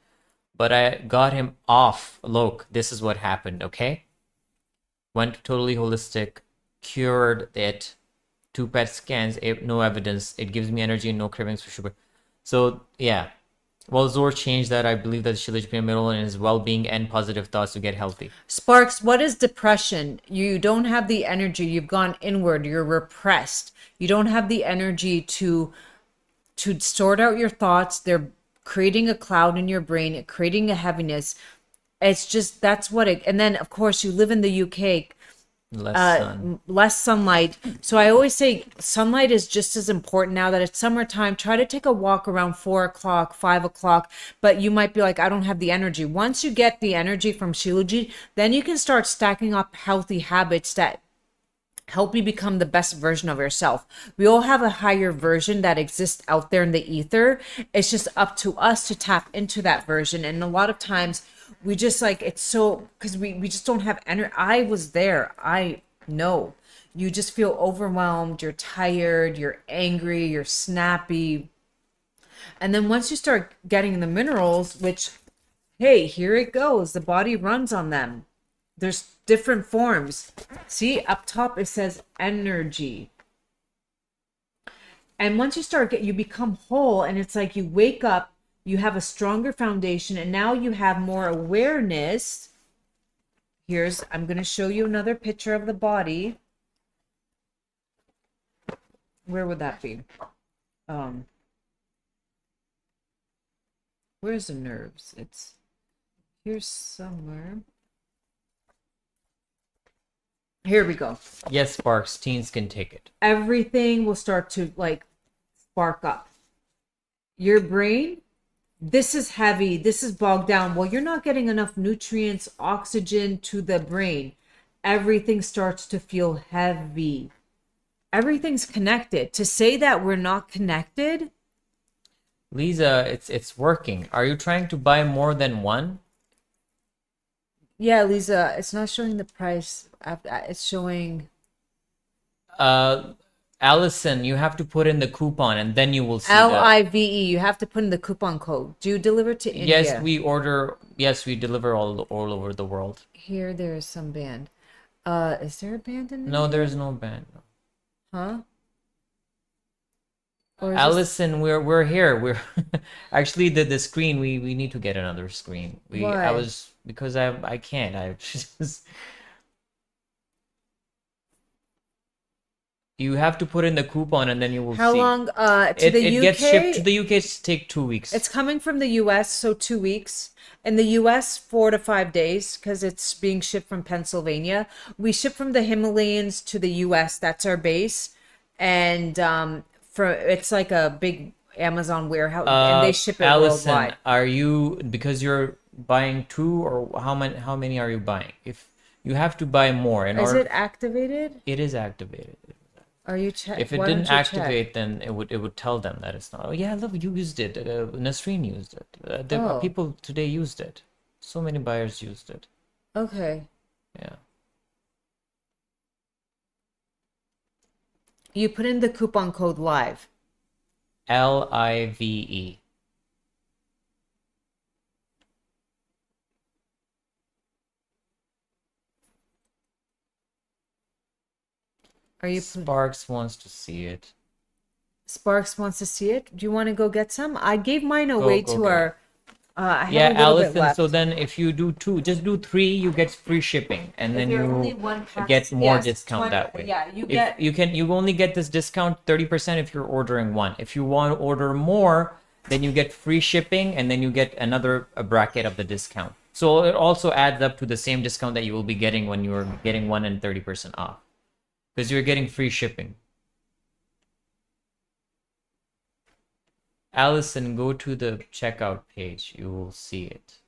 But I got him off. Look, this is what happened, okay? Went totally holistic, cured it. 2 PET scans, no evidence. It gives me energy and no cravings for sugar. So, yeah. Well, ZOR changed that. I believe that Shilajit played a role in his well-being and positive thoughts to get healthy. Sparks, what is depression? You don't have the energy. You've gone inward. You're repressed. You don't have the energy to sort out your thoughts. They're creating a cloud in your brain, creating a heaviness. It's just, that's what it, and then of course you live in the UK, less sunlight. So I always say sunlight is just as important now that it's summertime. Try to take a walk around 4 o'clock, 5 o'clock, but you might be like, I don't have the energy. Once you get the energy from Shilajit, then you can start stacking up healthy habits that help you become the best version of yourself. We all have a higher version that exists out there in the ether. It's just up to us to tap into that version. And a lot of times we just like, it's so, because we just don't have energy. I was there. I know. You just feel overwhelmed. You're tired. You're angry. You're snappy. And then once you start getting the minerals, which, hey, here it goes. The body runs on them. There's different forms. See, up top it says energy. And once you you become whole, and it's like you wake up, you have a stronger foundation, and now you have more awareness. I'm going to show you another picture of the body. Where would that be? Where's the nerves? It's here somewhere. Here we go. Yes, Sparks, teens can take it. Everything will start to like spark up. Your brain, this is heavy, this is bogged down. Well, you're not getting enough nutrients, oxygen to the brain. Everything starts to feel heavy. Everything's connected. To say that we're not connected. Lisa, it's working. Are you trying to buy more than one? Yeah, Lisa, it's not showing the price. It's showing. Allison, you have to put in the coupon and then you will see LIVE. You have to put in the coupon code. Do you deliver to India? Yes, we order. Yes, we deliver all over the world. Here, there is some band. Is there a band in there? No, there's no band. Huh? Allison, we're here. We're actually the screen. We need to get another screen. Why? Because I can't. I just. You have to put in the coupon and then you will How see. long? To the It UK? gets shipped to the UK. Take 2 weeks. It's coming from the US, so 2 weeks. In the US, 4 to 5 days, because it's being shipped from Pennsylvania. We ship from the Himalayas to the US. That's our base, and it's like a big Amazon warehouse, and they ship it Allison, worldwide. are you, because you're buying two, or how many are you buying? If you have to buy more in Is order, it activated? it is activated. Are you check? If it Why didn't don't you check? activate, then it would tell them that it's not. Oh yeah, look, you used it. Nasreen used it. Oh. People today used it. So many buyers used it. Okay. Yeah. You put in the coupon code LIVE. LIVE. Are you? Sparks wants to see it. Sparks wants to see it. Do you want to go get some? I gave mine away Go to get our. I have Yeah, a little bit Allison. left. So then, if you do two, just do three, you get free shipping, and If then you're only you one pack- get more yes, discount 20 that way. Yeah, you If get. you only get this discount 30% if you're ordering one. If you want to order more, then you get free shipping, and then you get another bracket of the discount. So it also adds up to the same discount that you will be getting when you're getting one and 30% off, because you're getting free shipping. Allison, go to the checkout page. You will see it.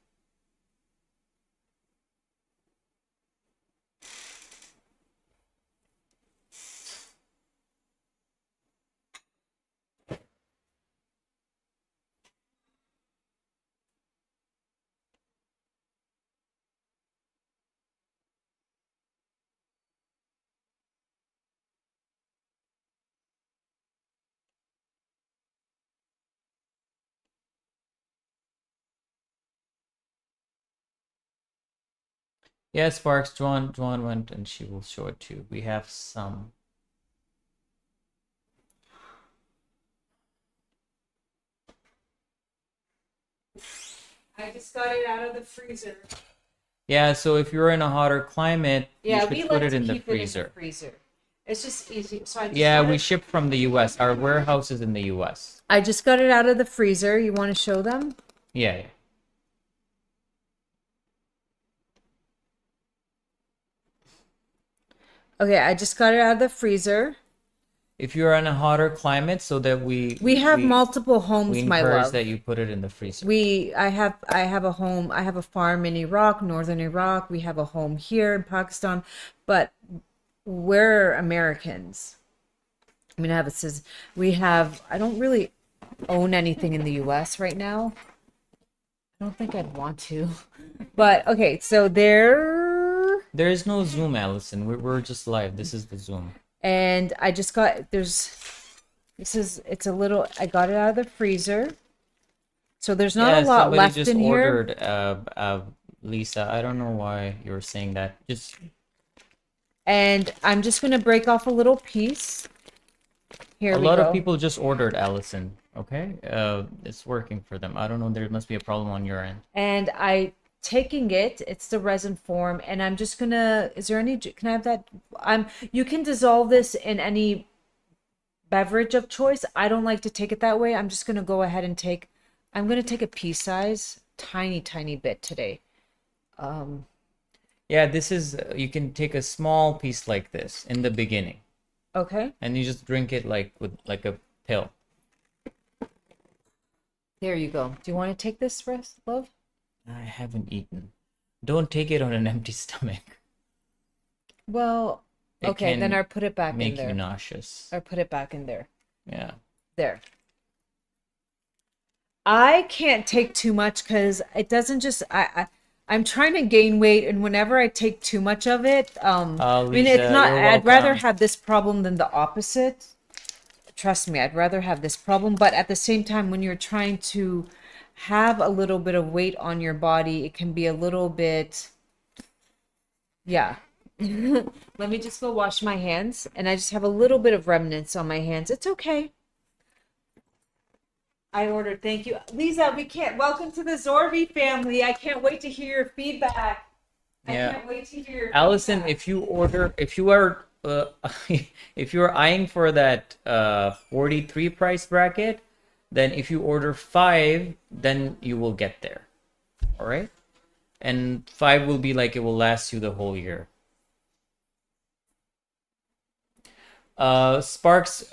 Yeah, Sparks, Joan went and she will show it to you. We have some. I just got it out of the freezer. Yeah, so if you're in a hotter climate, Yeah, you we should like put it to in the keep it in the freezer. freezer. It's just easy. So I just Yeah, got we it- ship from the US. Our warehouse is in the US. I just got it out of the freezer. You want to show them? Yeah. Okay, I just got it out of the freezer. If you're in a hotter climate, so that We have multiple homes, we my encourage love. that you put it in the freezer. I have a home. I have a farm in Iraq, northern Iraq. We have a home here in Pakistan, but we're Americans. I mean, I don't really own anything in the US right now. I don't think I'd want to. But okay, so there is no Zoom, Allison. We're just live. This is the Zoom. And I just got it's a little, I got it out of the freezer. So there's not a lot left in here. Somebody just ordered Lisa. I don't know why you were saying that. And I'm just gonna break off a little piece. Here a we lot go. of people just ordered, Allison. Okay, it's working for them. I don't know. There must be a problem on your end. And taking it's the resin form, and I'm just gonna, can I have that? You can dissolve this in any beverage of choice. I don't like to take it that way. I'm just gonna go ahead and I'm gonna take a pea size, tiny bit today. Yeah, this is, you can take a small piece like this in the beginning. Okay. And you just drink it like a pill. There you go. Do you want to take this, love? I haven't eaten. Don't take it on an empty stomach. Well, okay, then I'll put it back in there. Make you nauseous. Or put it back in there. Yeah. There. I can't take too much because it doesn't just, I'm trying to gain weight, and whenever I take too much of it, I mean, it's not, I'd rather have this problem than the opposite. Trust me, I'd rather have this problem. But at the same time, when you're trying to have a little bit of weight on your body, it can be a little bit, yeah. Let me just go wash my hands, and I just have a little bit of remnants on my hands. It's okay. I ordered. Thank you, Lisa. Welcome to the ZOR family. I can't wait to hear your feedback. Yeah. I can't wait to hear your Allison, feedback. if you are if you're eyeing for that 43 price bracket, then if you order 5, then you will get there. All right? And 5 will be like it will last you the whole year. Sparks,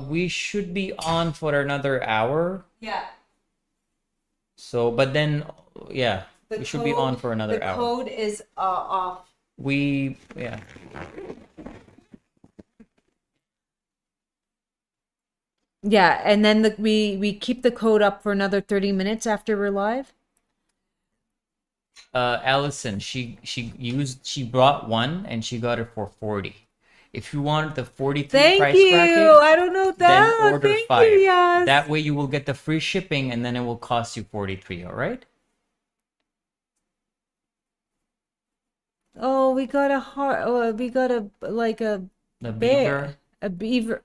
we should be on for another hour. Yeah. So, but then, yeah, The we should be on for another the hour. code is off. Yeah. Yeah, and then we keep the code up for another 30 minutes after we're live. Allison, she brought one and she got it for 40. If you want the 43 Thank price you. bracket, I don't know then that. order Thank 5. you, yes. That way you will get the free shipping and then it will cost you 43, all right? Oh, we got a heart. Oh, we got a like a The bear, beaver. a beaver.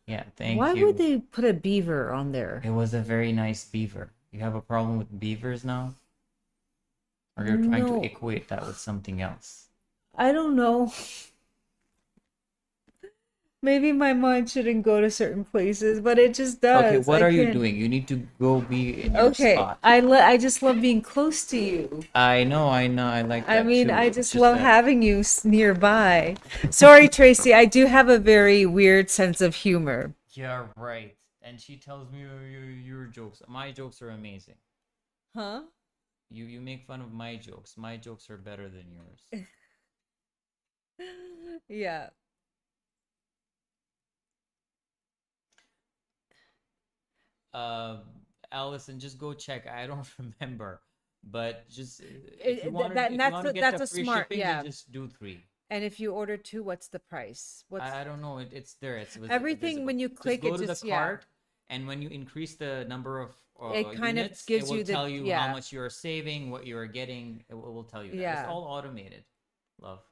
Yeah, thank Why you. would they put a beaver on there? It was a very nice beaver. You have a problem with beavers now? Or you're trying to No. equate that with something else? I don't know. Maybe my mind shouldn't go to certain places, but it just does. Okay, what I are you can't. doing? You need to go be in your Okay, spot. I just love being close to you. I know, I like I that mean, too. I It's just just love that having you nearby. Sorry, Tracy, I do have a very weird sense of humor. Yeah, right. And she tells me your jokes. My jokes are amazing. Huh? You make fun of my jokes. My jokes are better than yours. Yeah. Uh, Allison, just go check. I don't remember, but just if It- you that- want that- to, that's a- get that's the a free smart- shipping, yeah. then just do 3. And if you order 2, what's the price? What's I don't know. It's there. It's everything visible. when you Just click go it to just the yeah. cart, and when you increase the number of It kind of units, gives it will you the tell you how yeah. much you're saving, what you're getting. It will tell you that. It's Yeah. all automated. Love.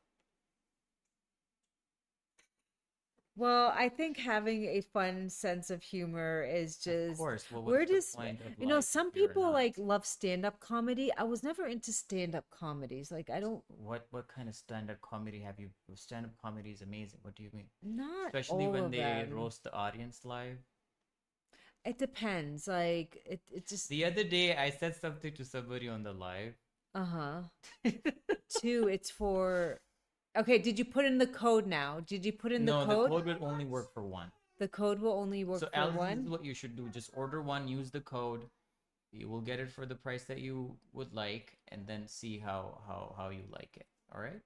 Well, I think having a fun sense of humor is Of just course. Well, we're what's the just point of you know, life some if you're people not? like love stand-up comedy. I was never into stand-up comedies. Like I don't What kind of stand-up comedy have you? Stand-up comedy is amazing. What do you mean? not Especially all when of they them. roast the audience live. It depends. Like it just The other day, I said something to somebody on the live. uh-huh. 2, it's for okay, did you put in the code now? Did you put in the No, the code? code will only work for 1. The code will only work So, for Alice, this is one. what you should do. Just order 1, use the code. You will get it for the price that you would like, and then see how you like it. All right?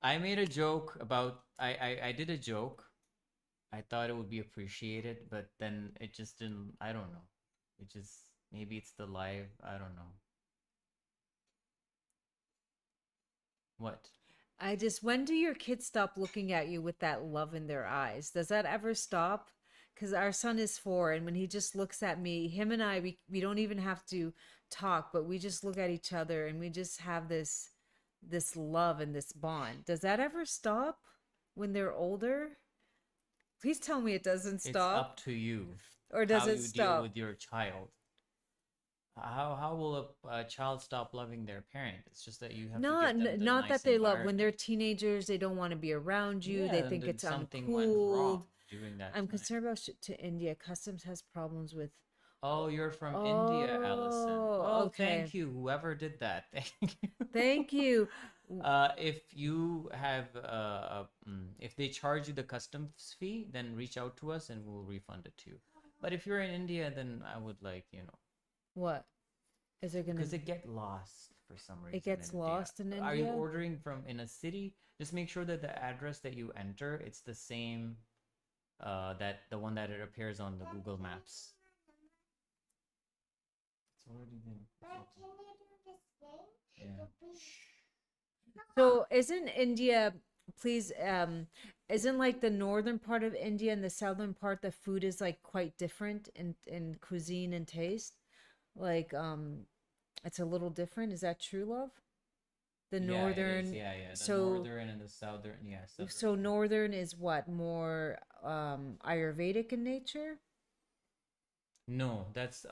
I made a joke about I did a joke. I thought it would be appreciated, but then it just didn't. I don't know. It just maybe it's the live. I don't know. What? I just, when do your kids stop looking at you with that love in their eyes? Does that ever stop? Because our son is 4, and when he just looks at me, him and I, we don't even have to talk, but we just look at each other and we just have this love and this bond. Does that ever stop when they're older? Please tell me it doesn't It's stop. up to you. Or does how it you stop? deal with your child. How will a child stop loving their parent? It's just that you have to Not give them the not nice that they love when they're environment. teenagers, they don't want to be around you. They Yeah, and think then it's something went uncool. wrong during that I'm time. concerned about to India. Customs has problems with. Oh, you're from India, Allison. Oh, Oh, okay. thank you, whoever did that. Thank you. Thank you. If you have, if they charge you the customs fee, then reach out to us and we'll refund it to you. But if you're in India, then I would like, What is it gonna? because it get lost for some reason. It gets in India. lost in Are you India? ordering from in a city? Just make sure that the address that you enter, it's the same, that the one that it appears on the Google Maps. It's already been. Yeah. So isn't India? Please, isn't like the northern part of India and the southern part, the food is like quite different in cuisine and taste. Like, it's a little different. Is that true, love? The Yeah, it is. northern, Yeah, yeah. The so northern and the southern. Yeah, so southern. northern is what more Ayurvedic in nature? No, that's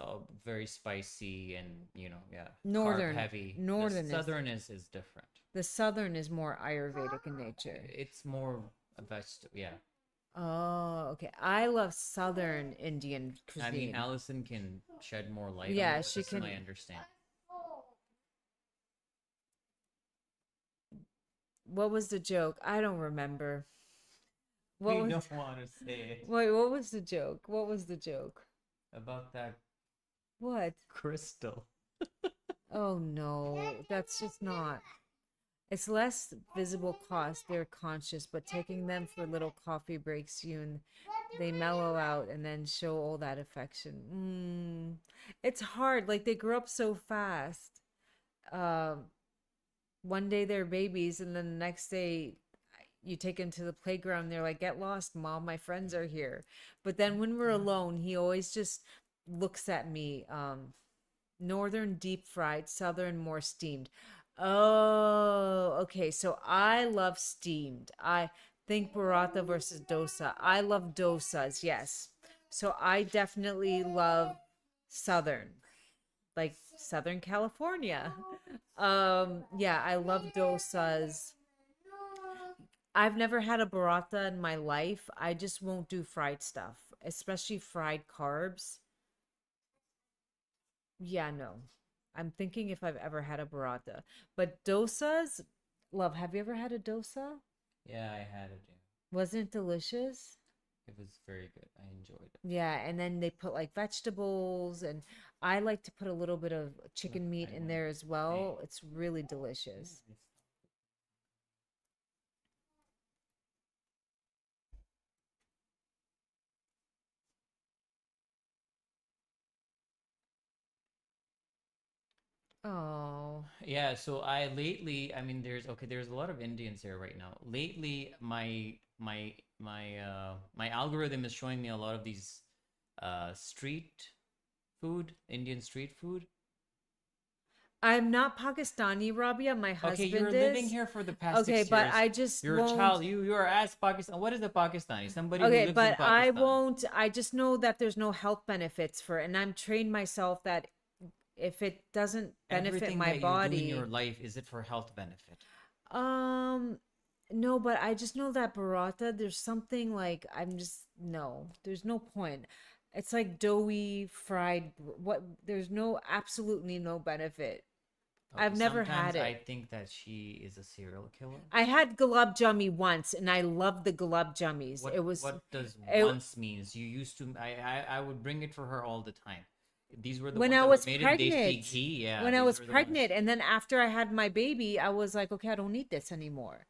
very spicy and yeah, carb Northern, heavy. The northern is southern is different. the southern is more Ayurvedic in nature. It's more a vegetable. Yeah, Oh, okay. I love southern Indian I mean, cuisine. Allison can shed more light on it, Yeah, but she this is can. my understanding. What was the joke? I don't remember. What We was don't want to say it Wait, what was the joke? What was the joke? about that What? crystal. Oh no, that's just not. It's less visible cost. They're conscious, but taking them for little coffee breaks you and they mellow out and then show all that affection. It's hard. Like they grow up so fast. Um, one day they're babies, and then the next day you take them to the playground. They're like, "Get lost, mom. My friends are here." But then when we're alone, he always just looks at me. Northern deep fried, southern more steamed. Oh, okay. So I love steamed. I think burrata versus dosa. I love dosas, yes. So I definitely love southern, like Southern California. Yeah, I love dosas. I've never had a burrata in my life. I just won't do fried stuff, especially fried carbs. Yeah, no. I'm thinking if I've ever had a burrata. But dosas, love, have you ever had a dosa? Yeah, I had it. Yeah. Wasn't it delicious? It was very good. I enjoyed it. Yeah, and then they put like vegetables, and I like to put a little bit of Look, chicken meat I in went. there as Hey. well. It's really Yeah, delicious. it's- Oh, Yeah, so I lately, I mean, there's a lot of Indians here right now. Lately, my algorithm is showing me a lot of these street food, Indian street food. I'm not Pakistani, Rabia. My Okay, you're husband living is. here for the past Okay, six but years. I just You're a won't. child. You are as Pakistan. What is a Pakistani? Somebody who Okay, lives in but I Pakistan. won't. I just know that there's no health benefits for it, and I'm trained myself that if it doesn't benefit Everything my that you do in your body, life, is it for health benefit? um, no, but I just know that burrata, there's something like I'm just no, there's no point. It's like doughy fried. What? There's no absolutely no benefit. Okay, I've never sometimes had I it. think that she is a serial killer. I had gulab jammi once, and I loved the gulab jammis. What It was, what does it, once means? You used to I would bring it for her all the time. These were the when ones I that were was made in Desi pregnant. ghee. Yeah, When I these was were the ones. pregnant, and then after I had my baby, I was like, okay, I don't need this anymore.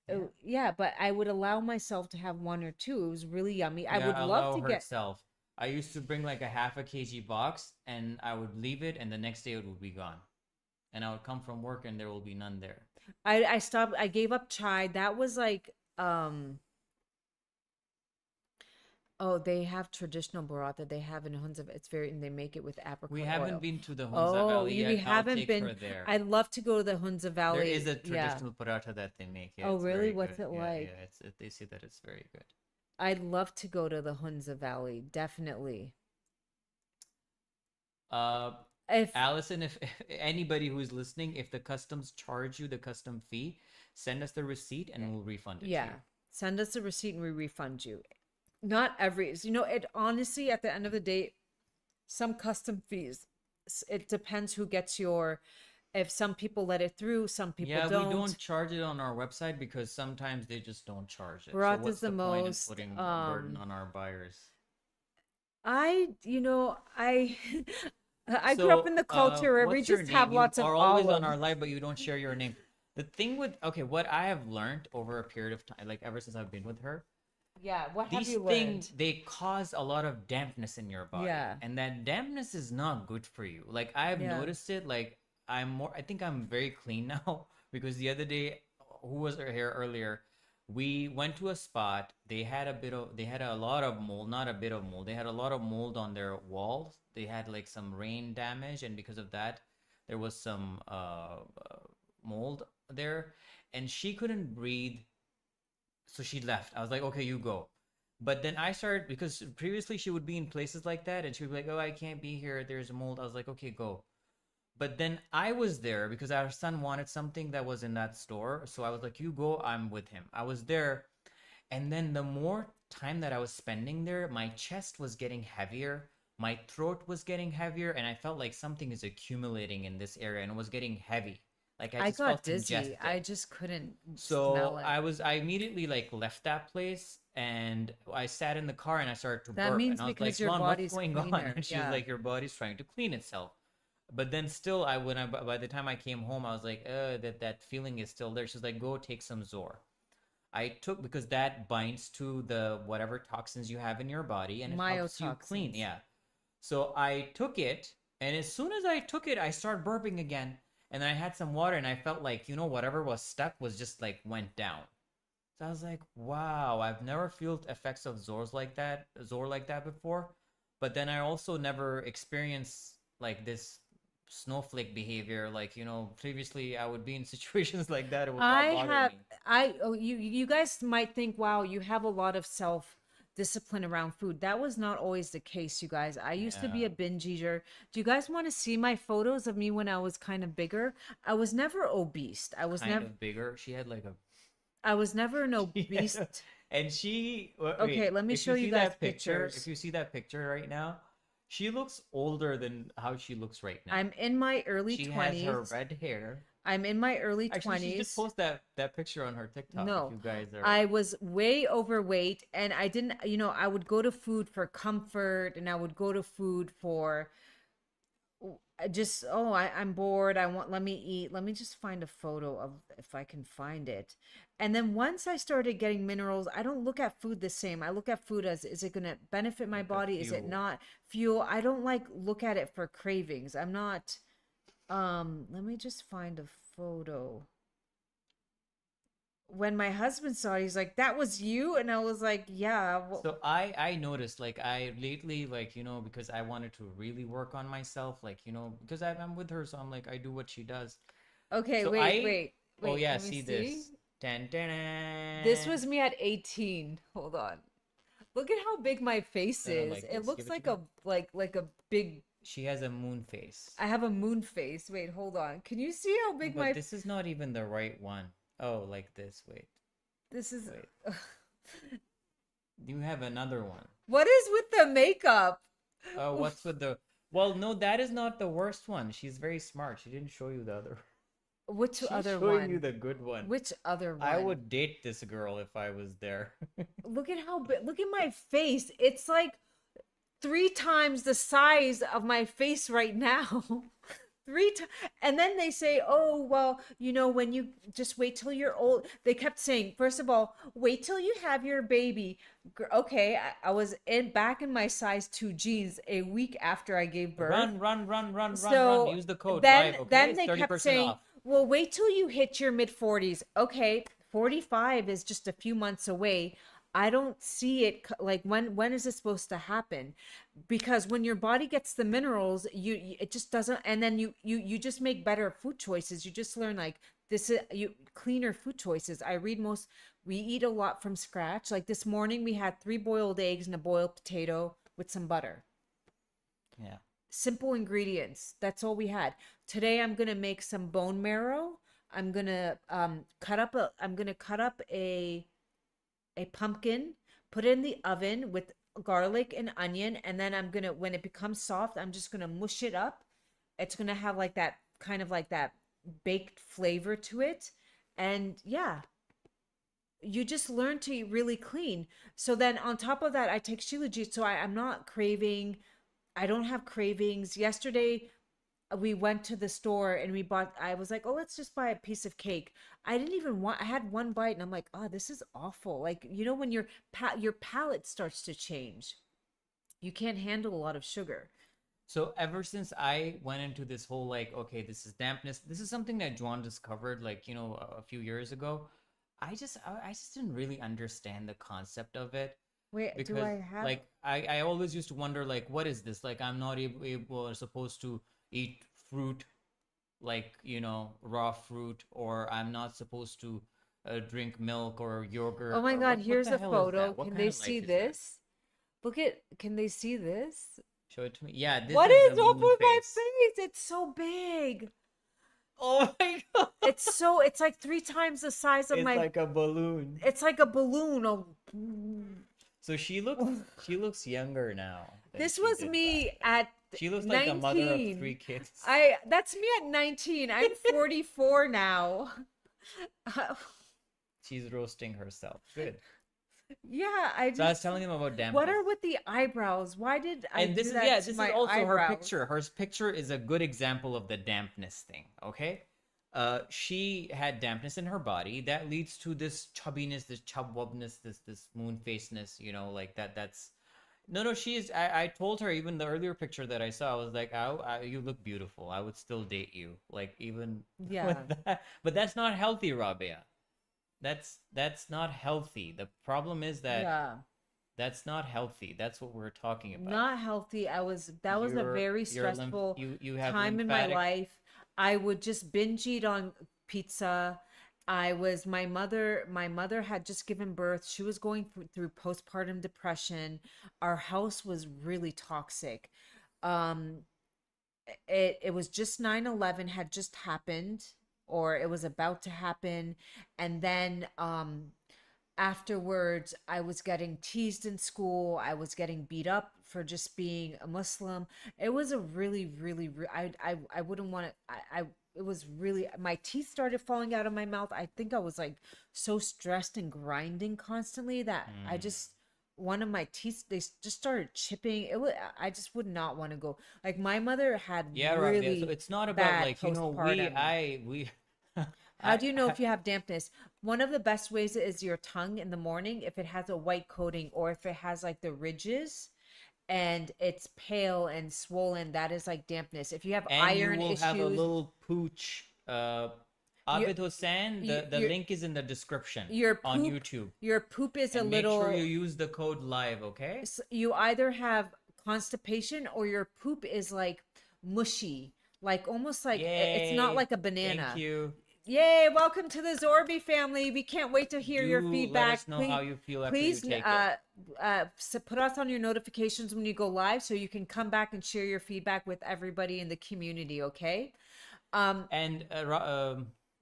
Yeah. Yeah, but I would allow myself to have one or two. It was really yummy. I would Yeah, love allow to get. herself. I used to bring like a half a kg box and I would leave it and the next day it would be gone. And I would come from work and there will be none there. I stopped. I gave up chai. That was like oh, they have traditional burrata. They have in Hunza. It's very, and they make it with We apricot haven't oil. been to the Hunza Oh, Valley we yet. I'll haven't take been. her there. I'd love to go to the Hunza There is Valley. a Yeah. traditional paratha that they make. Yeah, Oh, it's really? very What's good. it Yeah, like? yeah, they say that it's very good. I'd love to go to the Hunza Valley. Definitely. Uh, If Allison, if anybody who's listening, if the customs charge you the custom fee, send us the receipt and we'll refund it to yeah, you. send us a receipt and we refund you. Not every, it honestly at the end of the day, some custom fees. It depends who gets your. If some people let it through, some people Yeah, we don't. don't charge it on our website because sometimes they just don't charge it. So Burrata's what's the the point in most. putting a burden on our buyers? I I grew up So, in the culture where we what's your just have name? You lots of are always on olives. our live, but you don't share your name. The thing with, okay, what I have learned over a period of time, like ever since I've been with her, Yeah, what have these you things learned? they cause a lot of dampness in your body, Yeah, and that dampness is not good for you. Like I've yeah. noticed it. Like I think I'm very clean now because the other day, who was here earlier? We went to a spot. They had a lot of mold, not a bit of mold. They had a lot of mold on their walls. They had like some rain damage, and because of that, there was some mold there, and she couldn't breathe, so she left. I was like, okay, you go. But then I started, because previously she would be in places like that and she would be like, oh, I can't be here, there's a mold. I was like, okay, go. But then I was there because our son wanted something that was in that store. So I was like, you go, I'm with him. I was there. And then the more time that I was spending there, my chest was getting heavier, my throat was getting heavier, and I felt like something is accumulating in this area and it was getting heavy. Like I I just got felt dizzy. congested. I just couldn't smell So it. I immediately like left that place and I sat in the car and I started to That burp. means And I was like, because your Mom, what's body's going on? cleaner. And she was Yeah. like, your body's trying to clean itself. But then still, by the time I came home, I was like, that feeling is still there. She's like, go take some ZOR. I took, because that binds to the whatever toxins you have in your body and it helps you clean. Myotoxins. Yeah. So I took it, and as soon as I took it, I started burping again. And then I had some water, and I felt like, whatever was stuck was just like went down. So I was like, wow, I've never felt effects of ZOR like that before. But then I also never experienced like this snowflake behavior. Like, previously I would be in situations like that. It would not bother me. You guys might think, wow, you have a lot of self discipline around food. That was not always the case, you guys. I used to be Yeah, a binge eater. Do you guys want to see my photos of me when I was kind of bigger? I was never obese. kind of bigger. She had like a I was never an Yeah. obese. And she, Okay, wait, let me if show you you see guys that picture, pictures. if you see that picture right now, she looks older than how she looks right now. I'm in my early She has her 20s. red hair. I'm in my early Actually, she should 20s. post that picture on her TikTok if No, you guys are. I was way overweight and I didn't, I would go to food for comfort and I would go to food for just, oh, I'm bored. Let me eat. Let me just find a photo of if I can find it. And then once I started getting minerals, I don't look at food the same. I look at food as, is it going to benefit my Like a body? Is it fuel. not? Fuel. I don't like look at it for cravings. I'm not, let me just find a photo. When my husband saw it, he's like, "That was you," and I was like, "Yeah." Well, So I noticed, like, I lately, like, because I wanted to really work on myself, like, because I'm with her, so I'm like, I do what she does. okay, So wait, wait, oh wait. yeah, Let me see see. this. Dun, dun, This dun. was me at 18. Hold on. Look at how big my face No, no, is. like It this. Give looks it to like me. a big. She has a moon face. I have a moon face. Wait, hold on. Can you see how big But my this is not even the right one. Oh, like this. Wait, this is? wait. You have another one. What is with the makeup? Oh, what's with the? Well, no, that is not the worst one. She's very smart. She didn't show you the other. Which She's other showing you one? the good one. Which other I one? would date this girl if I was there. Look at how big. Look at my face. It's like 3 times the size of my face right now. Three times. And then they say, oh, well, when you just wait till you're old. They kept saying, first of all, wait till you have your baby. Okay, I was back in my size 2 jeans a week after I gave birth. Run. So Use the code then, live, okay? then It's they 30% kept saying, off. well, wait till you hit your mid 40s. Okay, 45 is just a few months away. I don't see it like when is it supposed to happen? Because when your body gets the minerals, it just doesn't, and then you just make better food choices. You just learn like this is you cleaner food choices. We eat a lot from scratch. Like this morning we had 3 boiled eggs and a boiled potato with some butter. Yeah. Simple ingredients. That's all we had. Today I'm gonna make some bone marrow. I'm gonna cut up a pumpkin, put it in the oven with garlic and onion, and then when it becomes soft, I'm just gonna mush it up. It's gonna have like that kind of like that baked flavor to it. And yeah, you just learn to eat really clean. So then on top of that, I take Shilajit, so I'm not craving. I don't have cravings. Yesterday, we went to the store and I was like, oh, let's just buy a piece of cake. I didn't even want, I had one bite and I'm like, oh, this is awful. Like, when your palate starts to change, you can't handle a lot of sugar. So ever since I went into this whole like, okay, this is dampness. This is something that Juan discovered like, a few years ago. I just didn't really understand the concept of it Wait, do because I have, like I always used to wonder like what is this? Like I'm not able or supposed to eat fruit like, raw fruit, or I'm not supposed to drink milk or yogurt. Oh my Or God, what here's the a hell is photo. that? What Can kind they of life see is that? this? Look at, can they see this? Show it to me. Yeah, this What is the is up moon with my face. face? It's so big. Oh my god. It's like 3 times the size of It's my, like a balloon. it's like a balloon. Oh, So she looks younger now than this she was did me back then. at She looks like the mother of 3 19. kids. That's me at 19. I'm 44 now. She's roasting herself. Good. Yeah, I So I was just, telling him about dampness. what are with the eyebrows? Why did I And this do is that to this is my also her eyebrows? picture. Her picture is a good example of the dampness thing. Okay, she had dampness in her body that leads to this chubbiness, this chubwubness, this moon faceness. You know, like that. That's no. She is. I told her even the earlier picture that I saw. I was like, you look beautiful. I would still date you. Like even Yeah. with that. But that's not healthy, Rabia. That's not healthy. The problem is that Yeah. that's not healthy. That's what we're talking about. Not healthy. That was a Your- very your lymph- stressful you have time in my lymphatic- life. I would just binge eat on pizza. My mother had just given birth. She was going through postpartum depression. Our house was really toxic. Um, it was just 9/11 had just happened, or it was about to happen. And then afterwards, I was getting teased in school. I was getting beat up for just being a Muslim. It was a I wouldn't want to, it was really, my teeth started falling out of my mouth. I think I was like so stressed and grinding constantly that I just, one of my teeth, they just started chipping. I just would not want to go. Like my mother had Yeah, Rabia. really So it's not about bad like, we postpartum. we How do you know if you have dampness? One of the best ways is your tongue in the morning, if it has a white coating or if it has like the ridges and it's pale and swollen, that is like dampness. If you have and you iron will have a issues, little pooch. you- Abid Hussain, the your link is in the description your on poop, YouTube. your poop is a And make little, sure you use the code live, okay? you either have constipation or your poop is like mushy, like almost like it's not Yay. like a banana. Thank you. Yay, welcome to the Zorby family. We can't wait to hear your Do feedback. let us know how you feel after you Please take it. put us on your notifications when you go live so you can come back and share your feedback with everybody in the community, okay? And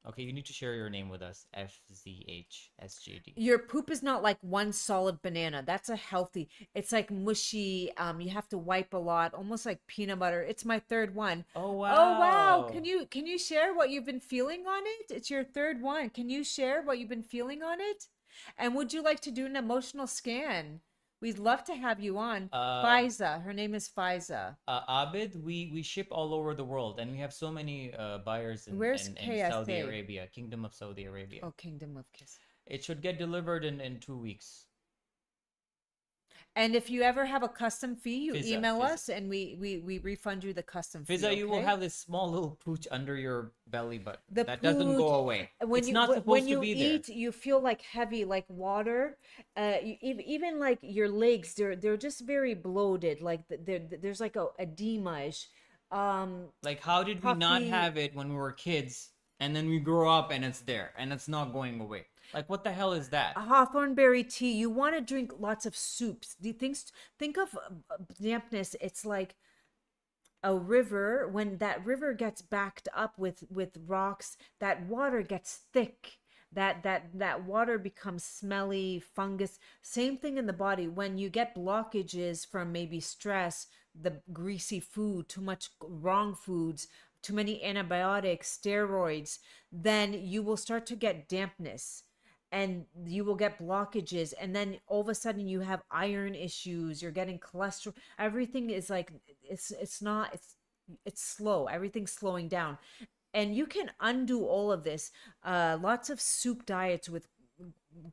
okay, you need to share your name with us. FZHSJD. Your poop is not like one solid banana. That's a healthy. It's like mushy. You have to wipe a lot, almost like peanut butter. It's my third one. Oh Oh wow. wow. Can you share what you've been feeling on it? It's your third one. Can you share what you've been feeling on it? And would you like to do an emotional scan? We'd love to have you on. Faiza. Her name is Faiza. Abid, we ship all over the world, and we have so many buyers Where's in Saudi KSA? Arabia, Kingdom of Saudi Arabia. Oh, Kingdom of Kiss. It should get delivered in 2 weeks. And if you ever have a custom fee, you Fizza, email Fizza. us and we refund you the custom fee. Fizza, you will okay? have this small little pooch under your belly button. The That doesn't go pooch, away. When It's you not when supposed you to be eat, there. you feel like heavy, like water. Even like your legs, they're just very bloated. Like there's like a edema-ish. Like, how did we not puffy. have it when we were kids, and then we grow up and it's there and it's not going away? Like, what the hell is that? Hawthorn berry tea. You want to drink lots of soups. Do you think of dampness? It's like a river. When that river gets backed up with rocks, that water gets thick. That water becomes smelly, fungus. Same thing in the body. When you get blockages from maybe stress, the greasy food, too much wrong foods, too many antibiotics, steroids, then you will start to get dampness and you will get blockages, and then all of a sudden you have iron issues, you're getting cholesterol. Everything is like, it's slow. Everything's slowing down, and you can undo all of this. Lots of soup diets with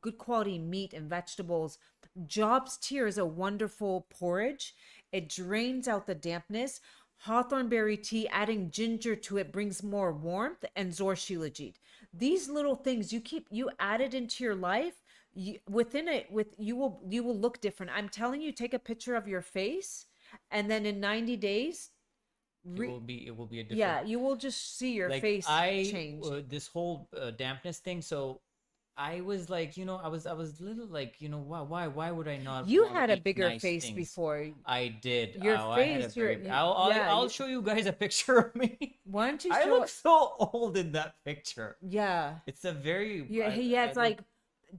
good quality meat and vegetables. Job's Tear is a wonderful porridge. It drains out the dampness. Hawthorn berry tea, adding ginger to it brings more warmth, and ZOR Shilajit. These little things you add it into your life. Within it, you will look different. I'm telling you, take a picture of your face, and then in 90 days, It will be a different. yeah, you will just see your Like, face change. this whole dampness thing. So I was like, I was little like, why would I not You want had to a eat bigger nice face things? before. I did. Your Oh, I had a face, very. yeah. I'll show you guys a picture of me. Why don't you I show look it? so old in that picture. Yeah. It's a very. Yeah, he I has look like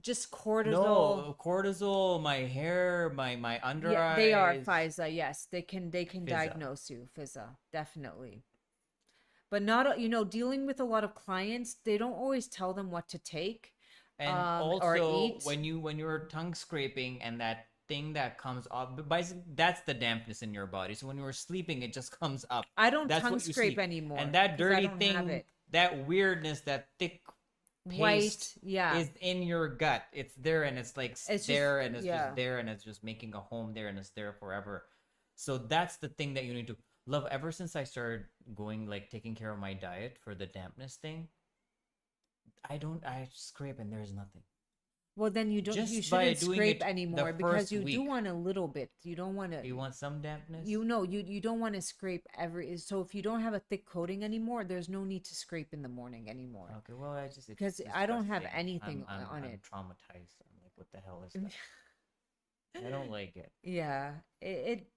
just cortisol. no cortisol. My hair, my under Yeah, they are eyes. FISA. Yes, they can Fizza. diagnose you, FISA, definitely. But not, dealing with a lot of clients, they don't always tell them what to take, And or also eat. when you're tongue scraping and that thing that comes up, but basically that's the dampness in your body. So when you're sleeping, it just comes up. I don't That's tongue what you scrape see. anymore And that because I dirty don't have thing, it. that weirdness, that thick White, paste yeah. is in your gut. It's there and it's like It's there just, and it's yeah. just there and it's just making a home there and it's there forever. So that's the thing that you need to love. Ever since I started going like taking care of my diet for the dampness thing, I scrape and there's nothing. Well, then you Just by shouldn't doing scrape it anymore the because first you do week. want a little bit. You don't want to, You want some dampness? you don't want to scrape so if you don't have a thick coating anymore, there's no need to scrape in the morning anymore. Okay, well, it's Because I don't have disgusting. anything on I'm it. traumatized. I'm like, what the hell is that? I don't like it. Yeah,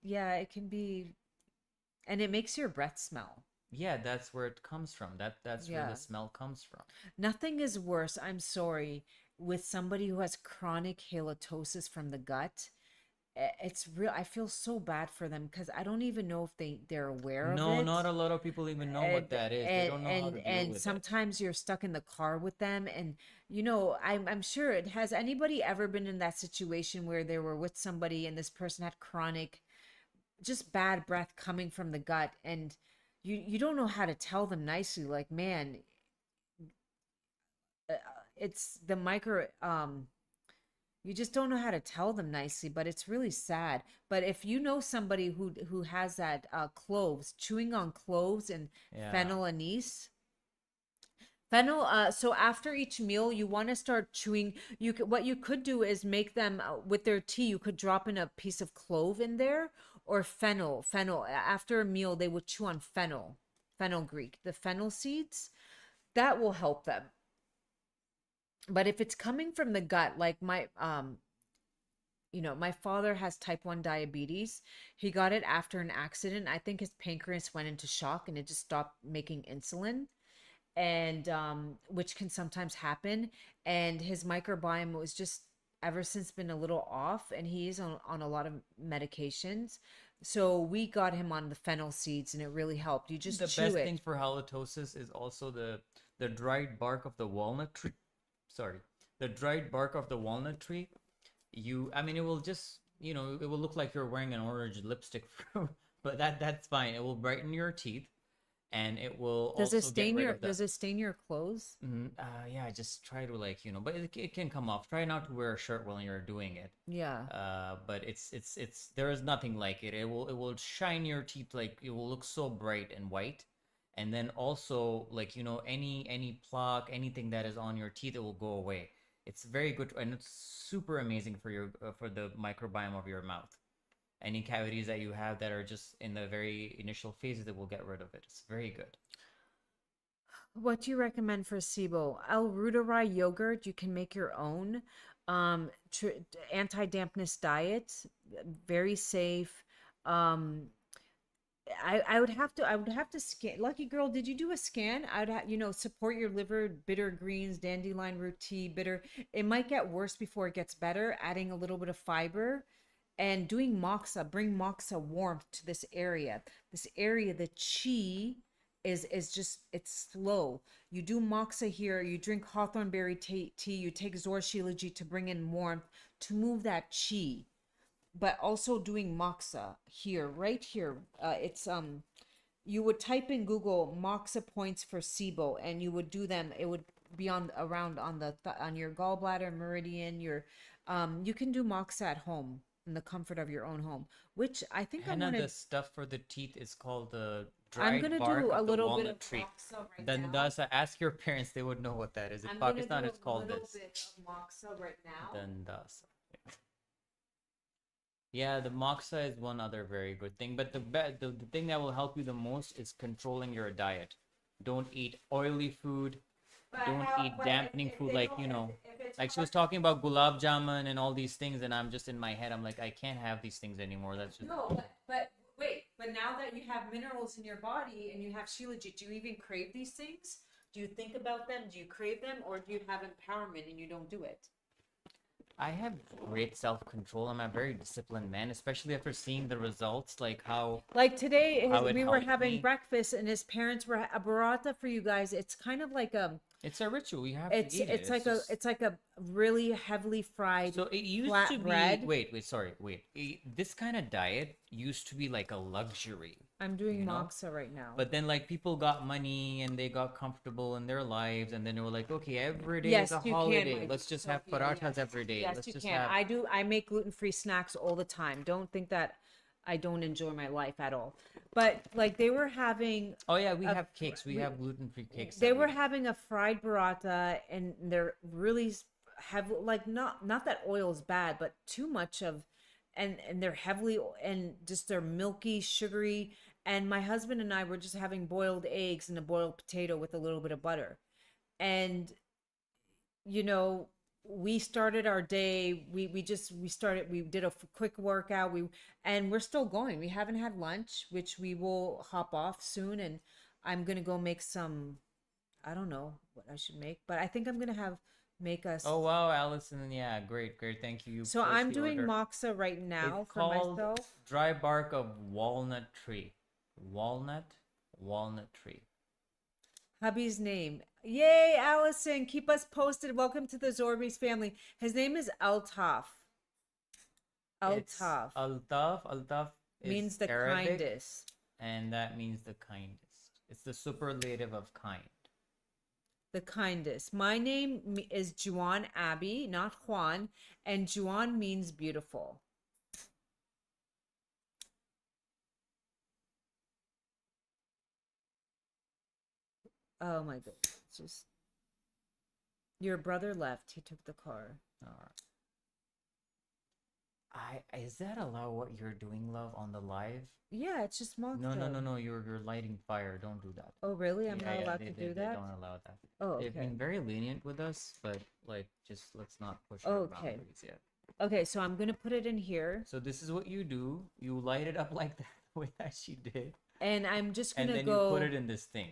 yeah, it can be, and it makes your breath smell. Yeah, that's where it comes from. That's where Yeah. the smell comes from. Nothing is worse, I'm sorry, with somebody who has chronic halitosis from the gut. It's real. I feel so bad for them because I don't even know if they're aware of No, it. not a lot of people even know what that is. They don't know how to deal And with it. sometimes you're stuck in the car with them, and I'm sure it has. Anybody ever been in that situation where they were with somebody and this person had chronic, just bad breath coming from the gut, and you don't know how to tell them nicely, like, man, uh, it's the micro you just don't know how to tell them nicely, but it's really sad. But if you know somebody who has that, cloves, chewing on cloves and Yeah. fennel anise. Fennel, so after each meal, you want to start chewing. What you could do is make them, with their tea, you could drop in a piece of clove in there, or fennel. Fennel. After a meal, they would chew on fenugreek, the fennel seeds. That will help them. But if it's coming from the gut, like my father has type 1 diabetes. He got it after an accident. I think his pancreas went into shock and it just stopped making insulin, and which can sometimes happen. And his microbiome was just ever since been a little off, and he's on a lot of medications. So we got him on the fennel seeds and it really helped. You just The chew best it. thing for halitosis is also the dried bark of the walnut tree. Sorry, the dried bark of the walnut tree. I mean, it will just, it will look like you're wearing an orange lipstick, but that's fine. It will brighten your teeth, and it will Does it also get stain rid your of the. does it stain your clothes? Yeah, just try to like, but it can come off. Try not to wear a shirt while you're doing it. Yeah. But it's there is nothing like it. It will shine your teeth, like it will look so bright and white. And then also like, any plaque, anything that is on your teeth, it will go away. It's very good and it's super amazing for your for the microbiome of your mouth. Any cavities that you have that are just in the very initial phases, it will get rid of it. It's very good. What do you recommend for SIBO? L-Reuteri yogurt, you can make your own. Tr Anti-dampness diet, very safe. Um, I would have to scan. Lucky girl, did you do a scan? I would have, support your liver, bitter greens, dandelion root tea, bitter. It might get worse before it gets better, adding a little bit of fiber and doing moxa, bring moxa warmth to this area. This area, the chi is just, it's slow. You do moxa here, you drink hawthorn berry tea, you take ZOR Shilajit to bring in warmth, to move that chi, but also doing moxa here, right here. It's you would type in Google moxa points for SIBO, and you would do them. It would be around on on your gallbladder meridian. You can do moxa at home in the comfort of your own home, which I think I Hannah, want the to. stuff for the teeth is called the I'm dried gonna bark do a of the little bit walnut of tree. moxa right Then now. thus, ask your parents; they would know what that is. In I'm gonna Pakistan, do it's a called little this. bit of moxa right now. Then thus. Yeah, the moxa is one other very good thing. But the thing that will help you the most is controlling your diet. Don't eat oily food. don't eat dampening food, like, like she was talking about gulab jamun and all these things, and I'm just in my head, I'm like, I can't have these things anymore. That's just No, but wait, but now that you have minerals in your body and you have Shilajit, do you even crave these things? Do you think about them? Do you crave them, or do you have empowerment and you don't do it? I have great self-control. I'm a very disciplined man, especially after seeing the results, like how Like today, how it we were helped having me. breakfast and his parents were a burrata for you guys. It's kind of like It's a ritual. You have to eat it. it's like just... it's like a really heavily fried So it used flat to be, bread. wait. This kind of diet used to be like a luxury, I'm doing you know? moxa right now. But then like people got money and they got comfortable in their lives, and then they were like, okay, every day Yes, is a you can, holiday. my Let's just have Sophia, parathas yes. every day. Yes, Let's you just can. have... I make gluten-free snacks all the time. Don't think that I don't enjoy my life at all. But like they were having Oh yeah, we a have cakes. We we- have gluten-free cakes. they that were we... having a fried burrata and they're really have like not that oil's bad, but too much of and they're heavily and just they're milky, sugary. And my husband and I were just having boiled eggs and a boiled potato with a little bit of butter. And you know, we started our day, we started, we did a quick workout, and we're still going. We haven't had lunch, which we will hop off soon, and I'm gonna go make some, I don't know what I should make, but I think I'm gonna make us. Oh wow, Allison, yeah, great. Thank you. You So placed I'm the doing order. moxa right now It's for called myself. dry bark of walnut tree. Walnut tree. Hubby's name. Yay, Allison, keep us posted. Welcome to the Zorbi's family. His name is Altaf. It's Altaf Altaf. Altaf means is the Arabic, kindest. and that means the kindest. It's the superlative of kind. The kindest. My name is Juan Abi, not Juan, and Juan means beautiful. Oh my goodness. Just your brother left. He took the car. All right. Is that allowed what you're doing, love, on the live? Yeah, it's just mocktail. No. You're lighting fire. Don't do that. Oh really? I'm not allowed they, to they, do they that? don't allow that. Oh, They've okay. been very lenient with us, but like, just let's not push our Okay. boundaries yet. Okay, so I'm gonna put it in here. So this is what you do. You light it up like that, the way that she did, And I'm just and gonna then go. you put it in this thing.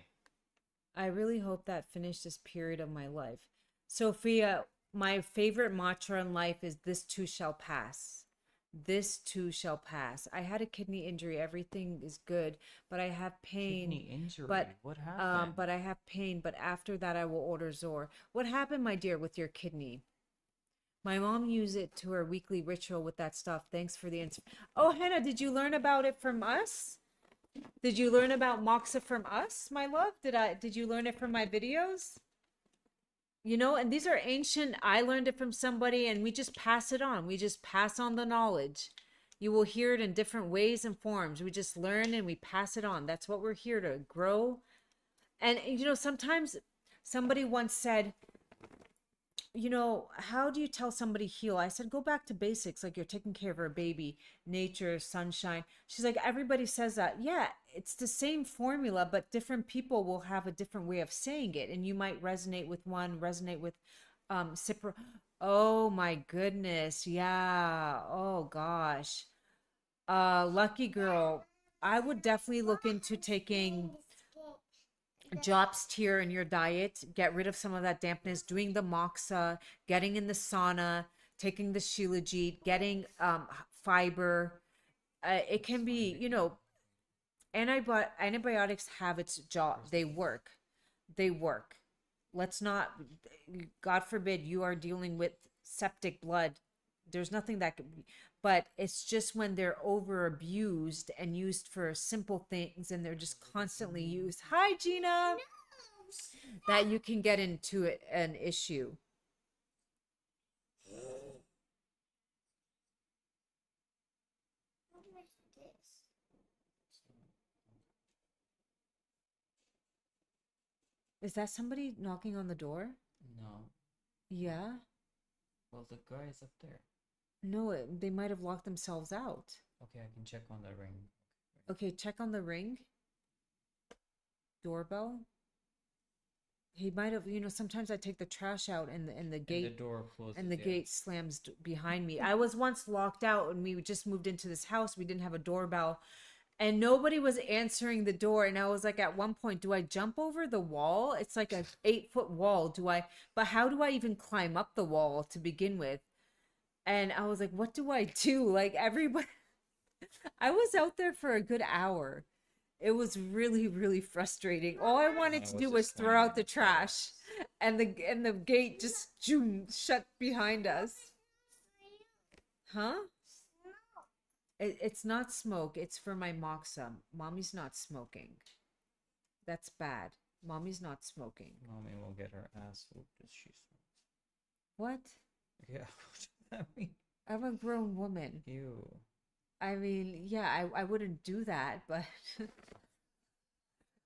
I really hope that finished this period of my life. Sophia, my favorite mantra in life is this too shall pass. This too shall pass. I had a kidney injury. Everything is good, but I have pain. Kidney injury. But What happened? but I have pain. But after that, I will order ZOR. What happened, my dear, with your kidney? My mom used it to her weekly ritual with that stuff. Thanks for the answer. Oh, Hannah, did you learn about it from us? Did you learn about moxa from us, my love? Did you learn it from my videos? You know, and these are ancient. I learned it from somebody and we just pass it on. We just pass on the knowledge. You will hear it in different ways and forms. We just learn and we pass it on. That's what we're here to grow. And you know, sometimes somebody once said, you know, how do you tell somebody heal? I said, go back to basics, like you're taking care of a baby, nature, sunshine. She's like, everybody says that. Yeah, it's the same formula, but different people will have a different way of saying it. And you might resonate with one, resonate with Cipro. Oh my goodness. Yeah. Oh gosh. Lucky girl. I would definitely look into taking drops tier in your diet, get rid of some of that dampness, doing the moxa, getting in the sauna, taking the shilajit, getting fiber. It can be, you know, antibiotics have its job. They work. Let's not, God forbid, you are dealing with septic blood. There's nothing that could be, but it's just when they're over abused and used for simple things and they're just constantly used. Hi, Gina. That you can get into an issue. Is that somebody knocking on the door? No. Yeah. Well, the guy is up there. No, they might have locked themselves out. Okay, I can check on the ring. Okay, check on the ring. Doorbell. He might have, sometimes I take the trash out and the And the gate door closes. and the yeah. gate slams behind me. I was once locked out when we just moved into this house. We didn't have a doorbell and nobody was answering the door. And I was like, at one point, do I jump over the wall? It's like a 8-foot wall. But how do I even climb up the wall to begin with? And I was like, what do I do? Like everybody, I was out there for a good hour. It was really, really frustrating. All I wanted to do was throw out the trash, and the gate just shut behind us. Huh? It's not smoke. It's for my moxa. Mommy's not smoking. That's bad. Mommy's not smoking. Mommy will get her ass whooped if she smokes. What? Yeah, what does that mean? I'm a grown woman. Ew. I mean, yeah, I wouldn't do that, but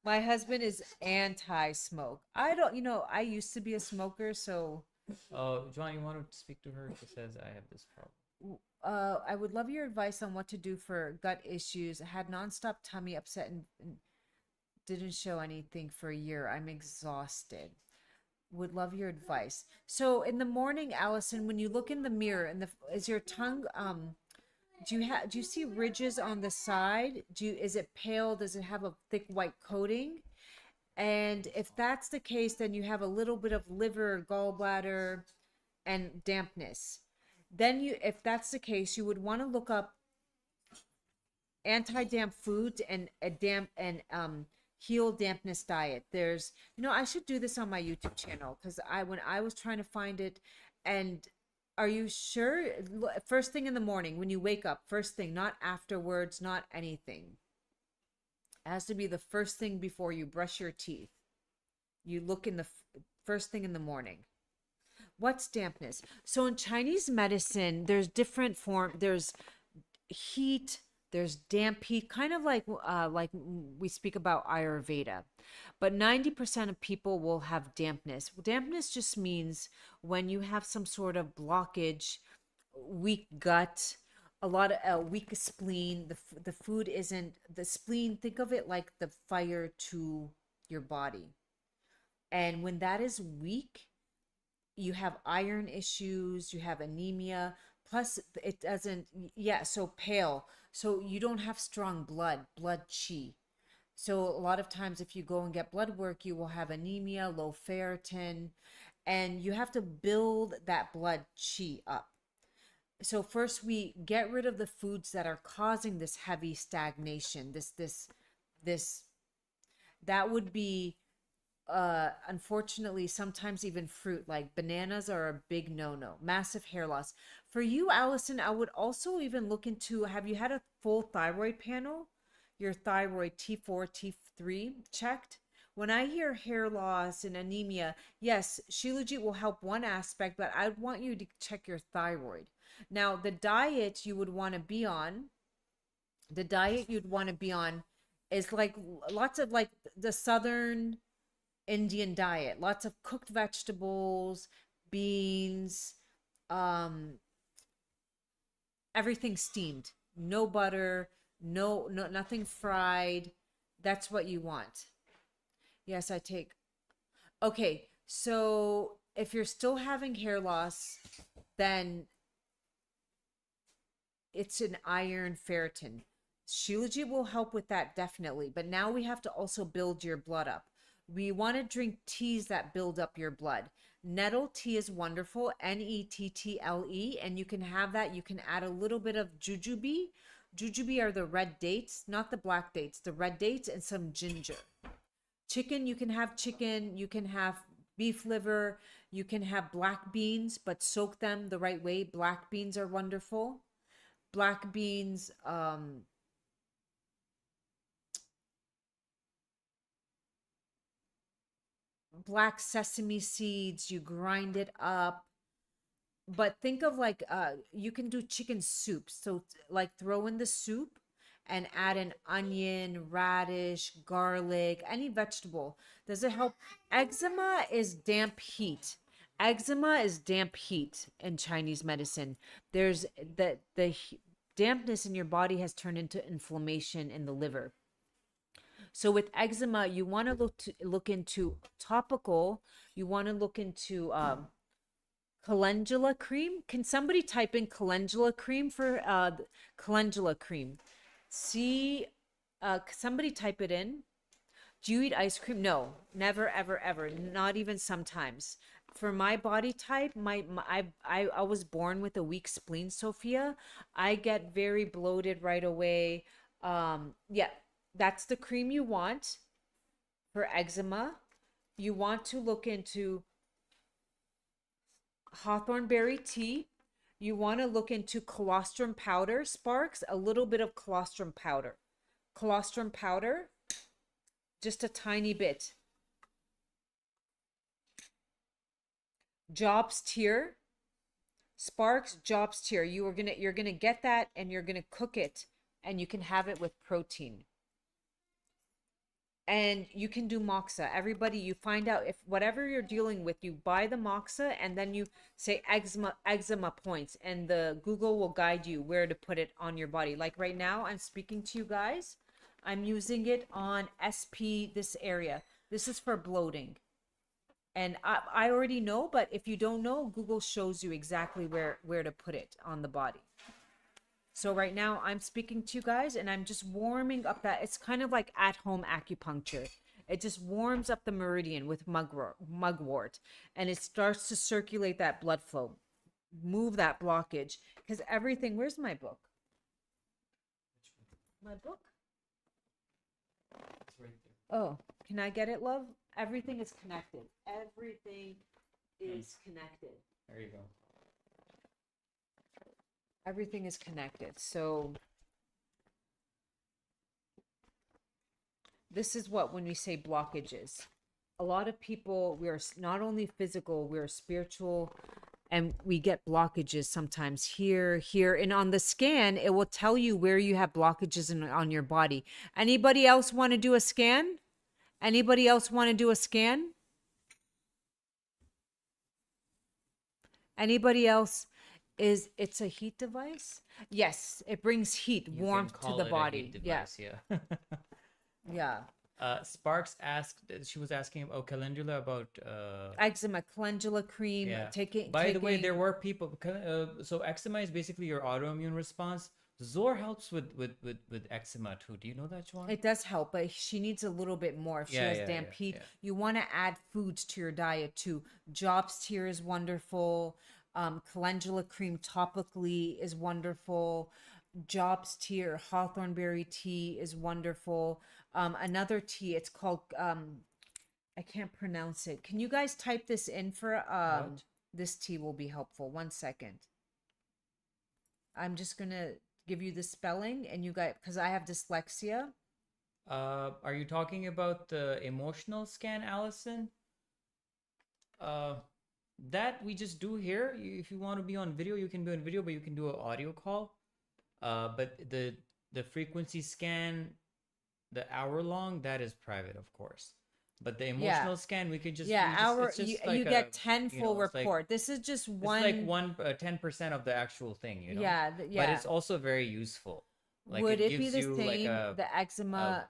my husband is anti-smoke. I don't, I used to be a smoker, so Oh, John, you want to speak to her? She says I have this problem. I would love your advice on what to do for gut issues. I had nonstop tummy upset and didn't show anything for a year. I'm exhausted. Would love your advice. So in the morning, Allison, when you look in the mirror, is your tongue do you see ridges on the side? Is it pale? Does it have a thick white coating? And if that's the case, then you have a little bit of liver, gallbladder, and dampness. Then if that's the case, you would want to look up anti-damp foods and a damp and heal dampness diet. There's, I should do this on my YouTube channel because when I was trying to find it, and are you sure? First thing in the morning when you wake up, first thing, not afterwards, not anything. It has to be the first thing before you brush your teeth. You look in the first thing in the morning. What's dampness? So in Chinese medicine, there's different there's heat, there's damp heat, kind of like we speak about Ayurveda. But 90% of people will have dampness. Dampness just means when you have some sort of blockage, weak gut, a lot of weak spleen, the food isn't, the spleen, think of it like the fire to your body. And when that is weak, you have iron issues, you have anemia, plus it doesn't, so pale. So you don't have strong blood chi. So a lot of times if you go and get blood work, you will have anemia, low ferritin, and you have to build that blood chi up. So first we get rid of the foods that are causing this heavy stagnation, that would be unfortunately sometimes even fruit, like bananas are a big no-no. Massive hair loss for you, Allison. I would also even look into, have you had a full thyroid panel, your thyroid T4 T3 checked? When I hear hair loss and anemia, yes, Shilajit will help one aspect, but I'd want you to check your thyroid. Now the diet you would want to be on, is like lots of like the southern Indian diet, lots of cooked vegetables, beans, everything steamed, no butter, nothing fried. That's what you want. Yes, I take. Okay, so if you're still having hair loss, then it's an iron ferritin. Shilajit will help with that definitely, but now we have to also build your blood up. We want to drink teas that build up your blood. Nettle tea is wonderful, Nettle, and you can have that. You can add a little bit of jujube. Jujube are the red dates, not the black dates, the red dates, and some ginger. Chicken, you can have beef liver, you can have black beans, but soak them the right way. Black beans are wonderful. Black beans, black sesame seeds, you grind it up. But think of like you can do chicken soup. So like throw in the soup and add an onion, radish, garlic, any vegetable. Does it help? Eczema is damp heat. Eczema is damp heat in Chinese medicine. There's the dampness in your body has turned into inflammation in the liver. So with eczema, you want to look into topical. You want to look into calendula cream. Can somebody type in calendula cream for calendula cream? See, somebody type it in. Do you eat ice cream? No, never, ever, ever. Not even sometimes. For my body type, I was born with a weak spleen, Sophia. I get very bloated right away. Yeah, that's the cream you want for eczema. You want to look into hawthorn berry tea. You want to look into colostrum powder, Sparks, a little bit of colostrum powder. Colostrum powder, just a tiny bit. Jobs tier, Sparks, Jobs tier. You're gonna get that and you're gonna cook it and you can have it with protein. And you can do moxa. Everybody, you find out if whatever you're dealing with, you buy the moxa and then you say eczema points, and the Google will guide you where to put it on your body. Like right now, I'm speaking to you guys. I'm using it on SP, this area. This is for bloating. And I already know, but if you don't know, Google shows you exactly where to put it on the body. So right now I'm speaking to you guys and I'm just warming up that. It's kind of like at-home acupuncture. It just warms up the meridian with mugwort and it starts to circulate that blood flow, move that blockage. Because everything, where's my book? My book? It's right there. Oh, can I get it, love? Everything is connected. Everything is connected. There you go. Everything is connected. So this is what, when we say blockages, a lot of people, we are not only physical, we're spiritual, and we get blockages sometimes here, and on the scan, it will tell you where you have blockages on your body. Anybody else want to do a scan? Anybody else want to do a scan? Anybody else? It's a heat device? Yes, it brings heat, You can warmth to call the it a body. heat Yeah. device, yeah. Yeah. Sparks asked, she was asking, calendula about Eczema, calendula cream, yeah. taking. By the way, there were people. So eczema is basically your autoimmune response. ZOR helps with eczema too. Do you know that, Joanne? It does help, but she needs a little bit more. If she Yeah, has yeah, damp yeah, heat, yeah. you want to add foods to your diet too. Jobs tier is wonderful. Calendula cream topically is wonderful. Jobs tier, hawthorn berry tea is wonderful. Another tea, it's called I can't pronounce it. Can you guys type this in for What? this tea will be helpful. 1 second. I'm just gonna give you the spelling and you guys, because I have dyslexia. Are you talking about the emotional scan, Allison? That we just do here. If you want to be on video, you can be on video, but you can do an audio call. But the frequency scan, the hour long, that is private, of course. But the emotional scan, we could just it's just you like get 10 you full know, it's like- report. This is just one. It's like 10% of the actual thing, you know. Yeah, But it's also very useful. Like would it be gives the you same? like The eczema.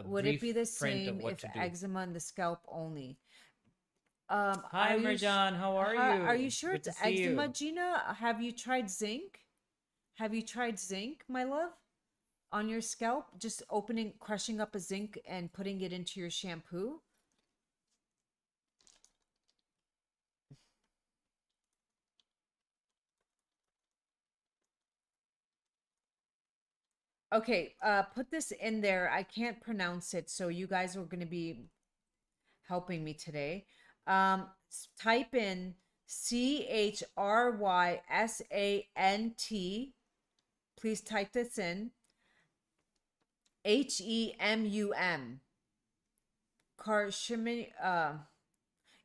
would it be the print of same what if to do. eczema in the scalp only? Hi, Marjan. How are you? Are you sure Good it's to see you. eczema, Gina? Have you tried zinc? Have you tried zinc, my love? On your scalp, just crushing up a zinc and putting it into your shampoo. Okay, put this in there. I can't pronounce it, so you guys are going to be helping me today. Type in CHRYSANT. Please type this in. HEMUM.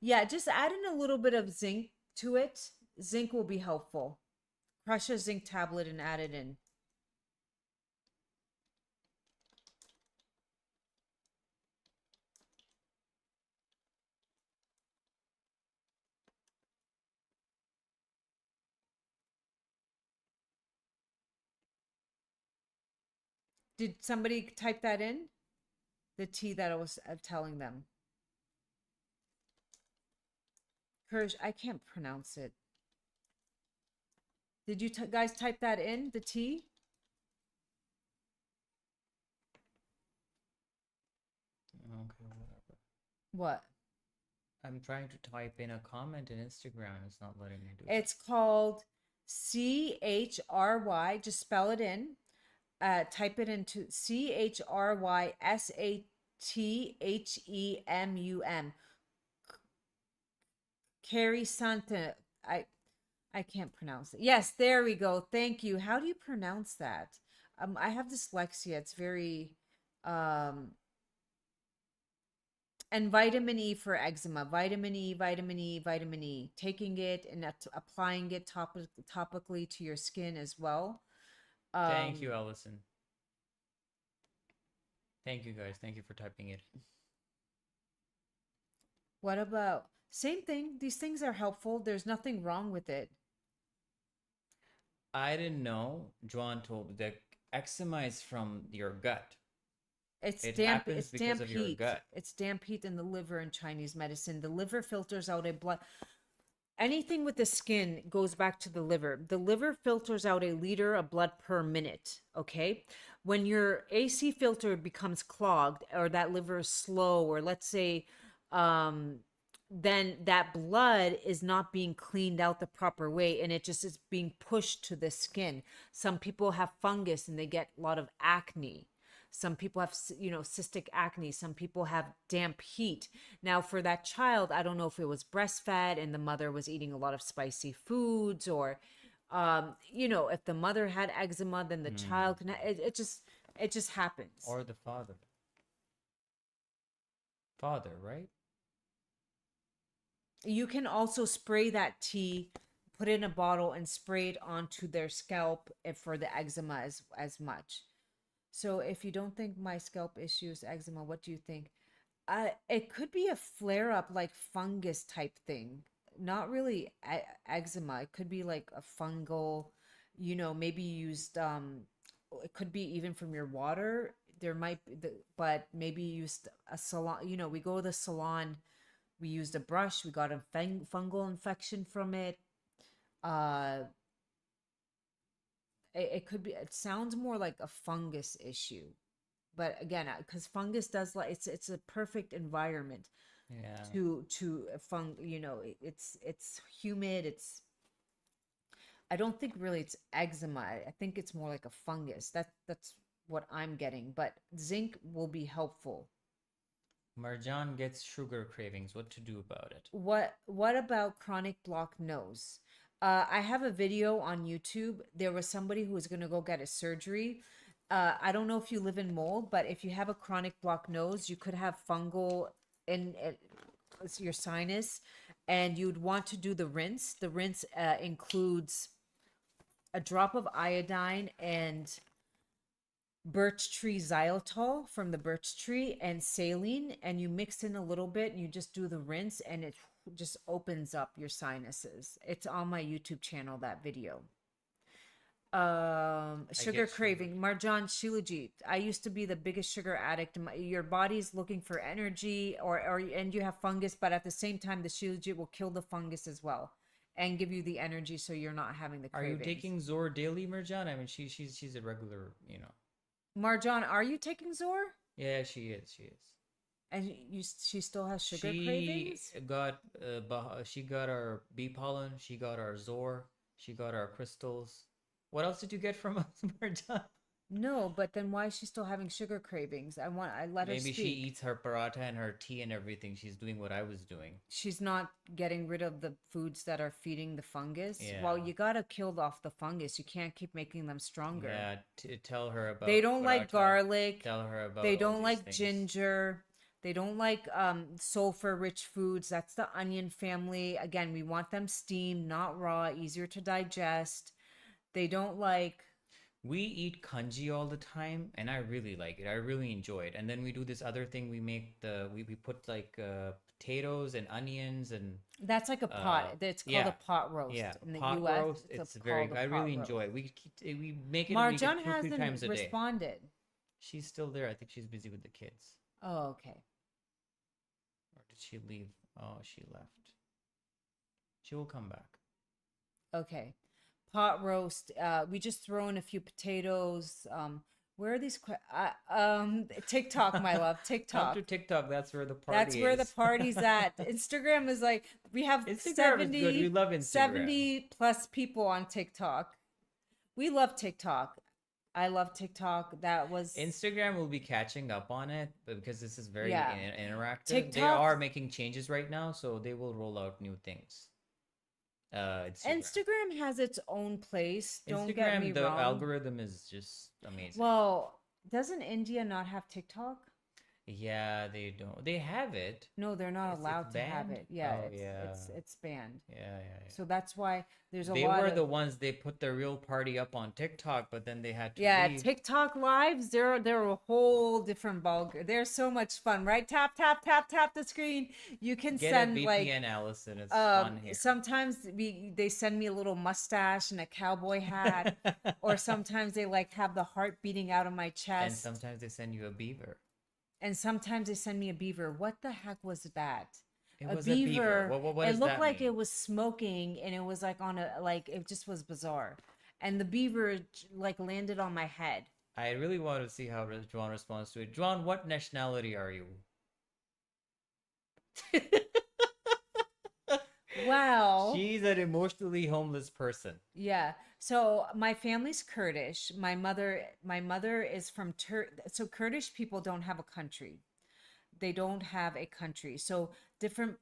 Yeah, just add in a little bit of zinc to it. Zinc will be helpful. Crush a zinc tablet and add it in. Did somebody type that in? The tea that I was telling them. Kirsch, I can't pronounce it. Did you guys type that in, the tea? Okay, whatever. What? I'm trying to type in a comment in Instagram. It's not letting me do it. It's called CHRY. Just spell it in. Type it into CHRYSATHEMUM. Carrie Santa. I can't pronounce it. Yes, there we go. Thank you. How do you pronounce that? I have dyslexia. It's very and vitamin E for eczema. Vitamin E, vitamin E, vitamin E. Taking it and applying it topically to your skin as well. Thank you, Allison. Thank you, guys. Thank you for typing it. What about same thing? These things are helpful. There's nothing wrong with it. I didn't know. Joan told me that eczema is from your gut. It's It damp. happens It's because damp of your heat. gut. It's damp heat in the liver in Chinese medicine. The liver filters out a blood. Anything with the skin goes back to the liver. The liver filters out a liter of blood per minute. Okay. When your AC filter becomes clogged or that liver is slow, or let's say, then that blood is not being cleaned out the proper way and it just is being pushed to the skin. Some people have fungus and they get a lot of acne. Some people have, cystic acne. Some people have damp heat. Now, for that child, I don't know if it was breastfed and the mother was eating a lot of spicy foods, or, if the mother had eczema, then the child can. It just happens. Or the father. Father, right? You can also spray that tea, put it in a bottle, and spray it onto their scalp for the eczema as much. So if you don't think my scalp issue is eczema, what do you think? It could be a flare up, like fungus type thing. Not really eczema. It could be like a fungal, maybe used, it could be even from your water. There might be, but maybe used a salon, we go to the salon, we used a brush, we got a fungal infection from it. It could be, it sounds more like a fungus issue, but again, because fungus does, like, it's a perfect environment to it's humid. I don't think really it's eczema. I think it's more like a fungus. That's what I'm getting, but zinc will be helpful. Marjan gets sugar cravings. What to do about it? What about chronic blocked nose? I have a video on YouTube. There was somebody who was going to go get a surgery. I don't know if you live in mold, but if you have a chronic blocked nose, you could have fungal in your sinus, and you'd want to do the rinse. The rinse includes a drop of iodine and birch tree xylitol from the birch tree and saline, and you mix in a little bit and you just do the rinse, and it just opens up your sinuses. It's on my YouTube channel, that video. Sugar craving. Marjan Shilajit. I used to be the biggest sugar addict. Your body's looking for energy, and you have fungus, but at the same time, the Shilajit will kill the fungus as well and give you the energy, so you're not having the cravings. Are you taking ZOR daily, Marjan? I mean, she's a regular, Marjan, are you taking ZOR? Yeah, she is. And she still has sugar cravings? She got our bee pollen. She got our ZOR. She got our crystals. What else did you get from us, Marjan? No, but then why is she still having sugar cravings? I let her Maybe speak. she eats her paratha and her tea and everything. She's doing what I was doing. She's not getting rid of the foods that are feeding the fungus. Yeah. Well, you gotta kill off the fungus. You can't keep making them stronger. Yeah, tell her about. They don't like garlic. Tell her about. They all don't these like things. ginger. They don't like sulfur-rich foods. That's the onion family. Again, we want them steamed, not raw, easier to digest. They don't like. We eat kanji all the time, and I really like it. I really enjoy it. And then we do this other thing. We make we put like potatoes and onions and. That's like a pot. It's called a pot roast. Yeah, in the pot US, roast. It's very. I really enjoy it. We make it. Marjan two, 3 times hasn't a day. responded. She's still there. I think she's busy with the kids. Oh, okay. Or did she leave? Oh, she left. She will come back. Okay. Pot roast. We just throw in a few potatoes. Where are these? TikTok, my love. Come TikTok. to TikTok. That's where the That's party where the is. party's at. Instagram is like, we have Instagram is good. We love Instagram. 70 plus people on TikTok. We love TikTok. I love TikTok. That was Instagram will be catching up on it, but because this is very Yeah. interactive, they TikTok- are making changes right now, so they will roll out new things. Instagram has its own place. Don't get me the wrong. algorithm is just amazing. Well, doesn't India not have TikTok? Yeah, they don't. They have it. No, they're not It's allowed to have banned? it. Yeah, Oh, it's banned. Yeah. So that's why there's a They lot were of the ones they put the real party up on TikTok, but then they had to leave. TikTok lives. They're a whole different ball. They're so much fun, right? Tap the screen. You can Get send a like VPN, Allison. It's fun here. sometimes they send me a little mustache and a cowboy hat, or sometimes they like have the heart beating out of my And chest, sometimes they send you a beaver. and sometimes they send me a beaver. What the heck was that? It was a beaver. What It does looked that like mean? it was smoking, and it was like on a like it just was bizarre. And the beaver like landed on my head. I really want to see how Juan responds to it. Juan, what nationality are you? Wow. She's an emotionally homeless person. Yeah. So my family's Kurdish. My mother is from So Kurdish people don't have a country. They don't have a country. So different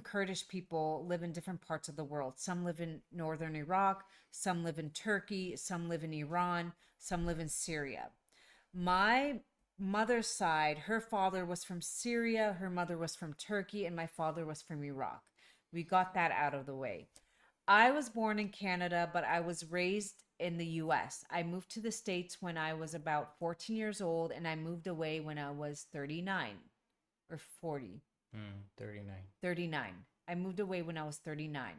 Kurdish people live in different parts of the world. Some live in northern Iraq, some live in Turkey, some live in Iran, some live in Syria. My mother's side, her father was from Syria, her mother was from Turkey, and my father was from Iraq. We got that out of the way. I was born in Canada, but I was raised in the US. I moved to the States when I was about 14 years old, and I moved away when I was 39 or 40. 39. 39. I moved away when I was 39.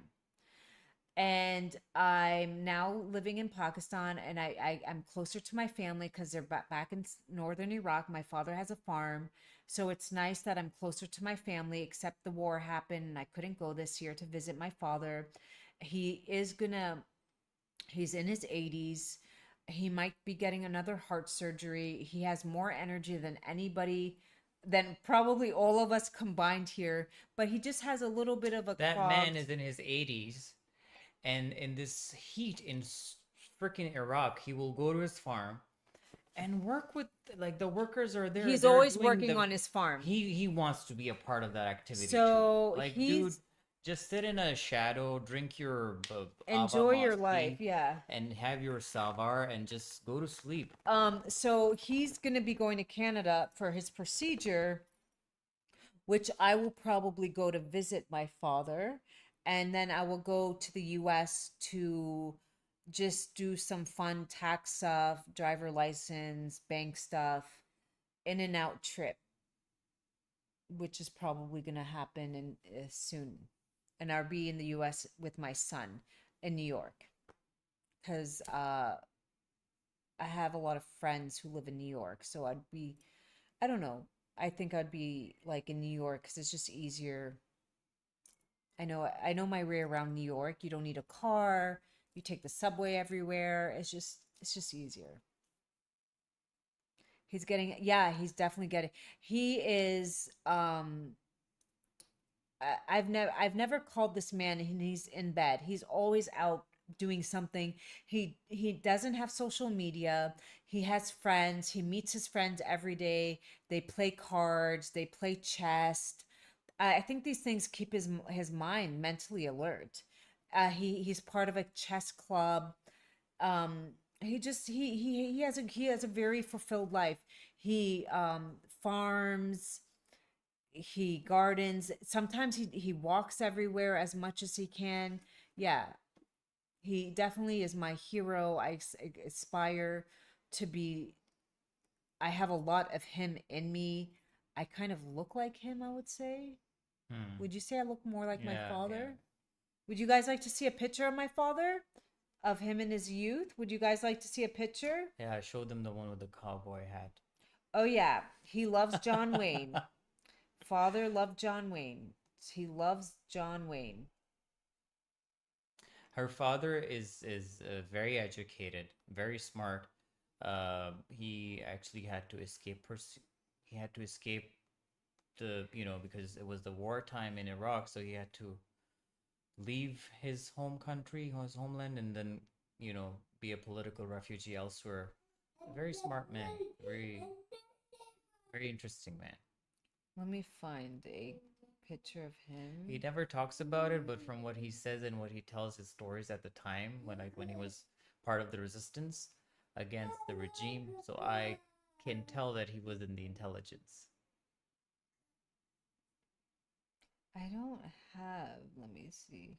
And I'm now living in Pakistan, and I'm closer to my family because they're back in northern Iraq. My father has a farm. So it's nice that I'm closer to my family, except the war happened and I couldn't go this year to visit my father. He's in his 80s. He might be getting another heart surgery. He has more energy than anybody, than probably all of us combined here, but he just has a little bit of a That clogged... man is in his 80s, and in this heat in freaking Iraq, he will go to his farm and work with, like, the workers are there. He's they're always doing working on his farm. He wants to be a part of that activity So too. Like, he's... dude, just sit in a shadow, drink your enjoy Ava your Masti, life, yeah. and have your savar and just go to sleep. So he's gonna be going to Canada for his procedure, which I will probably go to visit my father, and then I will go to the US to just do some fun tax stuff, driver license, bank stuff, in and out trip, which is probably gonna happen in soon. And I'll be in the US with my son in New York, because I have a lot of friends who live in New York. So I don't know. I think I'd be like in New York because it's just easier. I know my way around New York. You don't need a car. You take the subway everywhere. It's just easier. He's definitely getting, he is, I've never called this man and he's in bed. He's always out doing something. He doesn't have social media. He has friends. He meets his friends every day. They play cards. They play chess. I think these things keep his mind mentally alert. He's part of a chess club. He has a very fulfilled life. He farms. He gardens. Sometimes he walks everywhere as much as he can. Yeah, he definitely is my hero. I aspire to be. I have a lot of him in me. I kind of look like him, I would say. Would you say I look more like my father? Yeah. Would you guys like to see a picture of my father? Of him in his youth? Would you guys like to see a picture? Yeah, I showed them the one with the cowboy hat. Oh yeah, he loves John Wayne. Father loved John Wayne. He loves John Wayne. Her father is very educated, very smart. He actually had to escape. He had to escape because it was the wartime in Iraq, so he had to leave his home country, his homeland, and then be a political refugee elsewhere. Very smart man, very interesting man. Let me find a picture of him. He never talks about it, but from what he says and what he tells his stories at the time, when he was part of the resistance against the regime, so I can tell that he was in the intelligence. I don't have, let me see.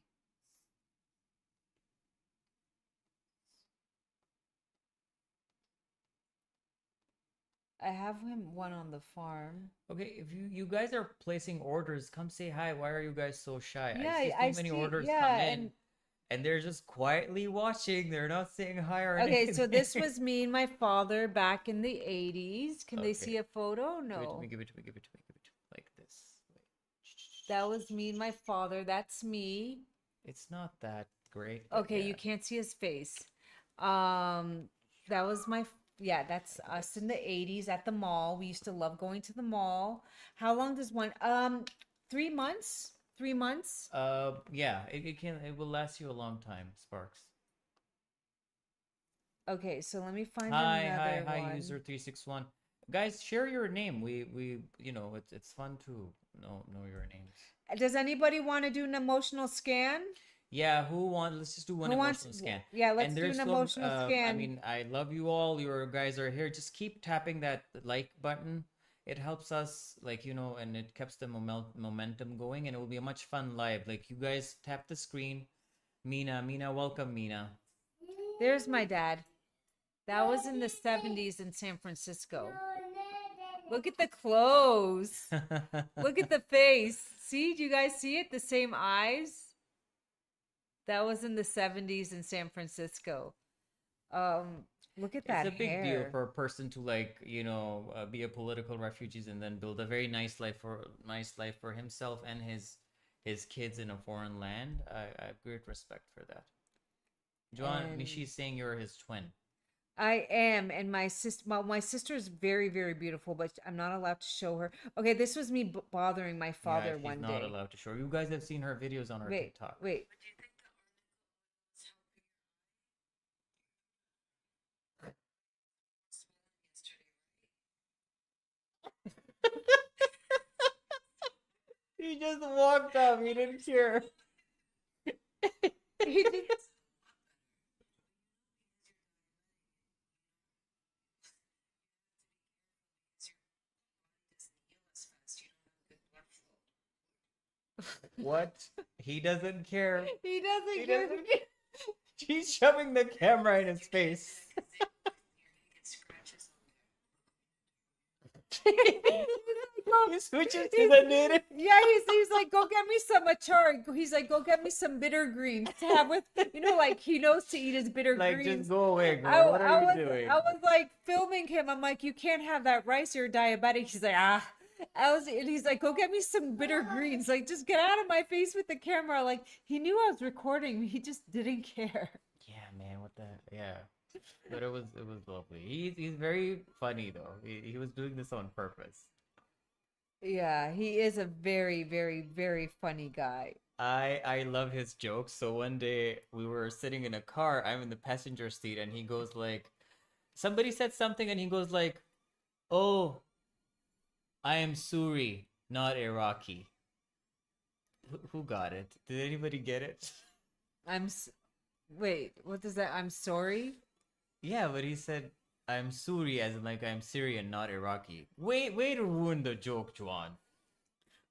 I have him one on the farm. Okay, if you guys are placing orders, come say hi. Why are you guys so shy? Yeah, I see so many orders come in, and they're just quietly watching. They're not saying hi or anything. Okay, so this was me and my father back in the 80s. Can they see a photo? No. Give it to me, give it to me, give it to me. Like this. Wait. That was me and my father. That's me. It's not that great. But Okay, yeah. you can't see his face. That was that's us in the 80s at the mall. We used to love going to the mall. How long does one 3 months? 3 months? Yeah, it will last you a long time, Sparks. Okay, so let me find another hi, one. user 361. Guys, share your name. We it's fun to know your names. Does anybody want to do an emotional scan? Yeah, let's just do one emotional scan. Yeah, let's do an emotional scan. I mean, I love you all. You guys are here. Just keep tapping that like button. It helps us, and it keeps the momentum going, and it will be a much fun live. Like, you guys tap the screen. Mina, welcome, Mina. There's my dad. That was in the 70s in San Francisco. Look at the clothes. Look at the face. See, do you guys see it? The same eyes. That was in the 70s in San Francisco. Look at that. It's a big hair. deal for a person to be a political refugee and then build a very nice life for himself and his kids in a foreign land. I have great respect for that. Joan, Mishi's saying you're his twin. I am, and my sister is very, very beautiful, but I'm not allowed to show her. Okay, this was me bothering my father one day. She's not allowed to show. You guys have seen her videos on her TikTok. Wait. He just walked up. He didn't care. He just... What? He doesn't care. He doesn't care. She's shoving the camera in his face. He switches to the native. Yeah, he's like, go get me some achar. He's like, go get me some bitter greens to have with, like he knows to eat his bitter greens. Like, just go away, girl. What are you doing? I was like filming him. I'm like, you can't have that rice. You're diabetic. He's like, and he's like, go get me some bitter greens. Like, just get out of my face with the camera. Like, he knew I was recording. He just didn't care. Yeah, man. What the? Yeah. But it was lovely. He's very funny though. He was doing this on purpose. Yeah, he is a very, very, very funny guy. I love his jokes. So one day we were sitting in a car. I'm in the passenger seat, and he goes like, somebody said something, and he goes like, "Oh, I am Suri, not Iraqi." Who got it? Did anybody get it? Wait, what does that? I'm sorry? Yeah, but he said, I'm Suri, as in like I'm Syrian, not Iraqi. Way to ruin the joke, Juan.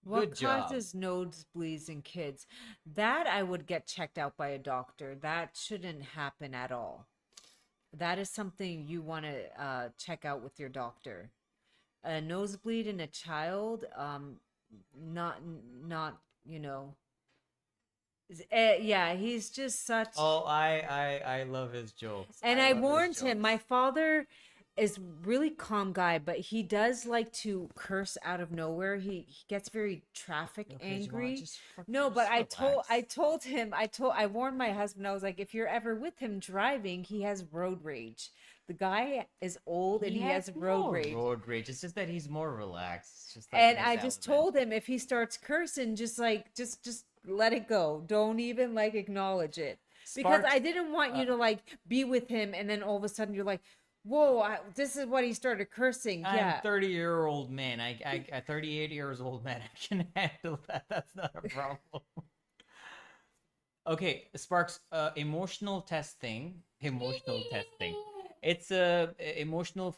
What causes nosebleeds in kids? That I would get checked out by a doctor. That shouldn't happen at all. That is something you want to check out with your doctor. A nosebleed in a child, not yeah, he's just such. Oh, I love his jokes. And I warned him. My father is really calm guy, but he does like to curse out of nowhere. He gets very traffic Okay, Jamal, angry. just No, but just I relax. told him, I warned my husband. I was like, if you're ever with him driving, he has road rage. The guy is old and He he has has road no rage. road rage. It's just that he's more relaxed. It's just like And in I his just element. told him if he starts cursing, just like just let it go. Don't even like acknowledge it. Because Sparks, I didn't want you to like be with him and then all of a sudden you're like, whoa, this is what he started cursing. I'm Yeah. 30-year-old man. I 38 years old man. I can handle that. That's not a problem. Okay, Sparks, emotional testing. Emotional testing. It's a emotional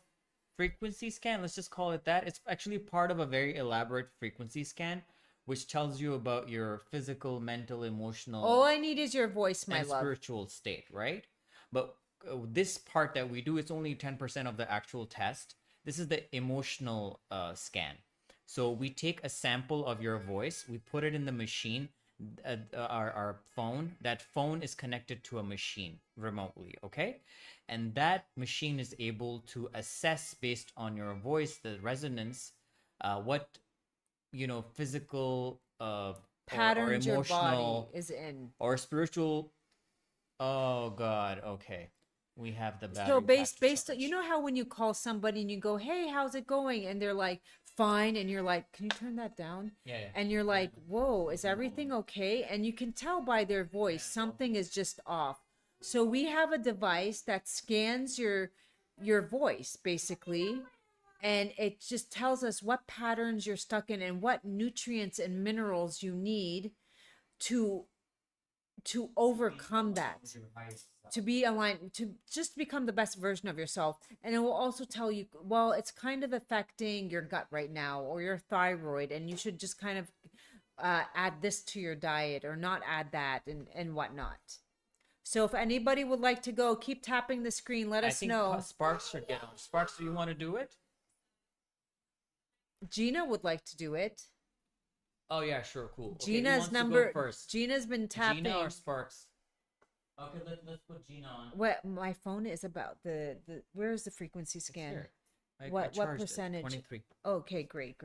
frequency scan. Let's just call it that. It's actually part of a very elaborate frequency scan, which tells you about your physical, mental, emotional, All I need is your voice, my and love. spiritual state, right? But this part that we do, it's only 10% of the actual test. This is the emotional scan. So we take a sample of your voice, we put it in the machine, our phone. That phone is connected to a machine remotely, okay? And that machine is able to assess based on your voice, the resonance, what physical or Patterns your body emotional is in. or spiritual. Oh God, okay. We have the So battery based on, you know how when you call somebody and you go, hey, how's it going? And they're like, fine. And you're like, can you turn that down? Yeah. And you're like, whoa, is everything okay? And you can tell by their voice, something is just off. So we have a device that scans your voice basically, and it just tells us what patterns you're stuck in and what nutrients and minerals you need to overcome that, to be aligned, to just become the best version of yourself. And it will also tell you, well, it's kind of affecting your gut right now or your thyroid, and you should just kind of add this to your diet or not add that, and whatnot. So if anybody would like to go, keep tapping the screen. Let I us think know. Sparks should get on. Sparks, do you want to do it? Gina would like to do it. Oh yeah, sure, cool. Okay, who Gina's wants number. to go first? Gina's been tapping. Gina or Sparks? Okay, let's put Gina on. What my phone is about the where is the frequency scan? Here. I What charged it, percentage? 23. Okay, great.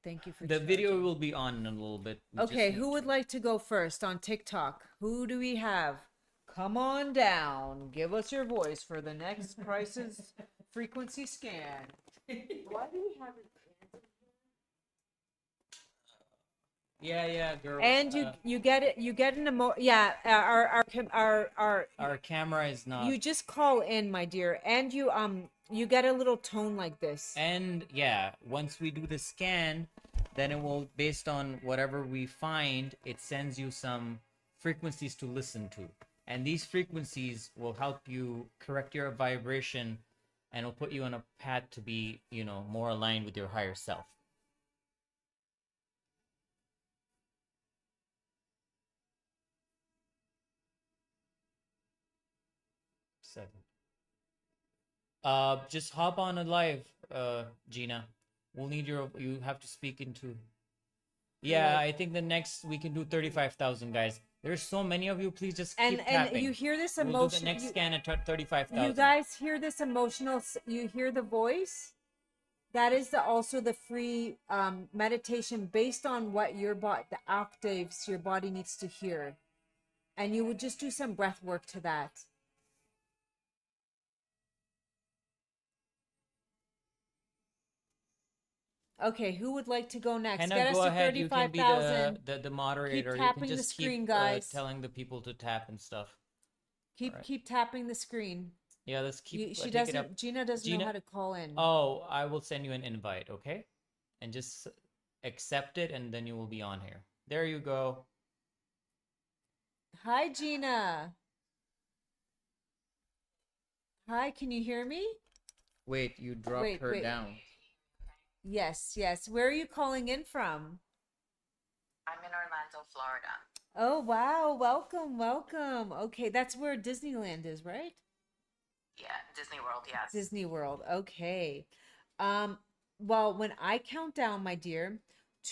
Thank you for The video charging. will be on in a little bit. We Okay, just who need would to- like to go first on TikTok? Who do we have? Come on down. Give us your voice for the next prices frequency scan. Why do we have it? Yeah, girl. And you get it. You get an yeah. Our camera is not. You just call in, my dear, and you get a little tone like this. And yeah, once we do the scan, then it will, based on whatever we find, it sends you some frequencies to listen to. And these frequencies will help you correct your vibration and will put you on a path to be, more aligned with your higher self. Seven. Just hop on a live, Gina. We'll need you have to speak into. Yeah, I think the next we can do 35,000 guys. There's so many of you. Please just keep tapping. And you hear this We'll do emotion. the next scan at 35,000. You guys hear this emotional. You hear the voice. That is also the free meditation based on what the octaves your body needs to hear, and you would just do some breath work to that. Okay, who would like to go next? Hannah, Get us go to ahead. You can be 35,000. the moderator. You tapping can the just screen, keep guys. telling the people to tap and stuff. Keep tapping the screen. Yeah, let's keep. She take doesn't. it up. Gina doesn't know Gina? how to call in. Oh, I will send you an invite, okay? And just accept it, and then you will be on here. There you go. Hi, Gina. Hi, can you hear me? Wait, you dropped Wait, her wait. down. Yes. Where are you calling in from? I'm in Orlando, Florida. Oh, wow. Welcome. Okay, that's where Disneyland is, right? Yeah, Disney World, yes. Disney World. Okay. Well, when I count down, my dear,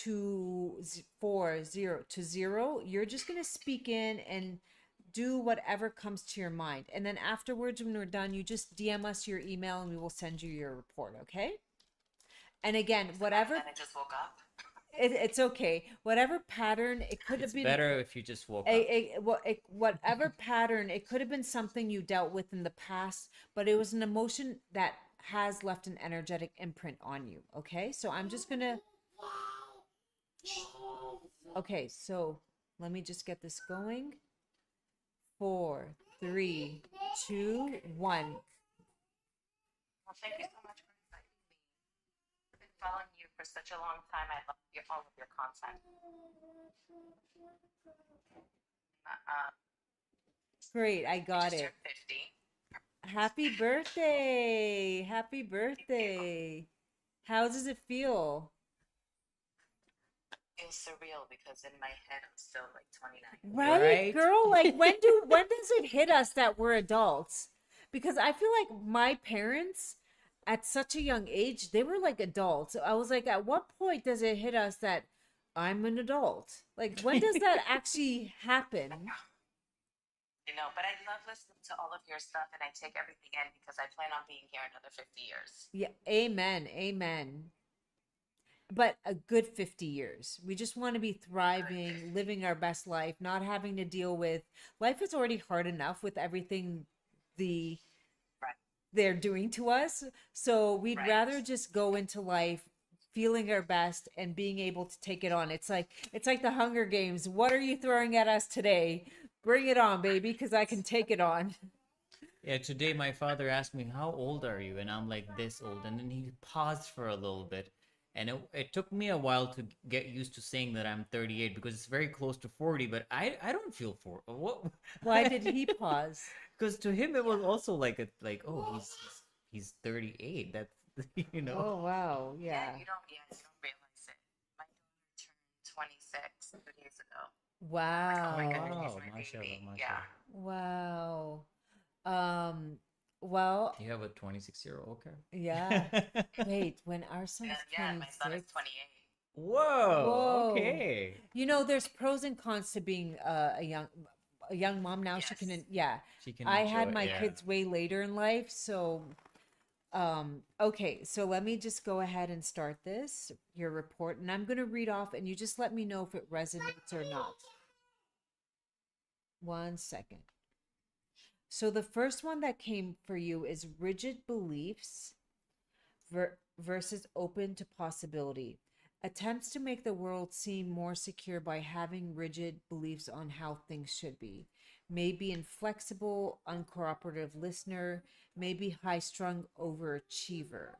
to 0, you're just going to speak in and do whatever comes to your mind. And then afterwards, when we're done, you just DM us your email and we will send you your report, okay? And again, whatever, And I just woke up. it's okay. Whatever pattern, it could have It's been better if you just woke up. whatever pattern, it could have been something you dealt with in the past, but it was an emotion that has left an energetic imprint on you, okay? So I'm just gonna, okay, so let me just get this going. 4, 3, 2, 1. Well, thank you so much for inviting me. I've been following you for such a long time. I love all of your content. Great, I got Just it. turned 50. Happy birthday. Happy birthday. How does it feel? Feels surreal because in my head I'm still like 29. Right, Right? girl? Like when does it hit us that we're adults? Because I feel like my parents at such a young age, they were like adults. I was like, at what point does it hit us that I'm an adult? Like when does that actually happen? I know, but I love listening to all of your stuff and I take everything in because I plan on being here another 50 years. Yeah, amen. Amen. But a good 50 years. We just want to be thriving, living our best life, not having to deal with life is already hard enough with everything the Right. they're doing to us. So we'd Right. rather just go into life feeling our best and being able to take it on. It's like the Hunger Games. What are you throwing at us today? Bring it on, baby, because I can take it on. Yeah, today my father asked me, "How old are you?" And I'm like, "This old." And then he paused for a little bit. And it took me a while to get used to saying that I'm 38 because it's very close to 40, but I don't feel for what Why did he pause? because to him it was also like oh he's 38. That's Oh, wow. Yeah. You don't realize it. My daughter turned 26 2 days ago. Wow. Oh my goodness, Wow, my mashallah, baby. mashallah. Wow. Well, You have a 26-year-old, okay? yeah. Wait, when our son's Yeah, my son is 26. 28. Whoa, Whoa. okay. You know, there's pros and cons to being a young mom now. She can, Yes. yeah. She can I had enjoy, my yeah. kids way later in life, so okay, so let me just go ahead and start this, your report, and I'm going to read off and you just let me know if it resonates or not. 1 second. So the first one that came for you is rigid beliefs versus open to possibility. Attempts to make the world seem more secure by having rigid beliefs on how things should be. Maybe inflexible, uncooperative listener, maybe high-strung overachiever.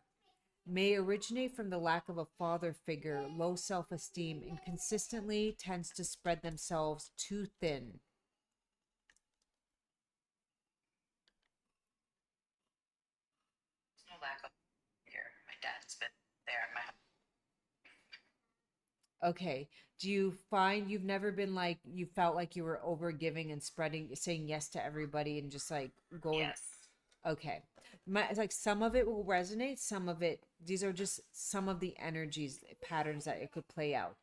May originate from the lack of a father figure, low self-esteem, and consistently tends to spread themselves too thin. There's no lack of here. My dad's been there. Okay. Do you find you've never been like you felt like you were over giving and spreading, saying yes to everybody and just like going? Yes. Okay. It's like some of it will resonate, some of it, these are just some of the energies, patterns that it could play out.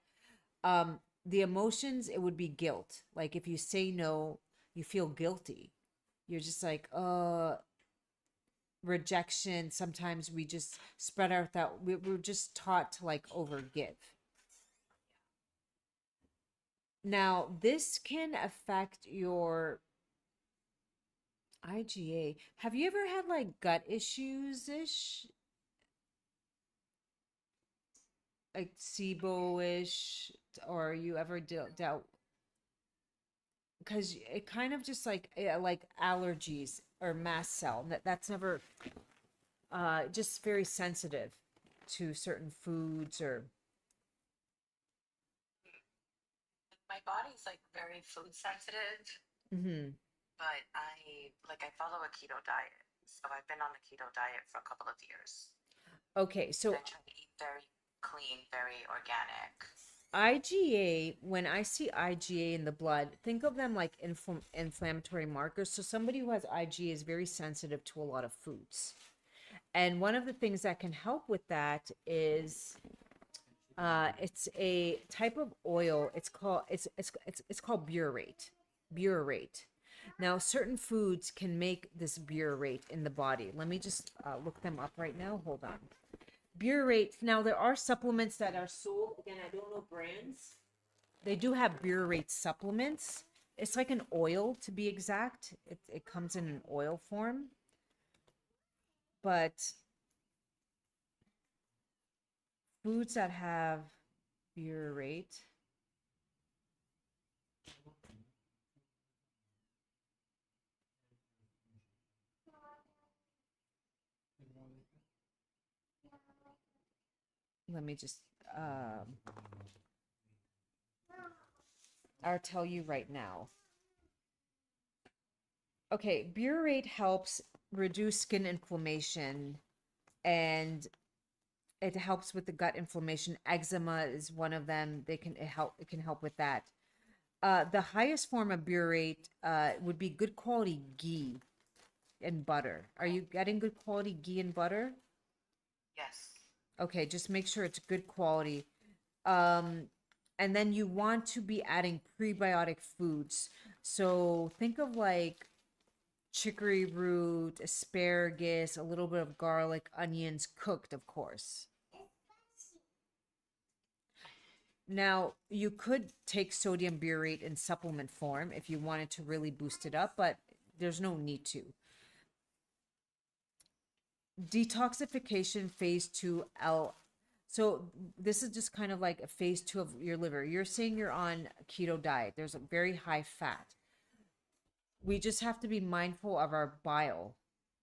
The emotions, it would be guilt. Like if you say no, you feel guilty. You're just like, rejection. Sometimes we just spread out that we're just taught to like overgive. Now, this can affect your IgA. Have you ever had like gut issues-ish? Like SIBO-ish? Or you ever dealt? Because it kind of just like allergies or mast cell. That's never just very sensitive to certain foods or My body's like very food sensitive, Mhm. but I follow a keto diet. So I've been on the keto diet for a couple of years. Okay, so I try to eat very clean, very organic. IgA, when I see IgA in the blood, think of them like inflammatory markers. So somebody who has IgA is very sensitive to a lot of foods. And one of the things that can help with that is it's a type of oil. It's called butyrate. Butyrate. Now, certain foods can make this butyrate in the body. Let me just look them up right now. Hold on. Butyrate. Now, there are supplements that are sold. Again, I don't know brands. They do have butyrate supplements. It's like an oil, to be exact. It comes in an oil form. But foods that have butyrate. Let me just I'll tell you right now. Okay, butyrate helps reduce skin inflammation, and it helps with the gut inflammation. Eczema is one of them. It can help with that. The highest form of butyrate would be good quality ghee and butter. Are you getting good quality ghee and butter? Yes. Okay, just make sure it's good quality. And then you want to be adding prebiotic foods. So think of like chicory root, asparagus, a little bit of garlic, onions, cooked, of course. Now, you could take sodium butyrate in supplement form if you wanted to really boost it up, but there's no need to. Detoxification phase 2L. So this is just kind of like a phase 2 of your liver. You're saying you're on a keto diet. There's a very high fat. We just have to be mindful of our bile,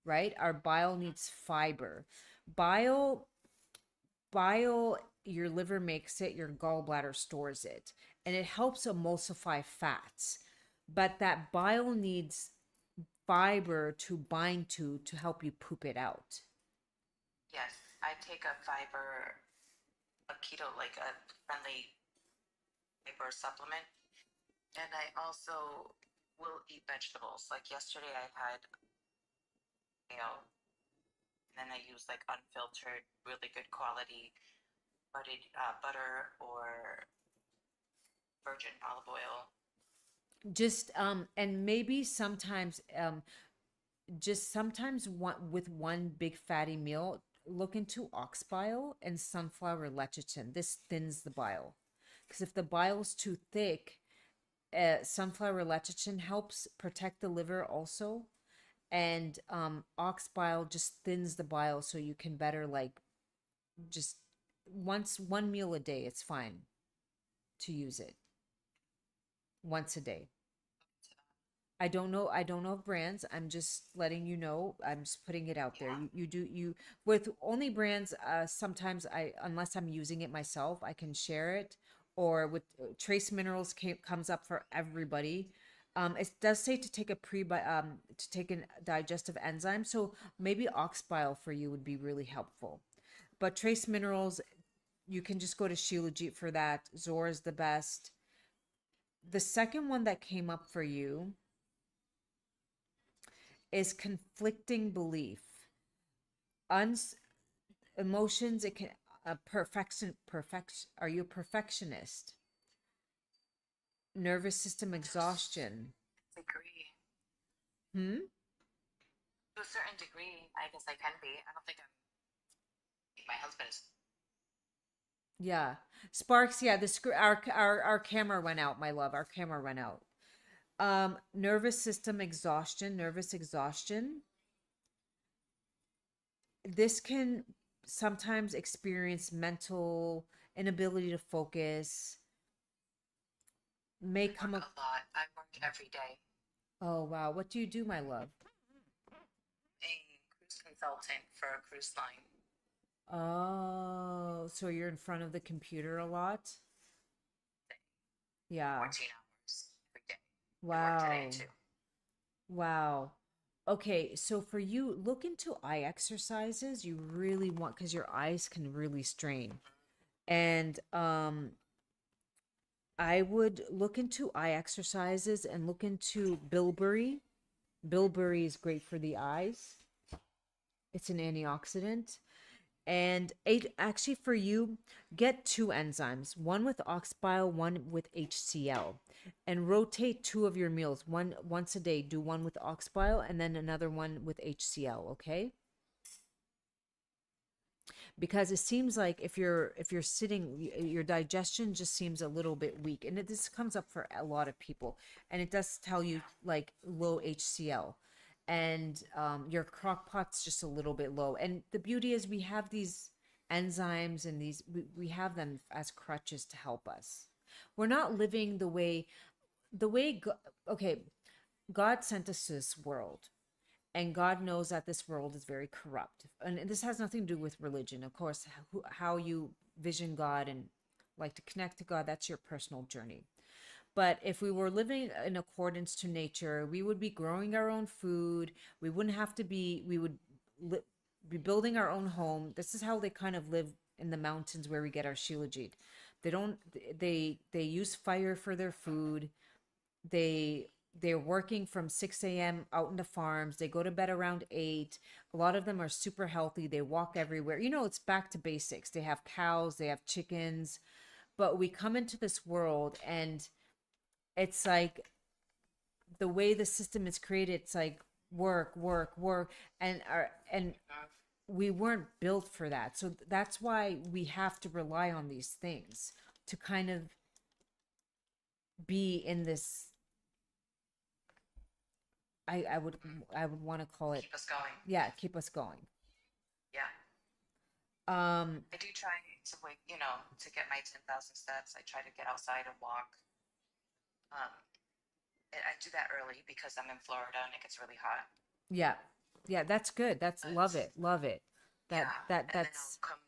right? Our bile needs fiber. Bile, your liver makes it, your gallbladder stores it, and it helps emulsify fats. But that bile needs fiber to bind to help you poop it out. Yes, I take a fiber, a keto, like a friendly fiber supplement. And I also will eat vegetables. Like yesterday I had kale, and then I use like unfiltered, really good quality butter or virgin olive oil. Just and maybe sometimes just sometimes with one big fatty meal, look into ox bile and sunflower lecithin. This thins the bile, because if the bile is too thick, sunflower lecithin helps protect the liver also, and ox bile just thins the bile, so you can better like just one meal a day. It's fine to use it once a day. I don't know. I don't know of brands. I'm just letting you know. I'm just putting it out there. You with only brands. Sometimes unless I'm using it myself, I can share it. Or with trace minerals comes up for everybody. It does say to take to take a digestive enzyme. So maybe ox bile for you would be really helpful. But trace minerals, you can just go to Shilajit for that. ZOR is the best. The second one that came up for you is conflicting belief. Emotions, it can are you a perfectionist? Nervous system exhaustion. I agree. To a certain degree, I guess I can be. I don't think my husband is. Yeah. Sparks, yeah, our camera went out, my love. Our camera went out. Nervous system exhaustion, nervous exhaustion. This can sometimes experience mental inability to focus. May come a lot. I work every day. Oh wow, what do you do, my love? A cruise consultant for a cruise line. Oh, so you're in front of the computer a lot? Yeah. 14 hours every day. Wow. Today too. Wow. Okay, so for you, look into eye exercises. You really want, because your eyes can really strain. And I would look into eye exercises and look into bilberry. Bilberry is great for the eyes. It's an antioxidant. And eight, actually, for you, get two enzymes, one with ox bile, one with HCl, and rotate two of your meals. One once a day, do one with ox bile and then another one with HCl, okay? Because it seems like if you're sitting, your digestion just seems a little bit weak, and this comes up for a lot of people, and it does tell you like low HCl, and your crock pot's just a little bit low. And the beauty is we have these enzymes, and we have them as crutches to help us. We're not living okay, God sent us to this world, and God knows that this world is very corrupt. And this has nothing to do with religion. Of course, how you vision God and like to connect to God, that's your personal journey. But if we were living in accordance to nature, we would be growing our own food. We wouldn't have to be, we would be building our own home. This is how they kind of live in the mountains where we get our Shilajit. They don't, they use fire for their food. They're working from 6 a.m. out in the farms. They go to bed around 8. A lot of them are super healthy. They walk everywhere. It's back to basics. They have cows, they have chickens. But we come into this world, and it's like the way the system is created, it's like work, work, work, and we weren't built for that. So that's why we have to rely on these things to kind of be in this, I would want to call it, Keep us going. yeah, keep us going. Yeah. Um, I do try to wake, to get my 10,000 steps. I try to get outside and walk. I do that early because I'm in Florida and it gets really hot. yeah, yeah, that's good. Love it, love it. And then That's I'll come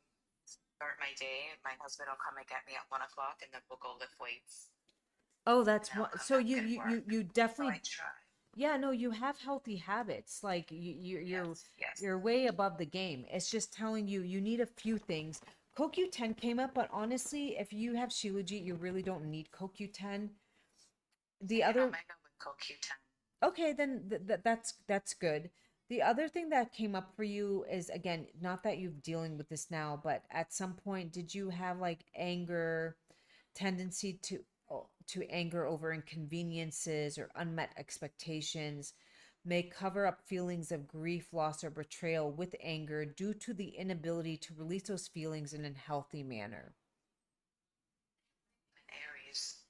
start my day. My husband will come and get me at 1 o'clock, and then we'll go lift weights. oh, that's And I'll one. come So back and work. you So definitely, I try. yeah, no, you have healthy habits. Like Yes. you're way above the game. It's just telling you need a few things. CoQ10 came up, but honestly, if you have Shilajit, you really don't need CoQ10. The Take an other, omega with CoQ10. okay, then that's good. The other thing that came up for you is, again, not that you're dealing with this now, but at some point, did you have like anger, tendency to anger over inconveniences or unmet expectations, may cover up feelings of grief, loss, or betrayal with anger due to the inability to release those feelings in a healthy manner? Aries.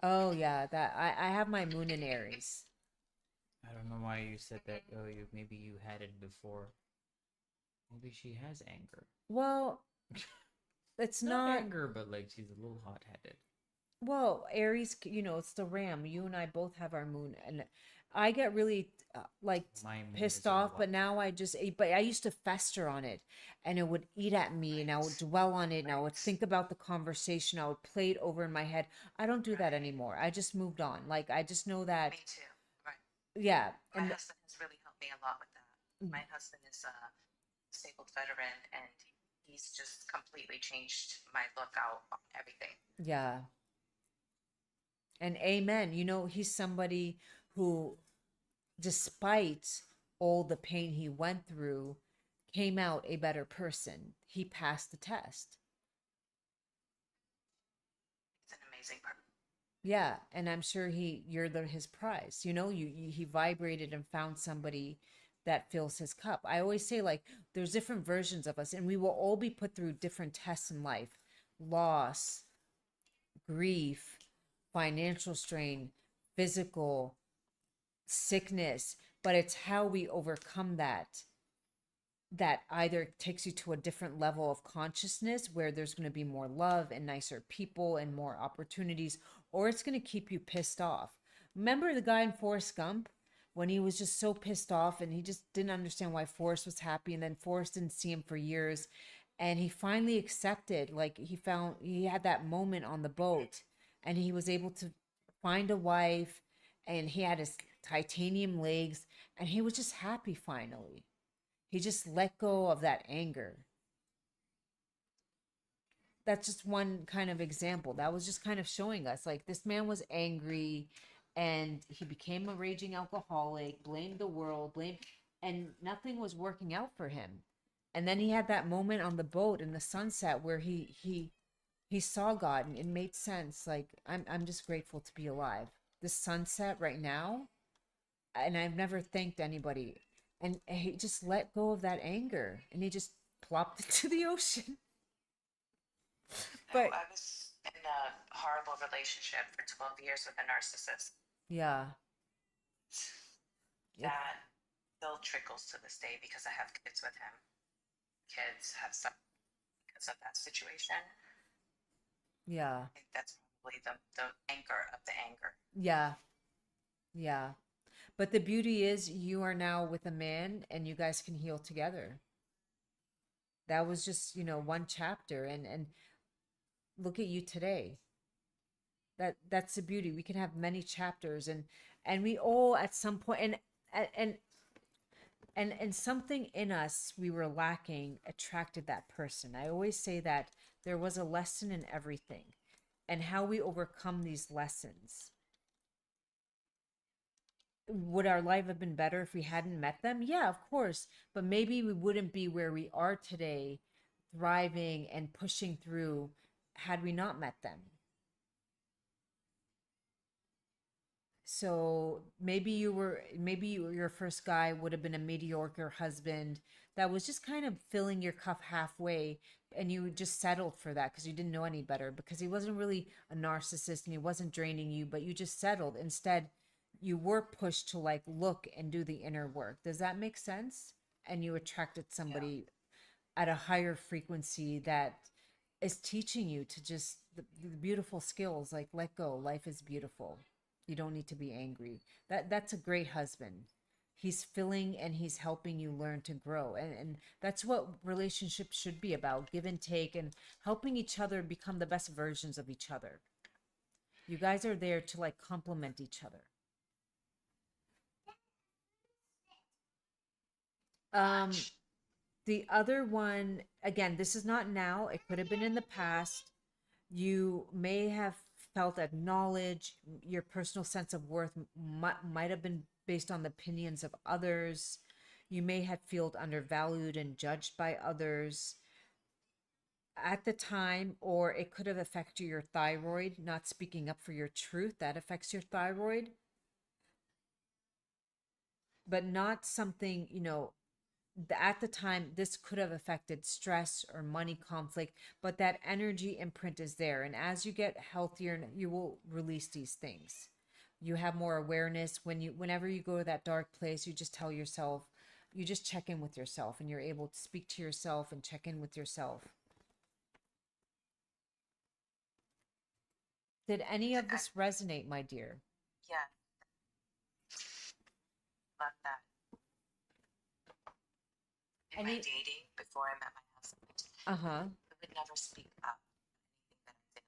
Oh yeah, that I have my moon in Aries. I don't know why you said that. Oh, maybe you had it before. Maybe she has anger. Well, it's Not not. anger, but like she's a little hot-headed. Well, Aries, it's the ram. You and I both have our moon, and I get really like My moon pissed is a off. lot. But now but I used to fester on it, and it would eat at me, and I would dwell on it, and I would think about the conversation. I would play it over in my head. I don't do that anymore. I just moved on. Like I just know that, Me too. Right. yeah, My and husband has really helped me a lot with that. My husband is a disabled veteran, and he's just completely changed my look out on everything. yeah, and amen. He's somebody who, despite all the pain he went through, came out a better person. He passed the test. He's an amazing person. Yeah, and I'm sure you're his prize. He vibrated and found somebody that fills his cup. I always say, like, there's different versions of us, and we will all be put through different tests in life. Loss, grief, financial strain, physical, sickness, but it's how we overcome that either takes you to a different level of consciousness where there's going to be more love and nicer people and more opportunities, or it's going to keep you pissed off. Remember the guy in Forrest Gump when he was just so pissed off and he just didn't understand why Forrest was happy, and then Forrest didn't see him for years, and he finally accepted, like he had that moment on the boat, and he was able to find a wife, and he had his titanium legs, and he was just happy finally. He just let go of that anger. That's just one kind of example. That was just kind of showing us, like, this man was angry and he became a raging alcoholic, blamed the world, and nothing was working out for him. And then he had that moment on the boat in the sunset where he saw God, and it made sense. Like, I'm just grateful to be alive. This sunset right now, and I've never thanked anybody. And he just let go of that anger, and he just plopped into the ocean. But I was in a horrible relationship for 12 years with a narcissist. yeah, That still trickles to this day because I have kids with him. Kids have suffered because of that situation. yeah, I think that's probably the anchor of the anger. yeah, yeah. But the beauty is you are now with a man and you guys can heal together. That was just, one chapter, and look at you today. That's the beauty. We can have many chapters, and we all at some point, and and something in us we were lacking attracted that person. I always say that there was a lesson in everything, and how we overcome these lessons. Would our life have been better if we hadn't met them? Yeah, of course. But maybe we wouldn't be where we are today, thriving and pushing through, had we not met them. So your first guy would have been a mediocre husband that was just kind of filling your cup halfway, and you just settled for that because you didn't know any better, because he wasn't really a narcissist and he wasn't draining you, but you just settled. Instead, you were pushed to like look and do the inner work. Does that make sense? And you attracted somebody at a higher frequency that is teaching you to just the beautiful skills, like let go. Life is beautiful. You don't need to be angry. That's a great husband. He's filling and he's helping you learn to grow. And that's what relationships should be about, give and take, and helping each other become the best versions of each other. You guys are there to like complement each other. The other one, again, this is not now, it could have been in the past. You may have felt acknowledged. Your personal sense of worth might have been based on the opinions of others. You may have felt undervalued and judged by others at the time, or it could have affected your thyroid, not speaking up for your truth. That affects your thyroid, but not something, at the time this could have affected stress or money conflict, but that energy imprint is there, and as you get healthier you will release these things. You have more awareness. Whenever you go to that dark place, you just tell yourself, you just check in with yourself, and you're able to speak to yourself and check in with yourself. Did any of this resonate, my dear? Yeah, love that. In my dating, before I met my husband, I would never speak up anything that I did.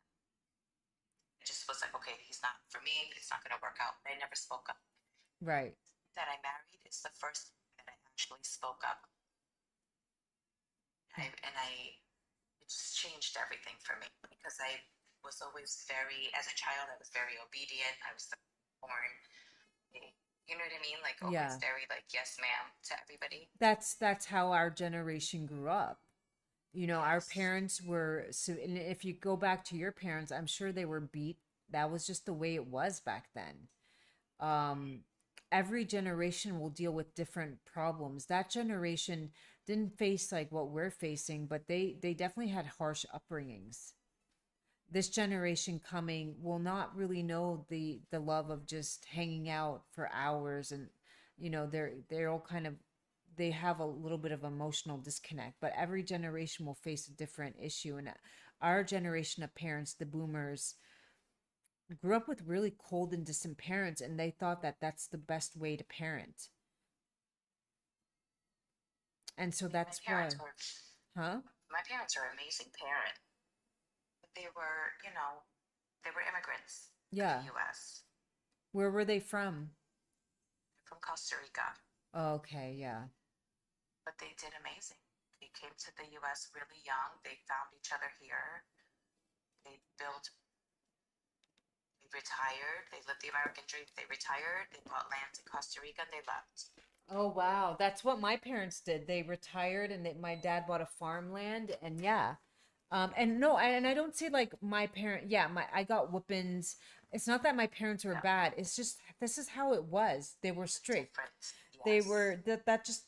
It just was like, okay, he's not for me, it's not going to work out. I never spoke up. Right. That I married, it's the first time that I actually spoke up. It just changed everything for me, because I was always as a child, I was very obedient. I was born, you know what I mean? Like always very like, yes, ma'am, to everybody. That's how our generation grew up. Our parents were, so, and if you go back to your parents, I'm sure they were beat. That was just the way it was back then. Every generation will deal with different problems. That generation didn't face like what we're facing, but they definitely had harsh upbringings. This generation coming will not really know the love of just hanging out for hours, and they're all kind of, they have a little bit of emotional disconnect. But every generation will face a different issue, and our generation of parents, the boomers, grew up with really cold and distant parents, and they thought that that's the best way to parent. And so that's why, my parents are amazing parents. They were, they were immigrants in the U.S. Where were they from? From Costa Rica. Okay, yeah. But they did amazing. They came to the U.S. really young. They found each other here. They retired. They lived the American dream. They retired. They bought land in Costa Rica, and they left. Oh wow, that's what my parents did. They retired and my dad bought a farmland and yeah. And no, and I don't say like my parent, yeah, my I got whoopings. It's not that my parents were Yeah. bad. It's just this is how it was. They were strict. Different. They Yes. were that just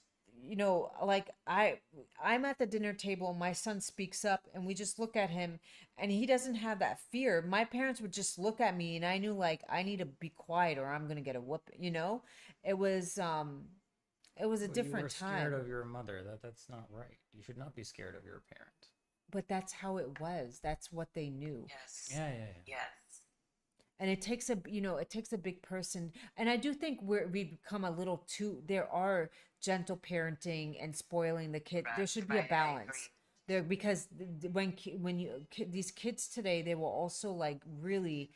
like I'm at the dinner table, my son speaks up and we just look at him and he doesn't have that fear. My parents would just look at me and I knew like I need to be quiet or I'm gonna get a whoop. It was it was a Well, you were different scared time, of your mother. That's not right. You should not be scared of your parent. but that's how it was. That's what they knew. Yes. Yeah. Yes. And it takes it takes a big person. And I do think we've become a little too, there are gentle parenting and spoiling the kid. There should be a Right. I balance agree. there when these kids today, they will also like really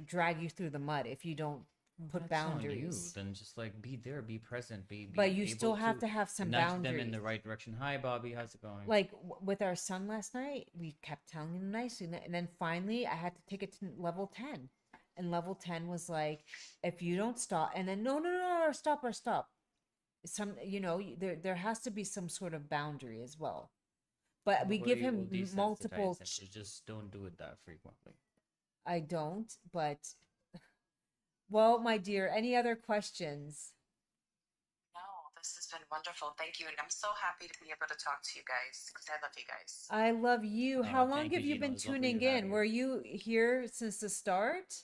drag you through the mud if you don't put That's on you. boundaries. Then just like be there, be present, be But you able still have to have some nudge them in boundaries. the right direction. Hi, Bobby, how's it going? Like with our son last night, we kept telling him nicely, and then finally I had to take it to level 10. And level 10 was like, if you don't stop, and then no, or stop. Some, there has to be some sort of boundary as well. But we give Or you will him multiple, desensitize them. Just don't do it that frequently. I don't, but well, my dear, any other questions? No, this has been wonderful. Thank you. And I'm so happy to be able to talk to you guys because I love you guys. I love you. How long Thank have you Gino. been It's lovely tuning to have in? you. Were you here since the start?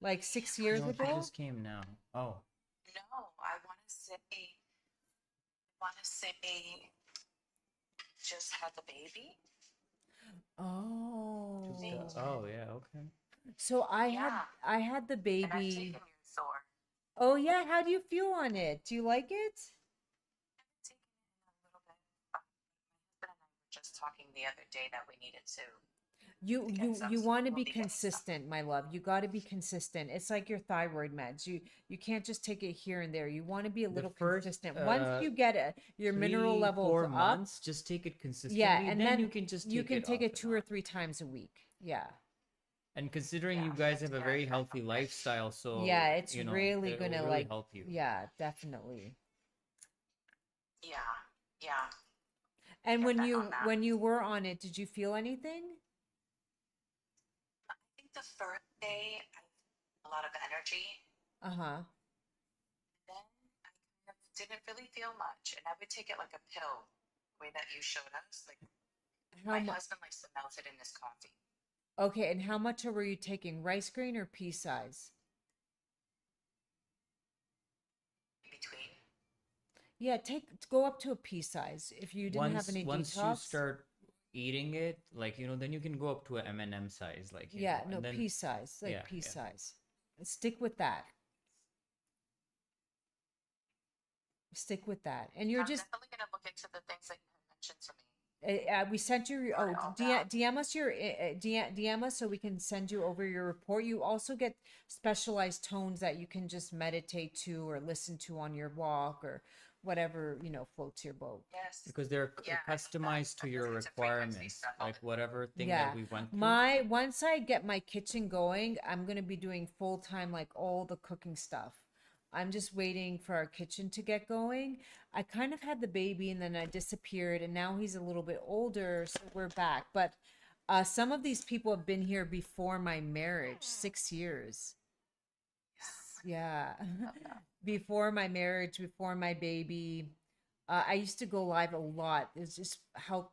Like 6 years No, she ago? just came now. Oh, No, I want to say just had the baby. Oh. oh yeah, okay. So Yeah. I had the And I've baby. taken your ZOR. Oh yeah, how do you feel on it? Do you like it? I've taken it in a little bit. My husband and I were just talking the other day that we needed to You get you some. you So want to we'll be be getting some. consistent, my love. You got to be consistent. It's like your thyroid meds. You can't just take it here and there. You want to be a The little first, consistent. Once you get it, your mineral 3, levels 4 up. months, just take it consistently. Yeah, and then you can just you take can it take off it and 2 or on. 3 times a week. Yeah. And considering Yeah, you guys have a yeah, very yeah. healthy lifestyle, so Yeah, it's you know really it will gonna really like, help you. yeah, definitely. Yeah, yeah. And Get back on that. when you were on it, did you feel anything? I think the first day I had a lot of energy. Uh-huh. Then I kind of didn't really feel much, and I would take it like a pill, the way that you showed us. Like How my much? husband likes to melt it in his coffee. Okay, and how much were you taking? Rice grain or pea size? In between. Yeah, go up to a pea size if you didn't have any Once you detox. start eating it, like then you can go up to a M&M size, like Yeah, no, and then pea size, like yeah, pea yeah. size. Stick with that. Stick with that. And you're I'm just definitely gonna look into the things that you had mentioned to me. we sent you Write it all down. DM us your DM us so we can send you over your report. You also get specialized tones that you can just meditate to or listen to on your walk or whatever, floats your boat. Yes. Because they're Yeah, I love customized that. to I'm your listening to frequency requirements, stuff. like whatever thing Yeah. that we went through. Once I get my kitchen going, I'm gonna be doing full time like all the cooking stuff. I'm just waiting for our kitchen to get going. I kind of had the baby and then I disappeared and now he's a little bit older, so we're back. But some of these people have been here before my marriage, 6 years. Yeah. Before my marriage, before my baby. I used to go live a lot. It's just how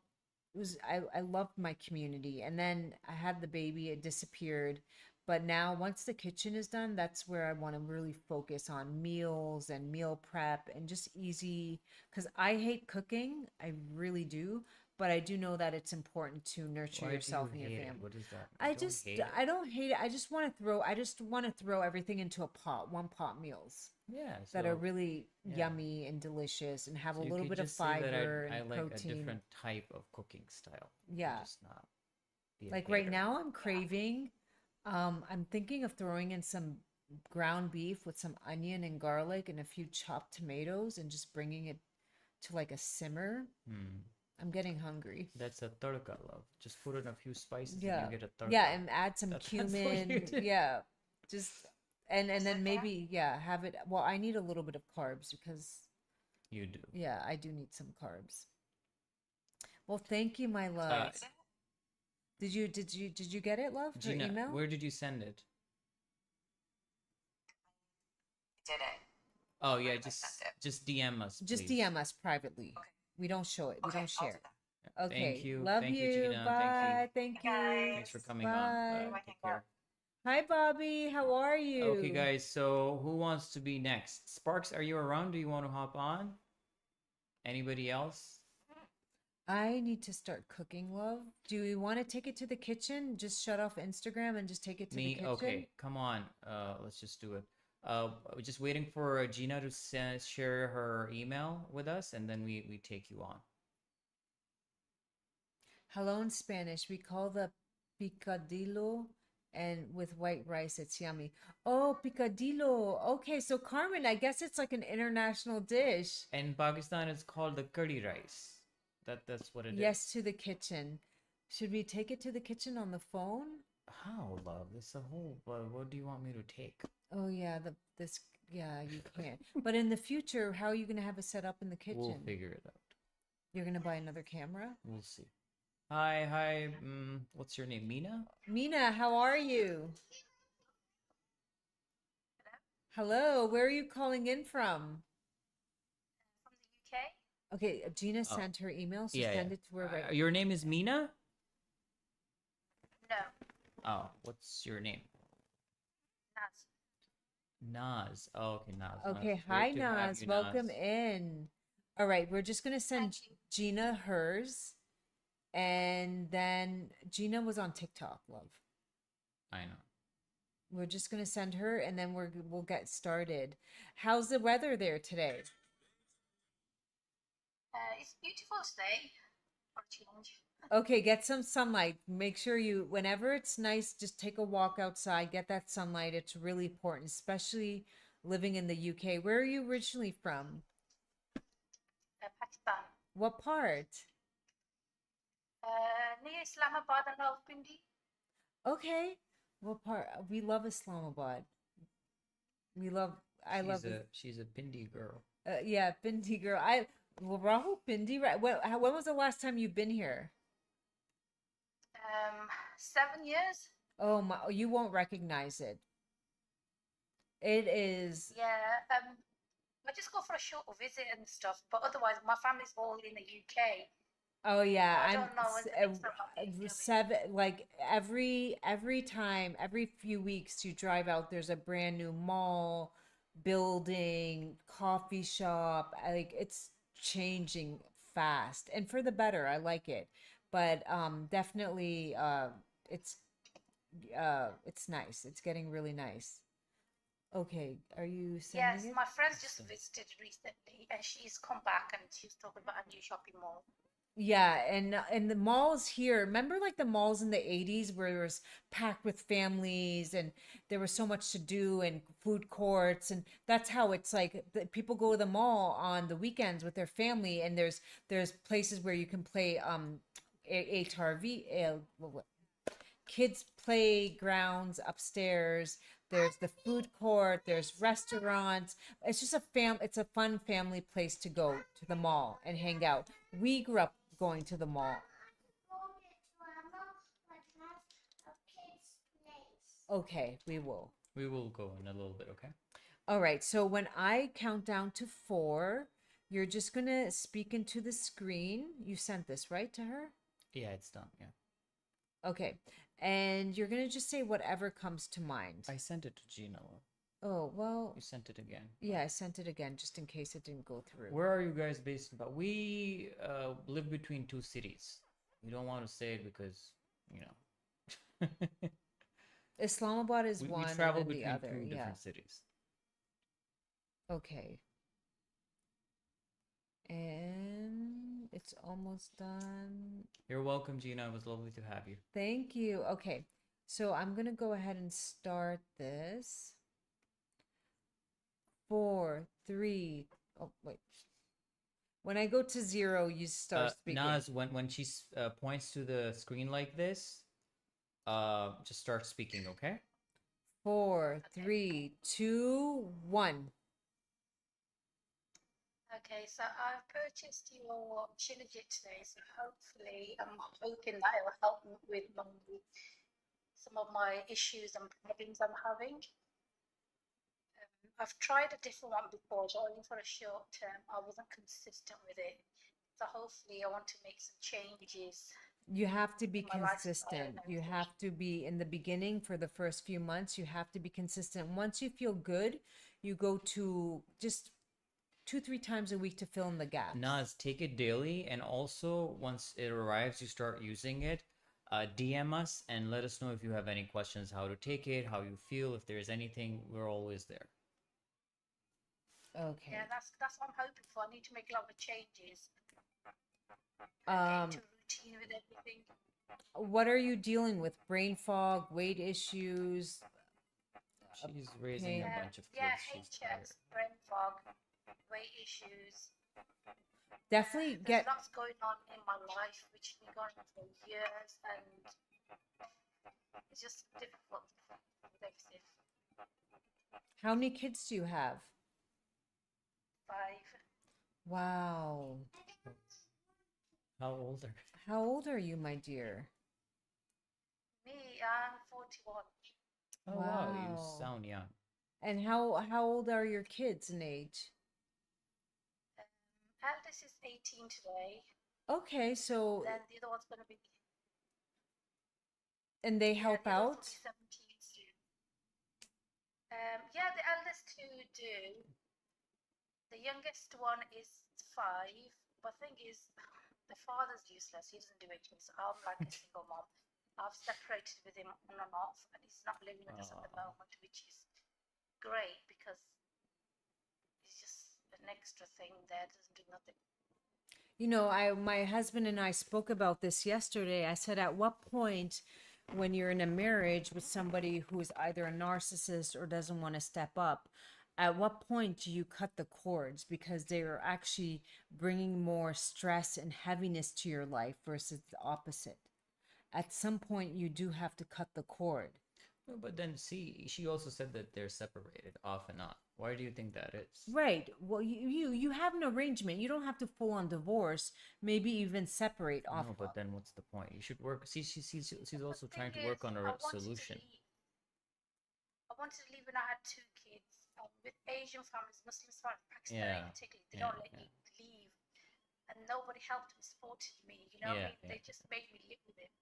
it was. I loved my community. And then I had the baby, it disappeared. But now, once the kitchen is done, that's where I want to really focus on meals and meal prep and just easy. Because I hate cooking, I really do. But I do know that it's important to nurture Why do yourself you and your hate it? family. What is that? I You don't just, hate it? I don't hate it. I just want to throw everything into a pot, one pot meals Yeah, that are so really yeah. yummy and delicious and have so a you little could bit of just say that fiber I and like a protein. different type of cooking style. Yeah. Just not be a Like right hater. now I'm craving, I'm thinking of throwing in some ground beef with some onion and garlic and a few chopped tomatoes and just bringing it to like a simmer. Hmm. I'm getting hungry. That's a tadka, love. Just put in a few spices Yeah. and you get a tadka. Yeah, and add some That's what you cumin. do. Yeah. Just And then maybe have it. Well, I need a little bit of carbs because You do. yeah, I do need some carbs. Well, thank you, my love. Did you get it, love? Her Gina, email? where did you send it? Did it? Oh yeah, Where did I send it? just DM us, Just please. DM us privately. Okay. We don't show it. We Okay, don't I'll share. do that. Okay. Thank you. Love Thank you, you. Gina. Bye. Thank Thank you. Thanks for coming on. Bye. Take care. Hi, Bobby. How are you? Okay, guys. So who wants to be next? Sparks, are you around? Do you want to hop on? Anybody else? I need to start cooking, love. Do we want to take it to the kitchen? Just shut off Instagram and just take it to the Me? kitchen? Okay, come on. Let's just do it. We're just waiting for Gina to share her email with us, and then we take you on. Hello in Spanish. We call the picadillo, and with white rice, it's yummy. Oh, picadillo. Okay, so Carmen, I guess it's like an international dish. In Pakistan, it's called the curry rice. That's what it is. Yes, to the kitchen. Should we take it to the kitchen on the phone? How, love? It's a whole. What do you want me to take? Oh yeah, you can't. But in the future, how are you gonna have it set up in the kitchen? We'll figure it out. You're gonna buy another camera? We'll see. Hi. What's your name? Mina? Mina, how are you? Hello, where are you calling in from? From the UK? Okay, Gina sent her email, so Yeah. send it to her right. Your name is Mina? No, Oh, what's your name? Naz. Naz. Oh, okay, Naz. Okay, Naz. hi Great to have Naz, you, welcome Naz. in. All right, we're just gonna send Thank you. Gina hers, and then Gina was on TikTok, love. I know. We're just gonna send her, and then we'll get started. How's the weather there today? It's beautiful today for a change. Okay, get some sunlight. Make sure whenever it's nice, just take a walk outside, get that sunlight. It's really important, especially living in the UK. Where are you originally from? Pakistan. What part? Near Islamabad and Rawalpindi. Okay. What part? We love Islamabad. I love it. She's a Pindi girl. Yeah, Pindi girl. Rahul Pindi, right? When was the last time you've been here? 7 years. Oh my, you won't recognize it. It is. Yeah. I just go for a short visit and stuff, but otherwise, my family's all in the UK. Oh yeah, I don't know when the next time I'll be doing. like every time, every few weeks you drive out, there's a brand new mall, building, coffee shop. Like it's changing fast and for the better. I like it, but definitely it's nice. It's getting really nice. Okay, are you Yes, sending it? my friends just visited recently, and she's come back and she's talking about a new shopping mall. Yeah, and the malls here, remember like the malls in the 80s where it was packed with families and there was so much to do and food courts, and that's how it's like people go to the mall on the weekends with their family, and there's places where you can play HRV kids playgrounds upstairs. There's the food court, there's restaurants. It's just it's a fun family place to go to the mall and hang out. We grew up going to the mall. Okay, we will. We will go in a little bit, okay? All right, so when I count down to 4, you're just gonna speak into the screen. You sent this, right, to her? Yeah, it's done, yeah. Okay, and you're gonna just say whatever comes to mind. I sent it to Gina. Oh, well, You sent it again. yeah, I sent it again just in case it didn't go through. Where are you guys based in? But we live between 2 cities. We don't want to say it because, you know. Islamabad is we one travel and then the between other. 2 Yeah. different cities. Okay. And it's almost done. You're welcome, Gina. It was lovely to have you. Thank you. Okay. So I'm going to go ahead and start this. 4, 3. Oh, wait. When I go to 0, you start speaking. Naz, when she points to the screen like this, just start speaking, okay? 4, 3, 2, 1. Okay, so I've purchased your Shilajit today, so hopefully I'm hoping that it will help me with some of my issues and problems I'm having. I've tried a different one before, but only for a short term. I wasn't consistent with it. So hopefully I want to make some changes. You have to be My lifestyle consistent. and You everything. have to be in the beginning for the first few months. You have to be consistent. Once you feel good, you go to just 2, 3 times a week to fill in the gaps. Naz, take it daily, and also once it arrives, you start using it. DM us and let us know if you have any questions, how to take it, how you feel. If there's anything, we're always there. Okay. Yeah, that's what I'm hoping for. I need to make a lot of changes. Get Um, into routine with everything. what are you dealing with? Brain fog, weight issues? She's raising a Okay. bunch of kids. Yeah, She's tired. HS, brain fog, weight issues. Definitely There's get lots going on in my life which has been going on for years, and it's just difficult with everything. how many kids do you have? 5. Wow. How old are How old are you, my dear? Me, I'm 41. Oh wow, you Wow. sound young. And how old are your kids in age? Eldest is 18 today. Okay, so Then the other one's going to be. and they Yeah, help the other one's out? gonna be 17 soon. Yeah, the eldest two do. The youngest one is 5. But thing is, the father's useless. He doesn't do anything. So I'm like a single mom. I've separated with him on and off, and he's not living with us at the moment, which is great because it's just an extra thing there. Doesn't do nothing. You know, my husband and I spoke about this yesterday. I said, at what point when you're in a marriage with somebody who's either a narcissist or doesn't want to step up, at what point do you cut the cords because they are actually bringing more stress and heaviness to your life versus the opposite? At some point you do have to cut the cord. No, but then see, she also said that they're separated off and on. Why do you think that is? Right. Well, you have an arrangement. You don't have to full on divorce. Maybe even separate off. No, but then what's the point? You should work. See, she's also The trying to thing work is, on I a wanted to solution. leave. I wanted to leave when I had 2 kids. With Asian families, Muslim families, Pakistani Yeah, particularly, they yeah, don't let yeah. you leave, and nobody helped and supported me. You know what I Yeah, mean? yeah. They just made me live with it.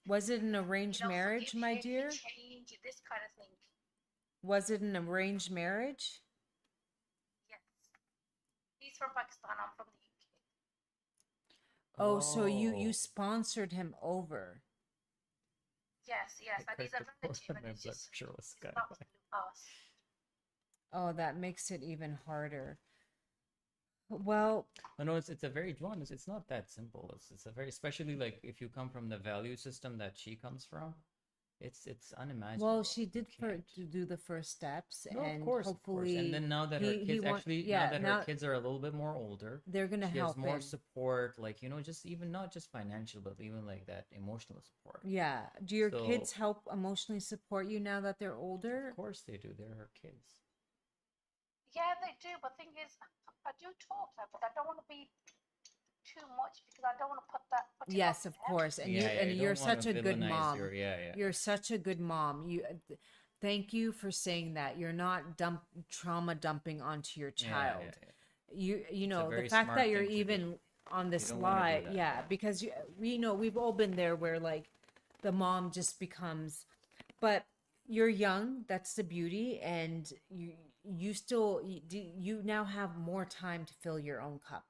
Was it an arranged marriage, forgive my him, dear? change this kind of thing. Was it an arranged marriage? Yes. He's from Pakistan. I'm from the UK. Oh, so you sponsored him over. Yes, I and he's a cracked a relative, and and my it's blood just pressure was it's sky not high. us. Oh, that makes it even harder. Well, Oh, no, it's a very Juan. It's not that simple. It's a very, especially like if you come from the value system that she comes from, it's unimaginable. well, she did You can't. to do the first steps, No, and of course. hopefully And then now that her he kids want actually, now yeah that her now kids are a little bit more older, they're gonna she has help more in. support, like, just even not just financial, but even like that emotional support. Yeah. Do your So, kids help emotionally support you now that they're older? of course they do. They're her kids. Yeah, they do. But thing is, I do talk to her, but I don't want to be too much because I don't want to put it Yes, on of them. course. And Yeah, yeah, you you're don't want such to a good villainize mom. your, yeah. You're such a good mom. Thank you for saying that. You're not trauma dumping onto your Yeah, child. yeah. You a know, the very fact smart that you're thing to do. even on this don't wanna do live, that, yeah, yeah. because we know we've all been there where like the mom just becomes, but you're young, that's the beauty, and you now have more time to fill your own cup.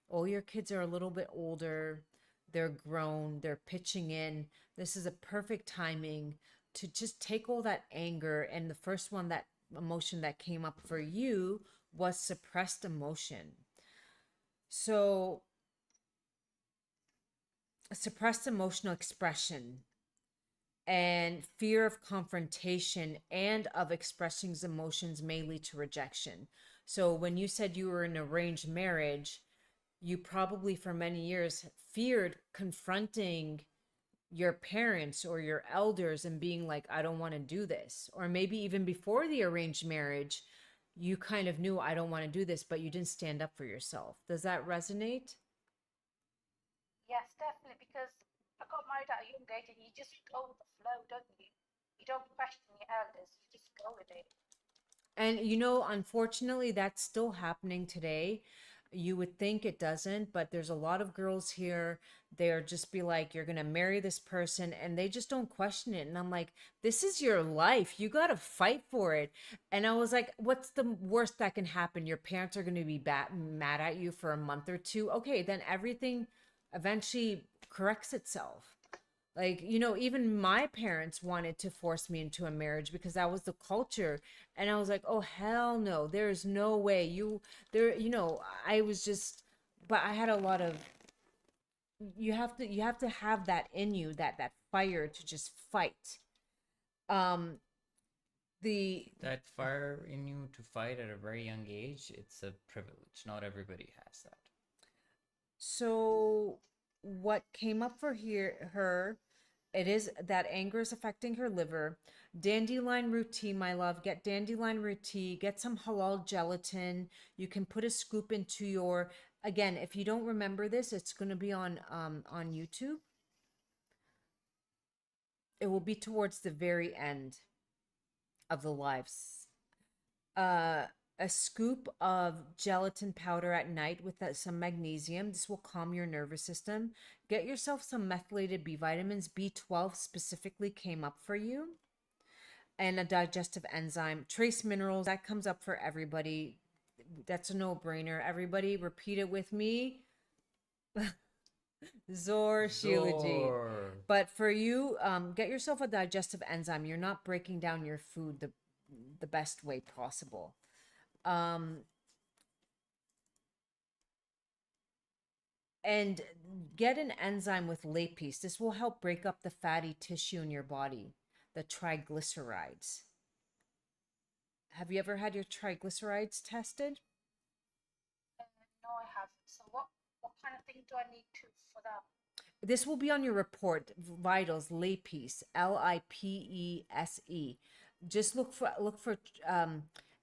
All your kids are a little bit older, they're grown, they're pitching in. This is a perfect timing to just take all that anger, and the first one, that emotion that came up for you was suppressed emotion. So suppressed emotional expression and fear of confrontation and of expressing emotions may lead to rejection. So when you said you were in an arranged marriage, you probably for many years feared confronting your parents or your elders and being like, I don't want to do this. Or maybe even before the arranged marriage, you kind of knew, I don't want to do this, but you didn't stand up for yourself. Does that resonate? Yes, definitely, because I got married at a young age and you just go with the flow, don't you? You don't question your elders, you just go with it. And unfortunately, that's still happening today. You would think it doesn't, but there's a lot of girls here. They're just be like, you're going to marry this person, and they just don't question it. And I'm like, this is your life. You got to fight for it. And I was like, what's the worst that can happen? Your parents are going to be mad at you for a month or two. Okay, then everything eventually corrects itself. Like, even my parents wanted to force me into a marriage because that was the culture. And I was like, oh, hell no, there's no way I was just, but I had a lot of, you have to have that in you, that fire to just fight. Um, the, That fire in you to fight at a very young age, it's a privilege. Not everybody has that. so what came up for her, it is that anger is affecting her liver. Dandelion root tea, my love. Get dandelion root tea. Get some halal gelatin. You can put a scoop into your. Again, if you don't remember this, it's going to be on YouTube. It will be towards the very end of the lives. A scoop of gelatin powder at night with some magnesium. This will calm your nervous system. Get yourself some methylated B vitamins. B12 specifically came up for you. And a digestive enzyme. Trace minerals, that comes up for everybody. That's a no-brainer. Everybody repeat it with me. ZOR Shilajit. ZOR. But for you, get yourself a digestive enzyme. You're not breaking down your food the best way possible. And get an enzyme with lapis. This will help break up the fatty tissue in your body, the triglycerides. Have you ever had your triglycerides tested? No, I haven't. So what kind of thing do I need to for that? This will be on your report. Vitals, lapis, Lipese. Just look for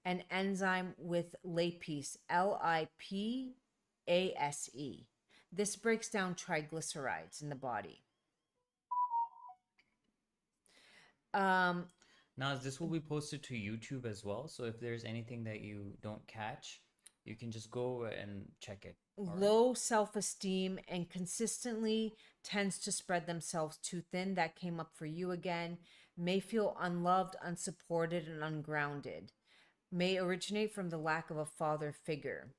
an enzyme with lapis, Lipase. This breaks down triglycerides in the body. Now, this will be posted to YouTube as well. So if there's anything that you don't catch, you can just go and check it. Low self-esteem and consistently tends to spread themselves too thin. That came up for you again. May feel unloved, unsupported, and ungrounded. May originate from the lack of a father figure.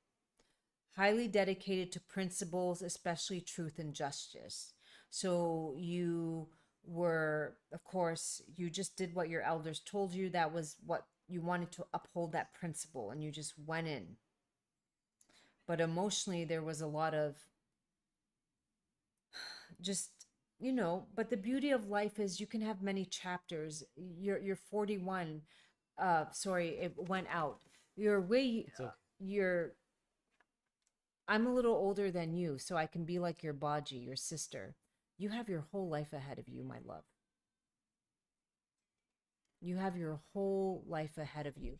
Highly dedicated to principles, especially truth and justice. So you were, of course, you just did what your elders told you. That was what you wanted, to uphold that principle, and you just went in. But emotionally, there was a lot of just, but the beauty of life is you can have many chapters. You're 41. Sorry, it went out. You're I'm a little older than you, so I can be like your Baji, your sister. You have your whole life ahead of you, my love. You have your whole life ahead of you.